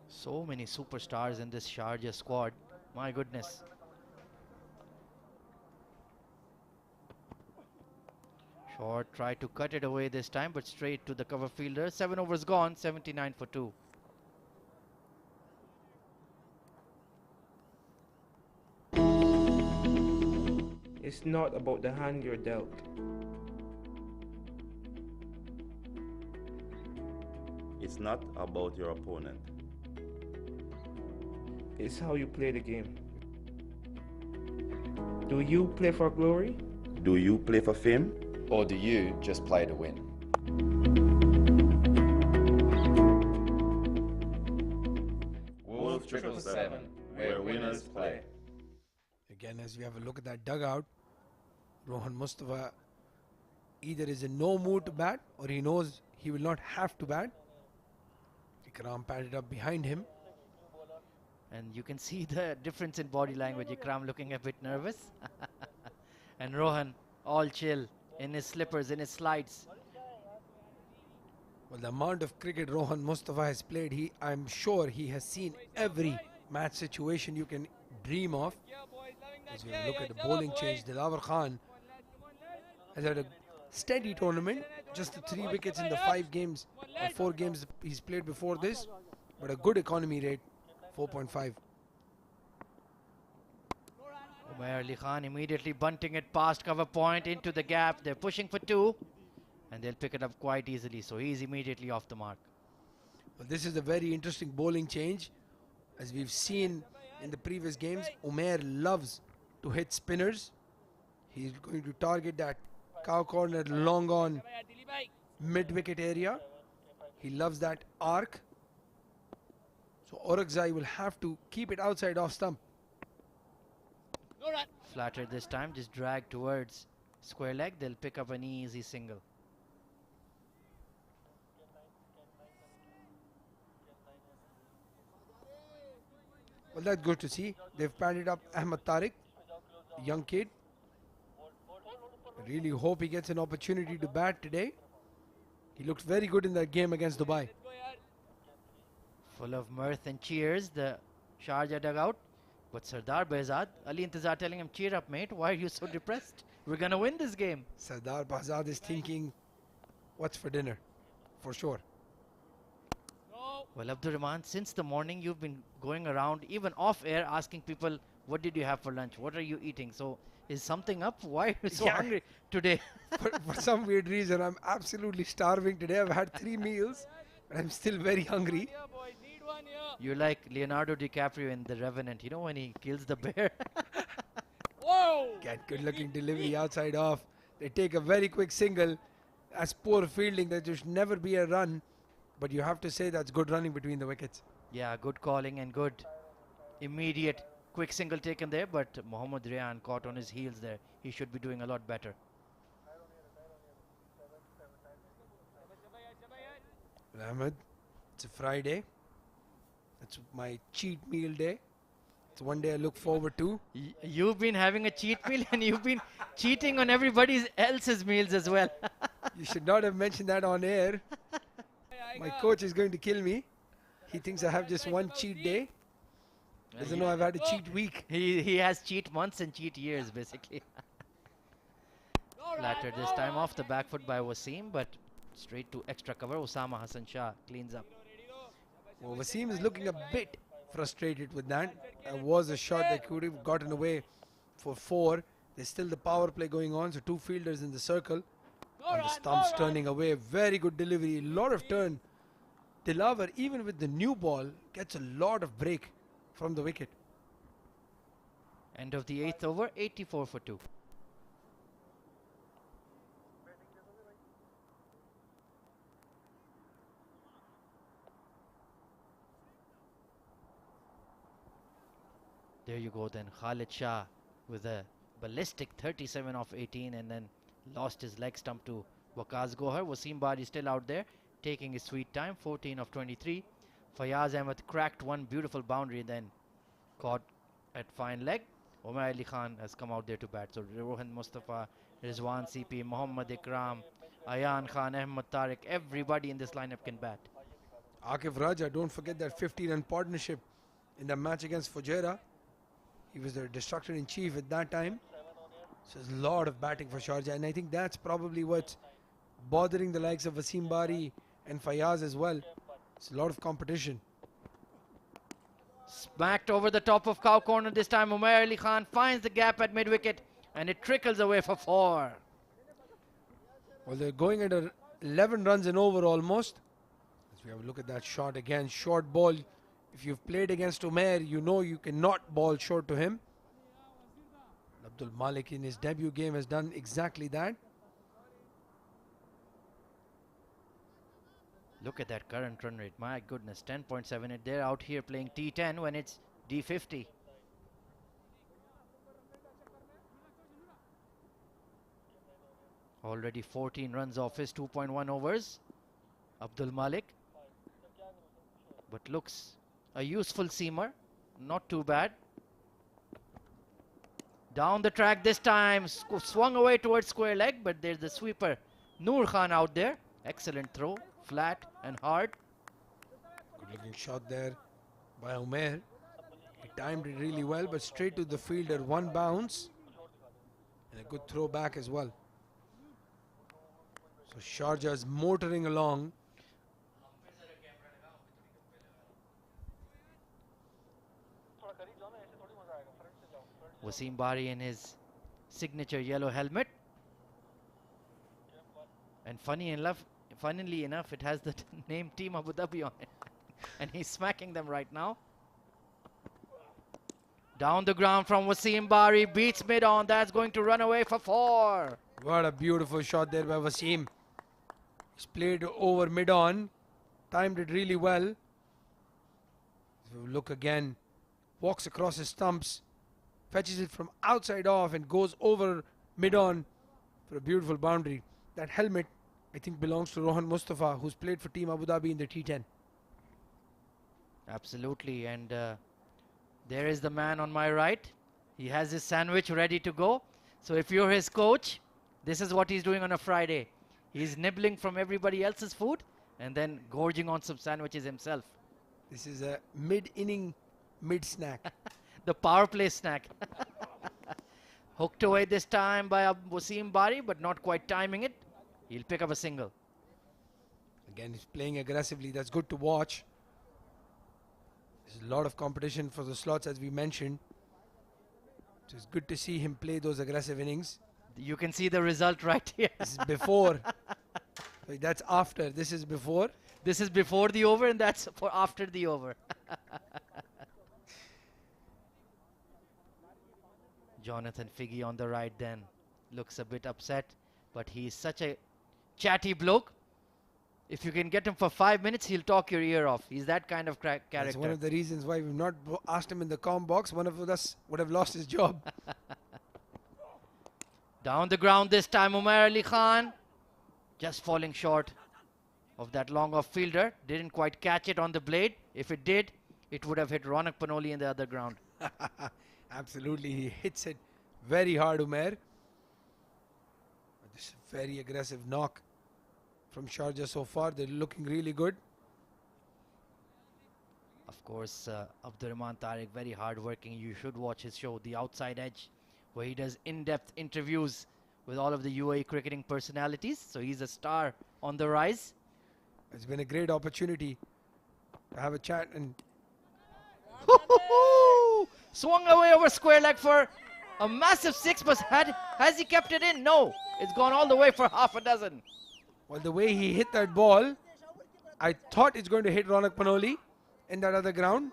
Speaker 11: So many superstars in this Sharjah squad. My goodness. Short tried to cut it away this time, but straight to the cover fielder. 7 overs gone, 79 for 2.
Speaker 2: It's not about the hand you're dealt.
Speaker 3: It's not about your opponent.
Speaker 2: It's how you play the game. Do you play for glory?
Speaker 3: Do you play for fame?
Speaker 4: Or do you just play to win?
Speaker 3: Wolf777, where winners play.
Speaker 1: Again, as we have a look at that dugout, Rohan Mustafa either is in no mood to bat or he knows he will not have to bat. Ikram padded up behind him.
Speaker 11: And you can see the difference in body language. Ikram looking a bit nervous. And Rohan all chill in his slippers, in his slides.
Speaker 1: Well, the amount of cricket Rohan Mustafa has played, I'm sure he has seen every match situation you can dream of. As we look at the bowling change, Dilawar Khan has had a steady tournament. Just the 3 wickets in the 5 games or 4 games he's played before this, but a good economy rate, 4.5.
Speaker 11: Umair Ali Khan immediately bunting it past cover point into the gap. They're pushing for 2 and they'll pick it up quite easily. So he's immediately off the mark.
Speaker 1: Well, this is a very interesting bowling change. As we've seen in the previous games, Umair loves to hit spinners. He's going to target that cow corner long on mid-wicket area. He loves that arc. So Orakzai will have to keep it outside off stump.
Speaker 11: Flatter this time, just drag towards square leg. They'll pick up an easy single.
Speaker 1: Well, that's good to see. They've padded up Ahmed Tariq, a young kid. I really hope he gets an opportunity to bat today. He looked very good in that game against Dubai.
Speaker 11: Full of mirth and cheers, the Sharjah dugout. But Sardar Behzad, Ali Intizar telling him, cheer up mate, why are you so depressed? We're going to win this game.
Speaker 1: Sardar Behzad is thinking, what's for dinner? For sure.
Speaker 11: Well, Abdur Rahman, since the morning you've been going around, even off air, asking people, what did you have for lunch? What are you eating? So is something up? Why are you so hungry today?
Speaker 1: For some weird reason, I'm absolutely starving today. I've had 3 meals, but I'm still very hungry.
Speaker 11: You're like Leonardo DiCaprio in The Revenant, you know, when he kills the bear.
Speaker 1: Whoa! Get good looking delivery outside off. They take a very quick single. That's poor fielding. There should never be a run. But you have to say that's good running between the wickets.
Speaker 11: Yeah, good calling and good immediate quick single taken there. But Mohammad Rian caught on his heels there. He should be doing a lot better.
Speaker 1: Ahmed It's a Friday. It's my cheat meal day. It's one day I look forward to.
Speaker 11: You've been having a cheat meal and you've been cheating on everybody else's meals as well.
Speaker 1: You should not have mentioned that on air. My coach is going to kill me. He thinks I have just one cheat day. Doesn't know I've had a cheat week.
Speaker 11: He has cheat months and cheat years, basically. Flattered this time off the back foot by Wasim, but straight to extra cover. Osama Hassan Shah cleans up.
Speaker 1: Well, Wasim is looking a bit frustrated with that. That was a shot that could have gotten away for 4. There's still the power play going on, so 2 fielders in the circle. And the stumps turning away. Very good delivery. A lot of turn. Dilawar, even with the new ball, gets a lot of break from the wicket.
Speaker 11: End of the 8th over, 84 for 2. There you go then, Khalid Shah with a ballistic 37 off 18 and then lost his leg stump to Waqas Gohar. Wasim Bari still out there taking his sweet time, 14 of 23. Fayaz Ahmed cracked one beautiful boundary then caught at fine leg. Umar Ali Khan has come out there to bat. So Rohan Mustafa, Rizwan CP, Muhammad Ikram, Ayan Khan, Ahmed Tariq, everybody in this lineup can bat.
Speaker 1: Akif Raja, don't forget that 50-run partnership in the match against Fujairah. He was the destructor in chief at that time. So there's a lot of batting for Sharjah, and I think that's probably what's bothering the likes of Wasim Bari and Fayaz as well. It's a lot of competition.
Speaker 11: Smacked over the top of cow corner this time. Umair Ali Khan finds the gap at mid-wicket and it trickles away for 4.
Speaker 1: Well, they're going at 11 runs and over almost. As we have a look at that shot again. Short ball. If you've played against Umair, you know you cannot ball short to him. Abdul Malik in his debut game has done exactly that.
Speaker 11: Look at that current run rate. My goodness, 10.78. They're out here playing T10 when it's D50. Already 14 runs off his 2.1 overs. Abdul Malik. But looks a useful seamer. Not too bad. Down the track this time. Swung away towards square leg, but there's the sweeper Noor Khan out there. Excellent throw. Flat and hard.
Speaker 1: Good looking shot there by Umair. He timed it really well, but straight to the fielder. One bounce. And a good throw back as well. So Sharjah is motoring along.
Speaker 11: Wasim Bari in his signature yellow helmet. And funnily enough, it has the name Team Abu Dhabi on it. And he's smacking them right now. Down the ground from Wasim Bari, beats mid on. That's going to run away for 4.
Speaker 1: What a beautiful shot there by Wasim. He's played over mid on. Timed it really well. So look again. Walks across his stumps. Fetches it from outside off and goes over mid on for a beautiful boundary. That helmet, I think, belongs to Rohan Mustafa, who's played for Team Abu Dhabi in the T10.
Speaker 11: Absolutely, and there is the man on my right. He has his sandwich ready to go. So if you're his coach, this is what he's doing on a Friday. He's nibbling from everybody else's food and then gorging on some sandwiches himself.
Speaker 1: This is a mid-inning, mid-snack.
Speaker 11: The power play snack. Hooked away this time by Wasim Bari, but not quite timing it. He'll pick up a single.
Speaker 1: Again, he's playing aggressively. That's good to watch. There's a lot of competition for the slots, as we mentioned. So it's good to see him play those aggressive innings.
Speaker 11: You can see the result right here.
Speaker 1: This is before. That's after. This is before.
Speaker 11: This is before the over, and that's for after the over. Jonathan Figgy on the right then looks a bit upset, but he's such a chatty bloke. If you can get him for 5 minutes, he'll talk your ear off. He's that kind of character.
Speaker 1: That's one of the reasons why we've not asked him in the comm box. One of us would have lost his job.
Speaker 11: Down the ground this time, Umair Ali Khan just falling short. of that long off fielder. Didn't quite catch it on the blade. If it did, it would have hit Ronak Panoli in the other ground.
Speaker 1: Absolutely, he hits it very hard, Umair. This very aggressive knock from Sharjah so far. They're looking really good.
Speaker 11: Of course, Abdurrahman Tariq, very hard-working. You should watch his show, The Outside Edge, where he does in-depth interviews with all of the UAE cricketing personalities. So he's a star on the rise.
Speaker 1: It's been a great opportunity to have a chat and
Speaker 11: swung away over square leg for a massive six, but has he kept it in? No, it's gone all the way for half a dozen.
Speaker 1: Well, the way he hit that ball, I thought it's going to hit Ronak Panoli in that other ground.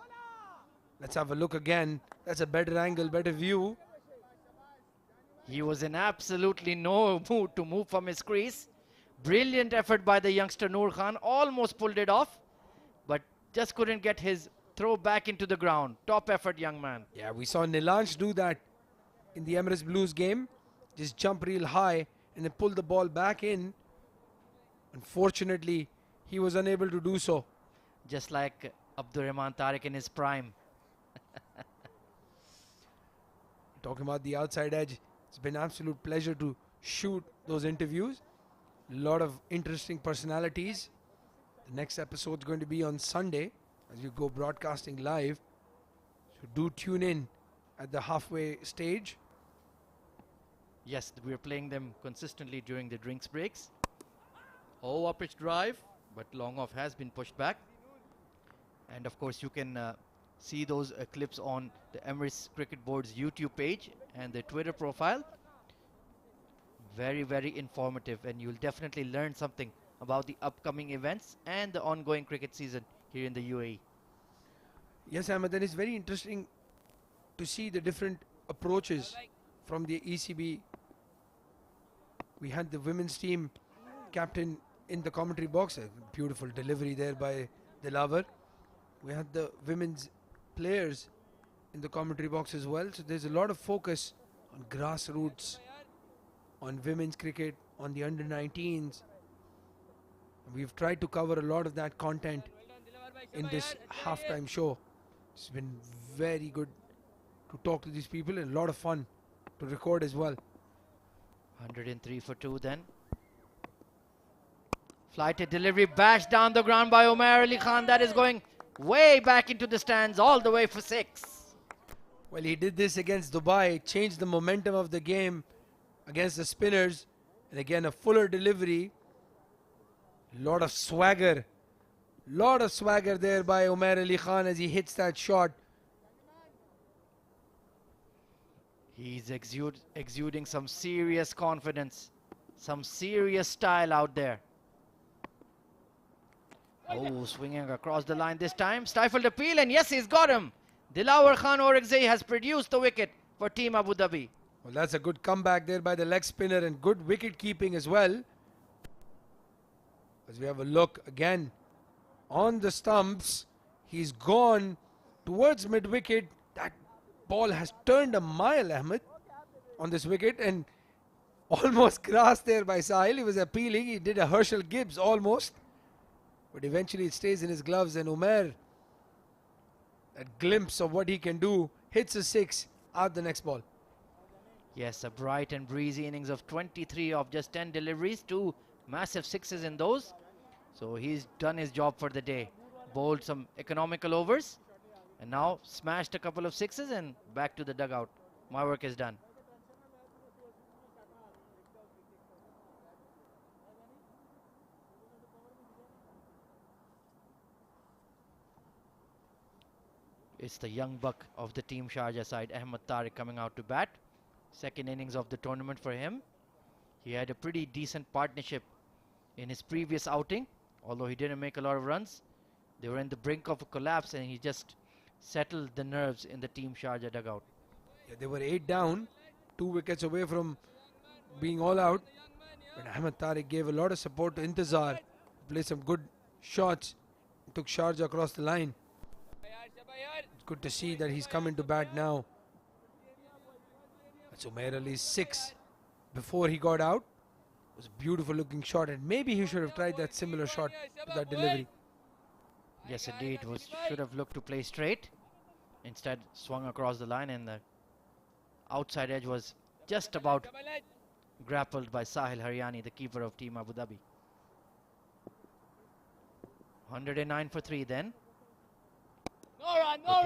Speaker 1: Let's have a look again. That's a better angle, better view.
Speaker 11: He was in absolutely no mood to move from his crease. Brilliant effort by the youngster Noor Khan. Almost pulled it off, but just couldn't get his throw back into the ground. Top effort, young man.
Speaker 1: Yeah, we saw Nilansh do that in the Emirates Blues game. Just jump real high and then pull the ball back in. Unfortunately, he was unable to do so.
Speaker 11: Just like Abdurrahman Tariq in his prime.
Speaker 1: Talking about the outside edge, it's been an absolute pleasure to shoot those interviews. A lot of interesting personalities. The next episode is going to be on Sunday as we go broadcasting live. So do tune in at the halfway stage.
Speaker 11: Yes, we're playing them consistently during the drinks breaks. Oh, up pitch drive, but long off has been pushed back. And of course, you can see those clips on the Emirates Cricket Board's YouTube page and their Twitter profile. Very, very informative, and you'll definitely learn something about the upcoming events and the ongoing cricket season here in the UAE.
Speaker 1: Yes, Ahmed, and it's very interesting to see the different approaches from the ECB. We had the women's team captain in the commentary box. A beautiful delivery there by Dilaver. We had the women's players in the commentary box as well. So there's a lot of focus on grassroots, on women's cricket, on the under-19s. We've tried to cover a lot of that content in this halftime show. It's been very good to talk to these people and a lot of fun to record as well.
Speaker 11: 103 for 2 then. Flighted delivery bashed down the ground by Umar Ali Khan. That is going way back into the stands, all the way for 6.
Speaker 1: Well, he did this against Dubai, changed the momentum of the game against the spinners. And again, a fuller delivery. Lot of swagger there by Umar Ali Khan as he hits that shot.
Speaker 11: He's exuding some serious confidence, some serious style out there. Oh, swinging across the line this time. Stifled appeal, and yes, he's got him. Dilawar Khan Orakzai has produced the wicket for Team Abu Dhabi.
Speaker 1: Well, that's a good comeback there by the leg spinner and good wicket keeping as well. As we have a look again on the stumps, he's gone towards mid-wicket. That ball has turned a mile, Ahmed, on this wicket and almost grassed there by Sahil. He was appealing. He did a Herschel Gibbs almost. But eventually it stays in his gloves, and Umar, that glimpse of what he can do, hits a 6 out the next ball.
Speaker 11: Yes, a bright and breezy innings of 23 of just 10 deliveries, 2 massive 6s in those. So he's done his job for the day. Bowled some economical overs and now smashed a couple of 6s and back to the dugout. My work is done. It's the young buck of the Team Sharjah side, Ahmed Tariq, coming out to bat. Second innings of the tournament for him. He had a pretty decent partnership in his previous outing, although he didn't make a lot of runs. They were in the brink of a collapse and he just settled the nerves in the Team Sharjah dugout.
Speaker 1: Yeah, they were 8 down, 2 wickets away from being all out. But Ahmed Tariq gave a lot of support to Intizar, played some good shots, took Sharjah across the line. It's good to see that he's coming to bat now. That's Umair Ali's 6 before he got out. It was a beautiful looking shot, and maybe he should have tried that similar shot to that delivery.
Speaker 11: Yes, indeed. Should have looked to play straight. Instead, swung across the line, and the outside edge was just about grappled by Sahil Haryani, the keeper of Team Abu Dhabi. 109 for 3 then.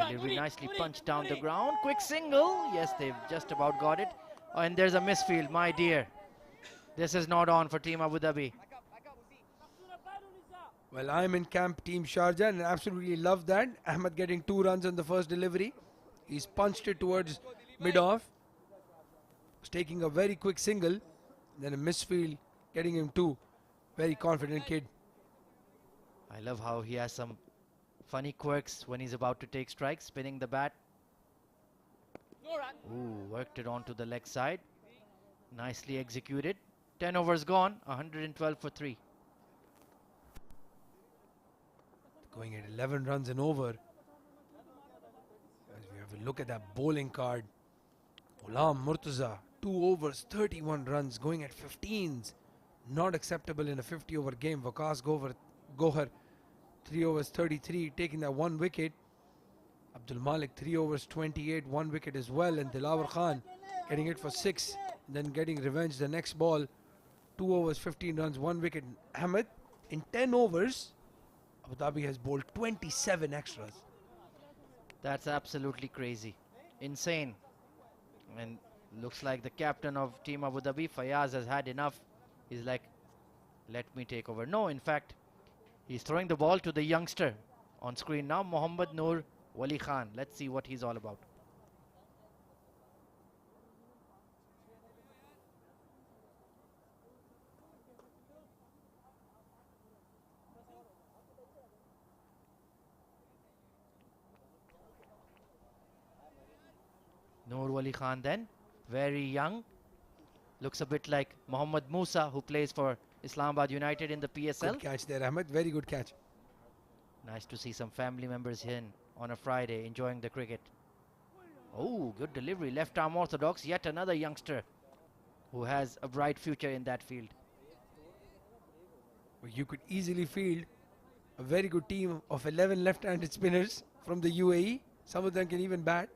Speaker 11: Delivery nicely punched down the ground. Quick single. Yes, they've just about got it. Oh, and there's a misfield, my dear. This is not on for Team Abu Dhabi.
Speaker 1: Well, I'm in camp Team Sharjah and absolutely love that. Ahmed getting 2 runs on the first delivery. He's punched it towards mid-off. Was taking a very quick single. Then a misfield getting him 2. Very confident kid.
Speaker 11: I love how he has some funny quirks when he's about to take strikes, spinning the bat. Ooh, worked it onto the leg side. Nicely executed. 10 overs gone, 112 for 3.
Speaker 1: Going at 11 runs and over. As we have a look at that bowling card. Ghulam Murtaza, 2 overs, 31 runs, going at 15s. Not acceptable in a 50-over game. Waqas Gohar, 3 overs, 33, taking that 1 wicket. Abdul Malik, 3 overs, 28, 1 wicket as well. And Dilawar Khan getting it for 6, then getting revenge the next ball. 2 overs, 15 runs, 1 wicket. Ahmed, in 10 overs, Abu Dhabi has bowled 27 extras.
Speaker 11: That's absolutely crazy. Insane. And looks like the captain of Team Abu Dhabi, Fayaz, has had enough. He's like, let me take over. No, in fact, he's throwing the ball to the youngster on screen now, Mohammad Noor Wali Khan. Let's see what he's all about. Noor Wali Khan then, very young. Looks a bit like Mohammad Musa, who plays for Islamabad United in the PSL.
Speaker 1: Good catch there, Ahmed. Very good catch.
Speaker 11: Nice to see some family members here on a Friday enjoying the cricket. Oh, good delivery. Left arm orthodox. Yet another youngster who has a bright future in that field.
Speaker 1: Well, you could easily field a very good team of 11 left-handed spinners from the UAE. Some of them can even bat.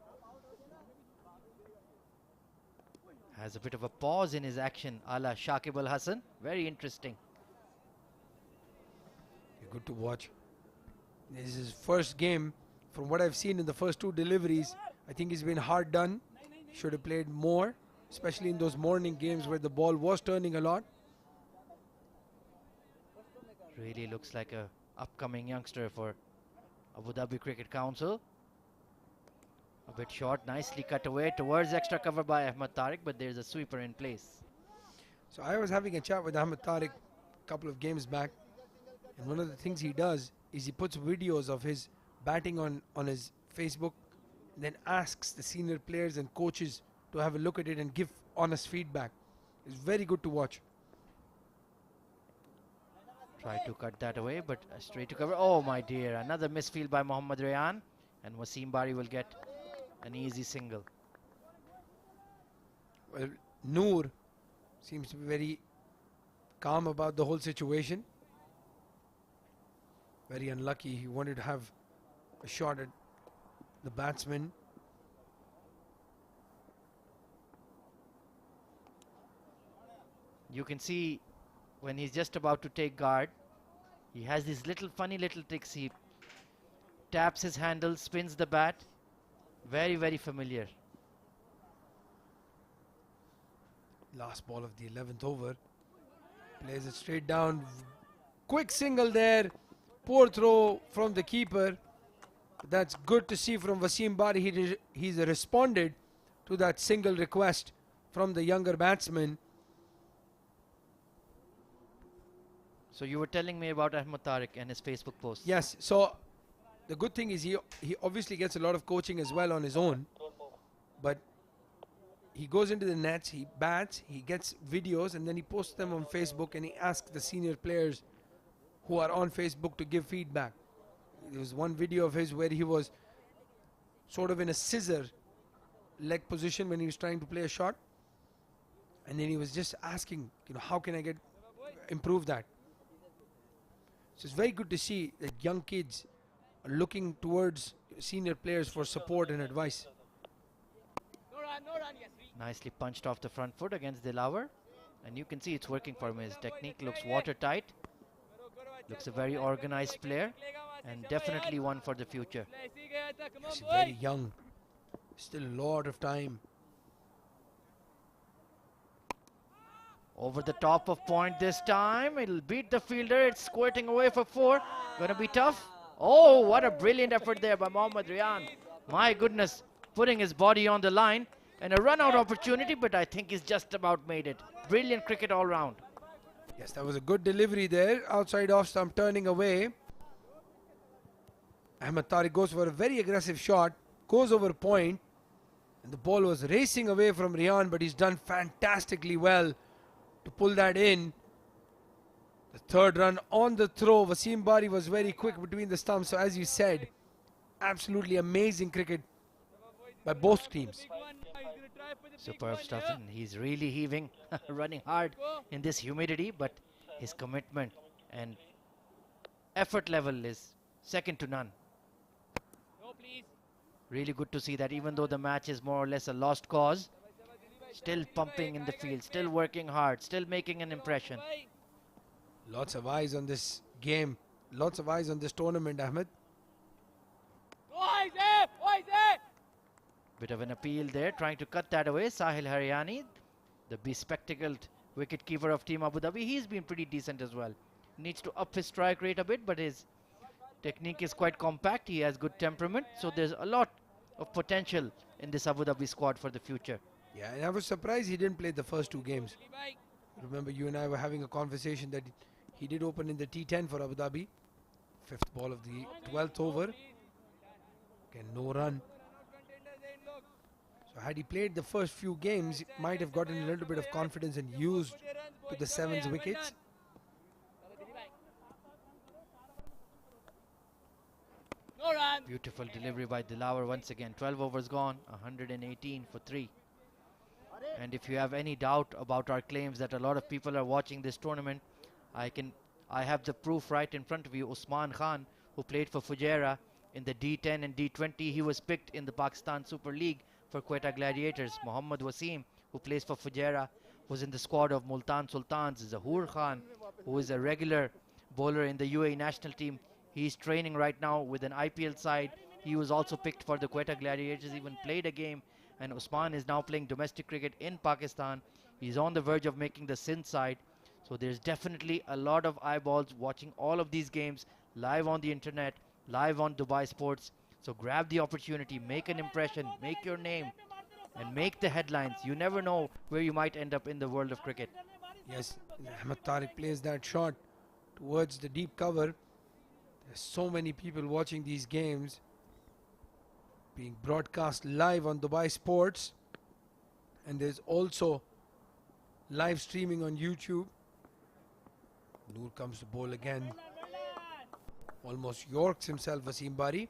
Speaker 11: Has a bit of a pause in his action, a la Shakib Al Hasan. Very interesting.
Speaker 1: Good to watch. This is his first game. From what I've seen in the first 2 deliveries, I think he's been hard done. Should have played more, especially in those morning games where the ball was turning a lot.
Speaker 11: Really looks like a upcoming youngster for Abu Dhabi Cricket Council. A bit short, nicely cut away towards extra cover by Ahmed Tariq, but there's a sweeper in place.
Speaker 1: So I was having a chat with Ahmed Tariq a couple of games back, and one of the things he does is he puts videos of his batting on his Facebook, and then asks the senior players and coaches to have a look at it and give honest feedback. It's very good to watch.
Speaker 11: Tried to cut that away, but straight to cover. Oh my dear, another misfield by Mohammad Rayan, and Wasim Bari will get an easy single.
Speaker 1: Well, Noor seems to be very calm about the whole situation. Very unlucky. He wanted to have a shot at the batsman.
Speaker 11: You can see when he's just about to take guard, he has these funny little tricks. He taps his handle, spins the bat. Very, very familiar.
Speaker 1: Last ball of the 11th over. Plays it straight down. Quick single there. Poor throw from the keeper. But that's good to see from Wasim Bari. He's responded to that single request from the younger batsman.
Speaker 11: So you were telling me about Ahmed Tariq and his Facebook post.
Speaker 1: Yes. So the good thing is he obviously gets a lot of coaching as well on his own. But he goes into the nets, he bats, he gets videos, and then he posts them on Facebook, and he asks the senior players who are on Facebook to give feedback. There was one video of his where he was sort of in a scissor leg position when he was trying to play a shot. And then he was just asking, how can I improve that? So it's very good to see that young kids are looking towards senior players for support and advice.
Speaker 11: Nicely punched off the front foot against Dilawar. And you can see it's working for him. His technique looks watertight. Looks a very organized player. And definitely one for the future.
Speaker 1: He's very young. Still a lot of time.
Speaker 11: Over the top of point this time. It'll beat the fielder. It's squirting away for 4. Gonna be tough. Oh, what a brilliant effort there by Mohammad Riyan. My goodness, putting his body on the line. And a run-out opportunity, but I think he's just about made it. Brilliant cricket all round.
Speaker 1: Yes, that was a good delivery there. Outside off stump, turning away. Ahmed Tariq goes for a very aggressive shot. Goes over point. And the ball was racing away from Riyan, but he's done fantastically well to pull that in. The third run on the throw. Wasim Bari was very quick between the stumps. So as you said, absolutely amazing cricket by both teams.
Speaker 11: Superb stuff, and he's really heaving, running hard in this humidity, but his commitment and effort level is second to none. Really good to see that even though the match is more or less a lost cause, still pumping in the field, still working hard, still making an impression.
Speaker 1: Lots of eyes on this game, lots of eyes on this tournament, Ahmed.
Speaker 11: Bit of an appeal there, trying to cut that away. Sahil Haryani, the bespectacled wicketkeeper of Team Abu Dhabi, he's been pretty decent as well. Needs to up his strike rate a bit, but his technique is quite compact. He has good temperament, so there's a lot of potential in this Abu Dhabi squad for the future.
Speaker 1: Yeah, and I was surprised he didn't play the first 2 games. Remember, you and I were having a conversation that he did open in the T10 for Abu Dhabi. 5th ball of the 12th over. Again, no run. So had he played the first few games, he might have gotten a little bit of confidence and used to the 7's wickets.
Speaker 11: Beautiful delivery by Dilawar once again. 12 overs gone, 118 for 3. And if you have any doubt about our claims that a lot of people are watching this tournament, I have the proof right in front of you. Usman Khan, who played for Fujairah in the D10 and D20, he was picked in the Pakistan Super League for Quetta Gladiators. Mohammad Wasim, who plays for Fujairah, was in the squad of Multan Sultans. Zahoor Khan, who is a regular bowler in the UAE national team, he's training right now with an IPL side. He was also picked for the Quetta Gladiators, even played a game. And Usman is now playing domestic cricket in Pakistan. He's on the verge of making the Sindh side. So there's definitely a lot of eyeballs watching all of these games live on the internet, live on Dubai Sports. So grab the opportunity, make an impression, make your name, and make the headlines. You never know where you might end up in the world of cricket.
Speaker 1: Yes, Ahmed Tariq plays that shot towards the deep cover. There's so many people watching these games being broadcast live on Dubai Sports, and there's also live streaming on YouTube. Noor comes to bowl again. Almost yorks himself. Wasim Bari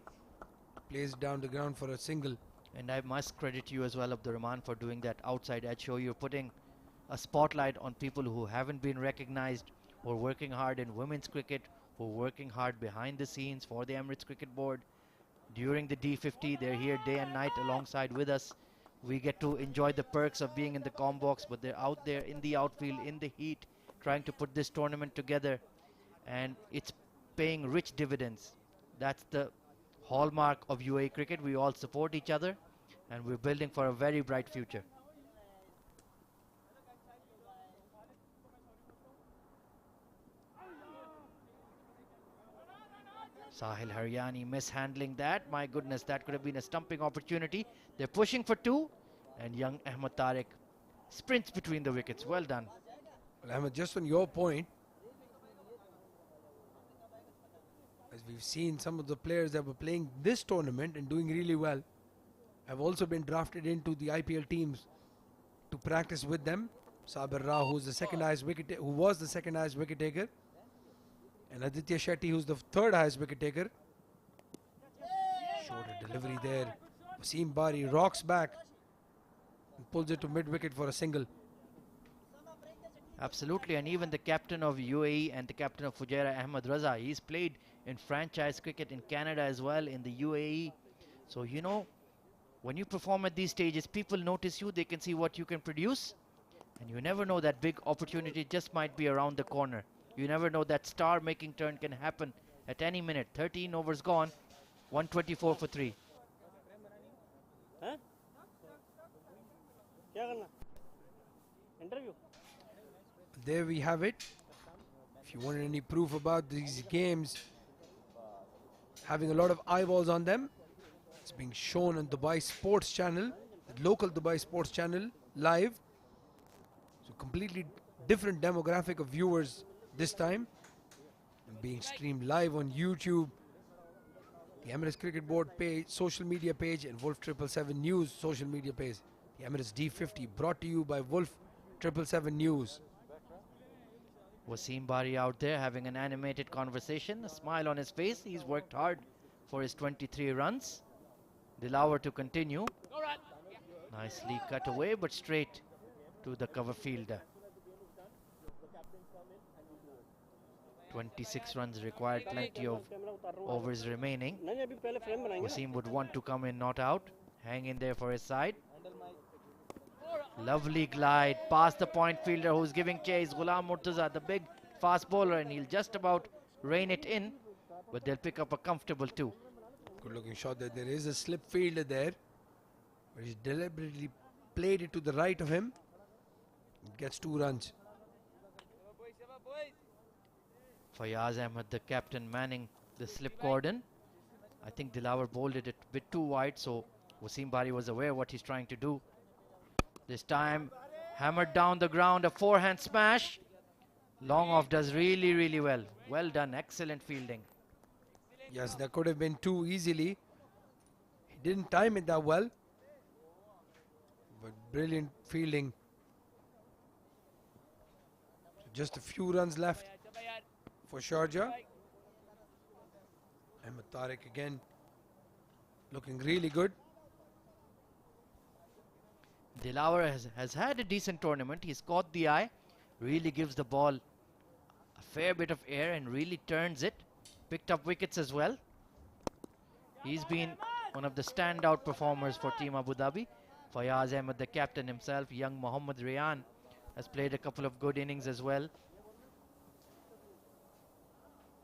Speaker 1: plays down the ground for a single.
Speaker 11: And I must credit you as well, Abdur Rahman, for doing that outside edge show. You're putting a spotlight on people who haven't been recognized, who are working hard in women's cricket, who are working hard behind the scenes for the Emirates Cricket Board. During the D50, they're here day and night alongside with us. We get to enjoy the perks of being in the comm box, but they're out there in the outfield, in the heat, trying to put this tournament together. And it's paying rich dividends. That's the hallmark of UAE cricket. We all support each other, and we're building for a very bright future. Sahil Haryani mishandling that. My goodness, that could have been a stumping opportunity. They're pushing for 2, and young Ahmed Tariq sprints between the wickets. Well done.
Speaker 1: Well, Ahmed, just on your point, as we've seen some of the players that were playing this tournament and doing really well have also been drafted into the IPL teams to practice with them. Sabir Rao, who was the second highest wicket taker, and Aditya Shetty, who's the 3rd highest wicket taker. Shorter delivery there. Wasim Bari rocks back and pulls it to mid wicket for a single.
Speaker 11: Absolutely, and even the captain of UAE and the captain of Fujairah, Ahmed Raza, he's played in franchise cricket in Canada as well, in the UAE. So, you know, when you perform at these stages, people notice you, they can see what you can produce. And you never know, that big opportunity just might be around the corner. You never know, that star-making turn can happen at any minute. 13 overs gone, 124 for 3.
Speaker 1: There we have it. If you wanted any proof about these games having a lot of eyeballs on them, it's being shown on Dubai Sports Channel, the local Dubai Sports Channel, live. So completely different demographic of viewers this time. And being streamed live on YouTube, the Emirates Cricket Board page, social media page, and Wolf777 News social media page. The Emirates D50 brought to you by Wolf777 News.
Speaker 11: Wasim Bari out there having an animated conversation, a smile on his face. He's worked hard for his 23 runs. Dilawar to continue. Nicely cut away, but straight to the cover fielder. 26 runs required, plenty of overs remaining. Wasim would want to come in, not out. Hang in there for his side. Lovely glide past the point fielder who's giving chase. Ghulam Murtaza, the big fast bowler, and he'll just about rein it in, but they'll pick up a comfortable 2.
Speaker 1: Good looking shot there. There is a slip fielder there, but he's deliberately played it to the right of him. It gets 2 runs.
Speaker 11: Fayaz Ahmed, the captain, manning the slip cordon. I think Dilawar bowled it a bit too wide, so Wasim Bari was aware what he's trying to do. This time, hammered down the ground, a forehand smash. Long off does really, really well. Well done, excellent fielding.
Speaker 1: Yes, that could have been 2 easily. He didn't time it that well, but brilliant fielding. So just a few runs left for Sharjah. Ahmed Tariq again looking really good.
Speaker 11: Dilawar has had a decent tournament. He's caught the eye, really gives the ball a fair bit of air and really turns it. Picked up wickets as well. He's been one of the standout performers for Team Abu Dhabi. Fayaz Ahmed, the captain himself, young Mohammad Riyan, has played a couple of good innings as well.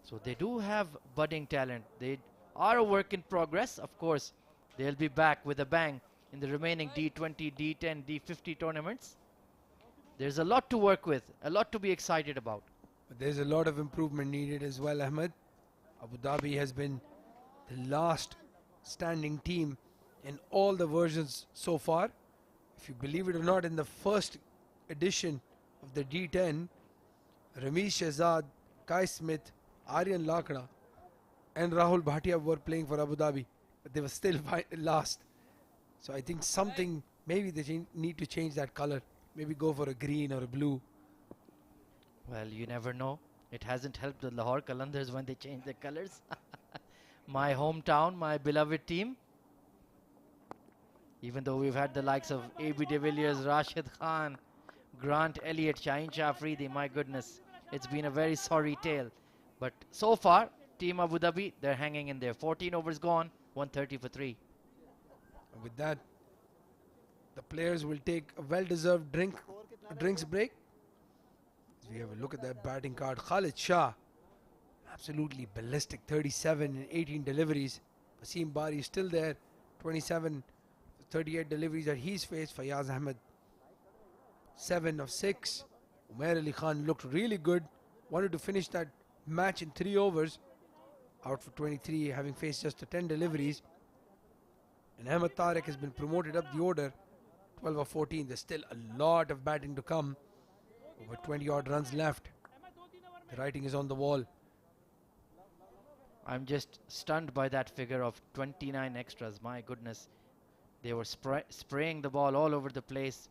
Speaker 11: So they do have budding talent. They are a work in progress. Of course, they'll be back with a bang in the remaining D20, D10, D50 tournaments. There's a lot to work with, a lot to be excited about.
Speaker 1: But there's a lot of improvement needed as well, Ahmed. Abu Dhabi has been the last standing team in all the versions so far. If you believe it or not, in the first edition of the D10, Ramesh Shehzad, Kai Smith, Aryan Lakda and Rahul Bhatia were playing for Abu Dhabi, but they were still last. So I think something, maybe they need to change that color. Maybe go for a green or a blue.
Speaker 11: Well, you never know. It hasn't helped the Lahore Qalandars when they change their colors. My hometown, my beloved team. Even though we've had the likes of A.B. de Villiers, Rashid Khan, Grant Elliott, Shaheen Shah Afridi, my goodness. It's been a very sorry tale. But so far, Team Abu Dhabi, they're hanging in there. 14 overs gone, 130 for 3.
Speaker 1: And with that, the players will take a well-deserved drinks break. As we have a look at that batting card, Khalid Shah, absolutely ballistic, 37 and 18 deliveries. Wasim Bari is still there, 27, 38 deliveries that he's faced. Fayaz Ahmed, 7 of 6. Umair Ali Khan looked really good, wanted to finish that match in 3 overs, out for 23, having faced just 10 deliveries. And Ahmed Tariq has been promoted up the order, 12 of 14. There's still a lot of batting to come. Over 20 odd runs left. The writing is on the wall.
Speaker 11: I'm just stunned by that figure of 29 extras. My goodness. They were spraying the ball all over the place.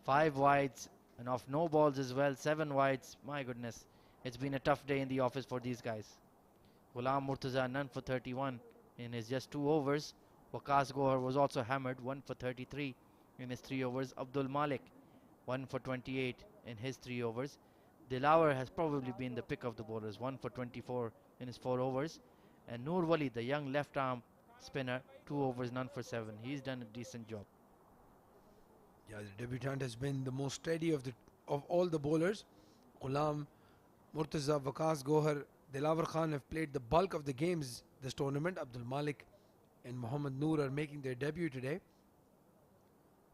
Speaker 11: 5 wides and off no balls as well. 7 wides. My goodness. It's been a tough day in the office for these guys. Ghulam Murtaza, none for 31 in his just 2 overs. Waqas Gohar was also hammered, 1 for 33 in his 3 overs. Abdul Malik 1 for 28 in his 3 overs. Dilawar has probably been the pick of the bowlers, 1 for 24 in his 4 overs. And Noor Wali, the young left arm spinner, 2 overs, none for 7. He's done a decent job.
Speaker 1: Yeah, the debutant has been the most steady of all the bowlers. Ghulam, Murtaza, Waqas Gohar, Dilawar Khan have played the bulk of the games this tournament. Abdul Malik and Mohammad Noor are making their debut today.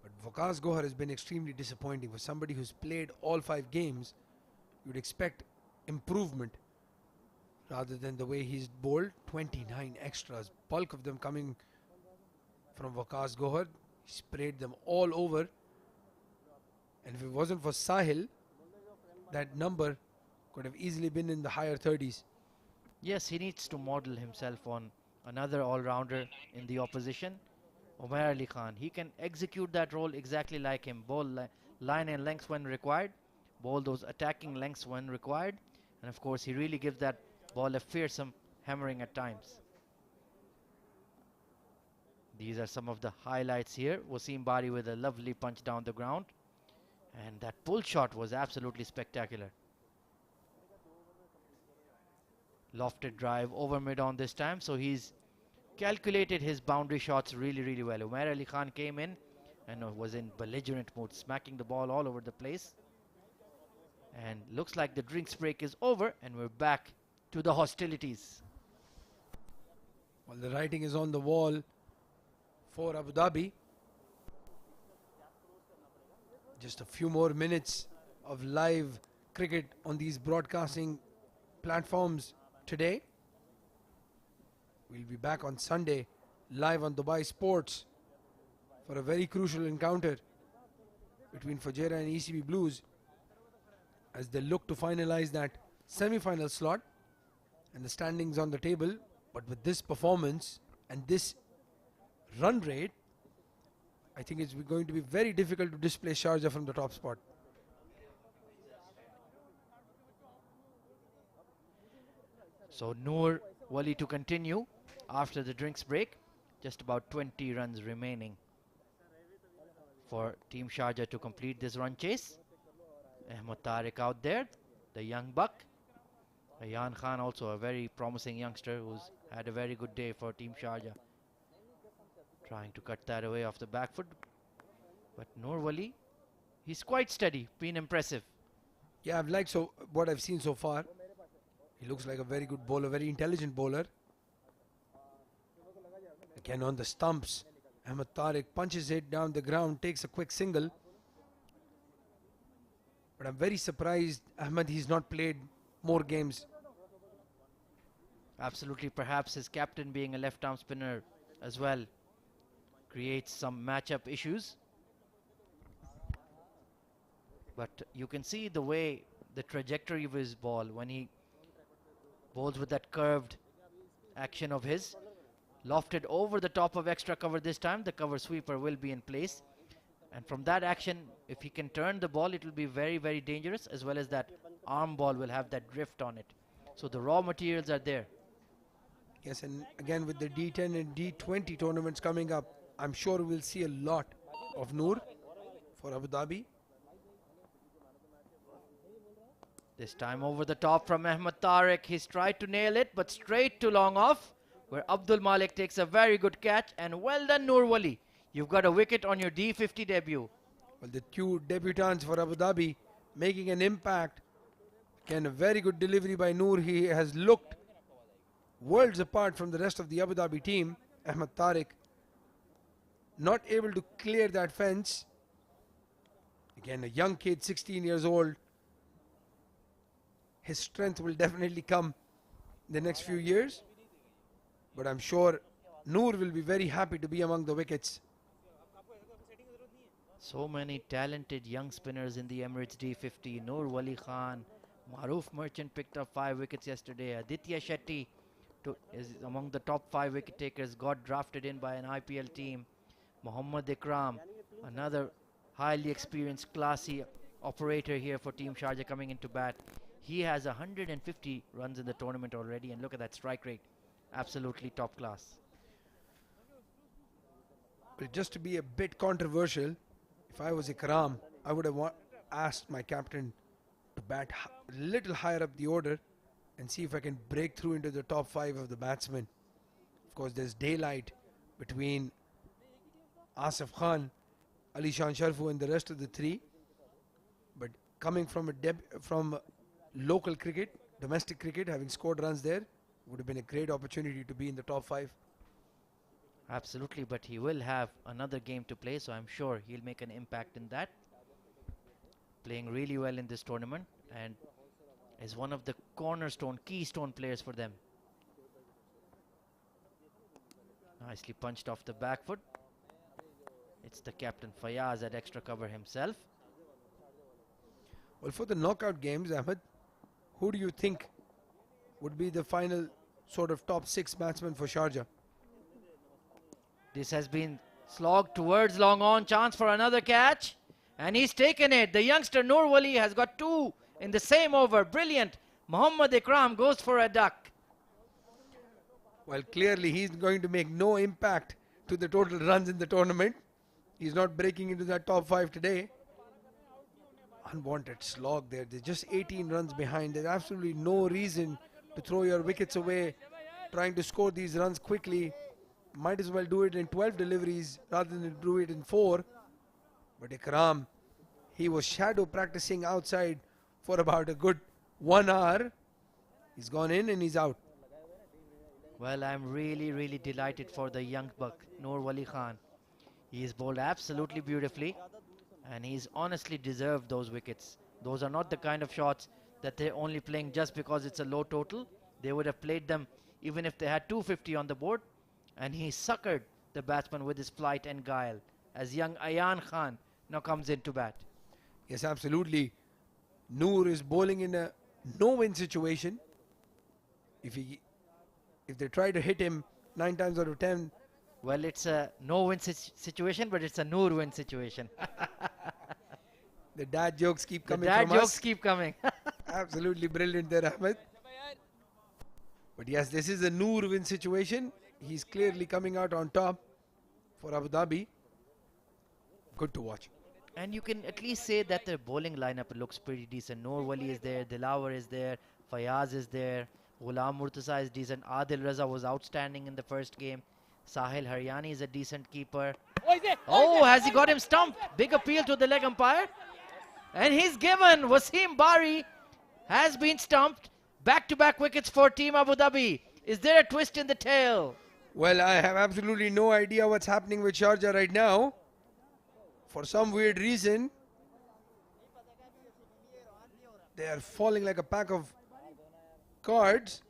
Speaker 1: But Waqas Gohar has been extremely disappointing. For somebody who's played all 5 games, you'd expect improvement rather than the way he's bowled. 29 extras, bulk of them coming from Waqas Gohar. He sprayed them all over. And if it wasn't for Sahil, that number could have easily been in the higher 30s.
Speaker 11: Yes, he needs to model himself on another all-rounder in the opposition, Umair Ali Khan. He can execute that role exactly like him. Bowl line and length when required, bowl those attacking lengths when required, and of course he really gives that ball a fearsome hammering at times. These are some of the highlights here. Wasim Bari with a lovely punch down the ground, and that pull shot was absolutely spectacular. Lofted drive over mid on this time, so he's calculated his boundary shots really well. Umair Ali Khan came in and was in belligerent mood, smacking the ball all over the place. And looks like the drinks break is over and we're back to the hostilities.
Speaker 1: Well, the writing is on the wall for Abu Dhabi. Just a few more minutes of live cricket on these broadcasting platforms today. We'll be back on Sunday live on Dubai Sports for a very crucial encounter between Fujairah and ECB Blues as they look to finalize that semi-final slot and the standings on the table. But with this performance and this run rate, I think it's going to be very difficult to displace Sharjah from the top spot.
Speaker 11: So Noor Wali to continue after the drinks break. Just about 20 runs remaining for Team Sharjah to complete this run chase. Ahmed Tariq out there, the young buck. Ayan Khan, also a very promising youngster who's had a very good day for Team Sharjah. Trying to cut that away off the back foot. But Noor Wali, he's quite steady, been impressive.
Speaker 1: Yeah, I've liked what I've seen so far. He looks like a very good bowler, very intelligent bowler. Again on the stumps, Ahmed Tariq punches it down the ground, takes a quick single. But I'm very surprised, Ahmed, he's not played more games.
Speaker 11: Absolutely, perhaps his captain being a left-arm spinner as well creates some matchup issues. But you can see the way, the trajectory of his ball when he bowls with that curved action of his. Lofted over the top of extra cover this time. The cover sweeper will be in place. And from that action, if he can turn the ball, it will be very dangerous, as well as that arm ball will have that drift on it. So the raw materials are there.
Speaker 1: Yes, and again with the D10 and D20 tournaments coming up, I'm sure we'll see a lot of Noor for Abu Dhabi.
Speaker 11: This time over the top from Ahmed Tariq. He's tried to nail it, but straight to long off, where Abdul Malik takes a very good catch. And well done, Noor Wali. You've got a wicket on your D50 debut.
Speaker 1: Well, the two debutants for Abu Dhabi making an impact. Again, a very good delivery by Noor. He has looked worlds apart from the rest of the Abu Dhabi team. Ahmed Tariq not able to clear that fence. Again, a young kid, 16 years old. His strength will definitely come in the next few years. But I'm sure Noor will be very happy to be among the wickets.
Speaker 11: So many talented young spinners in the Emirates D50. Noor Wali Khan, Maroof Merchant picked up 5 wickets yesterday. Aditya Shetty is among the top 5 wicket takers, got drafted in by an IPL team. Mohammad Ikram, another highly experienced, classy operator here for Team Sharjah coming into bat. He has 150 runs in the tournament already, and look at that strike rate. Absolutely top class.
Speaker 1: But just to be a bit controversial, if I was Ikram, I would have asked my captain to bat a little higher up the order and see if I can break through into the top 5 of the batsmen. Of course, there's daylight between Asif Khan, Ali Shan Sharfu and the rest of the 3. But coming from from local cricket, domestic cricket, having scored runs there, would have been a great opportunity to be in the top 5.
Speaker 11: Absolutely, but he will have another game to play, so I'm sure he'll make an impact in that. Playing really well in this tournament and is one of the keystone players for them. Nicely punched off the back foot. It's the captain Fayaz at extra cover himself.
Speaker 1: Well, for the knockout games, Ahmed, who do you think would be the final sort of top 6 batsmen for Sharjah?
Speaker 11: This has been slogged towards long on, chance for another catch. And he's taken it. The youngster Noor Wali has got 2 in the same over. Brilliant. Muhammad Ikram goes for a duck.
Speaker 1: Well, clearly he's going to make no impact to the total runs in the tournament. He's not breaking into that top 5 today. Unwanted slog there. They're just 18 runs behind. There's absolutely no reason to throw your wickets away trying to score these runs quickly. Might as well do it in 12 deliveries rather than do it in 4. But Ikram, he was shadow practicing outside for about a good 1 hour. He's gone in and he's out.
Speaker 11: Well, I'm really delighted for the young buck, Noor Wali Khan. He's bowled absolutely beautifully and he's honestly deserved those wickets. Those are not the kind of shots that they're only playing just because it's a low total. They would have played them even if they had 250 on the board. And he suckered the batsman with his flight and guile as young Ayan Khan now comes in to bat.
Speaker 1: Yes, absolutely. Noor is bowling in a no-win situation. If they try to hit him 9 times out of 10.
Speaker 11: Well, it's a no-win situation, but it's a Noor win situation.
Speaker 1: The dad jokes keep coming
Speaker 11: The dad
Speaker 1: from us.
Speaker 11: jokes keep coming.
Speaker 1: Absolutely brilliant there, Ahmed. But yes, this is a Noor win situation. He's clearly coming out on top for Abu Dhabi. Good to watch.
Speaker 11: And you can at least say that their bowling lineup looks pretty decent. Noor Wali is there, Dilawar is there, Fayaz is there, Ghulam Murtaza is decent, Adil Raza was outstanding in the first game, Sahil Haryani is a decent keeper. Oh, has he got him stumped? Big appeal to the leg umpire. And he's given. Wasim Bari has been stumped. Back-to-back wickets for Team Abu Dhabi. Is there a twist in the tail?
Speaker 1: Well, I have absolutely no idea what's happening with Sharjah right now. For some weird reason, they are falling like a pack of cards.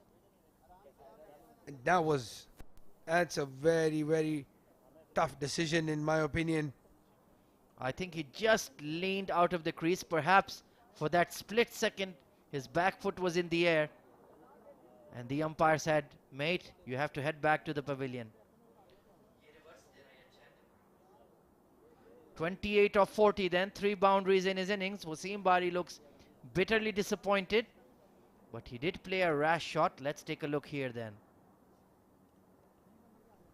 Speaker 1: And that's a very tough decision in my opinion.
Speaker 11: I think he just leaned out of the crease. Perhaps for that split second, his back foot was in the air. And the umpire said, mate, you have to head back to the pavilion. 28 of 40 then, 3 boundaries in his innings. Wasim Bari looks bitterly disappointed. But he did play a rash shot. Let's take a look here then.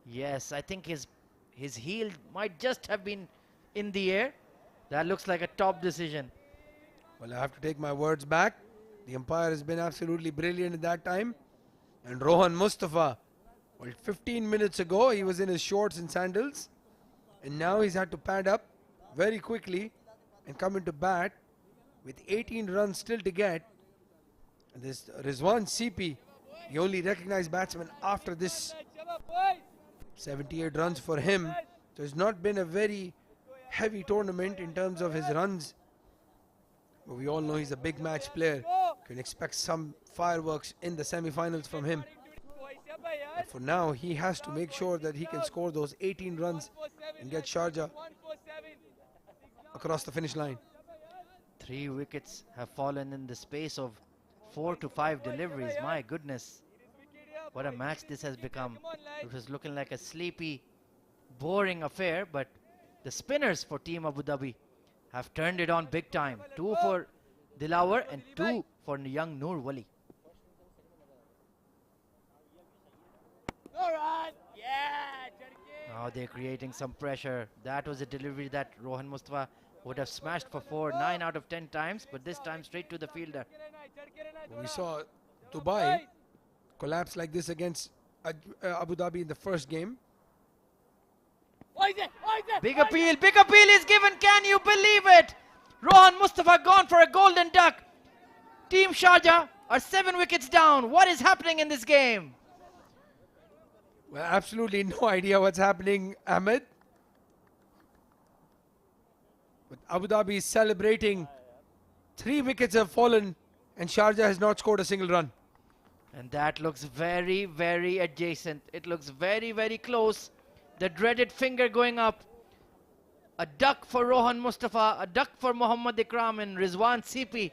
Speaker 11: Yes, I think his heel might just have been in the air. That looks like a top decision.
Speaker 1: Well, I have to take my words back. The umpire has been absolutely brilliant at that time. And Rohan Mustafa, well, 15 minutes ago, he was in his shorts and sandals. And now he's had to pad up very quickly and come into bat with 18 runs still to get. And this Rizwan CP, the only recognized batsman after this, 78 runs for him. So it's not been a very heavy tournament in terms of his runs. But we all know he's a big match player. Can expect some fireworks in the semi-finals from him. But for now, he has to make sure that he can score those 18 runs and get Sharjah across the finish line.
Speaker 11: 3 wickets have fallen in the space of 4 to 5 deliveries. My goodness. What a match this has become. It was looking like a sleepy, boring affair, but the spinners for Team Abu Dhabi have turned it on big time. 2 for Dilawar and 2 for young Noor Wali. Now they're creating some pressure. That was a delivery that Rohan Mustafa would have smashed for 4 9 out of 10 times, but this time straight to the fielder.
Speaker 1: We saw Dubai collapse like this against Abu Dhabi in the first game.
Speaker 11: Big appeal is given. Can you believe it? Rohan Mustafa gone for a golden duck. Team Sharjah are 7 wickets down. What is happening in this game?
Speaker 1: Well, absolutely no idea what's happening, Ahmed. But Abu Dhabi is celebrating. 3 wickets have fallen and Sharjah has not scored a single run.
Speaker 11: And that looks very, very adjacent. It looks very, very close. The dreaded finger going up. A duck for Rohan Mustafa, a duck for Mohammad Ikram and Rizwan Sipi.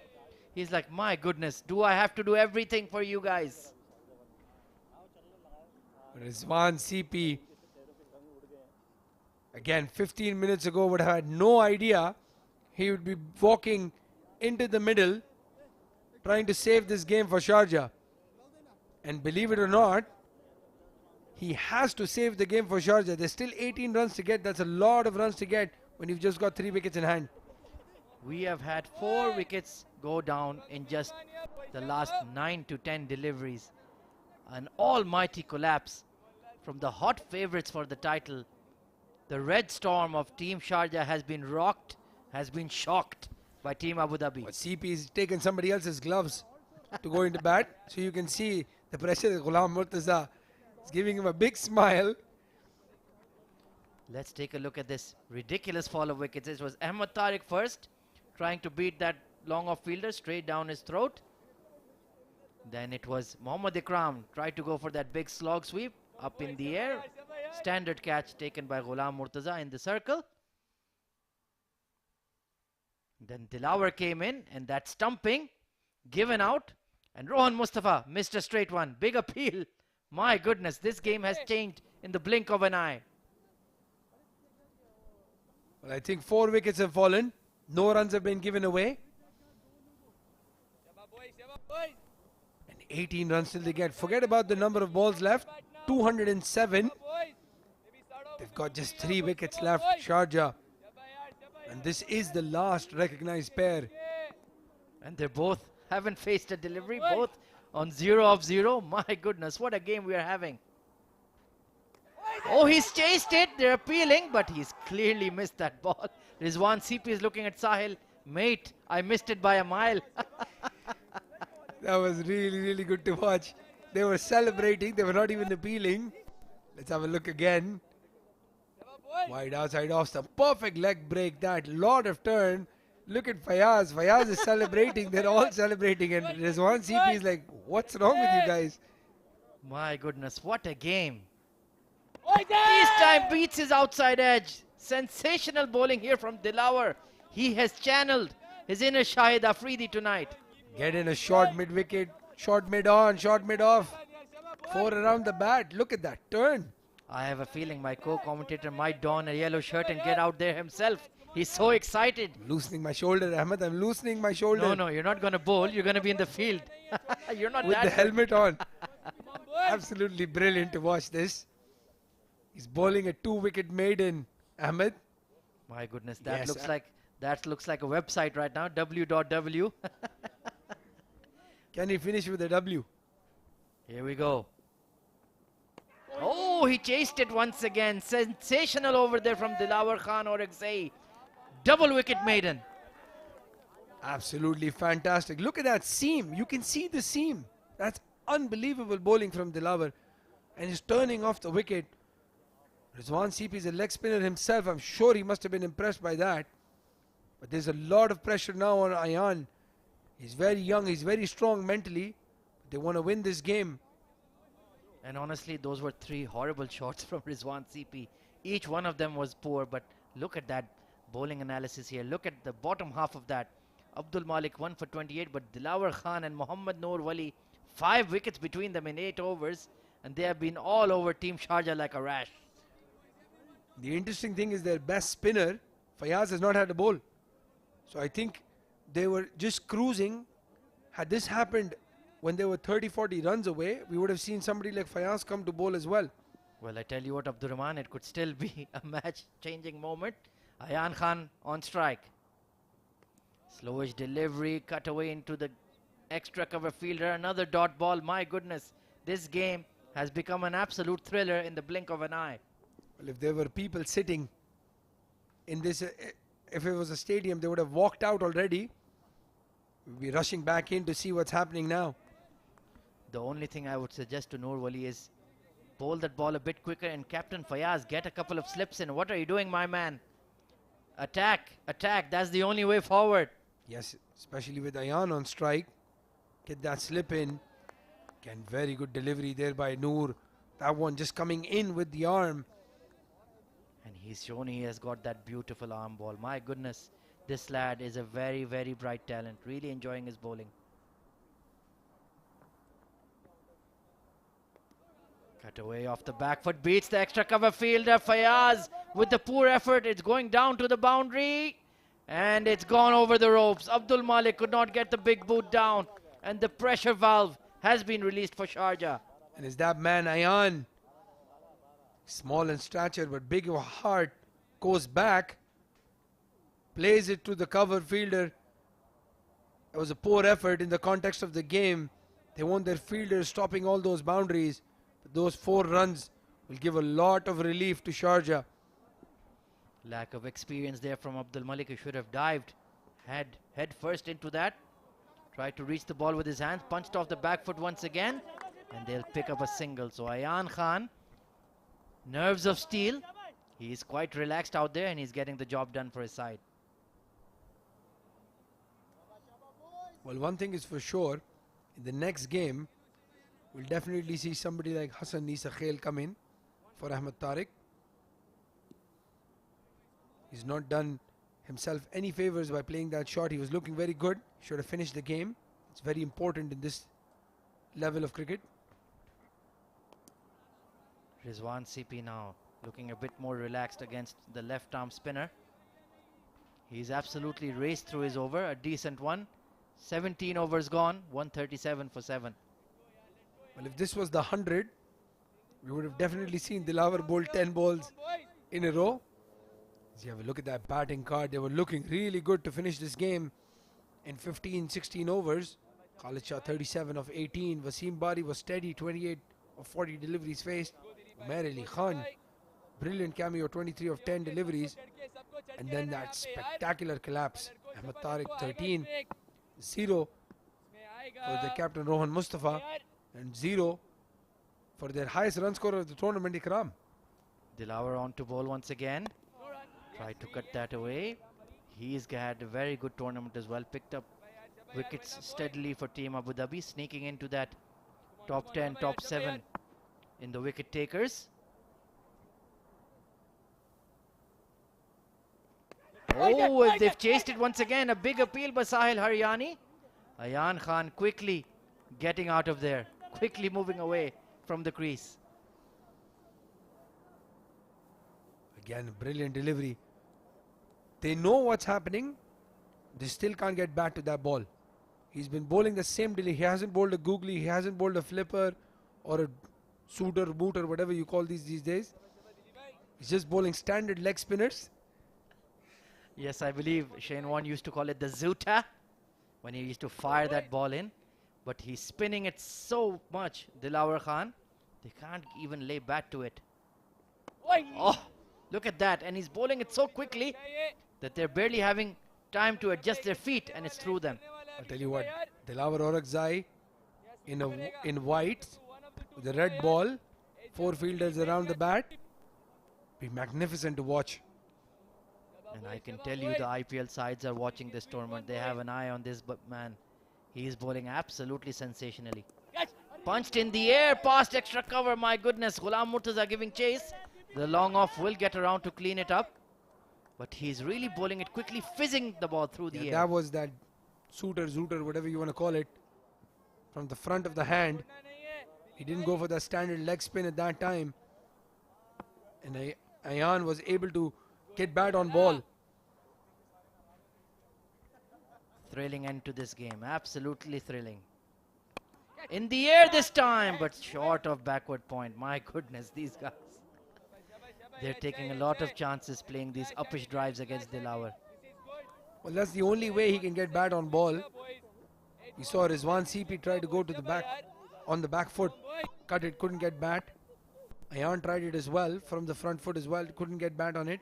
Speaker 11: He's like, my goodness, do I have to do everything for you guys?
Speaker 1: Rizwan Sipi, again, 15 minutes ago would have had no idea he would be walking into the middle trying to save this game for Sharjah. And believe it or not, he has to save the game for Sharjah. There's still 18 runs to get. That's a lot of runs to get when you've just got 3 wickets in hand.
Speaker 11: We have had 4 wickets go down in just the last 9 to 10 deliveries. An almighty collapse from the hot favourites for the title. The red storm of Team Sharjah has been rocked, has been shocked by Team Abu Dhabi.
Speaker 1: But CP has taken somebody else's gloves to go into bat. So you can see the pressure that Ghulam Murtaza is giving him a big smile.
Speaker 11: Let's take a look at this ridiculous fall of wickets. It was Ahmed Tariq first, trying to beat that long off fielder straight down his throat. Then it was Mohammad Ikram, tried to go for that big slog sweep up in the air. Standard catch taken by Ghulam Murtaza in the circle. Then Dilawar came in and that stumping given out. And Rohan Mustafa missed a straight one. Big appeal. My goodness, this game has changed in the blink of an eye.
Speaker 1: Well, I think 4 wickets have fallen. No runs have been given away. And 18 runs till they get. Forget about the number of balls left. 207. They've got just 3 wickets left, Sharjah. And this is the last recognized pair.
Speaker 11: And they both haven't faced a delivery, both on 0 of 0. My goodness, what a game we are having. Oh, he's chased it. They're appealing, but he's clearly missed that ball. Rizwan Sipi is looking at Sahil. Mate, I missed it by a mile.
Speaker 1: That was really, really good to watch. They were celebrating. They were not even appealing. Let's have a look again. Wide outside off stump. Perfect leg break. That lot of turn. Look at Fayaz. Fayaz is celebrating. They're all celebrating. And Rizwan CP is like, what's wrong with you guys?
Speaker 11: My goodness, what a game. This time beats his outside edge. Sensational bowling here from Dilawar. He has channeled his inner Shahid Afridi tonight.
Speaker 1: Get in a short mid-wicket. Short mid-on. Short mid-off. 4 around the bat. Look at that turn.
Speaker 11: I have a feeling my co-commentator might don a yellow shirt and get out there himself. He's so excited.
Speaker 1: Loosening my shoulder, Ahmed. I'm loosening my shoulder.
Speaker 11: No, you're not going to bowl. You're going to be in the field. You're not
Speaker 1: with
Speaker 11: that
Speaker 1: the
Speaker 11: good.
Speaker 1: helmet on. Absolutely brilliant to watch this. He's bowling a 2-wicket maiden, Ahmed.
Speaker 11: My goodness, that
Speaker 1: Yes,
Speaker 11: looks like a website right now. W.W.
Speaker 1: Can he finish with a W?
Speaker 11: Here we go. Oh, he chased it once again. Sensational over there from Dilawar Khan Orakzai. Double wicket maiden.
Speaker 1: Absolutely fantastic. Look at that seam. You can see the seam. That's unbelievable bowling from Dilawar. And he's turning off the wicket. Rizwan Sipi is a leg spinner himself. I'm sure he must have been impressed by that. But there's a lot of pressure now on Ayan. He's very young. He's very strong mentally. They want to win this game.
Speaker 11: And honestly, those were 3 horrible shots from Rizwan Sipi. Each one of them was poor, but look at that bowling analysis here. Look at the bottom half of that. Abdul Malik 1 for 28, but Dilawar Khan and Mohammad Noor Wali, 5 wickets between them in 8 overs, and they have been all over Team Sharjah like a rash.
Speaker 1: The interesting thing is their best spinner, Fayaz, has not had a bowl. So I think they were just cruising. Had this happened when they were 30-40 runs away, we would have seen somebody like Fayaz come to bowl as well.
Speaker 11: Well, I tell you what, Abdurrahman, it could still be a match-changing moment. Ayan Khan on strike. Slowish delivery, cut away into the extra cover fielder, another dot ball. My goodness, this game has become an absolute thriller in the blink of an eye.
Speaker 1: Well, if there were people sitting in this, if it was a stadium, they would have walked out already. We'll be rushing back in to see what's happening now.
Speaker 11: The only thing I would suggest to Noor Wali is bowl that ball a bit quicker, and Captain Fayaz, get a couple of slips in. What are you doing, my man? Attack, attack. That's the only way forward.
Speaker 1: Yes, especially with Ayan on strike. Get that slip in. Again, very good delivery there by Noor. That one just coming in with the arm.
Speaker 11: And he's shown he has got that beautiful arm ball. My goodness, this lad is a very, very bright talent. Really enjoying his bowling. Cut away off the back foot, beats the extra cover fielder. Fayaz with the poor effort. It's going down to the boundary. And it's gone over the ropes. Abdul Malik could not get the big boot down. And the pressure valve has been released for Sharjah.
Speaker 1: And is that man Ayan, small in stature but big of heart, goes back, plays it to the cover fielder. It was a poor effort in the context of the game. They want their fielders stopping all those boundaries. But those 4 runs will give a lot of relief to Sharjah.
Speaker 11: Lack of experience there from Abdul Malik. He should have dived head first into that. Tried to reach the ball with his hands, punched off the back foot once again, and they'll pick up a single. So Ayan Khan, nerves of steel. He's quite relaxed out there and he's getting the job done for his side.
Speaker 1: Well, one thing is for sure, in the next game, we'll definitely see somebody like Hassan Nisa Khail come in for Ahmed Tariq. He's not done himself any favors by playing that shot. He was looking very good. Should have finished the game. It's very important in this level of cricket.
Speaker 11: Rizwan CP now looking a bit more relaxed against the left arm spinner. He's absolutely raced through his over, a decent one. 17 overs gone, 137 for 7.
Speaker 1: Well, if this was the 100, we would have definitely seen Dilawar bowl 10 balls in a row. As you have a look at that batting card, they were looking really good to finish this game in 15, 16 overs. Khalid Shah 37 of 18. Wasim Bari was steady, 28 of 40 deliveries faced. Umair Ali Khan, brilliant cameo, 23 of 10 deliveries. And then that spectacular collapse. Ahmed Tariq 13, 0 for the captain Rohan Mustafa, and 0 for their highest run scorer of the tournament, Ikram.
Speaker 11: Dilawar on to bowl once again. Tried to cut that away. He's had a very good tournament as well. Picked up wickets steadily for Team Abu Dhabi, sneaking into that top 10, top 7 in the wicket takers. Oh, they've chased it once again. A big appeal by Sahil Haryani. Ayan Khan quickly getting out of there, quickly moving away from the crease.
Speaker 1: Again, brilliant delivery. They know what's happening. They still can't get back to that ball. He's been bowling the same delivery. He hasn't bowled a googly. He hasn't bowled a flipper or a suitor, booter, whatever you call these days. He's just bowling standard leg spinners.
Speaker 11: Yes, I believe Shane Warne used to call it the Zuta when he used to fire that ball in. But he's spinning it so much, Dilawar Khan. They can't even lay bat to it. Oh, look at that. And he's bowling it so quickly that they're barely having time to adjust their feet, and it's through them.
Speaker 1: I'll tell you what, Dilawar Orakzai in white with the red ball, 4 fielders around the bat. Be magnificent to watch.
Speaker 11: And I can tell you the IPL sides are watching this tournament. They have an eye on this man. He is bowling absolutely sensationally. Punched in the air, past extra cover. My goodness, Ghulam Murtaza giving chase. The long off will get around to clean it up. But he's really bowling it quickly, fizzing the ball through the air.
Speaker 1: That was that suitor, zooter, whatever you want to call it, from the front of the hand. He didn't go for the standard leg spin at that time. And Ayan was able to get bat on ball.
Speaker 11: Thrilling end to this game, absolutely thrilling. In the air this time, but short of backward point. My goodness, these guys. They're taking a lot of chances playing these uppish drives against Dilawar.
Speaker 1: Well, that's the only way he can get bat on ball. We saw Rizwan CP try to go to the back, on the back foot, cut it, couldn't get bat. Ayan tried it as well, from the front foot as well, couldn't get bat on it.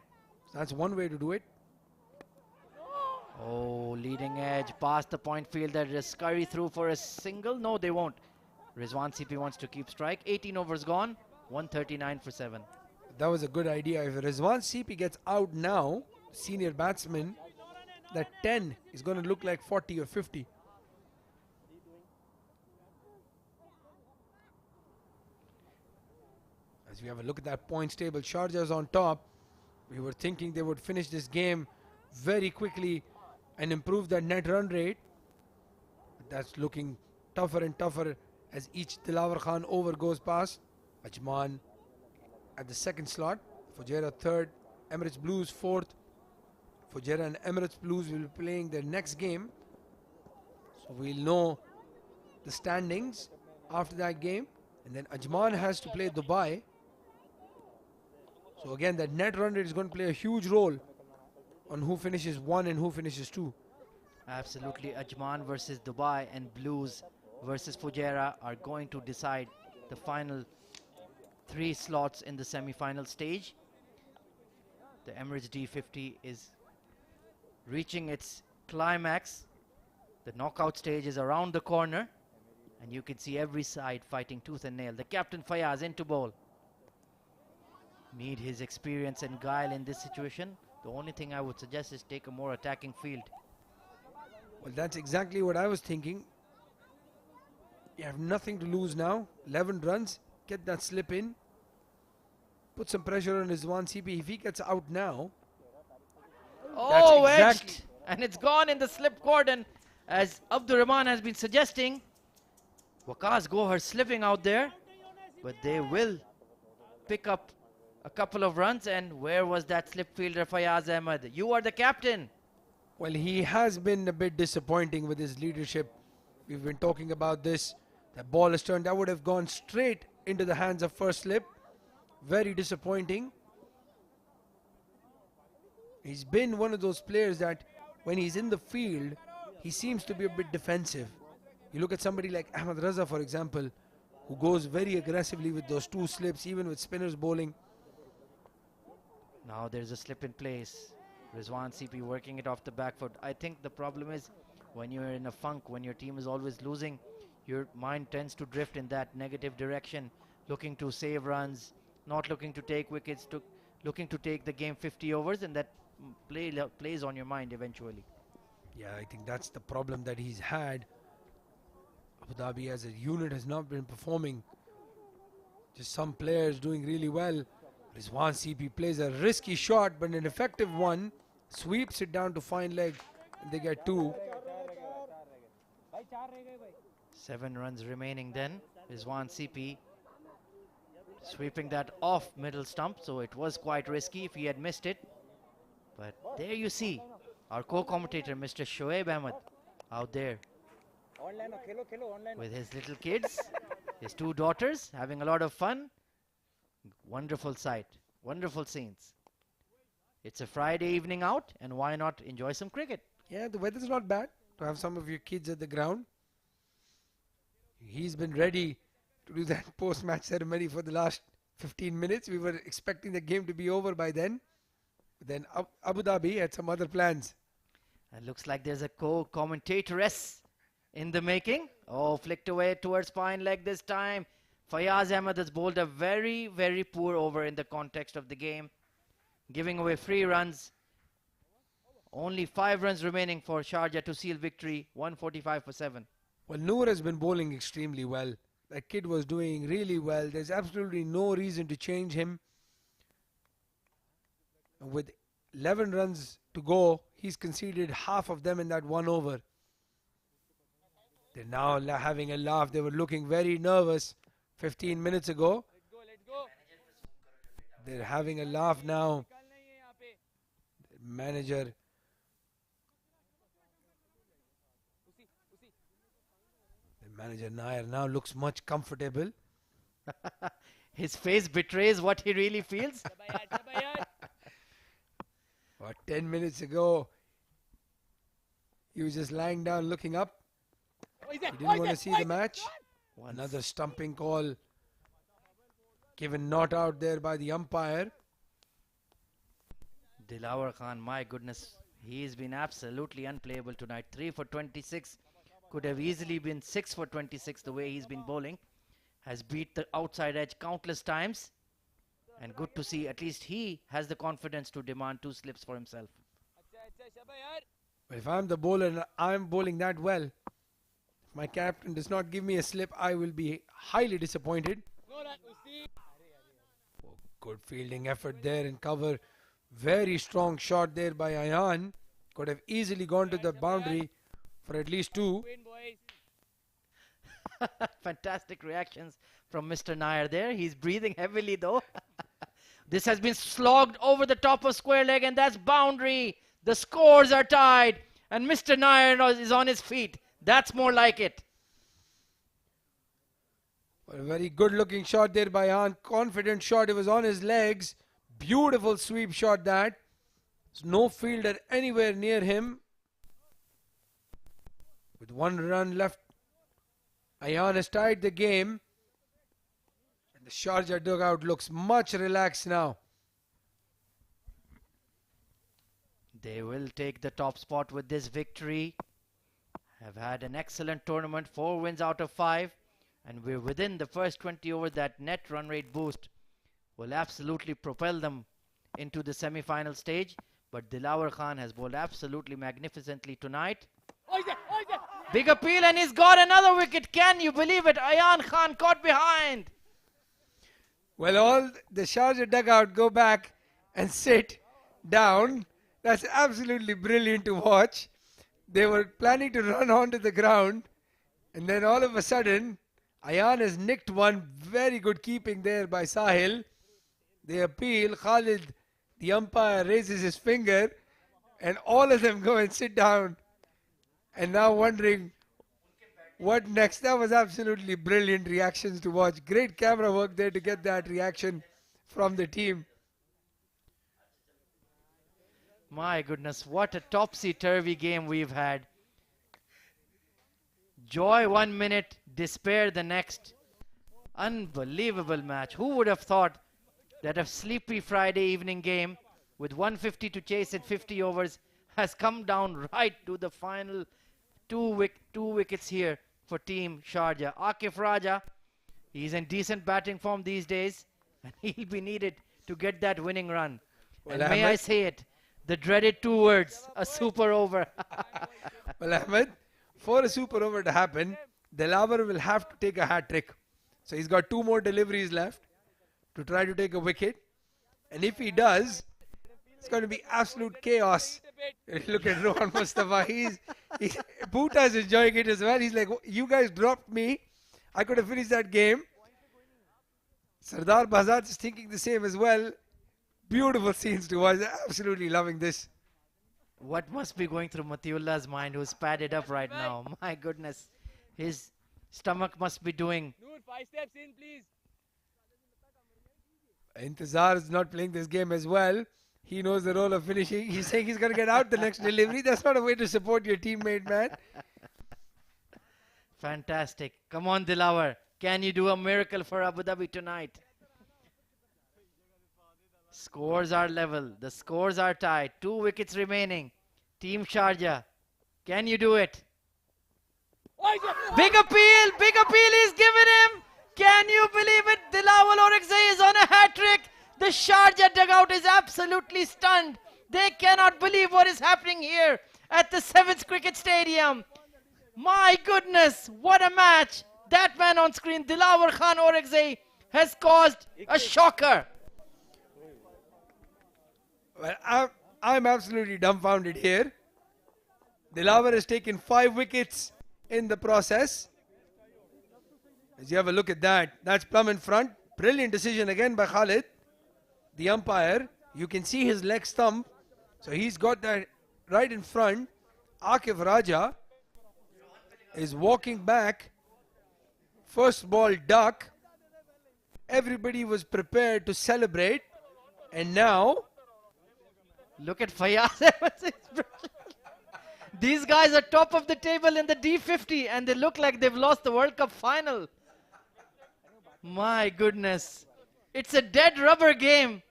Speaker 1: That's one way to do it.
Speaker 11: Oh, leading edge, past the point fielder, just scurry through for a single. No, they won't. Rizwan CP wants to keep strike. 18 overs gone, 139 for 7.
Speaker 1: That was a good idea. If Rizwan CP gets out now, senior batsman, that 10 is going to look like 40 or 50. As we have a look at that points table, Sharjah is on top. We were thinking they would finish this game very quickly and improve their net run rate. But that's looking tougher and tougher as each Dilawar Khan over goes past. Ajman at the second slot, Fujairah third, Emirates Blues fourth. Fujairah and Emirates Blues will be playing their next game, so we'll know the standings after that game. And then Ajman has to play Dubai. So again, that net run rate is going to play a huge role on who finishes 1 and who finishes 2.
Speaker 11: Absolutely, Ajman versus Dubai and Blues versus Fujairah are going to decide the final 3 slots in the semi-final stage. The Emirates D50 is reaching its climax. The knockout stage is around the corner, and you can see every side fighting tooth and nail. The captain Fayaz into bowl. Need his experience and guile in this situation. The only thing I would suggest is take a more attacking field.
Speaker 1: Well, that's exactly what I was thinking. You have nothing to lose now. 11 runs. Get that slip in. Put some pressure on Rizwan CP. If he gets out now.
Speaker 11: Oh, edged! And it's gone in the slip cordon, as Abdur Rahman has been suggesting. Waqas Gohar slipping out there. But they will pick up a couple of runs. And where was that slip fielder, Fayaz Ahmed? You are the captain.
Speaker 1: Well, he has been a bit disappointing with his leadership. We've been talking about this. The ball is turned. That would have gone straight into the hands of first slip. Very disappointing. He's been one of those players that when he's in the field, he seems to be a bit defensive. You look at somebody like Ahmed Raza, for example, who goes very aggressively with those 2 slips, even with spinners bowling.
Speaker 11: Now there's a slip in place. Rizwan CP working it off the back foot. I think the problem is when you're in a funk, when your team is always losing, your mind tends to drift in that negative direction, looking to save runs, not looking to take wickets, looking to take the game 50 overs, and that plays on your mind eventually.
Speaker 1: Yeah, I think that's the problem that he's had. Abu Dhabi as a unit has not been performing. Just some players doing really well. Rizwan CP plays a risky shot, but an effective one. Sweeps it down to fine leg, and they get 2.
Speaker 11: 7 runs remaining then. Rizwan CP sweeping that off middle stump, so it was quite risky if he had missed it. But there you see our co-commentator, Mr. Shoaib Ahmed, out there with his little kids, his 2 daughters, having a lot of fun. Wonderful sight, wonderful scenes. It's a Friday evening out, and why not enjoy some cricket?
Speaker 1: Yeah, the weather's not bad to have some of your kids at the ground. He's been ready to do that post-match ceremony for the last 15 minutes. We were expecting the game to be over by then. But then Abu Dhabi had some other plans.
Speaker 11: It looks like there's a co-commentatoress in the making. Oh, flicked away towards fine leg this time. Fayaz Ahmed has bowled a very, very poor over in the context of the game, giving away free runs. Only 5 runs remaining for Sharjah to seal victory, 145 for 7.
Speaker 1: Well, Noor has been bowling extremely well. That kid was doing really well. There's absolutely no reason to change him. With 11 runs to go, he's conceded half of them in that 1 over. They're now having a laugh. They were looking very nervous 15 minutes ago. They're having a laugh now. The manager. The manager Nair now looks much comfortable.
Speaker 11: His face betrays what he really feels.
Speaker 1: About 10 minutes ago, He was just lying down looking up. He didn't want to see the match. Another stumping call given not out there by the umpire.
Speaker 11: Dilawar Khan, my goodness, he's been absolutely unplayable tonight. 3 for 26. Could have easily been 6 for 26 the way he's been bowling. Has beat the outside edge countless times. And good to see at least he has the confidence to demand 2 slips for himself.
Speaker 1: But if I'm the bowler and I'm bowling that well, if my captain does not give me a slip, I will be highly disappointed. Oh, good fielding effort there in cover. Very strong shot there by Ayan. Could have easily gone to the boundary for at least 2.
Speaker 11: Fantastic reactions from Mr. Nair there. He's breathing heavily though. This has been slogged over the top of square leg, and that's boundary. The scores are tied and Mr. Nair is on his feet. That's more like it.
Speaker 1: A very good looking shot there by Ayan. Confident shot. It was on his legs. Beautiful sweep shot that. There's no fielder anywhere near him. With 1 run left, Ayan has tied the game. And the Sharjah dugout looks much relaxed now.
Speaker 11: They will take the top spot with this victory. Have had an excellent tournament, 4 wins out of 5. And we're within the first 20 overs. That net run rate boost will absolutely propel them into the semi-final stage. But Dilawar Khan has bowled absolutely magnificently tonight. Big appeal, and he's got another wicket. Can you believe it? Ayan Khan caught behind.
Speaker 1: Well, all the Sharjah dugout go back and sit down. That's absolutely brilliant to watch. They were planning to run onto the ground, and then all of a sudden, Ayan has nicked one. Very good keeping there by Sahil. They appeal. Khalid, the umpire, raises his finger, and all of them go and sit down. And now wondering what next. That was absolutely brilliant reactions to watch. Great camera work there to get that reaction from the team.
Speaker 11: My goodness, what a topsy-turvy game we've had. Joy 1 minute, despair the next. Unbelievable match. Who would have thought that a sleepy Friday evening game with 150 to chase at 50 overs has come down right to the final two wickets here for Team Sharjah. Akif Raja, he's in decent batting form these days, and he'll be needed to get that winning run.
Speaker 1: Well,
Speaker 11: and may I say it, the dreaded 2 words, a super over.
Speaker 1: Well, Ahmed, for a super over to happen, Dilawar will have to take a hat trick. So he's got 2 more deliveries left to try to take a wicket. And if he does, it's going to be absolute chaos. Look at Rohan Mustafa. Bhuta is enjoying it as well. He's like, you guys dropped me. I could have finished that game. Sardar Bazat is thinking the same as well. Beautiful scenes to watch. Absolutely loving this.
Speaker 11: What must be going through Matiullah's mind, who's padded up right now? My goodness. His stomach must be doing.
Speaker 10: Noor, 5 steps in, please.
Speaker 1: Intizar is not playing this game as well. He knows the role of finishing. He's saying he's going to get out the next delivery. That's not a way to support your teammate, man.
Speaker 11: Fantastic. Come on, Dilawar. Can you do a miracle for Abu Dhabi tonight? Scores are level. The scores are tied. 2 wickets remaining. Team Sharjah. Can you do it? Big appeal. Big appeal is given him. Can you believe it? Dilawar Orakzai is on a hat-trick. The Sharjah dugout is absolutely stunned. They cannot believe what is happening here at the 7th Cricket Stadium. My goodness, what a match. That man on screen, Dilawar Khan Orakzai, has caused a shocker.
Speaker 1: Well, I'm absolutely dumbfounded here. Dilawar has taken 5 wickets in the process. As you have a look at that, that's plumb in front. Brilliant decision again by Khalid, the umpire. You can see his leg stump. So he's got that right in front. Akif Raja is walking back. First ball duck. Everybody was prepared to celebrate. And now,
Speaker 11: look at Fayaz.
Speaker 6: These guys are top of the table in the D50 and they look like they've lost the World Cup final. My goodness. It's a dead rubber game.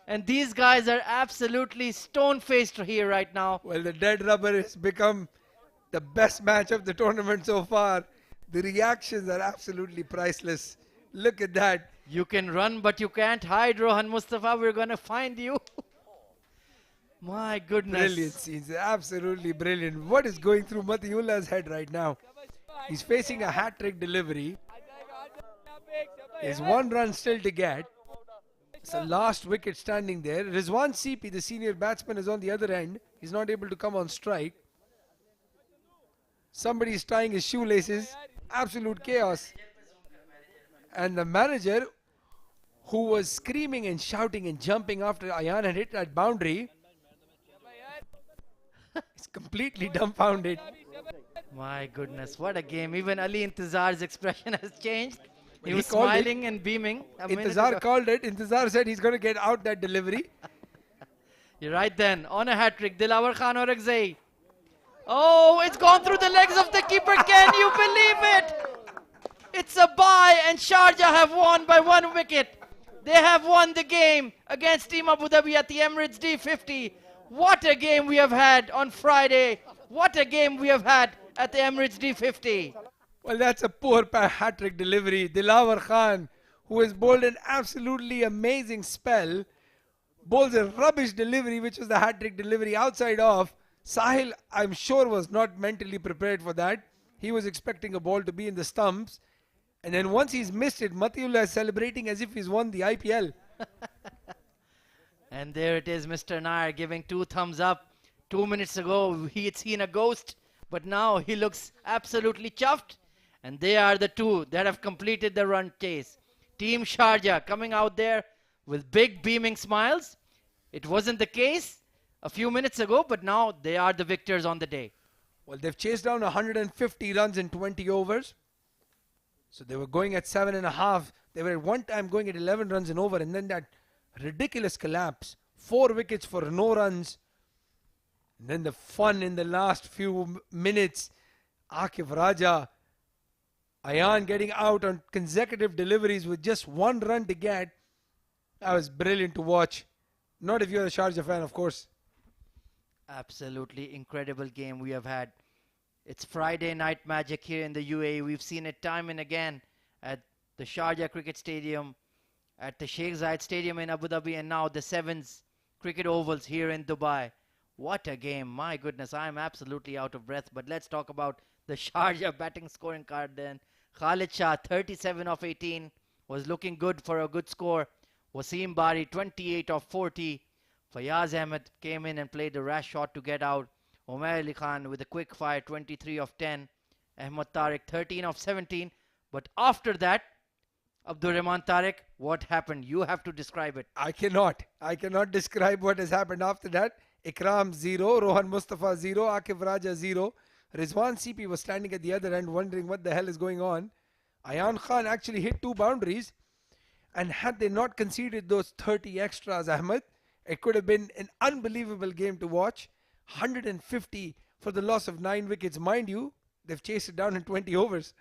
Speaker 6: And these guys are absolutely stone-faced here right now.
Speaker 1: Well, the dead rubber has become the best match of the tournament so far. The reactions are absolutely priceless. Look at that.
Speaker 6: You can run, but you can't hide, Rohan Mustafa. We're going to find you. My goodness.
Speaker 1: Brilliant scenes. Absolutely brilliant. What is going through Matiullah's head right now? He's facing a hat-trick delivery. There's one run still to get. It's the last wicket standing there. Rizwan CP, the senior batsman, is on the other end. He's not able to come on strike. Somebody's tying his shoelaces. Absolute chaos. And the manager, who was screaming and shouting and jumping after Ayan had hit that boundary, is completely dumbfounded.
Speaker 6: My goodness, what a game. Even Ali Intizar's expression has changed. He was
Speaker 1: called it.
Speaker 6: smiling and beaming.
Speaker 1: Intizar called it. Intizar said he's going to get out that delivery.
Speaker 6: You're right then. On a hat-trick, Dilawar Khan or Akzai. Oh, it's gone through the legs of the keeper. Can you believe it? It's a bye and Sharjah have won by 1 wicket. They have won the game against Team Abu Dhabi at the Emirates D50. What a game we have had on Friday. What a game we have had at the Emirates D50.
Speaker 1: Well, that's a poor hat-trick delivery. Dilawar Khan, who has bowled an absolutely amazing spell, bowls a rubbish delivery, which was the hat-trick delivery outside off. Sahil, I'm sure, was not mentally prepared for that. He was expecting a ball to be in the stumps. And then once he's missed it, Matiullah is celebrating as if he's won the IPL.
Speaker 6: And there it is, Mr. Nair giving 2 thumbs up. 2 minutes ago, he had seen a ghost, but now he looks absolutely chuffed. And they are the two that have completed the run chase. Team Sharjah coming out there with big beaming smiles. It wasn't the case a few minutes ago, but now they are the victors on the day.
Speaker 1: Well, they've chased down 150 runs in 20 overs. So they were going at 7.5. They were at one time going at 11 runs and over. And then that ridiculous collapse. 4 wickets for no runs. And then the fun in the last few minutes. Akif Raja, Ayan getting out on consecutive deliveries with just 1 run to get. That was brilliant to watch. Not if you're a Sharjah fan, of course.
Speaker 6: Absolutely incredible game we have had. It's Friday night magic here in the UAE. We've seen it time and again at the Sharjah Cricket Stadium, at the Sheikh Zayed Stadium in Abu Dhabi, and now the Sevens cricket ovals here in Dubai. What a game. My goodness, I'm absolutely out of breath. But let's talk about the Sharjah batting scoring card then. Khalid Shah, 37 of 18, was looking good for a good score. Wasim Bari, 28 of 40. Fayaz Ahmed came in and played a rash shot to get out. Umair Ali Khan with a quick fire, 23 of 10. Ahmad Tariq, 13 of 17. But after that, Abdur Rahman Tariq, what happened? You have to describe it.
Speaker 1: I cannot describe what has happened after that. Ikram 0, Rohan Mustafa 0, Akif Raja 0. Rizwan CP was standing at the other end wondering what the hell is going on. Ayan Khan actually hit 2 boundaries. And had they not conceded those 30 extras, Ahmed, it could have been an unbelievable game to watch. 150 for the loss of 9 wickets. Mind you, they've chased it down in 20 overs.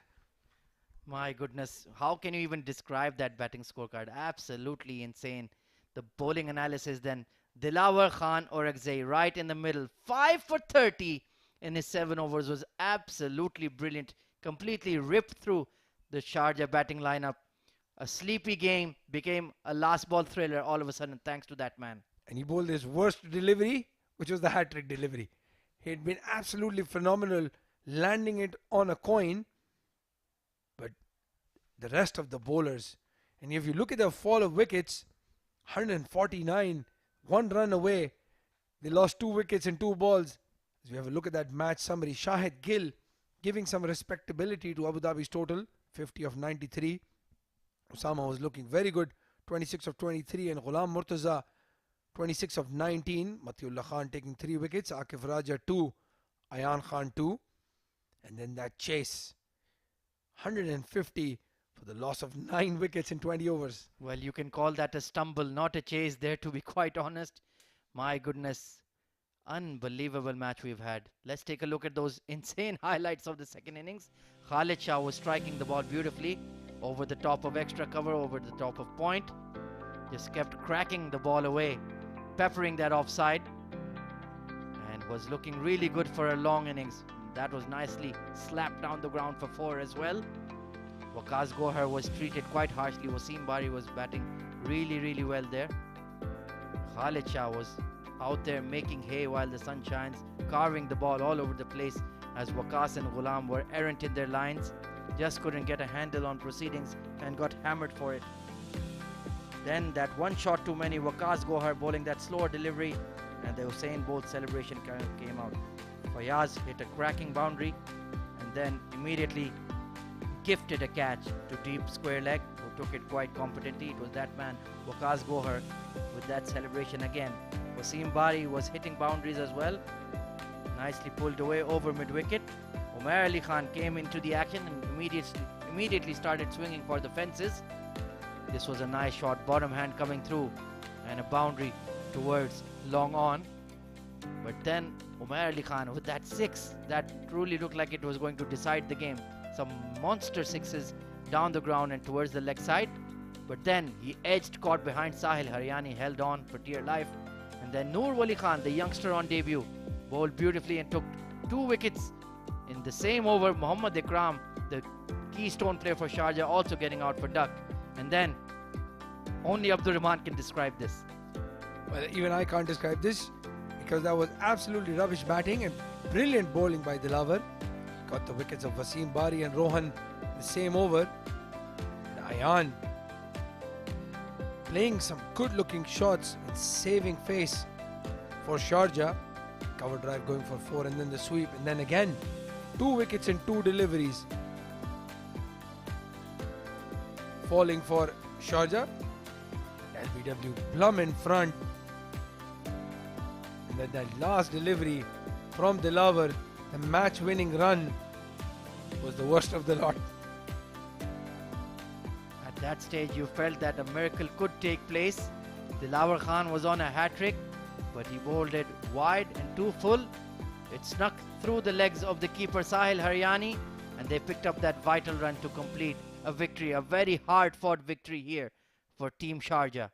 Speaker 6: My goodness, how can you even describe that batting scorecard? Absolutely insane. The bowling analysis then. Dilawar Khan or Akzai right in the middle. 5 for 30 in his 7 overs was absolutely brilliant. Completely ripped through the Sharjah batting lineup. A sleepy game became a last ball thriller all of a sudden thanks to that man.
Speaker 1: And he bowled his worst delivery, which was the hat-trick delivery. He had been absolutely phenomenal landing it on a coin. But the rest of the bowlers, and if you look at the fall of wickets, 149, 1 run away. They lost 2 wickets in 2 balls. As we have a look at that match summary, Shahid Gill giving some respectability to Abu Dhabi's total, 50 of 93. Osama was looking very good, 26 of 23, and Ghulam Murtaza, 26 of 19. Matiullah Khan taking 3 wickets, Akif Raja 2, Ayan Khan 2. And then that chase, 150 for the loss of 9 wickets in 20 overs.
Speaker 6: Well, you can call that a stumble, not a chase there, to be quite honest. My goodness.
Speaker 11: Unbelievable match we've had. Let's take a look at those insane highlights of the second innings. Khalid Shah was striking the ball beautifully over the top of extra cover, over the top of point. Just kept cracking the ball away, peppering that offside, and was looking really good for a long innings. That was nicely slapped down the ground for 4 as well. Waqas Gohar was treated quite harshly. Wasim Bari was batting really well there. Khalid Shah was out there making hay while the sun shines, carving the ball all over the place as Waqas and Ghulam were errant in their lines. Just couldn't get a handle on proceedings and got hammered for it. Then that one shot too many, Waqas Gohar bowling that slower delivery, and the Hussein Bolt celebration came out. Fayaz hit a cracking boundary and then immediately gifted a catch to deep square leg, who took it quite competently. It was that man, Waqas Gohar, with that celebration again. Wasim Bari was hitting boundaries as well. Nicely pulled away over mid-wicket. Umair Ali Khan came into the action and immediately started swinging for the fences. This was a nice shot, bottom hand coming through, and a boundary towards long on. But then Umair Ali Khan with that 6, that truly looked like it was going to decide the game. Some monster 6s down the ground and towards the leg side. But then he edged, caught behind Sahil Haryani, held on for dear life. And then Noor Wali Khan, the youngster on debut, bowled beautifully and took 2 wickets in the same over. Mohammad Ikram, the keystone player for Sharjah, also getting out for duck. And then only Abdur Rahman can describe this.
Speaker 1: Well, even I can't describe this, because that was absolutely rubbish batting and brilliant bowling by Dilavar. Got the wickets of Wasim Bari and Rohan in the same over. And Ayan playing some good looking shots and saving face for Sharjah. Cover drive going for 4 and then the sweep, and then again 2 wickets and 2 deliveries falling for Sharjah. LBW plumb in front, and then that last delivery from Dilavar, the match winning run, was the worst of the lot.
Speaker 11: At that stage you felt that a miracle could take place. Dilavar Khan was on a hat-trick, but he bowled it wide and too full. It snuck through the legs of the keeper Sahil Haryani, and they picked up that vital run to complete a victory, a very hard-fought victory here for Team Sharjah.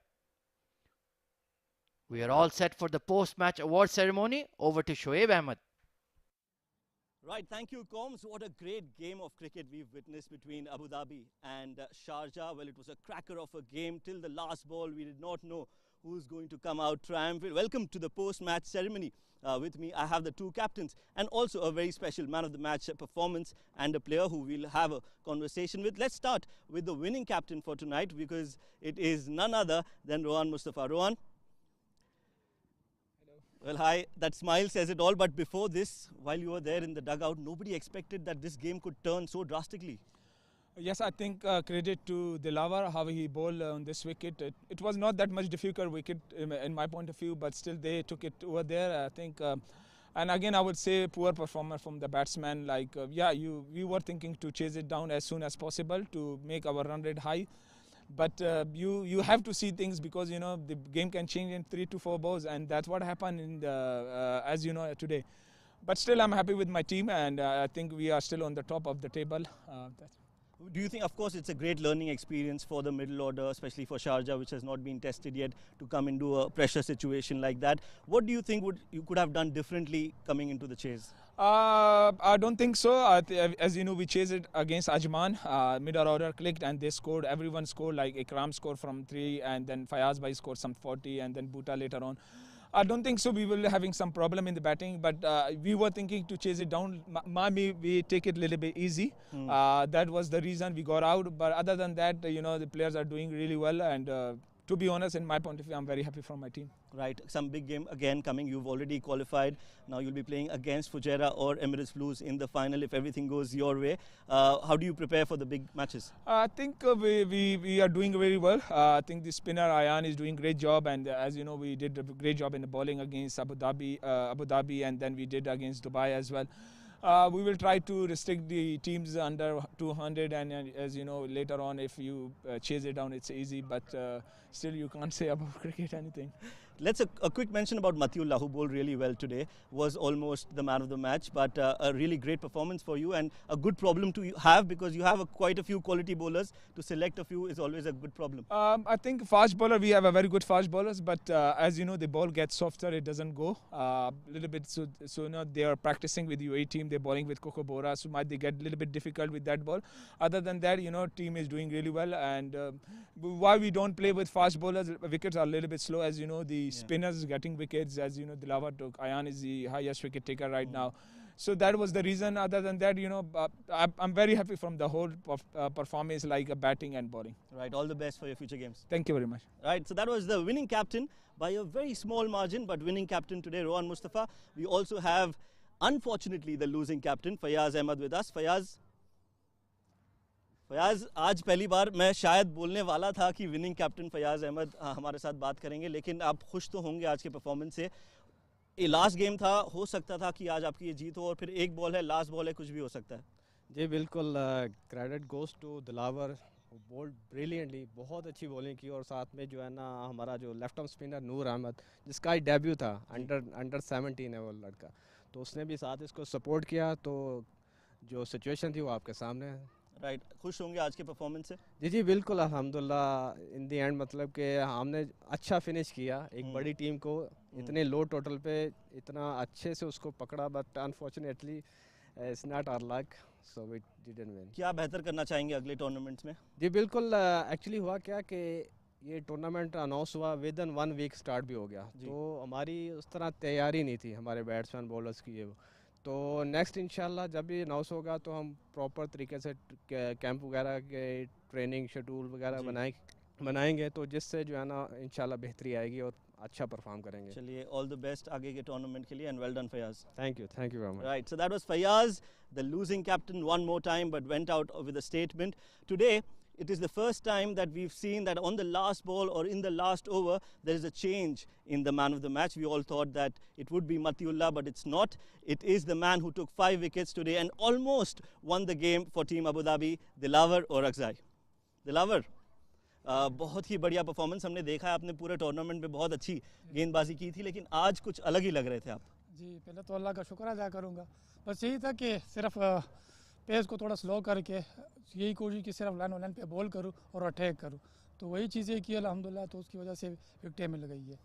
Speaker 11: We are all set for the post-match award ceremony. Over to Shoaib Ahmed.
Speaker 5: Right, thank you, Combs. What a great game of cricket we've witnessed between Abu Dhabi and Sharjah. Well, it was a cracker of a game. Till the last ball, we did not know who's going to come out triumphant. Welcome to the post-match ceremony. With me, I have the 2 captains and also a very special man of the match performance and a player who we'll have a conversation with. Let's start with the winning captain for tonight, because it is none other than Rohan Mustafa. Rohan. Well, hi, that smile says it all, but before this, while you were there in the dugout, nobody expected that this game could turn so drastically.
Speaker 7: Yes, I think credit to Dilavar, how he bowled on this wicket. It was not that much difficult wicket in my point of view, but still they took it over there. I think, and again, I would say poor performance from the batsman. Like, we were thinking to chase it down as soon as possible to make our run rate high. But you have to see things, because you know the game can change in 3 to 4 balls, and that's what happened in the, as you know, today. But still, I'm happy with my team, and I think we are still on the top of the table.
Speaker 5: Do you think, of course, it's a great learning experience for the middle order, especially for Sharjah, which has not been tested yet, to come into a pressure situation like that? What do you think you could have done differently coming into the chase?
Speaker 7: I don't think so. As you know, we chased it against Ajman. Middle order clicked and they scored. Everyone scored, like Ikram scored from 3, and then Fayaz Bhai scored some 40, and then Bhuta later on. I don't think so we will be having some problem in the batting, but we were thinking to chase it down. Maybe we take it a little bit easy. That was the reason we got out. But other than that, you know, the players are doing really well, and to be honest, in my point of view, I'm very happy from my team.
Speaker 5: Right, some big game again coming. You've already qualified. Now you'll be playing against Fujairah or Emirates Blues in the final if everything goes your way. How do you prepare for the big matches?
Speaker 7: I think we are doing very well. I think the spinner Ayan is doing a great job, and as you know, we did a great job in the bowling against Abu Dhabi, and then we did against Dubai as well. We will try to restrict the teams under 200, and as you know, later on if you chase it down, it's easy, but still you can't say about cricket anything.
Speaker 5: Let's a quick mention about Matiullah, who bowled really well today, was almost the man of the match, but a really great performance for you and a good problem to have because you have quite a few quality bowlers. To select a few is always a good problem.
Speaker 7: I think fast bowler, we have a very good fast bowlers, but as you know, the ball gets softer, it doesn't go a little bit. So you know, they are practicing with UAE team, they're bowling with Kokobora, so might they get a little bit difficult with that ball. Other than that, you know, team is doing really well. And why we don't play with fast bowlers, wickets are a little bit slow, as you know, the spinners is getting wickets, as you know, Dilawar took. Ayan is the highest wicket taker right now. So that was the reason. Other than that, you know, I'm very happy from the whole performance, like batting and bowling.
Speaker 5: Right, all the best for your future games.
Speaker 7: Thank you very much.
Speaker 5: Right, so that was the winning captain by a very small margin, but winning captain today, Rohan Mustafa. We also have, unfortunately, the losing captain, Fayaz Ahmed with us. Fayaz, आज पहली बार मैं शायद बोलने वाला था कि winning captain Fayaz Ahmad हमारे साथ बात करेंगे, लेकिन आप खुश तो होंगे आज के परफॉर्मेंस से. ये लास्ट गेम था, हो सकता था कि आज आपकी ये जीत हो और फिर एक बॉल है, लास्ट बॉल है, कुछ भी हो सकता है.
Speaker 8: जी बिल्कुल, credit goes to Dilawar, bowled brilliantly, बहुत अच्छी बॉलिंग की और साथ में जो है ना हमारा जो लेफ्ट आर्म स्पिनर नूर अहमद, जिसका डेब्यू था, अंडर 17 है वो लड़का, तो उसने भी साथ इसको सपोर्ट किया. तो जो सिचुएशन थी वो आपके सामने है.
Speaker 5: राइट, खुश होंगे आज के परफॉर्मेंस से?
Speaker 8: जी बिल्कुल, अल्हम्दुलिल्लाह. इन दी एंड मतलब कि हमने अच्छा फिनिश किया, एक बड़ी टीम को इतने लो टोटल पे इतना अच्छे से उसको पकड़ा, but unfortunately it's not our luck, so we didn't win.
Speaker 5: क्या बेहतर करना चाहेंगे अगले टूर्नामेंट्स में?
Speaker 8: जी बिल्कुल, एक्चुअली हुआ क्या कि ये टूर्नामेंट अनाउंस हुआ, विद इन 1 वीक स्टार्ट भी हो गया, तो हमारी उस तरह तैयारी नहीं थी हमारे बैट्समैन बॉलर्स की. ये तो नेक्स्ट इंशाल्लाह जब भी अनाउंस होगा तो हम प्रॉपर तरीके से कैंप वगैरह के ट्रेनिंग शेड्यूल वगैरह बनाएंगे, तो जिससे जो है ना इंशाल्लाह बेहतरी आएगी और अच्छा परफॉर्म करेंगे.
Speaker 5: चलिए, ऑल द बेस्ट आगे के टूर्नामेंट के लिए and well done Fayaz.
Speaker 8: Thank you very much.
Speaker 5: Right, so that was Fayaz, the losing captain one more time but went out with a statement. Today it is the first time that we've seen that on the last ball or in the last over there is a change in the man of the match. We all thought that it would be Matiullah, but it's not. It is the man who took 5 wickets today and almost won the game for Team Abu Dhabi, Dilawar Orakzai. Dilawar, बहुत ही बढ़िया performance हमने देखा है. आपने पूरे tournament में बहुत अच्छी गेंदबाजी की थी, लेकिन आज कुछ अलग ही लग रहे थे आप.
Speaker 10: जी, पहले तो अल्लाह का शुक्र अदा करूँगा. बस यही था कि सिर्फ पेस को थोड़ा स्लो करके यही कोशिश की सिर्फ लाइन पे बॉल करूँ और अटैक करूँ, तो वही चीज़ें की अल्हम्दुलिल्लाह, तो उसकी वजह से विकेटें मिल गई है.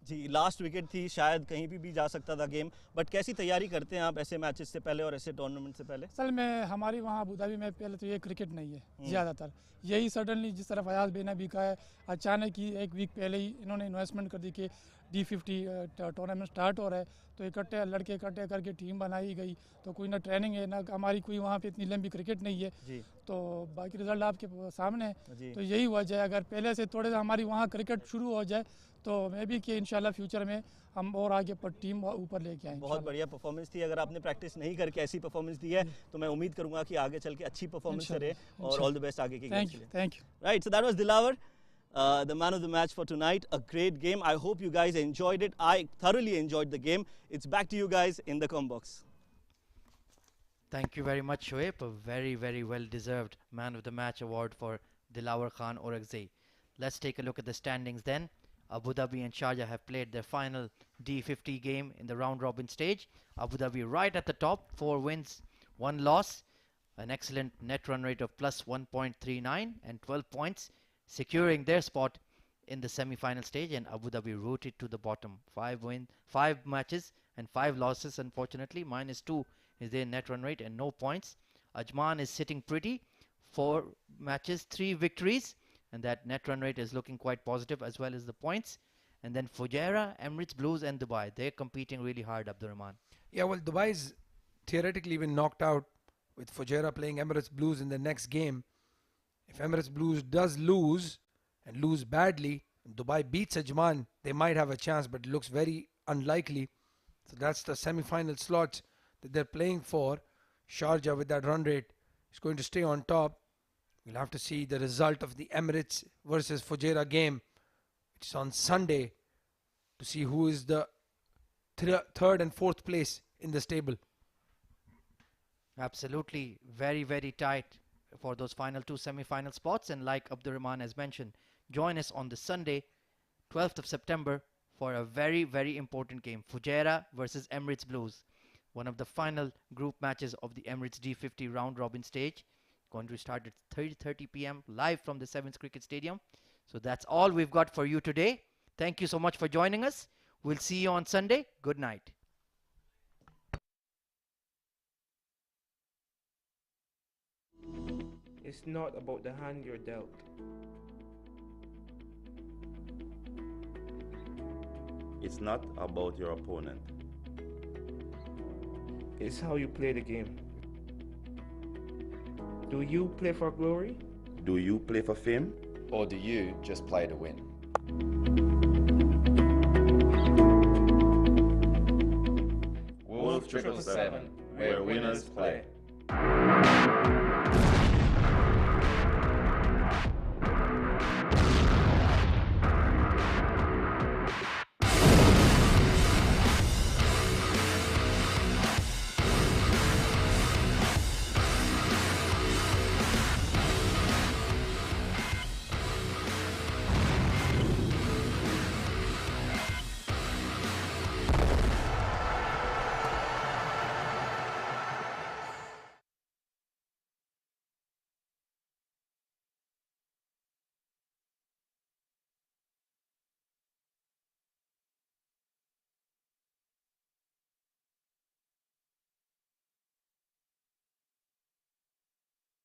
Speaker 5: जी, लास्ट विकेट थी, शायद कहीं भी जा सकता था गेम, बट कैसी तैयारी करते हैं आप ऐसे मैचेस से पहले और ऐसे टूर्नामेंट से पहले?
Speaker 10: असल में हमारी वहाँ अबू धाबी में पहले तो ये क्रिकेट नहीं है ज़्यादातर. यही सडनली जिस तरह फयाज भाई ने भी कहा है, अचानक ही 1 वीक पहले ही इन्होंने इन्वेस्टमेंट कर दी कि D50 टूर्नामेंट स्टार्ट हो रहा है, तो इकट्ठे लड़के इकट्ठे करके टीम बनाई गई. तो कोई ना ट्रेनिंग है ना हमारी, कोई वहाँ पे इतनी लंबी क्रिकेट नहीं है
Speaker 5: जी.
Speaker 10: तो बाकी रिजल्ट आपके सामने है. तो यही वजह है, अगर पहले से थोड़े सा हमारी वहाँ क्रिकेट शुरू हो जाए तो मैं भी कि इंशाल्लाह फ्यूचर में हम और आगे पर टीम ऊपर लेके आएंगे.
Speaker 5: बहुत बढ़िया परफॉर्मेंस थी. अगर आपने प्रैक्टिस नहीं करके ऐसी परफॉर्मेंस दी है तो मैं उम्मीद करूंगा कि आगे चल के अच्छी परफॉर्मेंस करे और ऑल द बेस्ट आगे के गेम्स के लिए.
Speaker 10: Thank you.
Speaker 5: Right, so that was Dilawar, the man of the match for tonight. A great game. I hope you guys enjoyed it. I thoroughly enjoyed the game. It's back to you guys in the com box.
Speaker 11: Thank you very much, Shoaib. A very, very well-deserved Man of the Match award for Dilawar Khan Orakzai. Let's take a look at the standings then. Abu Dhabi and Sharjah have played their final D50 game in the round-robin stage. Abu Dhabi right at the top, 4 wins, 1 loss. An excellent net run rate of plus 1.39 and 12 points, securing their spot in the semi-final stage, and Abu Dhabi rooted to the bottom. 5 matches and 5 losses, unfortunately. -2 is their net run rate and no points. Ajman is sitting pretty. 4 matches, 3 victories, and that net run rate is looking quite positive, as well as the points. And then Fujairah, Emirates Blues and Dubai, they're competing really hard, Abdurrahman.
Speaker 1: Yeah, well, Dubai's theoretically been knocked out with Fujairah playing Emirates Blues in the next game. If Emirates Blues does lose and lose badly, Dubai beats Ajman, they might have a chance, but it looks very unlikely. So that's the semi-final slots that they're playing for. Sharjah with that run rate is going to stay on top. We'll have to see the result of the Emirates versus Fujairah game, which is on Sunday, to see who is the third and fourth place in this table.
Speaker 11: Absolutely, very, very tight for those final 2 semi-final spots. And like Abdurrahman has mentioned, join us on the Sunday, 12th of September for a very, very important game. Fujairah versus Emirates Blues. One of the final group matches of the Emirates D50 round robin stage. Going to start at 3:30 p.m. live from the Sevens Cricket Stadium. So that's all we've got for you today. Thank you so much for joining us. We'll see you on Sunday. Good night.
Speaker 2: It's not about the hand you're dealt.
Speaker 3: It's not about your opponent.
Speaker 2: It's how you play the game. Do you play for glory?
Speaker 3: Do you play for fame?
Speaker 4: Or do you just play to win?
Speaker 3: Wolf777, where winners play.